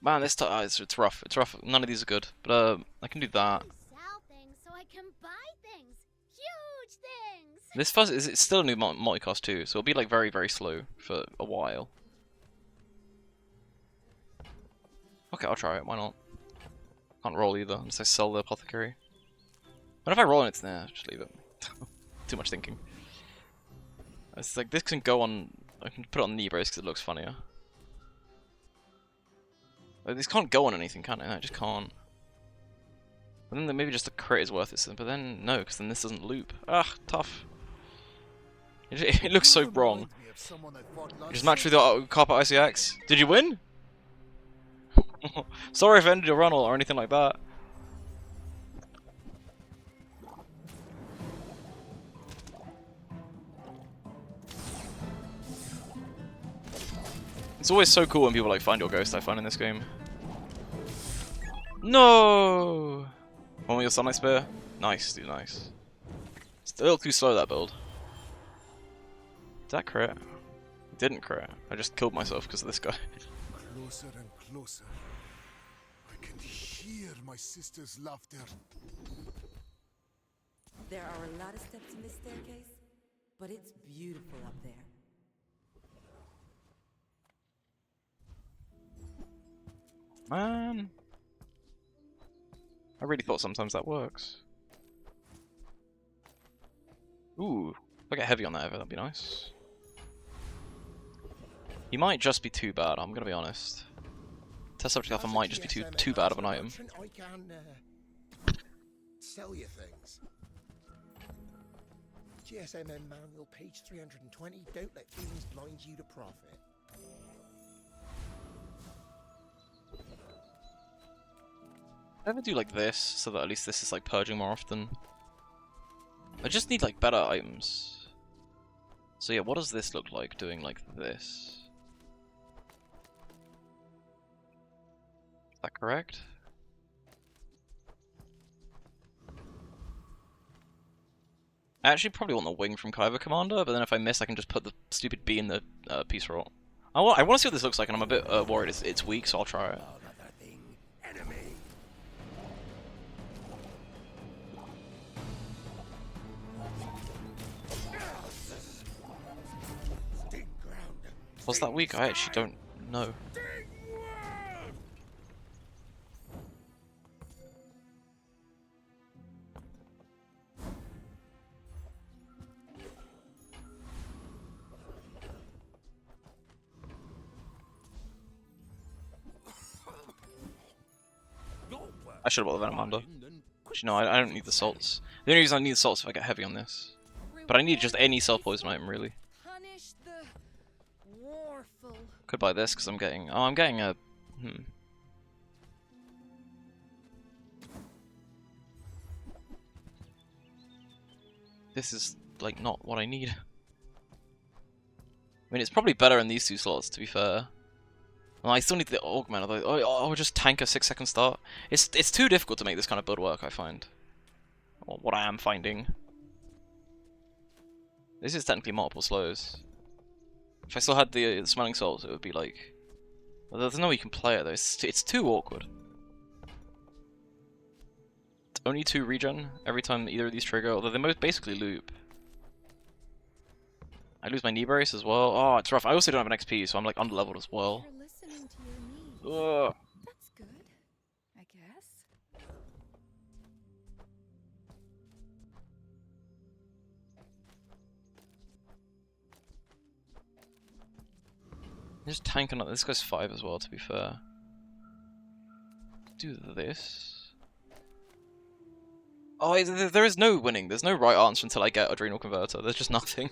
Speaker 1: Man, this it's rough. It's rough. None of these are good. But I can do that.
Speaker 15: Sell things so I can buy things. Huge things.
Speaker 1: This fuzz is it's still a new multicast too, so it'll be like very, very slow for a while. Okay, I'll try it. Why not? Can't roll either unless I sell the apothecary. But if I roll and it's there, just leave it. Too much thinking. It's like this can go on. I can put it on knee brace because it looks funnier. Like, this can't go on anything, can it? I just can't. And then maybe just the crit is worth it, but then no, because then this doesn't loop. Ah, tough. It looks so wrong. You just match with the Carpet ICX. Did you win? Sorry if I ended your run or anything like that. It's always so cool when people like find your ghost, I find in this game. No! One with your Sunlight Spear? Nice, dude, nice. It's a little too slow, that build. Did that crit? It didn't crit. I just killed myself because of this guy.
Speaker 7: Closer and closer. I can hear my sister's laughter.
Speaker 6: There are a lot of steps in this staircase, but it's beautiful up there.
Speaker 1: Man. I really thought sometimes that works. Ooh, if I get heavy on that ever, that'd be nice. He might just be too bad, I'm gonna be honest. Test Subject Alpha might just be too bad of an item.
Speaker 9: I can sell you things. GSMM manual, page 320. Don't let feelings blind you to profit.
Speaker 1: I ever do like this, so that at least this is like purging more often. I just need like better items. So yeah, what does this look like doing like this? Is that correct? I actually probably want the wing from Kyber Commander, but then if I miss I can just put the stupid bee in the Peace Roll. I want to see what this looks like and I'm a bit worried it's weak, so I'll try it. Was that weak? I actually don't know. I should have bought the Venomander. Actually, no, I don't need the salts. The only reason I need the salts is if I get heavy on this. But I need just any self-poison item, really. Could buy this because I'm getting. Oh, I'm getting a. This is like not what I need. I mean, it's probably better in these two slots, to be fair. Well, I still need the augment. Although, I'll just tank a 6-second start. It's too difficult to make this kind of build work, I find. Or what I am finding. This is technically multiple slows. If I still had the smelling salts, it would be like. Well, there's no way you can play it though. It's too awkward. It's only 2 regen every time either of these trigger, although they most basically loop. I lose my knee brace as well. Oh, it's rough. I also don't have an XP, so I'm like underleveled as well. Ugh.
Speaker 2: That's good, I guess.
Speaker 1: Just tanking up. This guy's 5 as well, to be fair. Do this. Oh, there is no winning. There's no right answer until I get Adrenal Converter. There's just nothing.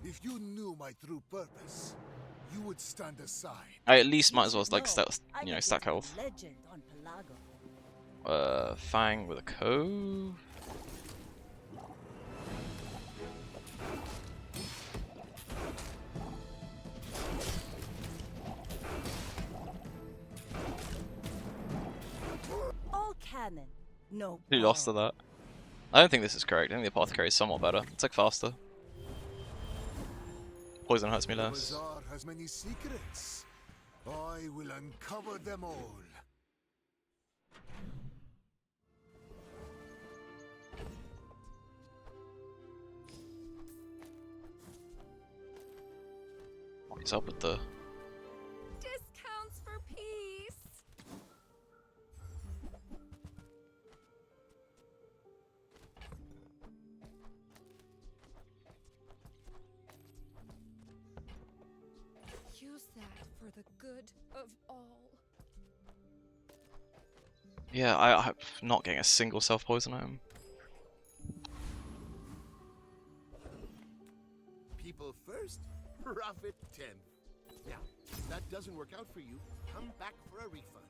Speaker 7: If you knew my true purpose, you would stand aside.
Speaker 1: I at least might as well like stack health. Fang with a cove.
Speaker 6: All cannon. No.
Speaker 1: He lost to that. I don't think this is correct. I think the apothecary is somewhat better. It's like faster. Poison hurts me
Speaker 7: The
Speaker 1: less.
Speaker 7: bazaar has many secrets. I will uncover them all.
Speaker 1: What is up with the...
Speaker 2: Discounts for peace. Use that for the good of all.
Speaker 1: Yeah, I'm not getting a single self-poison item.
Speaker 3: People first, profit 10. Yeah, if that doesn't work out for you, come back for a refund.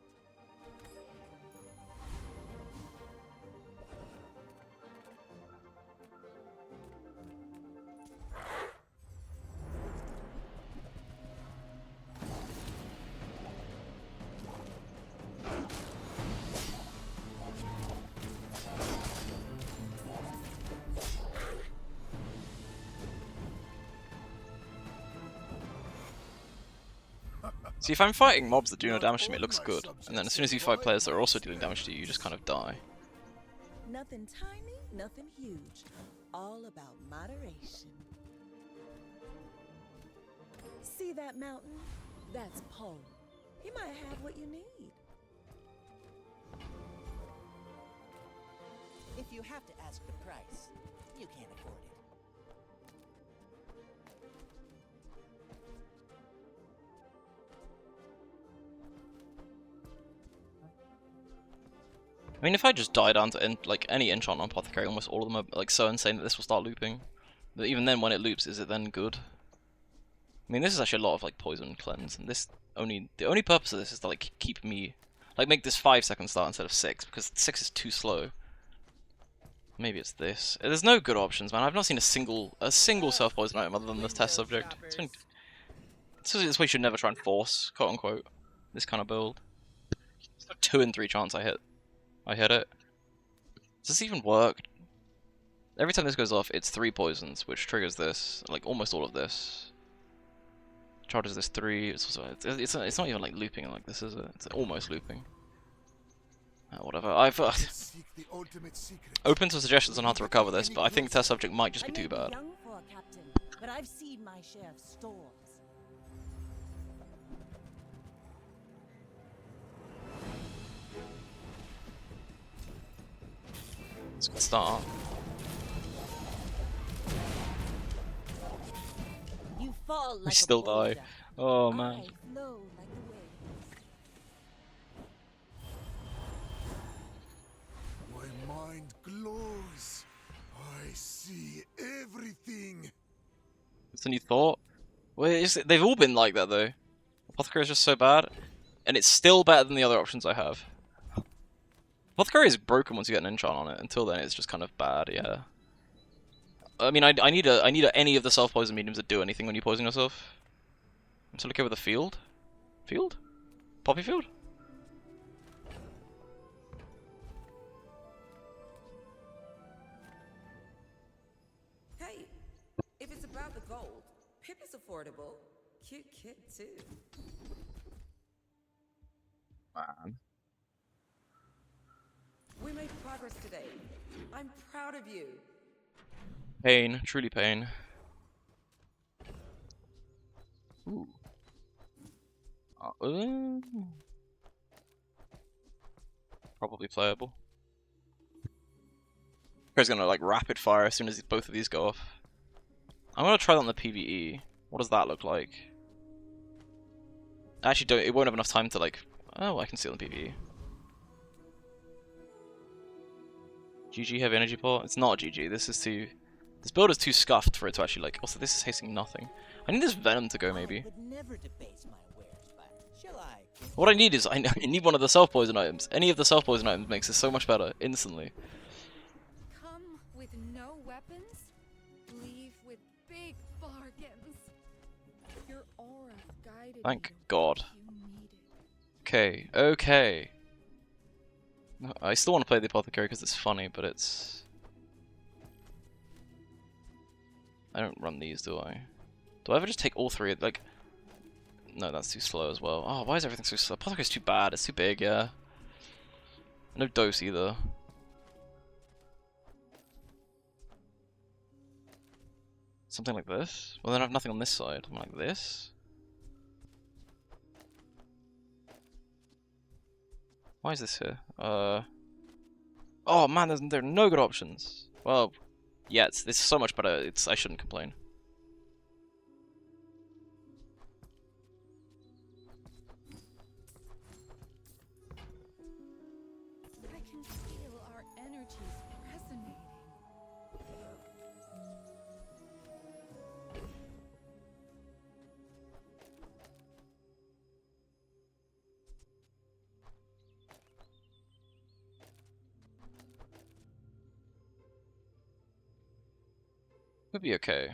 Speaker 1: See, if I'm fighting mobs that do no damage to me, it looks good. And then as soon as you fight players that are also dealing damage to you, you just kind of die.
Speaker 6: Nothing tiny, nothing huge. All about moderation. See that mountain? That's Paul. He might have what you need.
Speaker 12: If you have to ask the price, you can't afford it.
Speaker 1: I mean, if I just die down to like any enchant on Apothecary, almost all of them are like so insane that this will start looping. But even then, when it loops, is it then good? I mean, this is actually a lot of like poison cleanse, and the only purpose of this is to like keep me, like make this 5-second start instead of 6, because 6 is too slow. Maybe it's this. There's no good options, man. I've not seen a single self-poison item other than this test subject. It's why you should never try and force, quote unquote, this kind of build. It's a 2 in 3 chance I hit it. Does this even work? Every time this goes off, it's 3 poisons, which triggers this, like almost all of this. Charges this 3. It's also it's not even like looping like this, is it? It's almost looping. Whatever. I've open to suggestions on how to recover this, but I think test subject might just be too bad.
Speaker 8: Young for a captain, but I've seen my share of storms.
Speaker 1: It's a good start.
Speaker 8: You fall like
Speaker 1: We still
Speaker 8: a boulder.
Speaker 1: die. Oh man.
Speaker 8: I flow like the waves.
Speaker 7: My mind glows. I see everything.
Speaker 1: It's a new thought. Well, they've all been like that though. Apothecary is just so bad, and it's still better than the other options I have. Apothecary is broken once you get an enchant on it. Until then, it's just kind of bad. Yeah. I mean, I need any of the self-poison mediums that do anything when you poison yourself. I'm still okay with the field. Field? Poppy field?
Speaker 6: Hey, if it's about the gold, Pip is affordable. Cute kid, too.
Speaker 1: Man.
Speaker 6: We made progress today. I'm proud of you.
Speaker 1: Pain, truly pain. Ooh. Probably playable. He's gonna like rapid fire as soon as both of these go off. I'm gonna try that on the PvE. What does that look like? Actually, it won't have enough time to like. Oh, I can see it on PvE. GG heavy energy port. It's not GG. This build is too scuffed for it to actually like. Also, this is hasting nothing. I need this venom to go maybe. What I need is I need one of the self-poison items. Any of the self-poison items makes this so much better instantly.
Speaker 2: Come with no weapons, leave with big bargains. Your aura guided
Speaker 1: Thank
Speaker 2: you
Speaker 1: God.
Speaker 2: you needed.
Speaker 1: Okay, okay. I still want to play the Apothecary because it's funny, but it's... I don't run these, do I? Do I ever just take all three? Like, no, that's too slow as well. Oh, why is everything so slow? Apothecary's too bad. It's too big, yeah. No dose either. Something like this? Well, then I have nothing on this side. Something like this? Why is this here? Oh man, there are no good options. Well, yeah, it's so much better. I shouldn't complain.
Speaker 2: I can feel our energies resonating.
Speaker 1: Could be okay.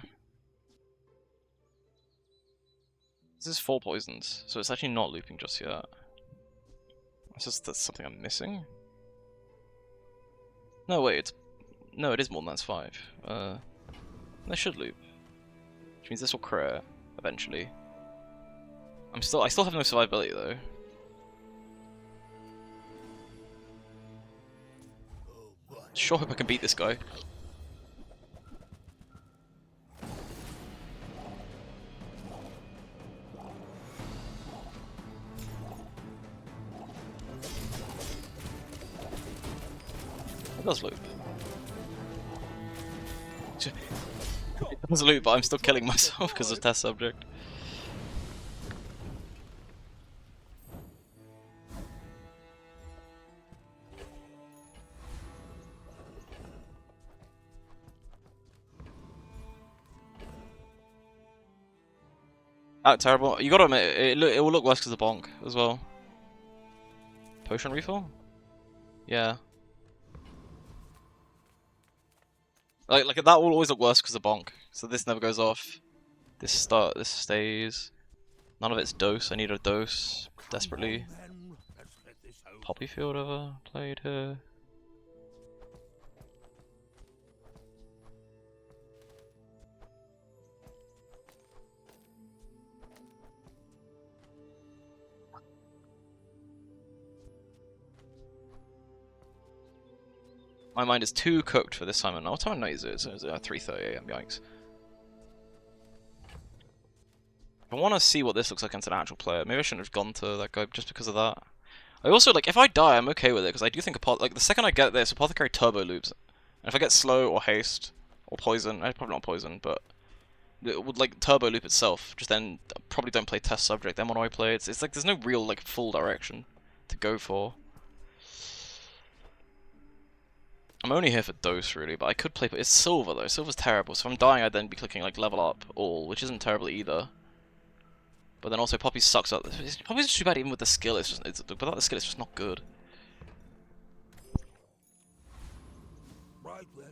Speaker 1: This is 4 poisons, so it's actually not looping just yet. It's just that's something I'm missing. No, wait, no, it is more than that's 5. They should loop, which means this will crit eventually. I still have no survivability though. Sure hope I can beat this guy. It does loop. It does loop, but I'm still killing myself because of test subject. Terrible. You gotta admit, it will look worse because of bonk as well. Potion refill? Yeah. Like that will always look worse because of bonk. So this never goes off. This stays. None of it's dose. I need a dose desperately. Poppy Field ever played here? My mind is too cooked for this time. What time of night is it? It's 3:30 AM, yikes. I want to see what this looks like against an actual player. Maybe I shouldn't have gone to that guy just because of that. I also, like, if I die, I'm okay with it, because I do think, like, the second I get this, Apothecary turbo loops. And if I get slow, or haste, or poison, probably not poison, but it would, like, turbo loop itself. Just then, probably don't play test subject, then what do I play? It's like, there's no real, like, full direction to go for. I'm only here for dose, really, but I could play... It's silver, though. Silver's terrible, so if I'm dying, I'd then be clicking, like, level up all, which isn't terrible either. But then also, Poppy sucks up. Poppy's too bad even with the skill. Without the skill, it's just not good.
Speaker 9: Right then,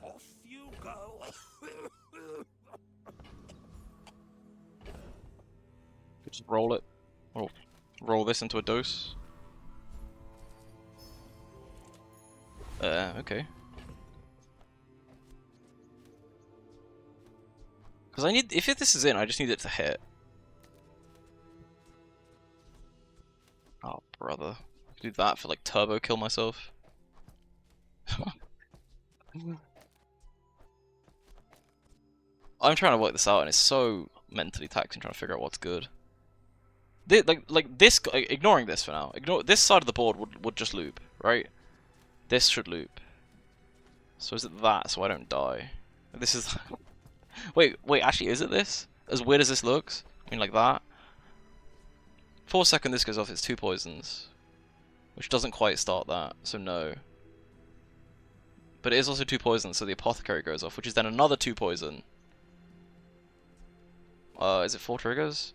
Speaker 9: off you go.
Speaker 1: Just roll it. Or roll this into a dose. Okay. Because I need... If this is in, I just need it to hit. Oh, brother. Do that for, like, turbo kill myself. I'm trying to work this out, and it's so mentally taxing trying to figure out what's good. Like this, ignoring this for now. This side of the board would just loop, right? This should loop. So is it that, so I don't die? This is... wait, actually, is it this? As weird as this looks? I mean, like that? 4 seconds this goes off, it's 2 poisons. Which doesn't quite start that, so no. But it is also 2 poisons, so the Apothecary goes off, which is then another 2 poison. Is it 4 triggers?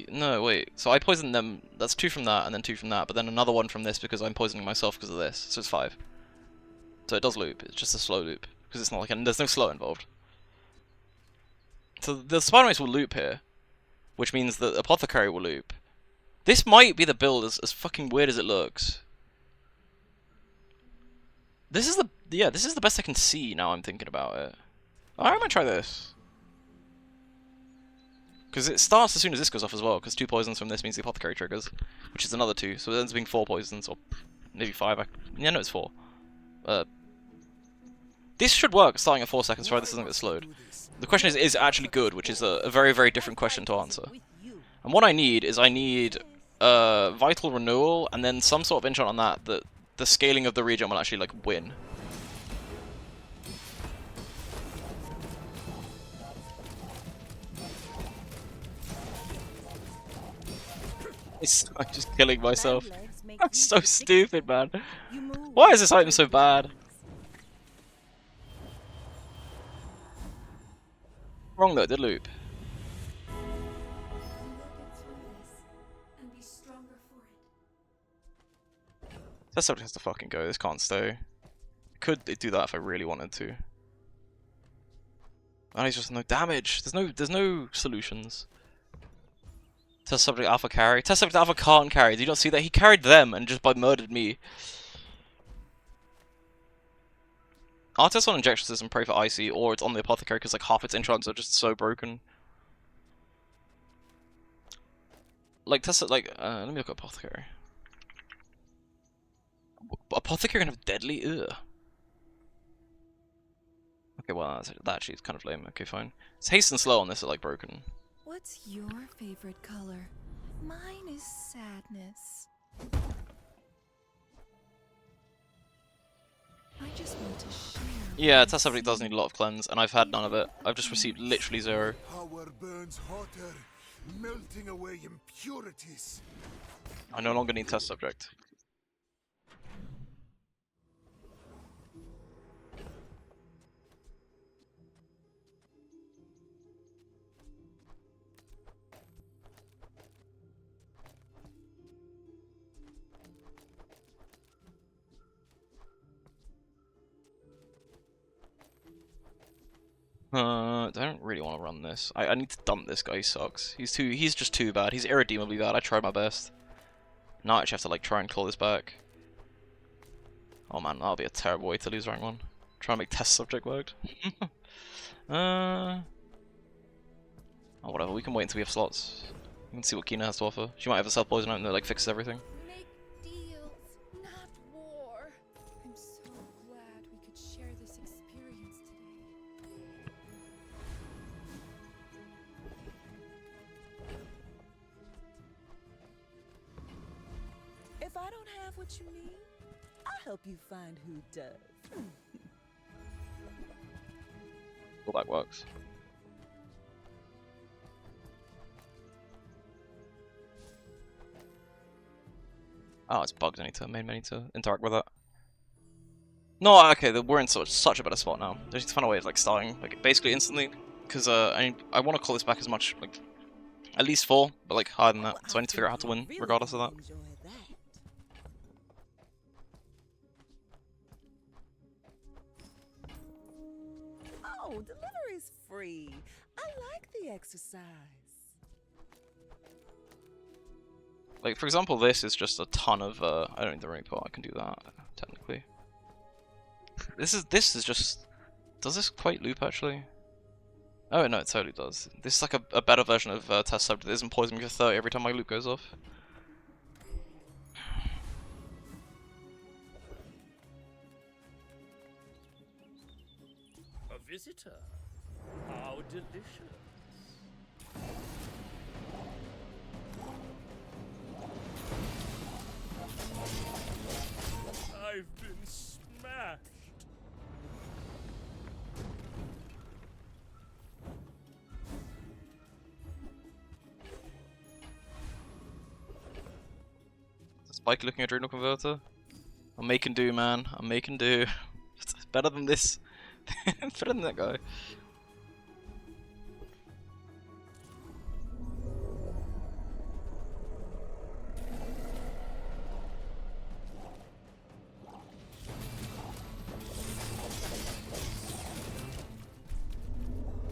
Speaker 1: No, wait. So I poisoned them, that's 2 from that, and then 2 from that, but then another 1 from this because I'm poisoning myself because of this, so it's 5. So it does loop, it's just a slow loop, because it's not like, there's no slow involved. So the Spider Mace will loop here, which means that Apothecary will loop. This might be the build as fucking weird as it looks. This is the best I can see now I'm thinking about it. Alright, I'm gonna try this. Because it starts as soon as this goes off as well, because 2 poisons from this means the apothecary triggers, which is another 2, so it ends up being 4 poisons, or maybe 5. Yeah, no, it's 4. This should work starting at 4 seconds, right? This doesn't get slowed. The question is it actually good, which is a very, very different question to answer. And what I need is Vital Renewal, and then some sort of enchant on that the scaling of the regen will actually, like, win. I'm just killing myself. I'm so stupid, man. Why is this item so bad? Wrong though, it did loop. That subject has to fucking go, this can't stay. Could do that if I really wanted to. And he's just no damage. There's no solutions. Test subject alpha carry. Test subject alpha can't carry. Do you not see that? He carried them and just murdered me. I'll test on injection system, pray for icy, or it's on the apothecary because like half its enchants are just so broken. Like test it like let me look at apothecary. Apothecary can have deadly. Ugh. Okay, well that actually is kind of lame. Okay, fine. It's haste and slow on this are like broken.
Speaker 2: What's your favorite color? Mine is sadness. I just want to share.
Speaker 1: Yeah, test subject does need a lot of cleanse, and I've had none of it. I've just received literally 0.
Speaker 7: Power burns hotter, melting away impurities.
Speaker 1: I no longer need test subject. I don't really want to run this. I need to dump this guy, he sucks. He's just too bad. He's irredeemably bad. I tried my best. Now I actually have to like try and claw this back. Oh man, that'll be a terrible way to lose rank 1. Try and make test subject work. Oh whatever, we can wait until we have slots. We can see what Kina has to offer. She might have a self poison item that like fixes everything.
Speaker 2: Make deals, not war. I'm so glad we could share this experience today.
Speaker 6: If I don't have what you need, I'll help you find who does.
Speaker 1: Well, that works. Oh, it's bugged. I need to interact with it. No, okay, we're in such a better spot now. There's just to find a way of like starting like basically instantly, because I want to call this back as much like at least 4, but like higher than that. So I need to figure out how to win regardless of that.
Speaker 6: Oh, delivery's free. I like the exercise.
Speaker 1: Like for example, this is just a ton of I don't need the ring pot. I can do that technically. This is just. Does this quite loop actually? Oh no, it totally does. This is like a better version of test subject that isn't poison me for 30 every time my loop goes off.
Speaker 16: A visitor? How delicious. I've been smashed.
Speaker 1: Spike looking Adrenal Converter. I'm making do, man. I'm making do. It's better than this. It's better than that guy.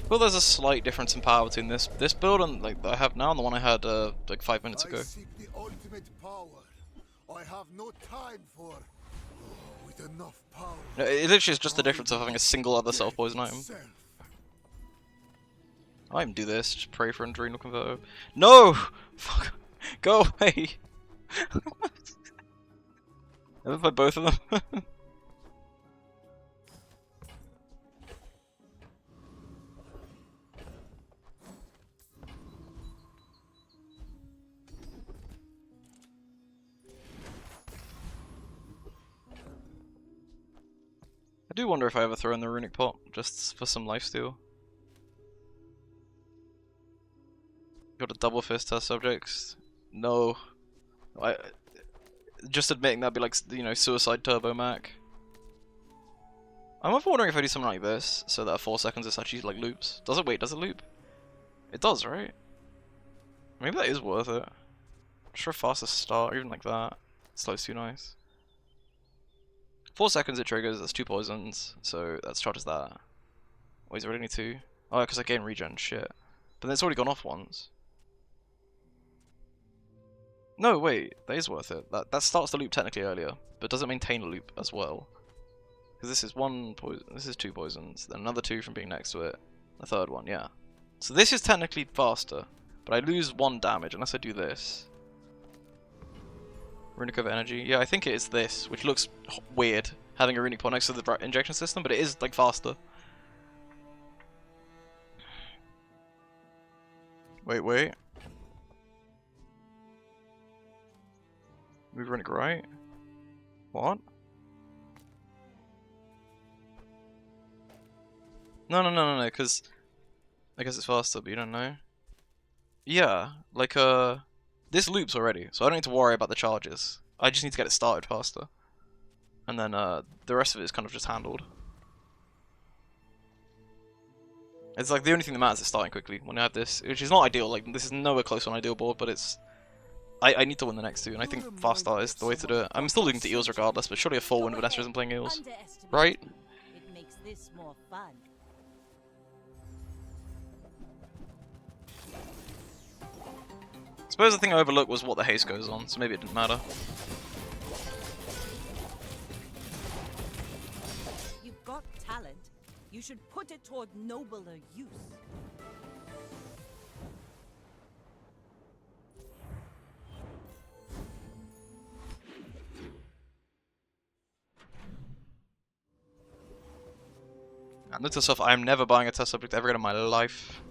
Speaker 1: Well, there's a slight difference in power between this build and like that I have now and the one I had like 5 minutes ago.
Speaker 7: I seek the ultimate power. I have no time for with enough power.
Speaker 1: No, it literally is just the difference of having a single other self-poison item. I even do this, just pray for an adrenal converter. No! Fuck! Go away! Ever play both of them? I do wonder if I ever throw in the runic pot, just for some lifesteal. Got a double fist test subjects? No. Just admitting that'd be like, you know, suicide turbo Mac. I'm wondering if I do something like this, so that at 4 seconds this actually like loops. Does it? Wait, does it loop? It does, right? Maybe that is worth it. Just for a faster start, or even like that. Slow's too nice. 4 seconds it triggers, that's 2 poisons, so that's charges that. Wait, is it already only 2? Oh, because I gain regen, shit. But then it's already gone off once. No, wait, that is worth it. That starts the loop technically earlier, but doesn't maintain a loop as well. Because this is 1 poison, this is 2 poisons, then another 2 from being next to it, a third one, yeah. So this is technically faster, but I lose 1 damage unless I do this. Runic of Energy, yeah, I think it is this, which looks weird, having a runic pot next to the injection system, but it is like faster. Wait. Move runic right? What? No, because I guess it's faster, but you don't know. Yeah, like this loops already, so I don't need to worry about the charges. I just need to get it started faster. And then the rest of it is kind of just handled. It's like the only thing that matters is starting quickly when I have this, which is not ideal, like this is nowhere close to an ideal board, but it's... I need to win the next 2, and I think fast start is the way to do it. I'm still looking to Eels regardless, but surely a full win when Vanessa isn't playing Eels. Right?
Speaker 8: It makes this more fun.
Speaker 1: I suppose the thing I overlooked was what the haste goes on, so maybe it didn't matter.
Speaker 6: You've got talent. You should put it toward nobler use.
Speaker 1: And note to self, I am never buying a test subject ever again in my life.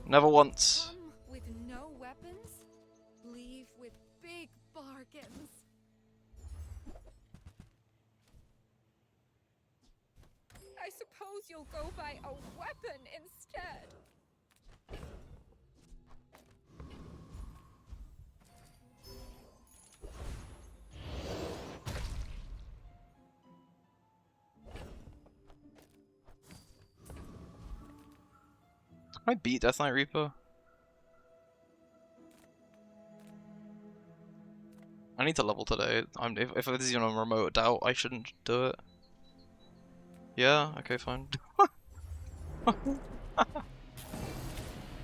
Speaker 1: Never once.
Speaker 2: Come with no weapons, leave with big bargains. I suppose you'll go buy a weapon instead.
Speaker 1: Can I beat Death Knight Reaper? I need to level today. If this is even a remote doubt, I shouldn't do it. Yeah, okay, fine.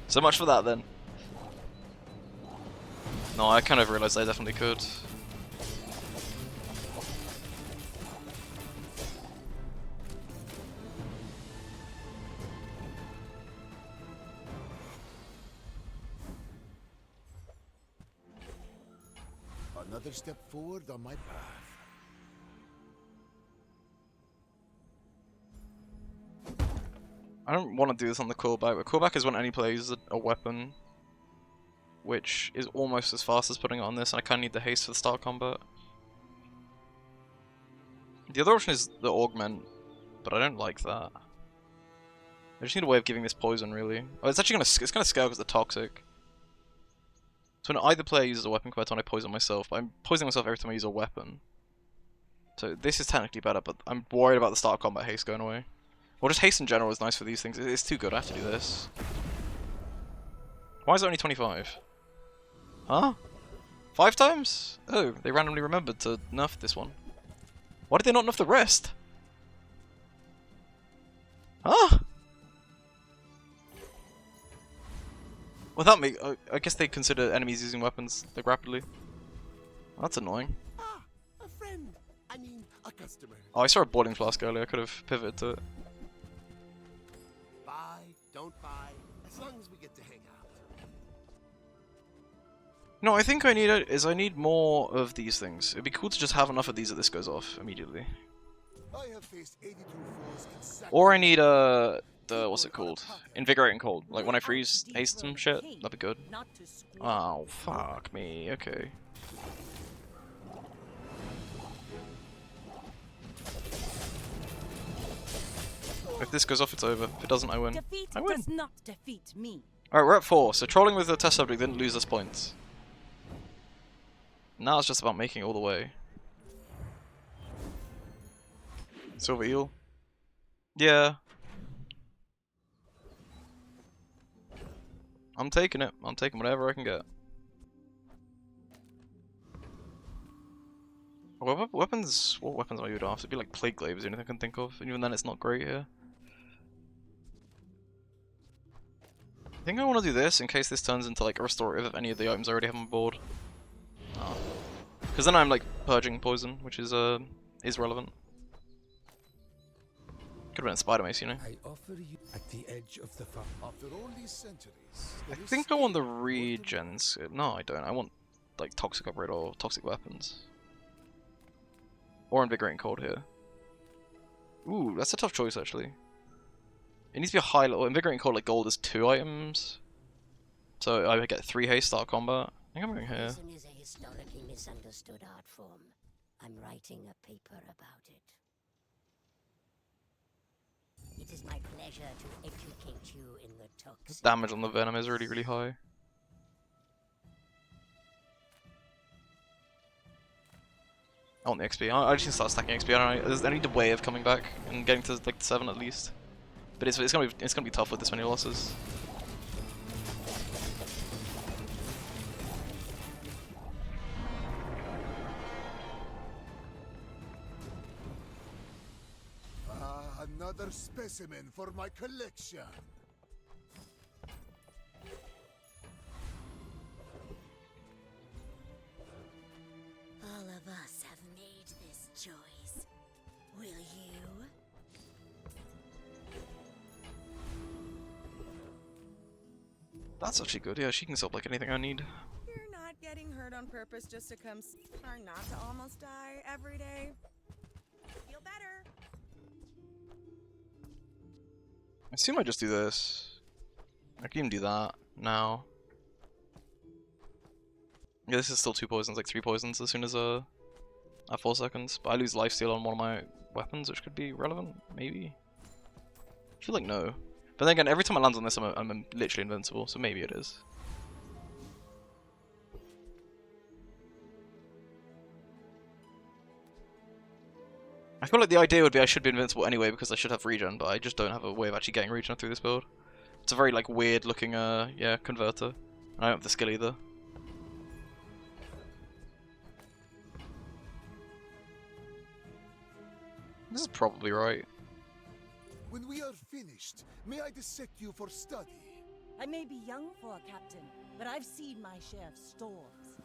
Speaker 1: So much for that then. No, I kind of realized I definitely could.
Speaker 3: Another step forward on my path.
Speaker 1: I don't want to do this on the callback, but callback is when any player uses a weapon, which is almost as fast as putting it on this, and I kind of need the haste for the start combat. The other option is the augment, but I don't like that. I just need a way of giving this poison, really. Oh, it's actually gonna scale because they're toxic. So when either player uses a weapon compared to when I poison myself, but I'm poisoning myself every time I use a weapon. So this is technically better, but I'm worried about the start of combat haste going away. Or just haste in general is nice for these things. It's too good, I have to do this. Why is it only 25? Huh? 5 times? Oh, they randomly remembered to nerf this one. Why did they not nerf the rest? Huh? Without me, I guess they consider enemies using weapons like rapidly. That's annoying.
Speaker 3: Ah, a friend. I mean, a customer.
Speaker 1: Oh, I saw a boiling flask earlier. I could have pivoted to it.
Speaker 3: Buy, don't buy. As long as we get
Speaker 1: No, I think I need more of these things. It'd be cool to just have enough of these that this goes off immediately.
Speaker 3: I have faced 82 foes in
Speaker 1: Or I need the what's it called? Invigorating Cold. Like when I freeze haste some shit, that'd be good. Oh fuck me. Okay. If this goes off, it's over. If it doesn't, I win.
Speaker 6: Defeat
Speaker 1: I win.
Speaker 6: does not defeat me.
Speaker 1: Alright, we're at 4, so trolling with the test subject didn't lose us points. Now it's just about making it all the way. Silver Eel? Yeah. I'm taking it. I'm taking whatever I can get. What weapons am I good after? It'd be like Plague Glaive is the only thing I can think of, and even then it's not great here. I think I want to do this in case this turns into like a restorative of any of the items I already have on board. Because then I'm like purging poison, which is relevant. Could have been a Spider Mace, you know.
Speaker 17: I offer you at the edge of the farm.
Speaker 7: After all these centuries,
Speaker 1: I think I want the regens. No, I don't. I want like toxic upgrade or toxic weapons. Or invigorating cold here. Ooh, that's a tough choice actually. It needs to be a high level. Invigorating cold like gold is 2 items. So I get 3 haste start combat. I think I'm going here.
Speaker 18: Poison is a historically misunderstood art form. I'm writing a paper about it. It is my pleasure to educate you in the toxic.
Speaker 1: Damage on the venom is really, really high. I want the XP. I just need to start stacking XP. I need a way of coming back and getting to like 7 at least. But it's gonna be tough with this many losses.
Speaker 7: Another specimen for my collection.
Speaker 18: All of us have made this choice. Will you?
Speaker 1: That's actually good. Yeah, she can sell like anything I need.
Speaker 5: You're not getting hurt on purpose just to come or not to almost die every day. Feel better.
Speaker 1: I assume I just do this. I can even do that now. Yeah, this is still 2 poisons, like 3 poisons as soon as at 4 seconds. But I lose lifesteal on one of my weapons, which could be relevant, maybe. I feel like no. But then again, every time I land on this, I'm literally invincible, so maybe it is. I feel like the idea would be I should be invincible anyway because I should have regen, but I just don't have a way of actually getting regen through this build. It's a very like weird looking yeah, converter. And I don't have the skill either. This is probably right.
Speaker 7: When we are finished, may I dissect you for study?
Speaker 6: I may be young for a captain, but I've seen my share of storms.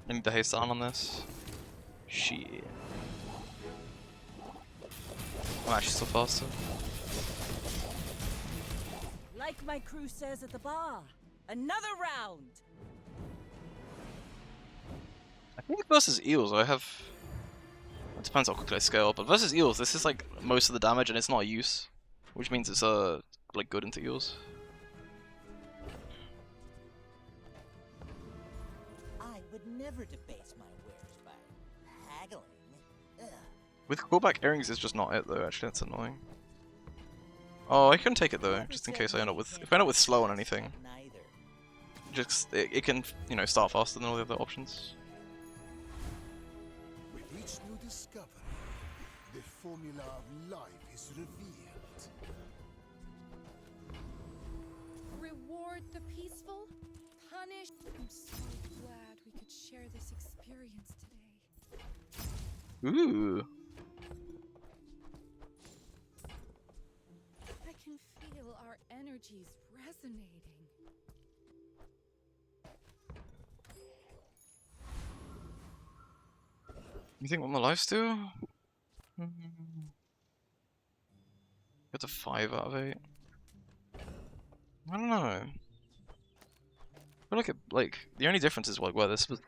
Speaker 1: I need the haste on this. Shit. I'm actually still faster.
Speaker 6: Like my crew says at the bar, another round.
Speaker 1: I think versus eels I have. It depends how quickly I scale, but versus eels this is like most of the damage and it's not a use, which means it's like good into eels.
Speaker 12: I would never debase my wares by haggling. Ugh.
Speaker 1: With callback earrings is just not it though. Actually, that's annoying. Oh, I can take it though, just in case I end up with if I end up with slow on anything. Just it can start faster than all the other options.
Speaker 7: With each new discovery, the formula of life is revealed.
Speaker 2: Reward the peaceful, punish. I'm so glad we could share this experience today.
Speaker 1: Ooh.
Speaker 2: I can feel our energies resonating.
Speaker 1: You think what my lifesteal? It's a 5 out of 8. I don't know. But look at, like, the only difference is like where this was.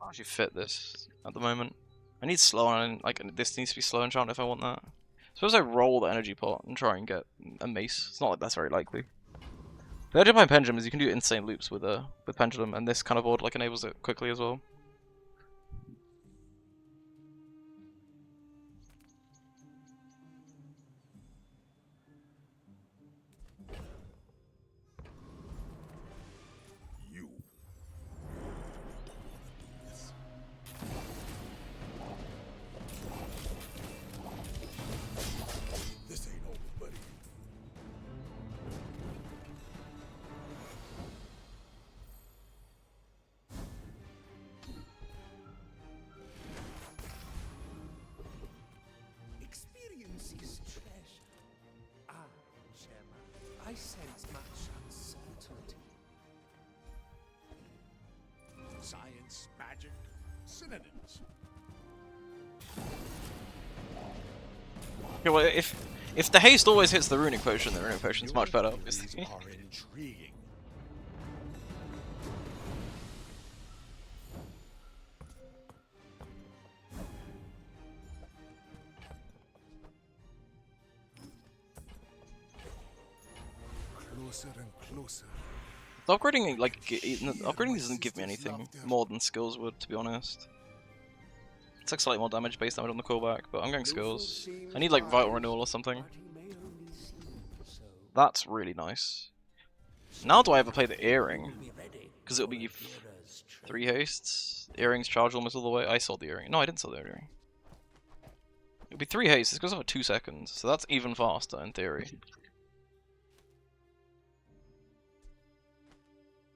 Speaker 1: I actually fit this at the moment. I need slow and like this needs to be slow enchant if I want that. Suppose I roll the energy pot and try and get a mace. It's not like that's very likely. The idea behind pendulum is you can do insane loops with pendulum, and this kind of board like enables it quickly as well.
Speaker 9: This ain't over, buddy.
Speaker 10: Experience is treasure. Ah, Chairman, I sense Machan's subtlety.
Speaker 13: Science, magic, synonyms.
Speaker 1: Yeah, well, if the haste always hits the runic potion, the runic potion's much better. Obviously.
Speaker 13: Are intriguing.
Speaker 7: Closer and closer.
Speaker 1: Upgrading upgrading doesn't give me anything more than skills would, to be honest. It's like slightly more damage, base damage on the callback, but I'm going skills. I need like vital renewal or something. That's really nice. Now do I ever play the earring? Because it'll be 3 hastes. Earrings charge almost all the way. I sold the earring. No, I didn't sell the earring. It'll be 3 hastes. This goes over 2 seconds, so that's even faster in theory.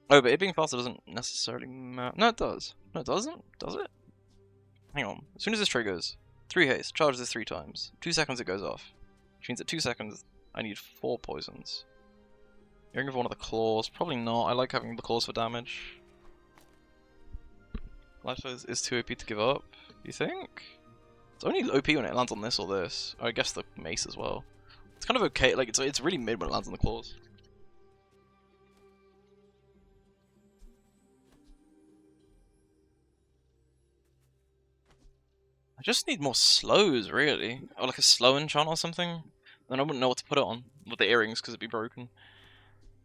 Speaker 1: Oh, but it being faster doesn't necessarily matter. No, it does. No, it doesn't. Does it? Hang on. As soon as this triggers, 3 haste, charge this 3 times. 2 seconds it goes off. Which means at 2 seconds I need 4 poisons. Earring of one of the claws. Probably not. I like having the claws for damage. Lifestyle is too OP to give up, you think? It's only OP when it lands on this or this. I guess the mace as well. It's kind of okay. Like it's really mid when it lands on the claws. I just need more slows, really. Or like a slow enchant or something. Then I wouldn't know what to put it on with the earrings because it'd be broken.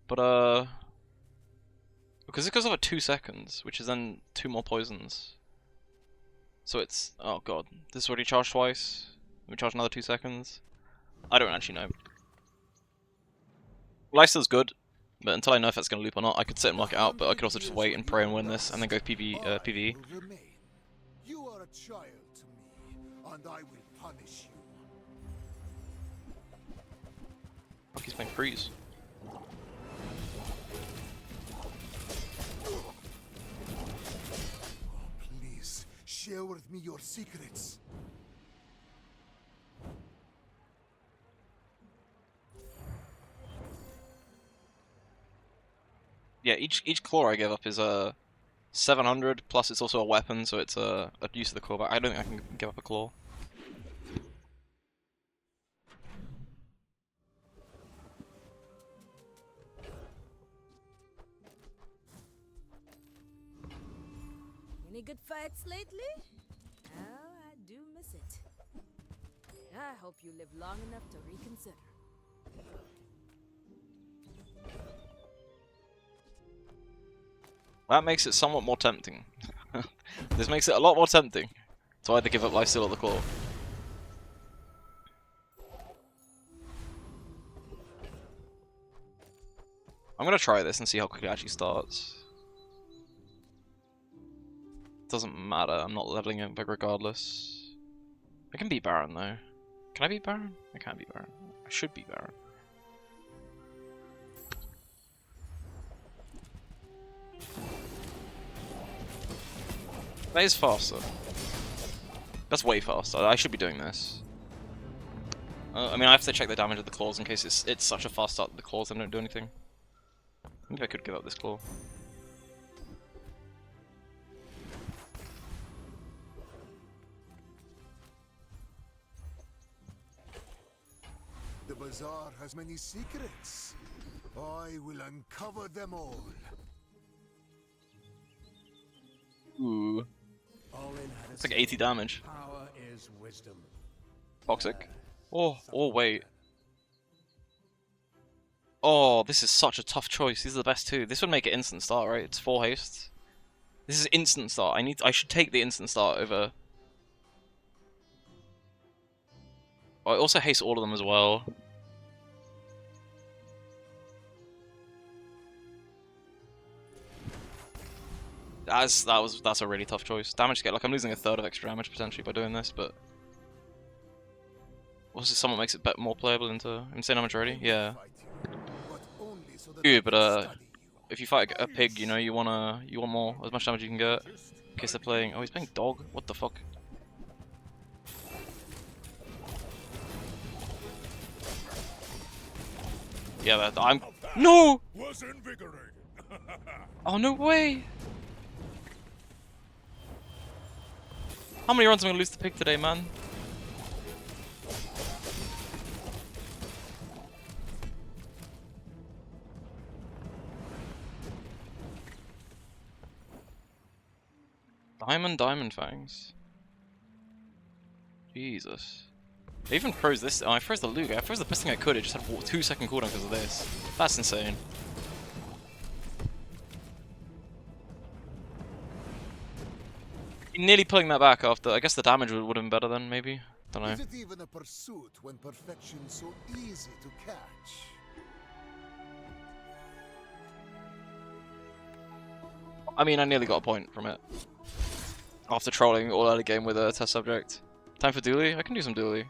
Speaker 1: But, because it goes over 2 seconds, which is then 2 more poisons. So it's, oh god, this is already charged twice. We charge another 2 seconds. I don't actually know. Lifesteal's good, but until I know if it's going to loop or not, I could sit and lock it out, but I could also just wait and pray and win this, and then go PvE.
Speaker 7: You are a child to me, and I will punish you.
Speaker 1: Fuck, he's playing freeze.
Speaker 7: Please, share with me your secrets.
Speaker 1: Yeah, each claw I give up is 700, plus it's also a weapon, so it's a use of the claw, but I don't think I can give up a claw.
Speaker 11: Any good fights lately? Oh, I do miss it. I hope you live long enough to reconsider.
Speaker 1: That makes it somewhat more tempting. This makes it a lot more tempting to either give up lifesteal or the claw. I'm gonna try this and see how quickly it actually starts. Doesn't matter, I'm not leveling it but regardless. I can beat Baron though. Can I beat Baron? I can't beat Baron. I should beat Baron. That is faster. That's way faster. I should be doing this. I mean, I have to check the damage of the claws in case it's such a fast start that the claws don't do anything. Maybe I could give up this claw.
Speaker 3: The
Speaker 7: bazaar has many secrets. I will uncover them all.
Speaker 1: Ooh. It's like 80 damage.
Speaker 10: Power is wisdom.
Speaker 1: Toxic. Oh, wait. Oh, this is such a tough choice. These are the best two. This would make it instant start, right? It's 4 haste. This is instant start. I should take the instant start over. Oh, I also haste all of them as well. That's a really tough choice. Damage to get, like, I'm losing a third of extra damage potentially by doing this, but also someone makes it more playable into insane damage already. Yeah. Good, but if you fight a pig, you know, you want more, as much damage you can get. In case they're playing. Oh, he's playing dog. What the fuck? Yeah, I'm. No! Oh, no way! How many runs am I gonna lose to pig today, man? Diamond Fangs. Jesus. I even froze this. Oh, I froze the Luger. I froze the best thing I could. It just had a 2-second cooldown because of this. That's insane. Nearly pulling that back after. I guess the damage would have been better then, maybe. Don't know.
Speaker 7: Is it even a pursuit when perfection's so easy to catch?
Speaker 1: I mean, I nearly got a point from it. After trolling all early game with a test subject. Time for dually? I can do some dually.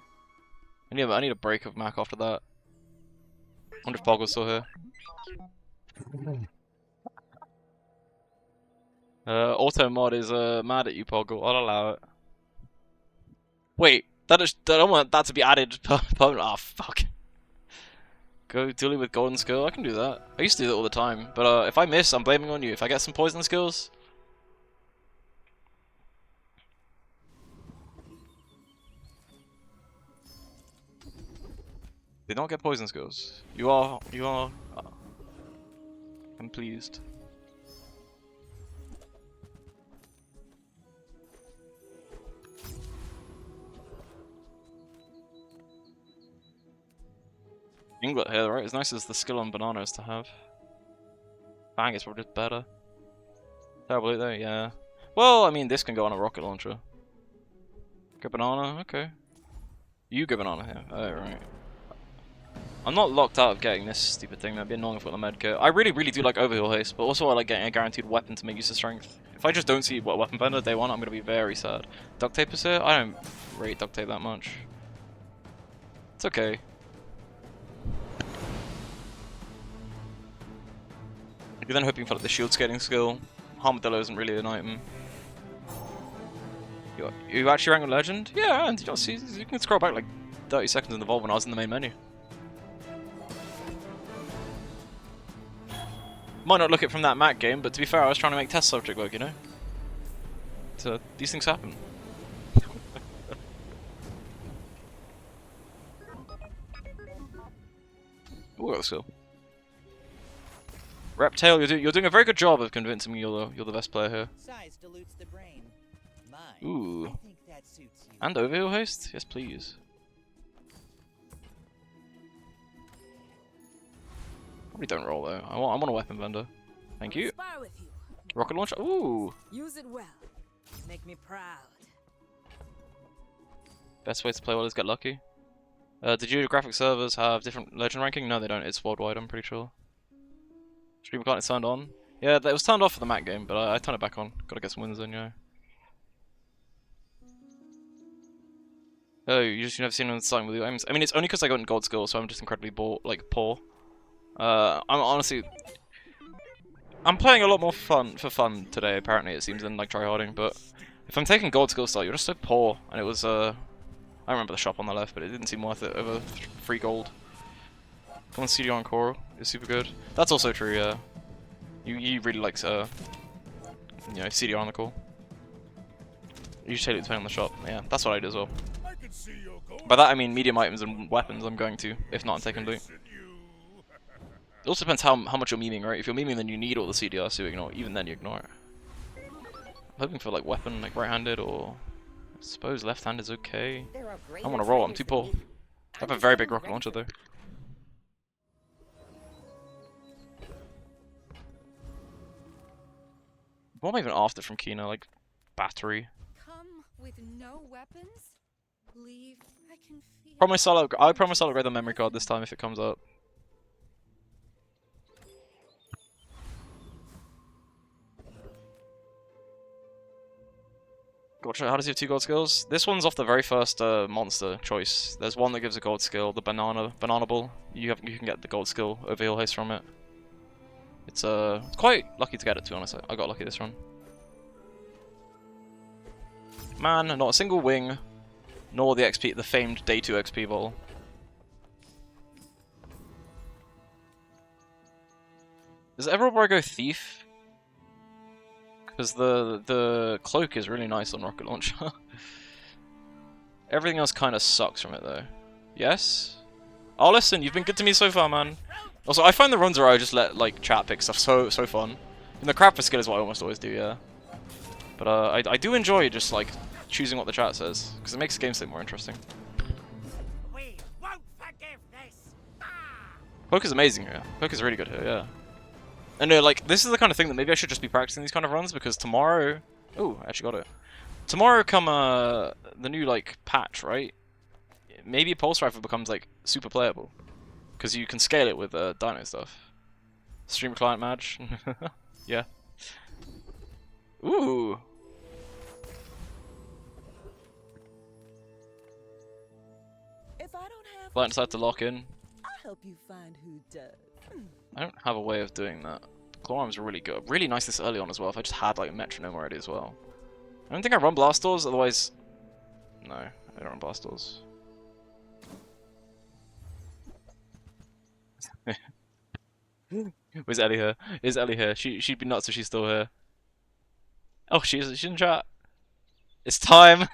Speaker 1: I need a break of Mac after that. I wonder if Poggle's still here. Auto mod is mad at you, Poggle. I'll allow it. Wait, I don't want that to be added. Oh fuck. Go dually with golden skill. I can do that. I used to do that all the time. But if I miss, I'm blaming on you. If I get some poison skills. Did not get poison skills. You are. I'm pleased. Inglet here, right? As nice as the skill on banana is to have. Bang is probably better. Terrible though, yeah. Well, I mean, this can go on a rocket launcher. Go banana, okay. You go banana here. Oh, right. I'm not locked out of getting this stupid thing. That'd be annoying if I got the medkit. I really do like overheal haste, but also I like getting a guaranteed weapon to make use of strength. If I just don't see what weapon vendor day one, I'm gonna be very sad. Duct tape is here. I don't rate duct tape that much. It's okay. You're then hoping for like the shield scaling skill. Armadillo isn't really an item. You actually rank with legend? Yeah, and you can scroll back like 30 seconds in the vault when I was in the main menu. Might not look it from that Mac game, but to be fair, I was trying to make test subject work, you know? So, these things happen. Ooh, let's go. Reptile, you're doing a very good job of convincing me you're the best player here.
Speaker 12: Size dilutes the brain. Mine.
Speaker 1: Ooh.
Speaker 12: I think that suits you.
Speaker 1: And overheal haste? Yes, please. Probably don't roll though. I want a weapon vendor. Thank you.
Speaker 4: With you.
Speaker 1: Rocket launcher. Ooh.
Speaker 4: Use it well. Make me proud.
Speaker 1: Best way to play well is get lucky. Did geographic servers have different legend ranking? No, they don't. It's worldwide. I'm pretty sure. Stream account is turned on. Yeah, it was turned off for the Mac game, but I turned it back on. Gotta get some wins in, yeah. Oh, you've never seen anyone starting with the aims. I mean, it's only because I got in gold skill, so I'm just incredibly poor. I'm playing a lot more for fun today. Apparently, it seems than like tryharding. But if I'm taking gold skill start, you're just so poor, and it was I remember the shop on the left, but it didn't seem worth it over 3 gold. Come on, CDR on Coral is super good. That's also true. Yeah, you really like you know, CDR on the call. You should take it depending on the shop. Yeah, that's what I do as well.
Speaker 13: I can see you're going
Speaker 1: By that I mean medium items and weapons I'm going to. If not, I'm taking loot. It also depends how much you're memeing, right? If you're memeing, then you need all the CDR, so you ignore it. Even then, you ignore it. I'm hoping for like weapon, like right-handed, or I suppose left-handed is okay. I want to roll. I'm too poor. I have a very big rocket launcher though. What am I even after from Kina? Like battery.
Speaker 2: Come with no weapons? Leave. I can feel.
Speaker 1: I promise I'll upgrade the memory card this time if it comes up. Gotcha. How does he have 2 gold skills? This one's off the very first monster choice. There's one that gives a gold skill, the banana ball. You can get the gold skill overheal haste from it. It's quite lucky to get it, to be honest. I got lucky this run. Man, not a single wing, nor the famed day 2 XP ball. Does it ever where I go thief? Because the cloak is really nice on rocket launcher. Everything else kind of sucks from it though. Yes? Oh listen, you've been good to me so far, man. Also, I find the runs where I just let like chat pick stuff so fun. And the crap for skill is what I almost always do, yeah. But I do enjoy just like choosing what the chat says because it makes the game state more interesting.
Speaker 9: We won't forgive this.
Speaker 1: Poke is amazing here. Poke is really good here, yeah. And like this is the kind of thing that maybe I should just be practicing these kind of runs because tomorrow. Oh, I actually got it. Tomorrow come the new like patch, right? Maybe a pulse rifle becomes like super playable because you can scale it with dino stuff. Stream client match, yeah. Ooh.
Speaker 6: If I don't have
Speaker 1: Client decided to lock in.
Speaker 6: I'll help you find who does.
Speaker 1: I don't have a way of doing that. Claw arm's really good. Really nice this early on as well. If I just had like a metronome already as well. I don't think I run blast doors, otherwise. No, I don't run blast doors. Where's Ellie here? Is Ellie here? She'd be nuts if she's still here. Oh, she's in chat. It's time.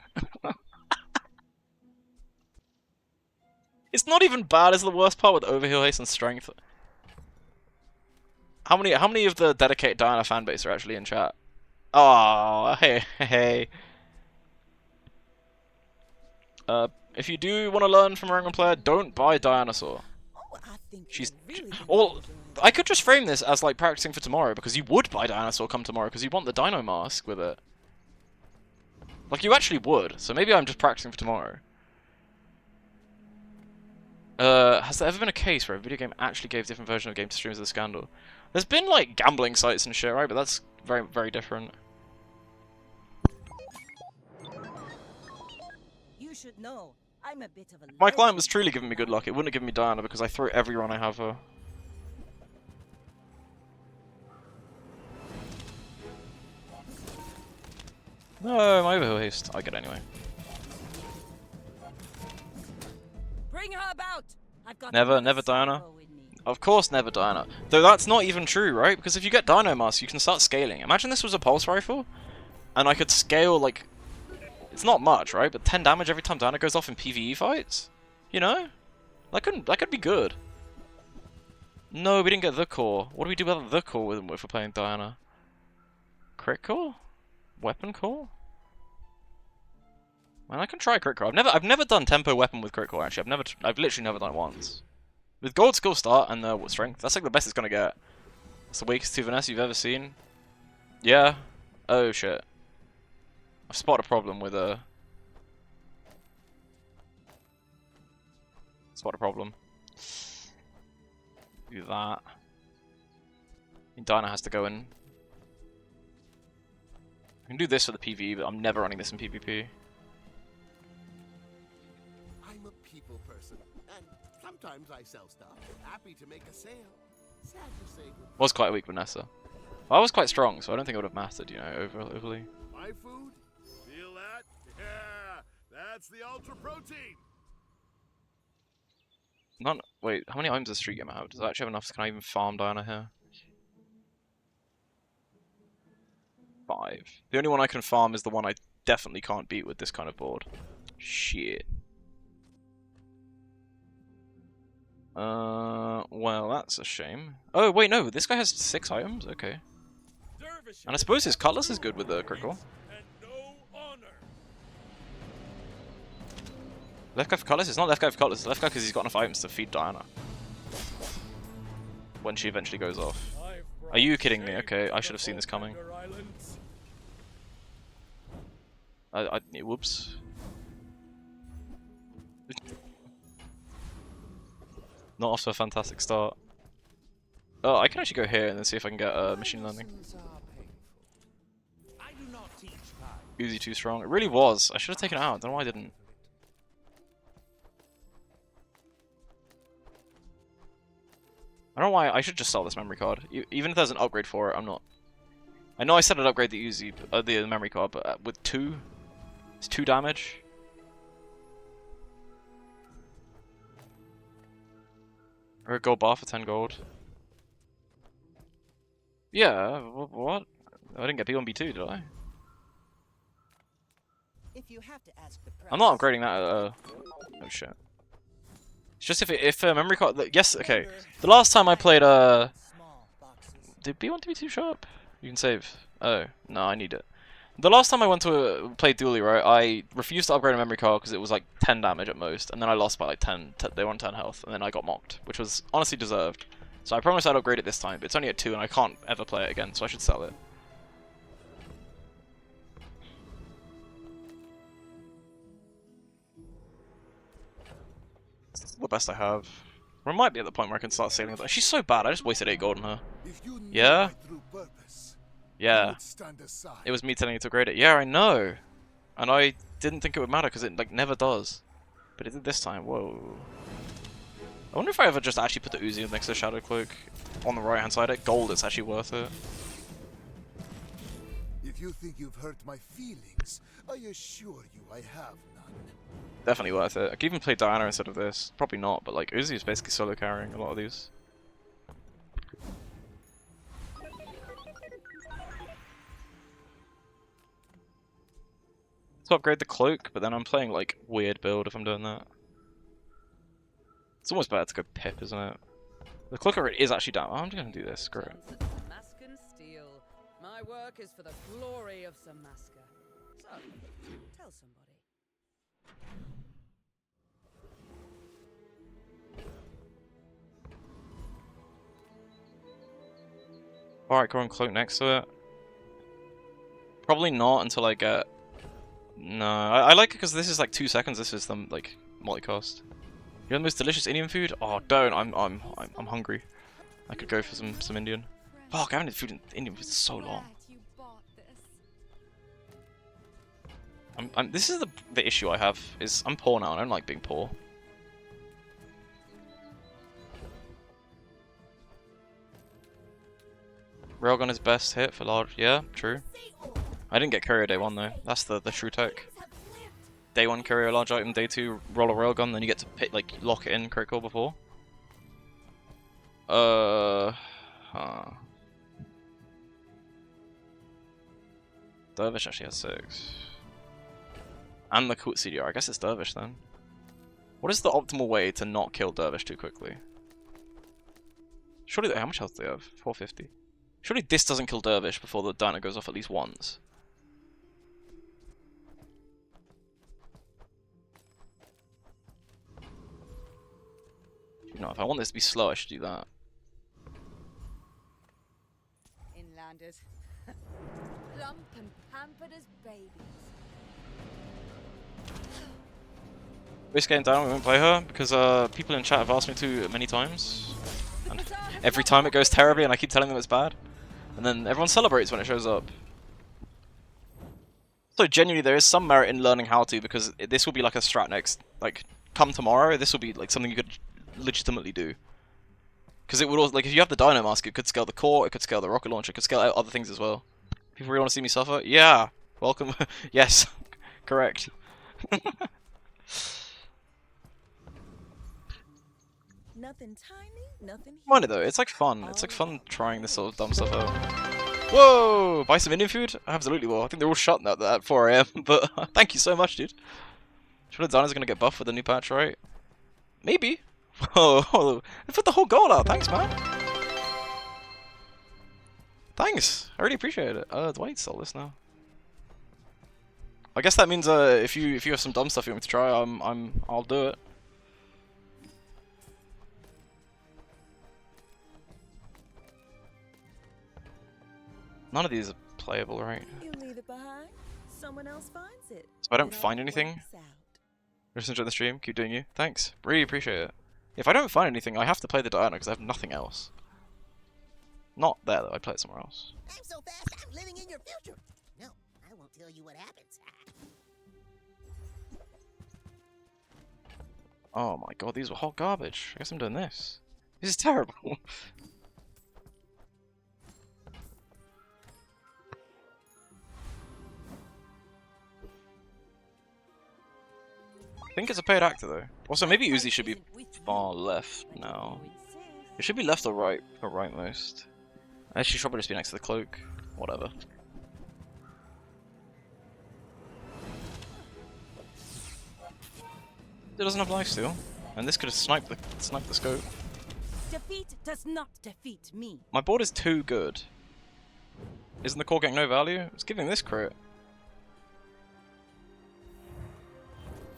Speaker 1: It's not even bad. It's the worst part with overheal haste and strength. How many of the dedicated Diana fanbase are actually in chat? Oh, hey. If you do want to learn from a Rangon player, don't buy Dianosaur. She's well. I could just frame this as like practicing for tomorrow because you would buy Dianosaur come tomorrow because you want the Dino mask with it. Like you actually would. So maybe I'm just practicing for tomorrow. Has there ever been a case where a video game actually gave different version of a game to streamers as a scandal? There's been like gambling sites and shit, right? But that's very, very different.
Speaker 6: You should know. I'm a bit of a
Speaker 1: My client was truly giving me good luck. It wouldn't have given me Diana because I throw every run I have her. No, my overheal haste. I get it anyway.
Speaker 6: Bring her about. I've got
Speaker 1: Never Diana. Of course, never Diana. Though that's not even true, right? Because if you get Dino Mask, you can start scaling. Imagine this was a pulse rifle, and I could scale like. It's not much, right? But 10 damage every time Diana goes off in PvE fights. You know, that could be good. No, we didn't get the core. What do we do about the core if we're playing Diana? Crit core? Weapon core? Man, I can try crit core. I've never done tempo weapon with crit core actually. I've literally never done it once. With gold skill start and strength, that's like the best it's gonna get. It's the weakest 2 Vanessa you've ever seen. Yeah. Oh shit. I've spotted a problem with Spot a problem. Do that. I mean, Diana has to go in. I can do this for the PvE, but I'm never running this in PvP.
Speaker 3: I'm a people person, and sometimes I sell stuff. Happy to make a sale. Sad to say goodbye.
Speaker 1: Was quite a weak Vanessa. Well, I was quite strong, so I don't think it would have mattered, you know, overly.
Speaker 3: My food? Feel that? Yeah, that's the ultra protein.
Speaker 1: Wait, how many items does Street Gamer have? Does it actually have enough? Can I even farm Diana here? 5. The only one I can farm is the one I definitely can't beat with this kind of board. Shit. Well, that's a shame. Oh, wait, no, this guy has 6 items? Okay. And I suppose his cutlass is good with the critical. Left guy for cutlass? It's not left guy for cutlass, it's left guy because he's got enough items to feed Diana. When she eventually goes off. Are you kidding me? Okay, I should have seen this coming. Whoops. Not off to a fantastic start. Oh, I can actually go here and then see if I can get machine learning. Uzi too strong. It really was. I should have taken it out. I don't know why I didn't. I don't know why. I should just sell this memory card. Even if there's an upgrade for it, I'm not. I know I said I'd upgrade the Uzi, the memory card, but with 2, it's 2 damage. Or a gold bar for 10 gold. Yeah, what? I didn't get B1, B2, did I?
Speaker 12: If you have to ask the
Speaker 1: I'm not upgrading that. Oh shit. It's just if a memory card. Yes, okay. The last time I played did B1 to be too sharp? You can save. Oh no, I need it. The last time I went to play Dually, right, I refused to upgrade a memory card because it was like 10 damage at most, and then I lost by like 10. They were on 10 health, and then I got mocked, which was honestly deserved. So I promised I'd upgrade it this time, but it's only at 2, and I can't ever play it again, so I should sell it. It's the best I have. Or I might be at the point where I can start sailing with her. She's so bad, I just wasted 8 gold on her. Yeah? Yeah. It was me telling you to upgrade it. Yeah, I know. And I didn't think it would matter because it like never does. But it did this time. Whoa. I wonder if I ever just actually put the Uzi next to Shadow Cloak on the right hand side. At gold, it's actually worth it.
Speaker 7: If you think you've hurt my feelings, I assure you I have none.
Speaker 1: Definitely worth it. I could even play Diana instead of this. Probably not, but like Uzi is basically solo carrying a lot of these. To upgrade the cloak, but then I'm playing like weird build if I'm doing that. It's almost better to go Pip, isn't it? The cloak already is actually down. Oh, I'm just gonna do this. Screw it.
Speaker 4: Samascan steel. My work is for the glory of Samaska. So, tell somebody.
Speaker 1: Alright, go on cloak next to it. Probably not until I get. No, I like it because this is like 2 seconds. This is the like multicast. You know the most delicious Indian food? Oh, don't! I'm hungry. I could go for some Indian. Fuck, I haven't had food in Indian food so long. This is the issue I have. Is I'm poor now. And I don't like being poor. Railgun is best hit for large. Yeah, true. I didn't get courier day 1 though. That's the true tech. Day 1 courier large item, day 2 roll a railgun, then you get to pick, like lock it in critical before. Dervish actually has 6. And the Kut CDR. I guess it's Dervish then. What is the optimal way to not kill Dervish too quickly? Surely, how much health do they have? 450. Surely this doesn't kill Dervish before the dino goes off at least once. You know, if I want this to be slow, I should do that.
Speaker 4: Inlanders. Plump and pampered as babies.
Speaker 1: Risk getting down, we won't play her, because people in chat have asked me to many times. And every time it goes terribly and I keep telling them it's bad. And then everyone celebrates when it shows up. So genuinely there is some merit in learning how to, because this will be like a strat next, like, come tomorrow, this will be like something you could legitimately do. Because it would also, like, if you have the Dino Mask, it could scale the core, it could scale the rocket launcher, it could scale other things as well. People really want to see me suffer? Yeah! Welcome. Yes. Correct.
Speaker 6: Nothing tiny, nothing huge.
Speaker 1: Mind it though, it's like fun. It's like fun trying this sort of dumb stuff out. Whoa! Buy some Indian food? I absolutely will. I think they're all shut at 4 AM, but thank you so much, dude. Sure the Dino's gonna get buffed with the new patch, right? Maybe. Oh, I put the whole gold out. Thanks, man. Thanks. I really appreciate it. Dwight sell this now. I guess that means if you have some dumb stuff you want me to try, I'll do it. None of these are playable, right?
Speaker 6: You leave it behind, someone else finds it.
Speaker 1: So if I don't find anything, just enjoy the stream. Keep doing you. Thanks. Really appreciate it. If I don't find anything, I have to play the Diana because I have nothing else. Not there though. I play it somewhere else.
Speaker 18: I'm so fast, I'm living in your future. No, I won't tell you what happens.
Speaker 1: Oh my god, these were hot garbage. I guess I'm doing this. This is terrible. I think it's a paid actor though. Also, maybe Uzi should be far left now. It should be left or rightmost. Actually, should probably just be next to the cloak. Whatever. It doesn't have lifesteal, and this could have sniped the scope.
Speaker 6: Defeat does not defeat me.
Speaker 1: My board is too good. Isn't the core getting no value? It's giving this crit.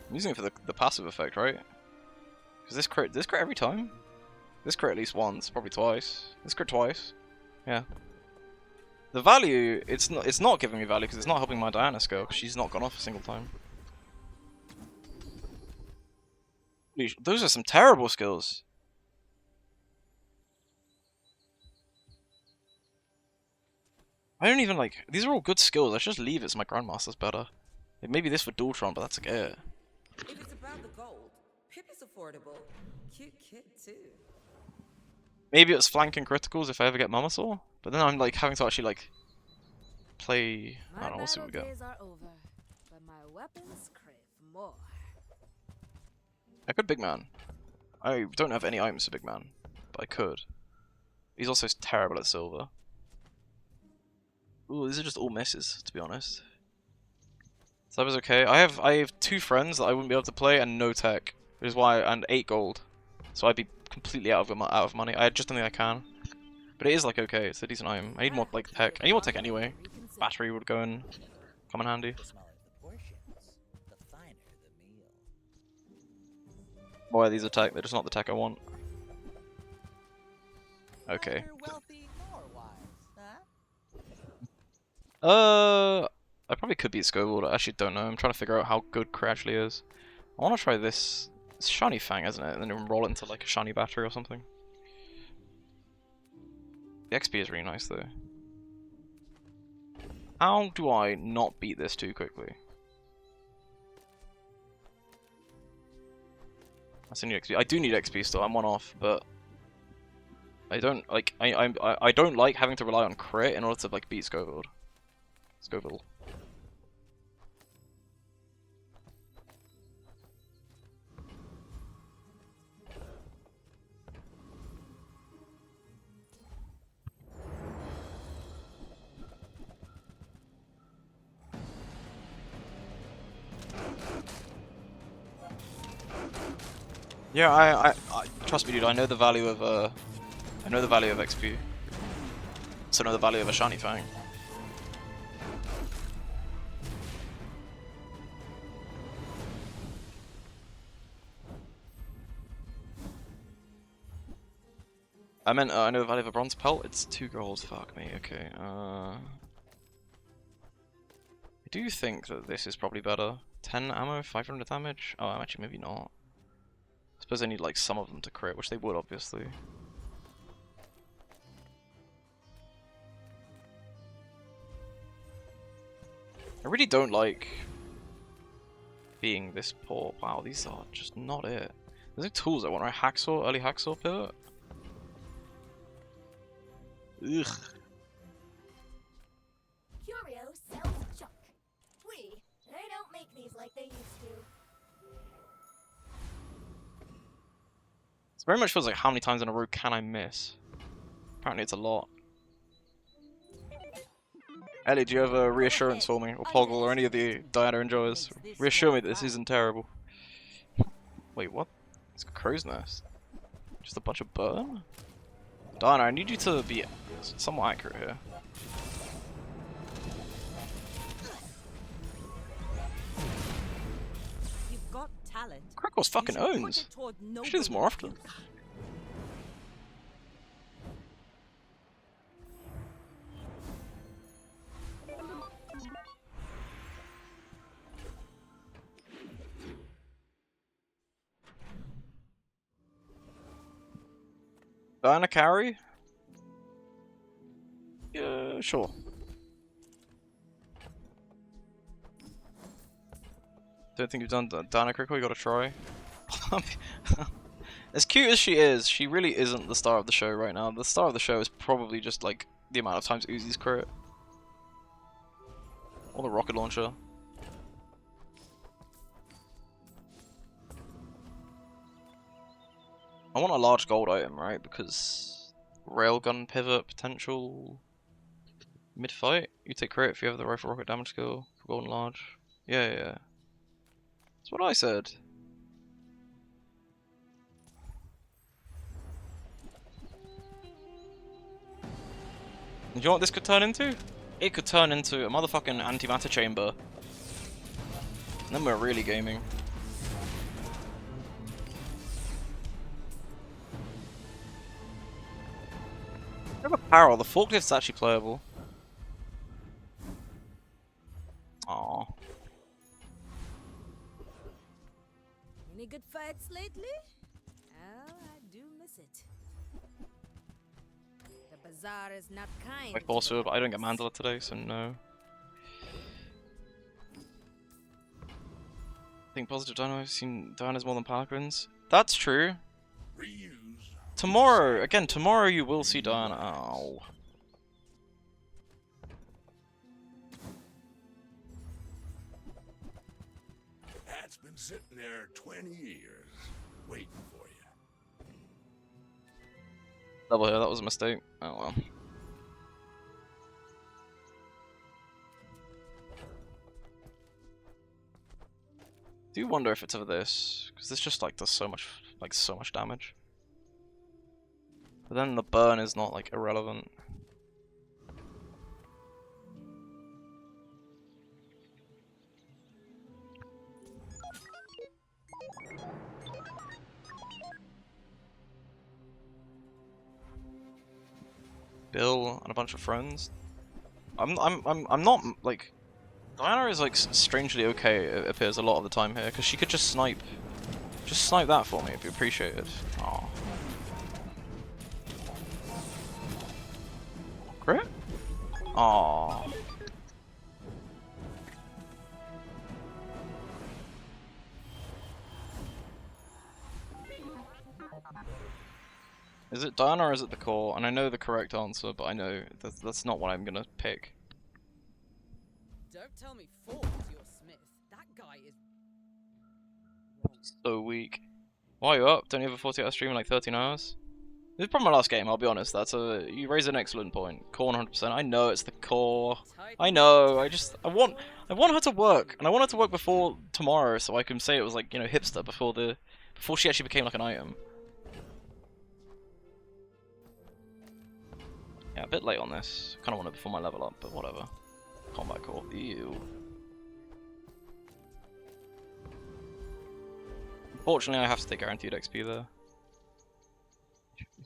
Speaker 1: I'm using it for the passive effect, right? Because this crit every time? This crit at least once, probably twice. This crit twice. Yeah. The value, it's not giving me value because it's not helping my Diana skill because she's not gone off a single time. Those are some terrible skills. I don't even like, these are all good skills, I should just leave it so my Grandmaster's better. Like, maybe this for Dualtron, but that's like it.
Speaker 6: If it's about the gold, Pip is affordable. Cute kid too.
Speaker 1: Maybe it's flanking criticals if I ever get Mamasaur, but then I'm like having to actually like play. I don't know. We'll see what we get.
Speaker 11: days are over, but my weapons crave more.
Speaker 1: I could Big Man. I don't have any items for Big Man, but I could. He's also terrible at silver. Ooh, these are just all misses, to be honest. So that was okay. I have 2 friends that I wouldn't be able to play and no tech, which is why, and 8 gold. So I'd be completely out of money. I just don't think I can. But it is like okay, it's a decent item. I need more like tech. I need more tech anyway. Battery would go and come in handy. Boy, these are tech, they're just not the tech I want. Okay. I probably could beat Scovild, I actually don't know. I'm trying to figure out how good Crit actually is. I want to try this. It's Shiny Fang, isn't it? And then roll it into like a Shiny Battery or something. The XP is really nice though. How do I not beat this too quickly? I need XP. I do need XP still. I'm 1 off, but I don't like. I don't like having to rely on crit in order to like beat Scovild. Yeah, I trust me, dude. I know the value of XP. So I know the value of a Shiny Fang. I meant I know the value of a Bronze Pelt. It's 2 gold. Fuck me. Okay. I do think that this is probably better. 10 ammo, 500 damage. Oh, actually maybe not. I suppose I need like some of them to crit, which they would obviously. I really don't like being this poor. Wow, these are just not it. There's no tools I want, right? Hacksaw, early Hacksaw pivot. Ugh.
Speaker 14: Curio sells junk. They don't make these like they used to.
Speaker 1: It very much feels like how many times in a row can I miss? Apparently it's a lot. Ellie, do you have a reassurance for me? Or Poggle, or any of the Diana enjoyers? Reassure me that this isn't terrible. Wait, what? It's a crow's nest. Just a bunch of burn? Diana, I need you to be somewhat accurate here.
Speaker 6: You've got talent.
Speaker 1: Crickor's fucking
Speaker 6: You should put
Speaker 1: owns.
Speaker 6: it toward
Speaker 1: We should do this more often. Diana carry? Yeah, sure. Don't think you've done Diana Crickle, you gotta try. As cute as she is, she really isn't the star of the show right now. The star of the show is probably just like the amount of times Uzi's crit. Or the rocket launcher. I want a large gold item, right? Because railgun pivot potential mid fight. You take crit if you have the rifle rocket damage skill for golden large. Yeah. That's what I said. Do you know what this could turn into? It could turn into a motherfucking antimatter chamber. And then we're really gaming. Apparel, the forklift's actually playable. Aww.
Speaker 11: Any good fights lately? Oh, I do miss it. The bazaar is not kind.
Speaker 1: I force her, but I don't get Mandala today, so no. I think positive Dino, I've seen Diana's more than Paladins. That's true. Tomorrow, again, tomorrow you will see Diana. Ow.
Speaker 13: That's been sitting there 20 years, waiting for you.
Speaker 1: Double here, that was a mistake. Oh well. Do wonder if it's over this, because this just like does so much damage. But then the burn is not like irrelevant. Bill and a bunch of friends. I'm not like Diana is like strangely okay. It appears a lot of the time here because she could just snipe that for me. It'd be appreciated. Aww. Crit? Aww. Is it Diana or is it the core? And I know the correct answer, but I know that's not what I'm gonna pick.
Speaker 4: Don't tell me Ford's your Smith. That guy is
Speaker 1: So weak. Why are you up? Don't you have a 40-hour stream in like 13 hours? This is probably my last game, I'll be honest. You raise an excellent point. Core 100%. I know it's the core. I know. I want her to work, and I want her to work before tomorrow, so I can say it was like, you know, hipster before she actually became like an item. Yeah, a bit late on this. Kind of want it before my level up, but whatever. Combat core. Ew. Unfortunately, I have to take guaranteed XP there.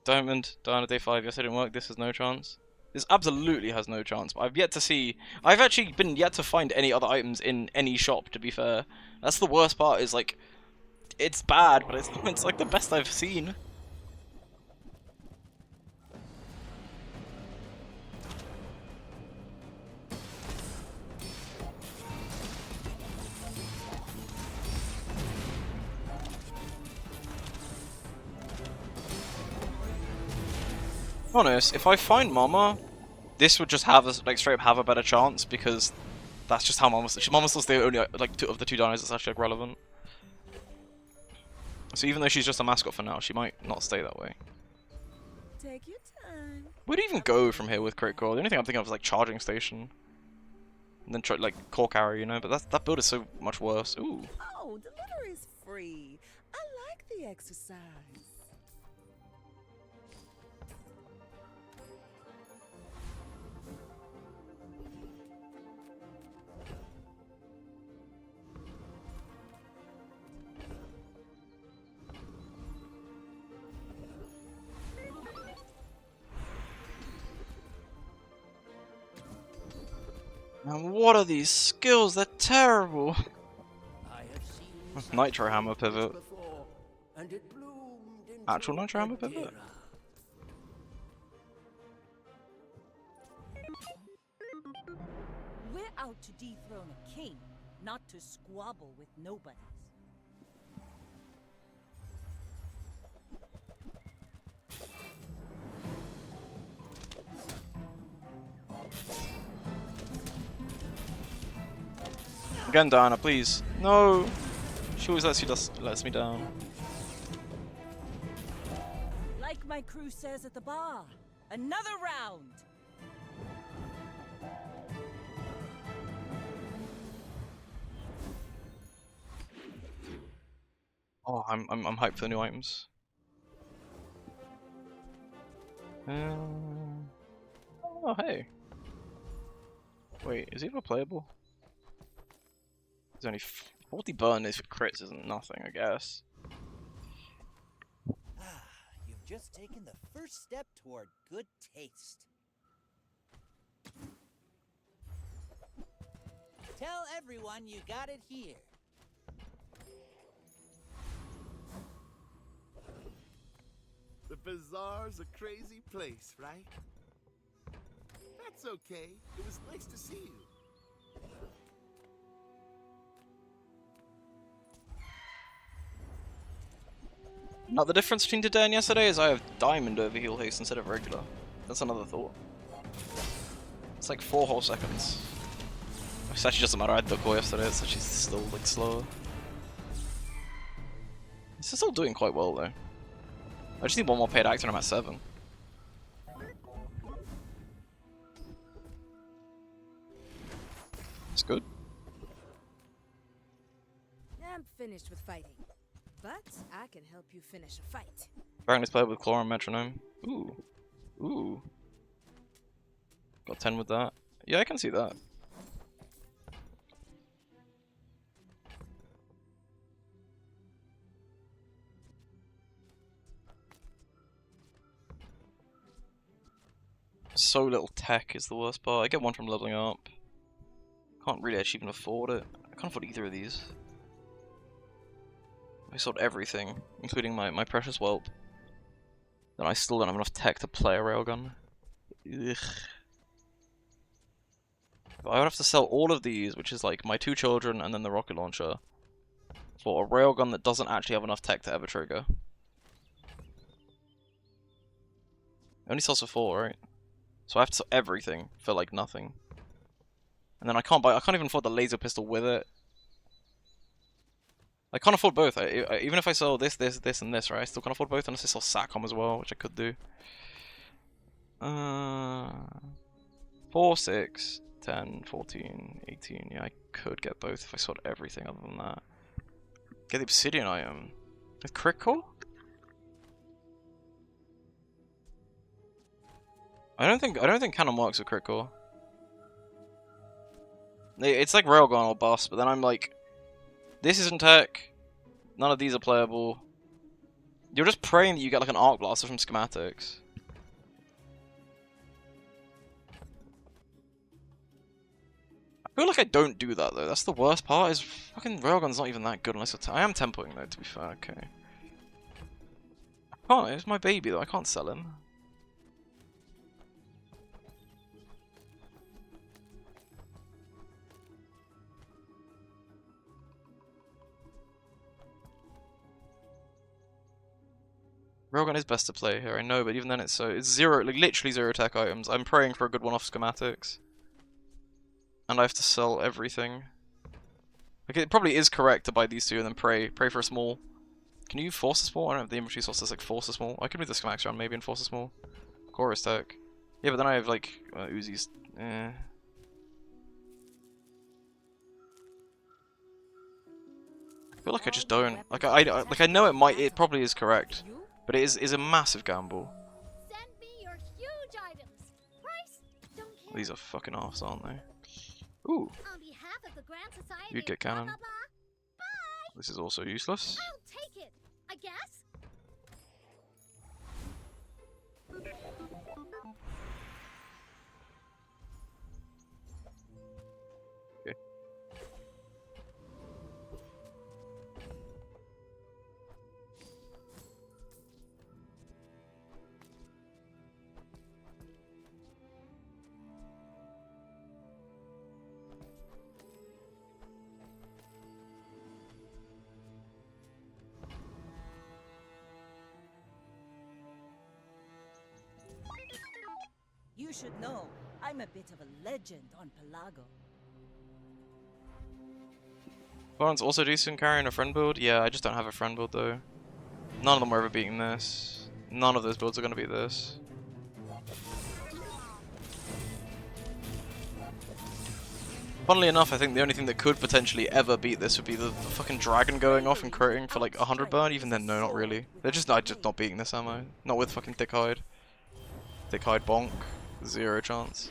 Speaker 1: Diamond, Diana day 5. Yes, it didn't work. This has no chance. This absolutely has no chance. But I've yet to see. I've actually been yet to find any other items in any shop. To be fair, that's the worst part. Is like, it's bad, but it's like the best I've seen. Honest, if I find Mama, this would just have like straight up have a better chance because that's just how Mama's still the only like of the two dinos that's actually like, relevant. So even though she's just a mascot for now, she might not stay that way.
Speaker 6: Take your time.
Speaker 1: Where'd you even go from here with Crit Core? The only thing I'm thinking of is like charging station, and then try like core carry, you know. But that build is so much worse. Ooh.
Speaker 6: Oh, delivery is free. I like the exercise.
Speaker 1: Man, what are these skills? They're terrible.
Speaker 9: I have seen
Speaker 1: Nitro Hammer pivot.
Speaker 9: before, and it bloomed into
Speaker 1: Actual Nitro Hammer pivot?
Speaker 9: Adira.
Speaker 6: We're out to dethrone a king, not to squabble with nobodies.
Speaker 1: Again, Diana, please. No! She always lets me down.
Speaker 6: Like my crew says at the bar, another round.
Speaker 1: Oh, I'm hyped for the new items. Oh, hey. Wait, is he ever playable? There's only 40 burn is for crits isn't nothing, I guess.
Speaker 12: You've just taken the first step toward good taste. Tell everyone you got it here.
Speaker 3: The bazaar's a crazy place, right? That's okay. It was nice to see you.
Speaker 1: Now the difference between today and yesterday is I have diamond over heal haste instead of regular. That's another thought. It's like 4 whole seconds. It actually doesn't matter, I had Duckle yesterday, it's actually still like slower. This is still doing quite well though. I just need one more paid actor and I'm at 7. It's good.
Speaker 11: I'm finished with fighting, but I can help you finish a fight.
Speaker 1: Practice play with Claw and Metronome. Ooh. Ooh. Got 10 with that. Yeah, I can see that. So little tech is the worst part. I get one from leveling up. Can't really actually even afford it. I can't afford either of these. I sold everything, including my precious whelp. Then I still don't have enough tech to play a railgun. Ugh. But I would have to sell all of these, which is like my 2 children and then the rocket launcher, for a railgun that doesn't actually have enough tech to ever trigger. It only sells for 4, right? So I have to sell everything for like nothing. And then I can't even afford the laser pistol with it. I can't afford both. Even if I sell this, and this, right? I still can't afford both unless I sell SATCOM as well, which I could do. 4, 6, 10, 14, 18. Yeah, I could get both if I sold everything other than that. Get the obsidian item. With crit core? I don't think cannon works with crit core. It's like railgun or bust, but then I'm like, this isn't tech. None of these are playable. You're just praying that you get like an arc blaster from schematics. I feel like I don't do that though. That's the worst part. Is fucking railgun's not even that good unless I am tempoing though. To be fair, okay. I can't. It's my baby though. I can't sell him. Railgun is best to play here, I know, but even then it's zero, like literally 0 tech items. I'm praying for a good one off schematics. And I have to sell everything. Like it probably is correct to buy these 2 and then pray for a small. Can you force a small? I don't have the inventory sources like force a small. I could move the schematics around maybe and force a small. Chorus tech. Yeah, but then I have like Uzis. I feel like I just don't. Like I know it probably is correct. But it is a massive gamble.
Speaker 15: Send me your huge items. Price, don't care.
Speaker 1: These are fucking offs, aren't they? Ooh.
Speaker 15: On behalf of the Grand Society,
Speaker 1: You'd get
Speaker 15: blah,
Speaker 1: cannon.
Speaker 15: blah, blah. Bye.
Speaker 1: This is also useless.
Speaker 15: I'll take it, I guess.
Speaker 6: should know, I'm a bit of a legend on Pelago.
Speaker 1: Boren's also decent carrying a friend build. Yeah, I just don't have a friend build though. None of them are ever beating this. None of those builds are going to beat this. Funnily enough, I think the only thing that could potentially ever beat this would be the fucking dragon going off and creating for like 100 burn. Even then, no, not really. They're just not beating this ammo. Not with fucking Thick Hide. Thick Hide bonk. 0 chance.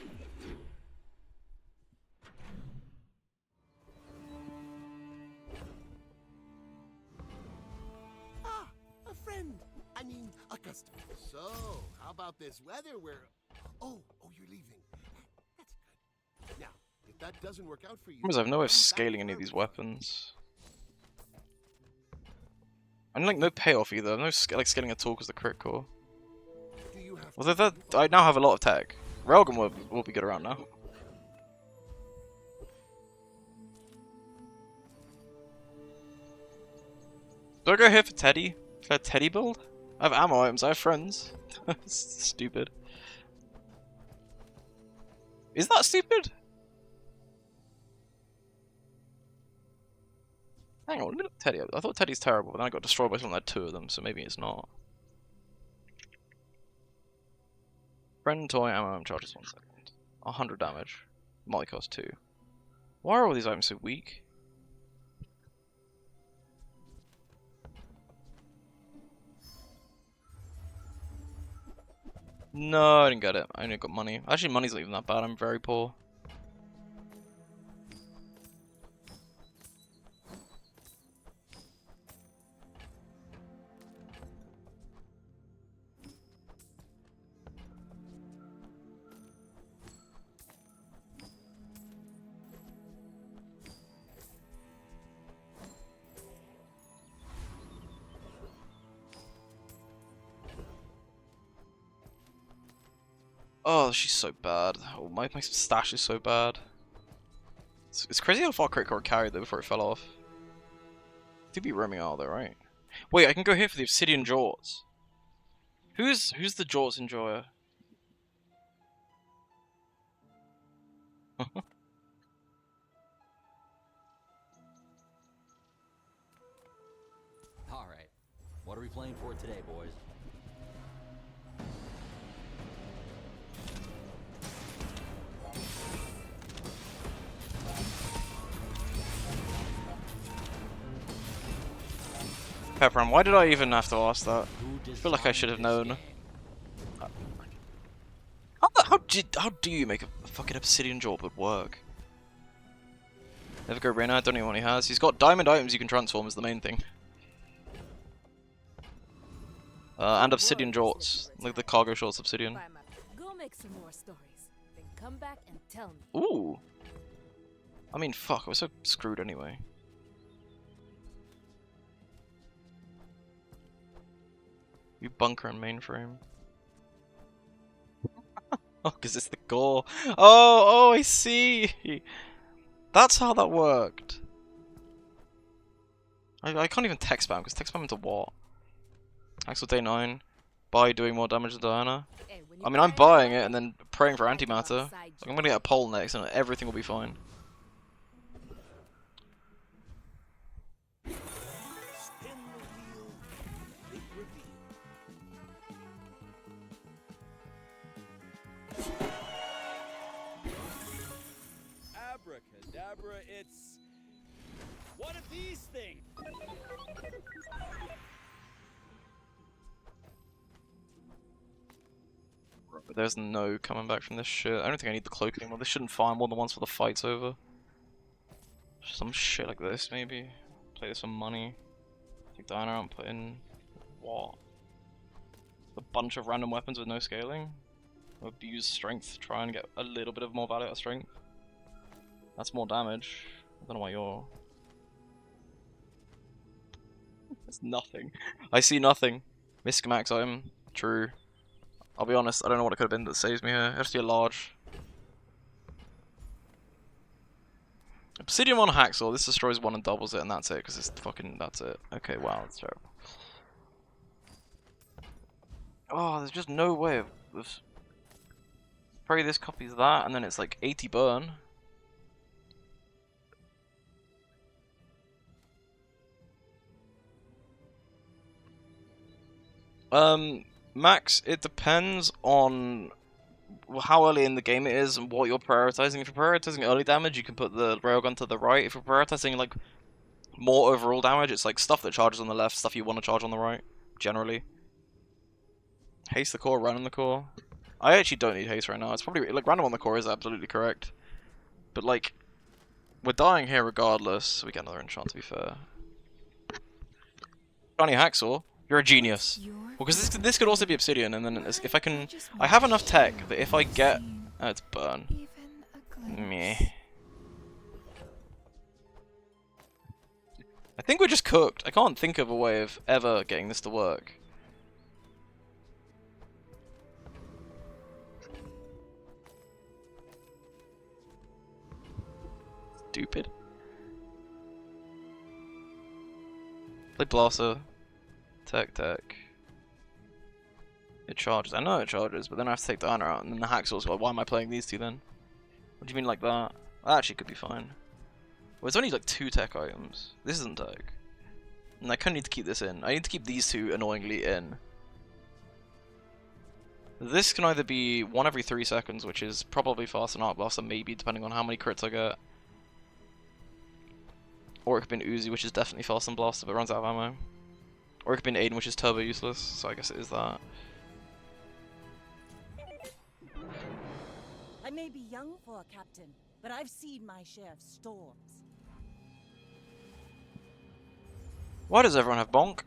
Speaker 3: Ah, a friend. I mean, a customer. So, how about this weather where... Oh, you're leaving. That's good. Now, if that doesn't work out for you...
Speaker 1: I have no way of scaling any of these weapons. And like no payoff either. No like scaling at all because the crit core. Although that I now have a lot of tech. Railgun will be good around now. Do I go here for Teddy? For a Teddy build? I have ammo items, I have friends. Stupid. Is that stupid? Hang on, let me look at Teddy. I thought Teddy's terrible, but then I got destroyed by someone that had 2 of them, so maybe it's not. Friend toy ammo charges 1 second. 100 damage. Multi-cost 2. Why are all these items so weak? No, I didn't get it. I only got money. Actually, money's not even that bad. I'm very poor. Oh, she's so bad. Oh, my stash is so bad. It's crazy how far Crit Core carried though before it fell off. Do be roaming out though, right? Wait, I can go here for the Obsidian Jaws. Who's the Jaws enjoyer?
Speaker 19: Alright, what are we playing for today, boys?
Speaker 1: Pepperon, why did I even have to ask that? I feel like I should have known. How do you make a fucking Obsidian Jaw but work? Never go Reyna, I don't know what he has. He's got diamond items you can transform is the main thing. And Obsidian Jorts, like the cargo shorts Obsidian.
Speaker 11: Go make some more stories, then come back and tell me.
Speaker 1: Ooh. I mean, fuck, I was so screwed anyway. You bunker and mainframe. Oh, because it's the gore. Oh, I see. That's how that worked. I can't even tech spam, because tech spam into what? Axel Day 9. Buy doing more damage to Diana. I mean, I'm buying it and then praying for antimatter. Like, I'm gonna get a pole next and everything will be fine.
Speaker 16: Abracadabra, it's one of these things.
Speaker 1: But there's no coming back from this shit. I don't think I need the cloak anymore. This shouldn't fire more than once before the fight's over. Some shit like this, maybe. Play this for money. Take Diana out and put in... what? A bunch of random weapons with no scaling? Abuse strength, try and get a little bit of more value out of strength. That's more damage. I don't know why you're... There's nothing. I see nothing. Mystic Max item. True. I'll be honest, I don't know what it could have been that saves me here. It has to be a large. Obsidian 1 Hacksaw. This destroys 1 and doubles it, and that's it, because it's fucking... that's it. Okay, wow, that's terrible. Oh, there's just no way of Pray this copies that, and then it's like 80 burn. Max, it depends on how early in the game it is and what you're prioritizing. If you're prioritizing early damage, you can put the railgun to the right. If you're prioritizing like more overall damage, it's like stuff that charges on the left, stuff you want to charge on the right, generally. Haste the core, run on the core. I actually don't need haste right now. It's probably like random on the core is absolutely correct, but like we're dying here regardless. So we get another enchant. To be fair, Johnny Hacksaw, you're a genius. Because this could also be obsidian, and then if I can, I have enough tech that if I get, it's burn. Meh. I think we're just cooked. I can't think of a way of ever getting this to work. Stupid. Play Blaster. Tech. It charges. I know it charges, but then I have to take the honor out, and then the Hacksaw's like, why am I playing these two then? What do you mean like that? That actually could be fine. Well, it's only like 2 tech items. This isn't tech. And I kind of need to keep this in. I need to keep these two annoyingly in. This can either be 1 every 3 seconds, which is probably faster than Arc Blaster, maybe, depending on how many crits I get. Or it could be an Uzi, which is definitely faster than Blaster, but runs out of ammo. Or it could be an Aiden, which is turbo useless, so I guess it is that.
Speaker 6: I may be young for a captain, but I've seen my share of storms.
Speaker 1: Why does everyone have bonk?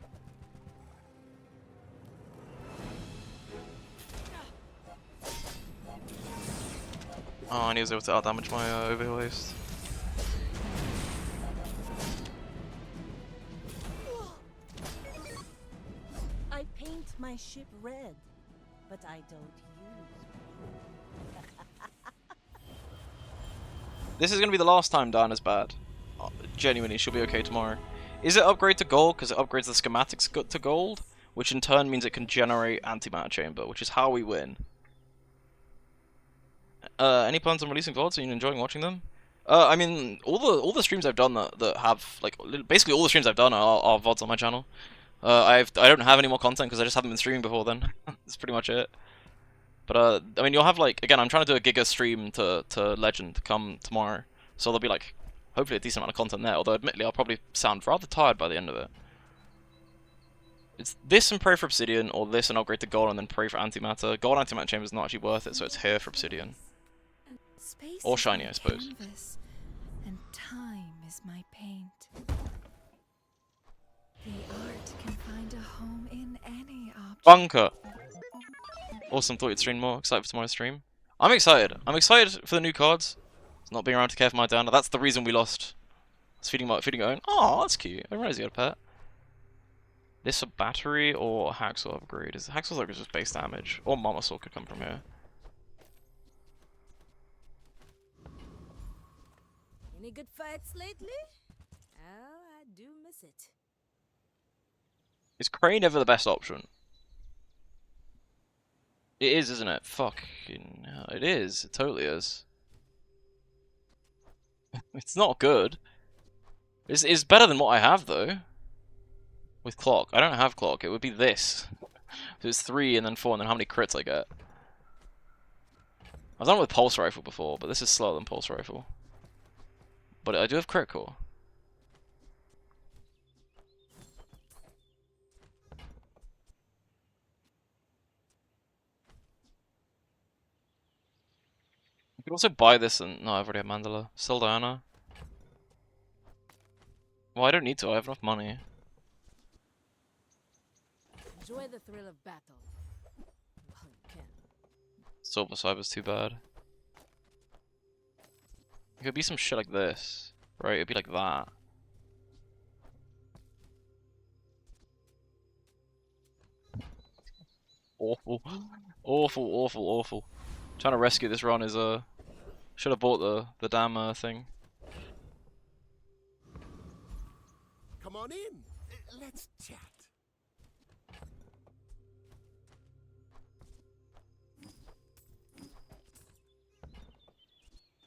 Speaker 1: Oh, and he was able to outdamage my overheal haste.
Speaker 6: I paint my ship red, but I don't use.
Speaker 1: This is gonna be the last time Diana's bad. Oh, genuinely, she'll be okay tomorrow. Is it upgrade to gold? Because it upgrades the schematics to gold, which in turn means it can generate antimatter chamber, which is how we win. Any plans on releasing VODs? Are you enjoying watching them? I mean, all the streams I've done that have like basically all the streams I've done are VODs on my channel. I don't have any more content because I just haven't been streaming before then. That's pretty much it. But I mean, you'll have like, again, I'm trying to do a Giga stream to Legend come tomorrow, so there'll be like hopefully a decent amount of content there. Although admittedly, I'll probably sound rather tired by the end of it. It's this and pray for Obsidian, or this and upgrade to gold and then pray for antimatter. Gold antimatter chamber is not actually worth it, so it's here for Obsidian.
Speaker 2: Space
Speaker 1: Or
Speaker 2: is
Speaker 1: shiny,
Speaker 2: my
Speaker 1: I suppose.
Speaker 2: canvas, and time is my paint. The art can find a home in any object.
Speaker 1: Bunker! Awesome, thought you'd stream more. Excited for tomorrow's stream. I'm excited. I'm excited for the new cards. It's not being around to care for my downer. That's the reason we lost. It's feeding my own. Oh, that's cute. I realize you had a pet. This a battery or Hacksaw upgrade? Is Hacksaw's upgrade just base damage? Or Mama Saw could come from here.
Speaker 11: Any good fights lately? Oh, I do miss it.
Speaker 1: Is Crane ever the best option? It is, isn't it? Fucking hell. It is. It totally is. It's not good. It's better than what I have, though. With Clock. I don't have Clock. It would be this. So it's 3 and then 4 and then how many crits I get. I've done it with Pulse Rifle before, but this is slower than Pulse Rifle. But I do have Critical. You could also buy this and... No, I've already have Mandala. Still Diana. Well, I don't need to. I have enough money.
Speaker 11: Enjoy the thrill of battle. While you can.
Speaker 1: Silver Cyber's too bad. It could be some shit like this. Right? It'd be like that. Awful. Awful. Trying to rescue this run is should have bought the damn thing.
Speaker 3: Come on in. Let's chat.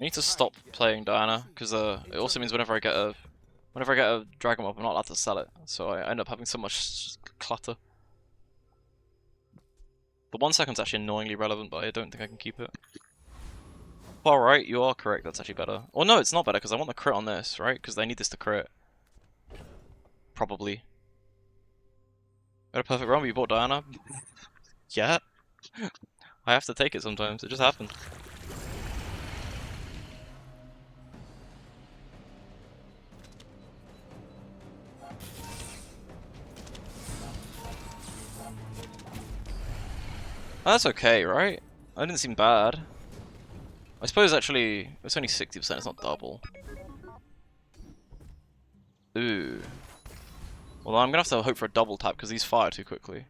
Speaker 1: I need to stop playing Diana, because it also means whenever I get a Dragon Mob, I'm not allowed to sell it, so I end up having so much clutter. The 1 second's actually annoyingly relevant, but I don't think I can keep it. Alright, you are correct, that's actually better. Well, no, it's not better, because I want the crit on this, right? Because they need this to crit. Probably. Got a perfect run, but you bought Diana? Yeah. I have to take it sometimes, it just happened. That's okay, right? That didn't seem bad. I suppose actually, it's only 60%, it's not double. Ooh. Well, I'm gonna have to hope for a double tap because these fire too quickly.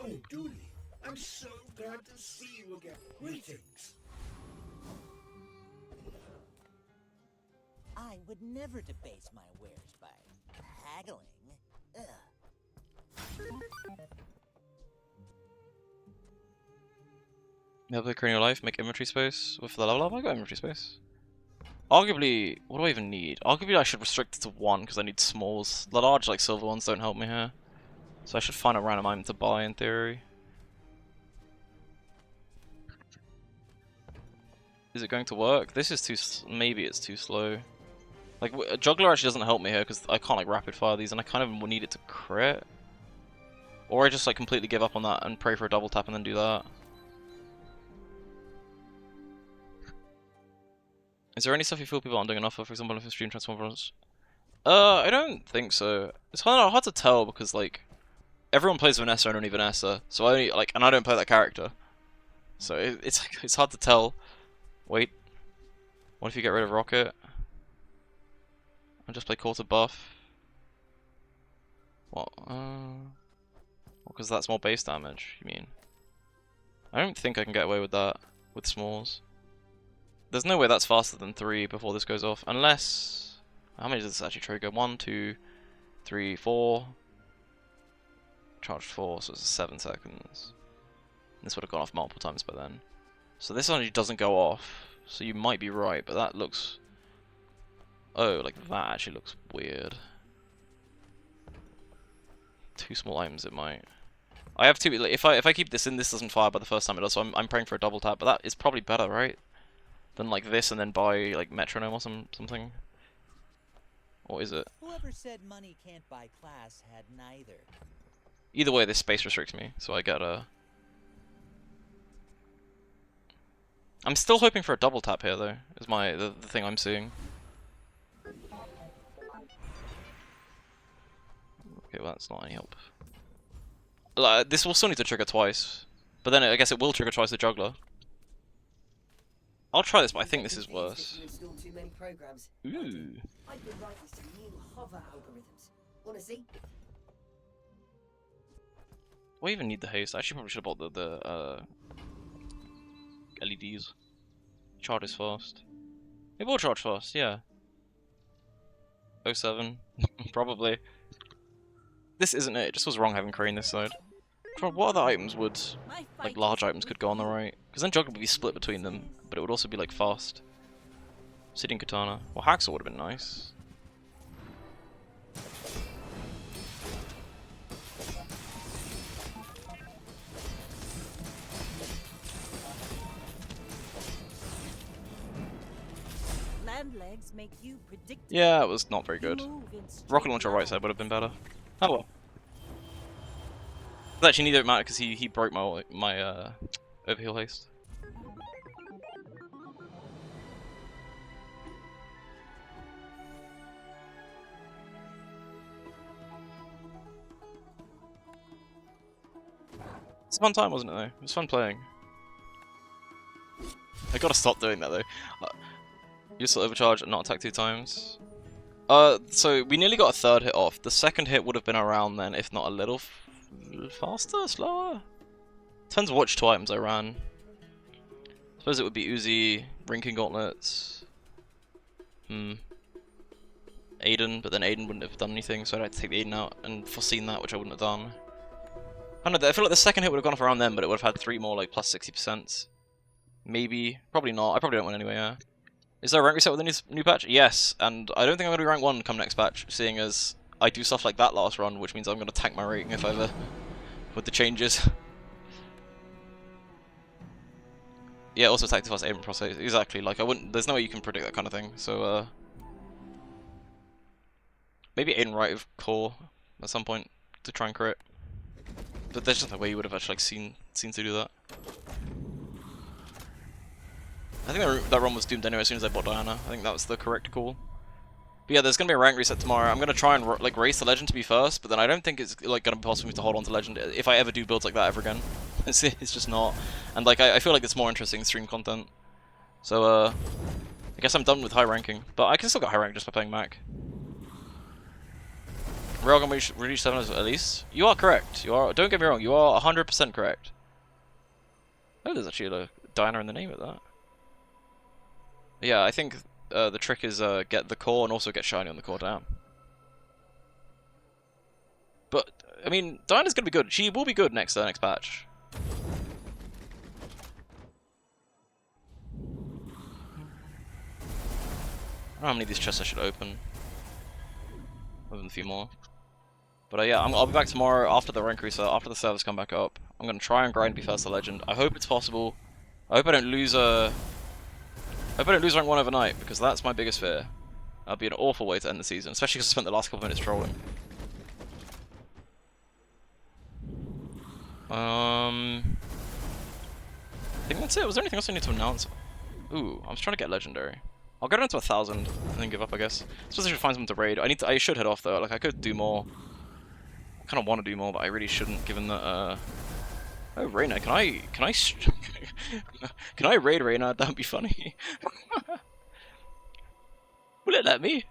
Speaker 9: Oh, Dooley, I'm so glad to see you again. Greetings.
Speaker 12: I would never debase my wares by haggling. Ugh.
Speaker 1: Never occur in your life, make inventory space. With the level up, I got inventory space. Arguably, what do I even need? Arguably I should restrict it to 1 because I need smalls. The large, like, silver ones don't help me here. So I should find a random item to buy in theory. Is it going to work? This is too maybe it's too slow. Like, Juggler actually doesn't help me here because I can't, like, rapid fire these and I kind of need it to crit. Or I just, like, completely give up on that and pray for a double tap and then do that. Is there any stuff you feel people aren't doing enough of, for example, if you stream Transformers? I don't think so. It's hard to tell because, like, everyone plays Vanessa and only Vanessa, so I only, like, and I don't play that character. So it's hard to tell. Wait, what if you get rid of Rocket? And just play Quarter Buff? What? Because that's more base damage, you mean? I don't think I can get away with that with smalls. There's no way that's faster than 3 before this goes off, unless... How many does this actually trigger? 1, 2, 3, 4... Charged 4, so it's 7 seconds. This would have gone off multiple times by then. So this only doesn't go off, so you might be right, but that looks... Oh, like that actually looks weird. 2 small items it might. I have 2, like, if I keep this in, this doesn't fire by the first time it does, so I'm praying for a double tap, but that is probably better, right? Than like this and then buy like Metronome or something. Or is it?
Speaker 12: Whoever said money can't buy class had neither.
Speaker 1: Either way, this space restricts me, so I get a... I'm still hoping for a double tap here though, is the thing I'm seeing. Okay, well that's not any help. This will still need to trigger twice, but then I guess it will trigger twice the Juggler. I'll try this, but I think this is worse. Ooh.
Speaker 20: I've been writing some new hover algorithms. Wanna see?
Speaker 1: Do I even need the haste? I actually probably should have bought the LEDs. Charges fast. It will charge fast, yeah. 07. Probably. This isn't it. It just was wrong having Crane this side. What other items would, like large items could go on the right? Because then Juggler would be split between them, but it would also be like fast. Obsidian Katana. Well, Hacksaw would have been nice.
Speaker 6: Land legs make you predictable.
Speaker 1: Yeah, it was not very good. Rocket launcher right side would have been better. Oh well. But actually neither matter because he broke my overheal haste. It's a fun time, wasn't it though? It was fun playing. I gotta stop doing that though. Useful overcharge and not attack 2 times. So we nearly got a 3rd hit off. The 2nd hit would have been around then, if not a little faster, slower? Depends which 2 items I ran. I suppose it would be Uzi, Rinking Gauntlets. Aiden, but then Aiden wouldn't have done anything, so I'd have to take the Aiden out and foreseen that, which I wouldn't have done. I don't know, I feel like the 2nd hit would have gone off around then, but it would have had 3 more, like, plus 60%. Maybe. Probably not. I probably don't win anyway, yeah. Is there a rank reset with the new patch? Yes, and I don't think I'm going to be rank 1 come next patch, seeing as I do stuff like that last run, which means I'm going to tank my rating if ever, with the changes. Yeah, also tactic fast aim and prostate. Exactly, like I wouldn't, there's no way you can predict that kind of thing, so maybe Aiden Wright with core at some point to try and crit. But there's just no way you would have actually like seen to do that. I think that run was doomed anyway as soon as I bought Diana. I think that was the correct call. But yeah, there's gonna be a rank reset tomorrow. I'm gonna try and like race the legend to be first, but then I don't think it's like gonna be possible for me to hold on to legend if I ever do builds like that ever again. It's just not. And like I feel like it's more interesting stream content. So I guess I'm done with high ranking, but I can still get high rank just by playing Mac. We're gonna reach 7 at least. You are correct. You are. Don't get me wrong. You are 100% correct. Oh, there's actually a Diana in the name of that. Yeah, I think the trick is get the core and also get shiny on the core down. But I mean, Diana's gonna be good. She will be good next patch. I don't know how many of these chests I should open. Open a few more. But yeah, I'll be back tomorrow after the rank reset, after the servers come back up. I'm gonna try and grind to be first to legend. I hope it's possible. I hope I don't lose rank 1 overnight, because that's my biggest fear. That'd be an awful way to end the season, especially because I spent the last couple minutes trolling. I think that's it. Was there anything else I need to announce? Ooh, I was trying to get legendary. I'll go down to 1,000 and then give up, I guess. I suppose I should find someone to raid. I should head off though. Like I could do more. I kind of want to do more, but I really shouldn't, given that. Oh, Reyna, can I can I raid Reyna? That'd be funny. Will it let me?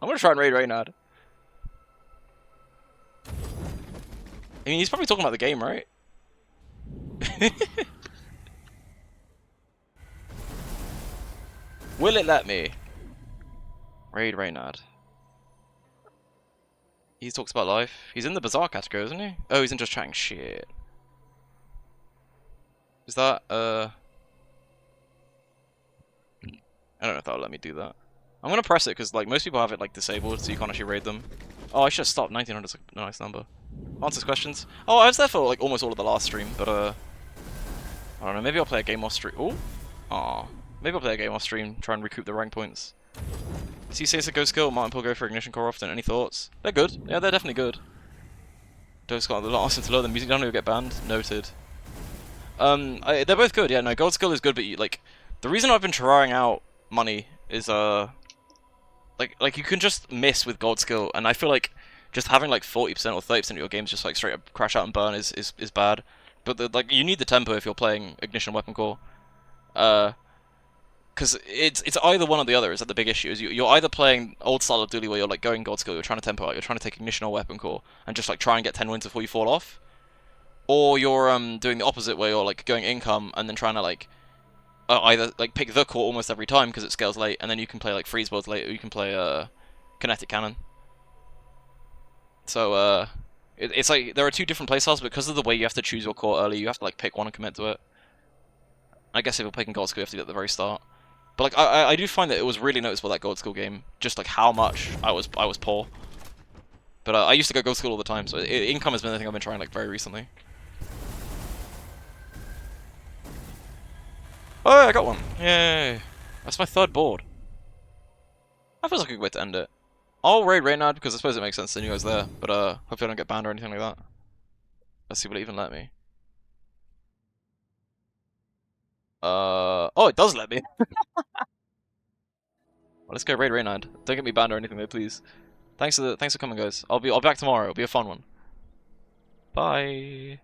Speaker 1: I'm gonna try and raid Reyna. I mean, he's probably talking about the game, right? Will it let me? Raid Reynard. He talks about life. He's in the bizarre category, isn't he? Oh, he's in just chatting shit. Is that, I don't know if that'll let me do that. I'm gonna press it, because, like, most people have it, like, disabled, so you can't actually raid them. Oh, I should have stopped. 1900 is a nice number. Answers questions. Oh, I was there for, like, almost all of the last stream, but, I don't know, maybe I'll play a game off stream. Oh! Aw. Maybe I'll play a game off stream, try and recoup the rank points. CC's a Ghost Skill, Martin Pool go for Ignition Core often. Any thoughts? They're good. Yeah, they're definitely good. Don't got a lot of to lower the music down, you'll get banned. Noted. They're both good. Yeah, no, Gold Skill is good, but like the reason I've been trying out money is like you can just miss with Gold Skill, and I feel like just having like 40% or 30% of your games just like straight up crash out and burn is bad. But like you need the tempo if you're playing Ignition Weapon Core. Because it's either one or the other is that the big issue. Is you're either playing old style of Dooley where you're like going Gold Skill, you're trying to tempo out, you're trying to take Ignition or Weapon Core, and just like try and get 10 wins before you fall off. Or you're doing the opposite where you're like going income and then trying to like either like pick the core almost every time because it scales late, and then you can play like freeze builds late, or you can play kinetic cannon. So it's like there are two different playstyles because of the way you have to choose your core early. You have to like pick one and commit to it. I guess if you're picking Gold Skill, you have to do it at the very start. But like I do find that it was really noticeable that Gold Skill game, just like how much I was poor. But I used to go Gold Skill all the time, so income has been the thing I've been trying like very recently. Oh, I got one! Yay! That's my third board. That feels like a good way to end it. I'll raid Reynard because I suppose it makes sense that you guys there, but hopefully I don't get banned or anything like that. Let's see, will it even let me? Oh, it does let me. Well, let's go raid Reynard. Don't get me banned or anything though, please. Thanks for coming, guys. I'll be back tomorrow. It'll be a fun one. Bye.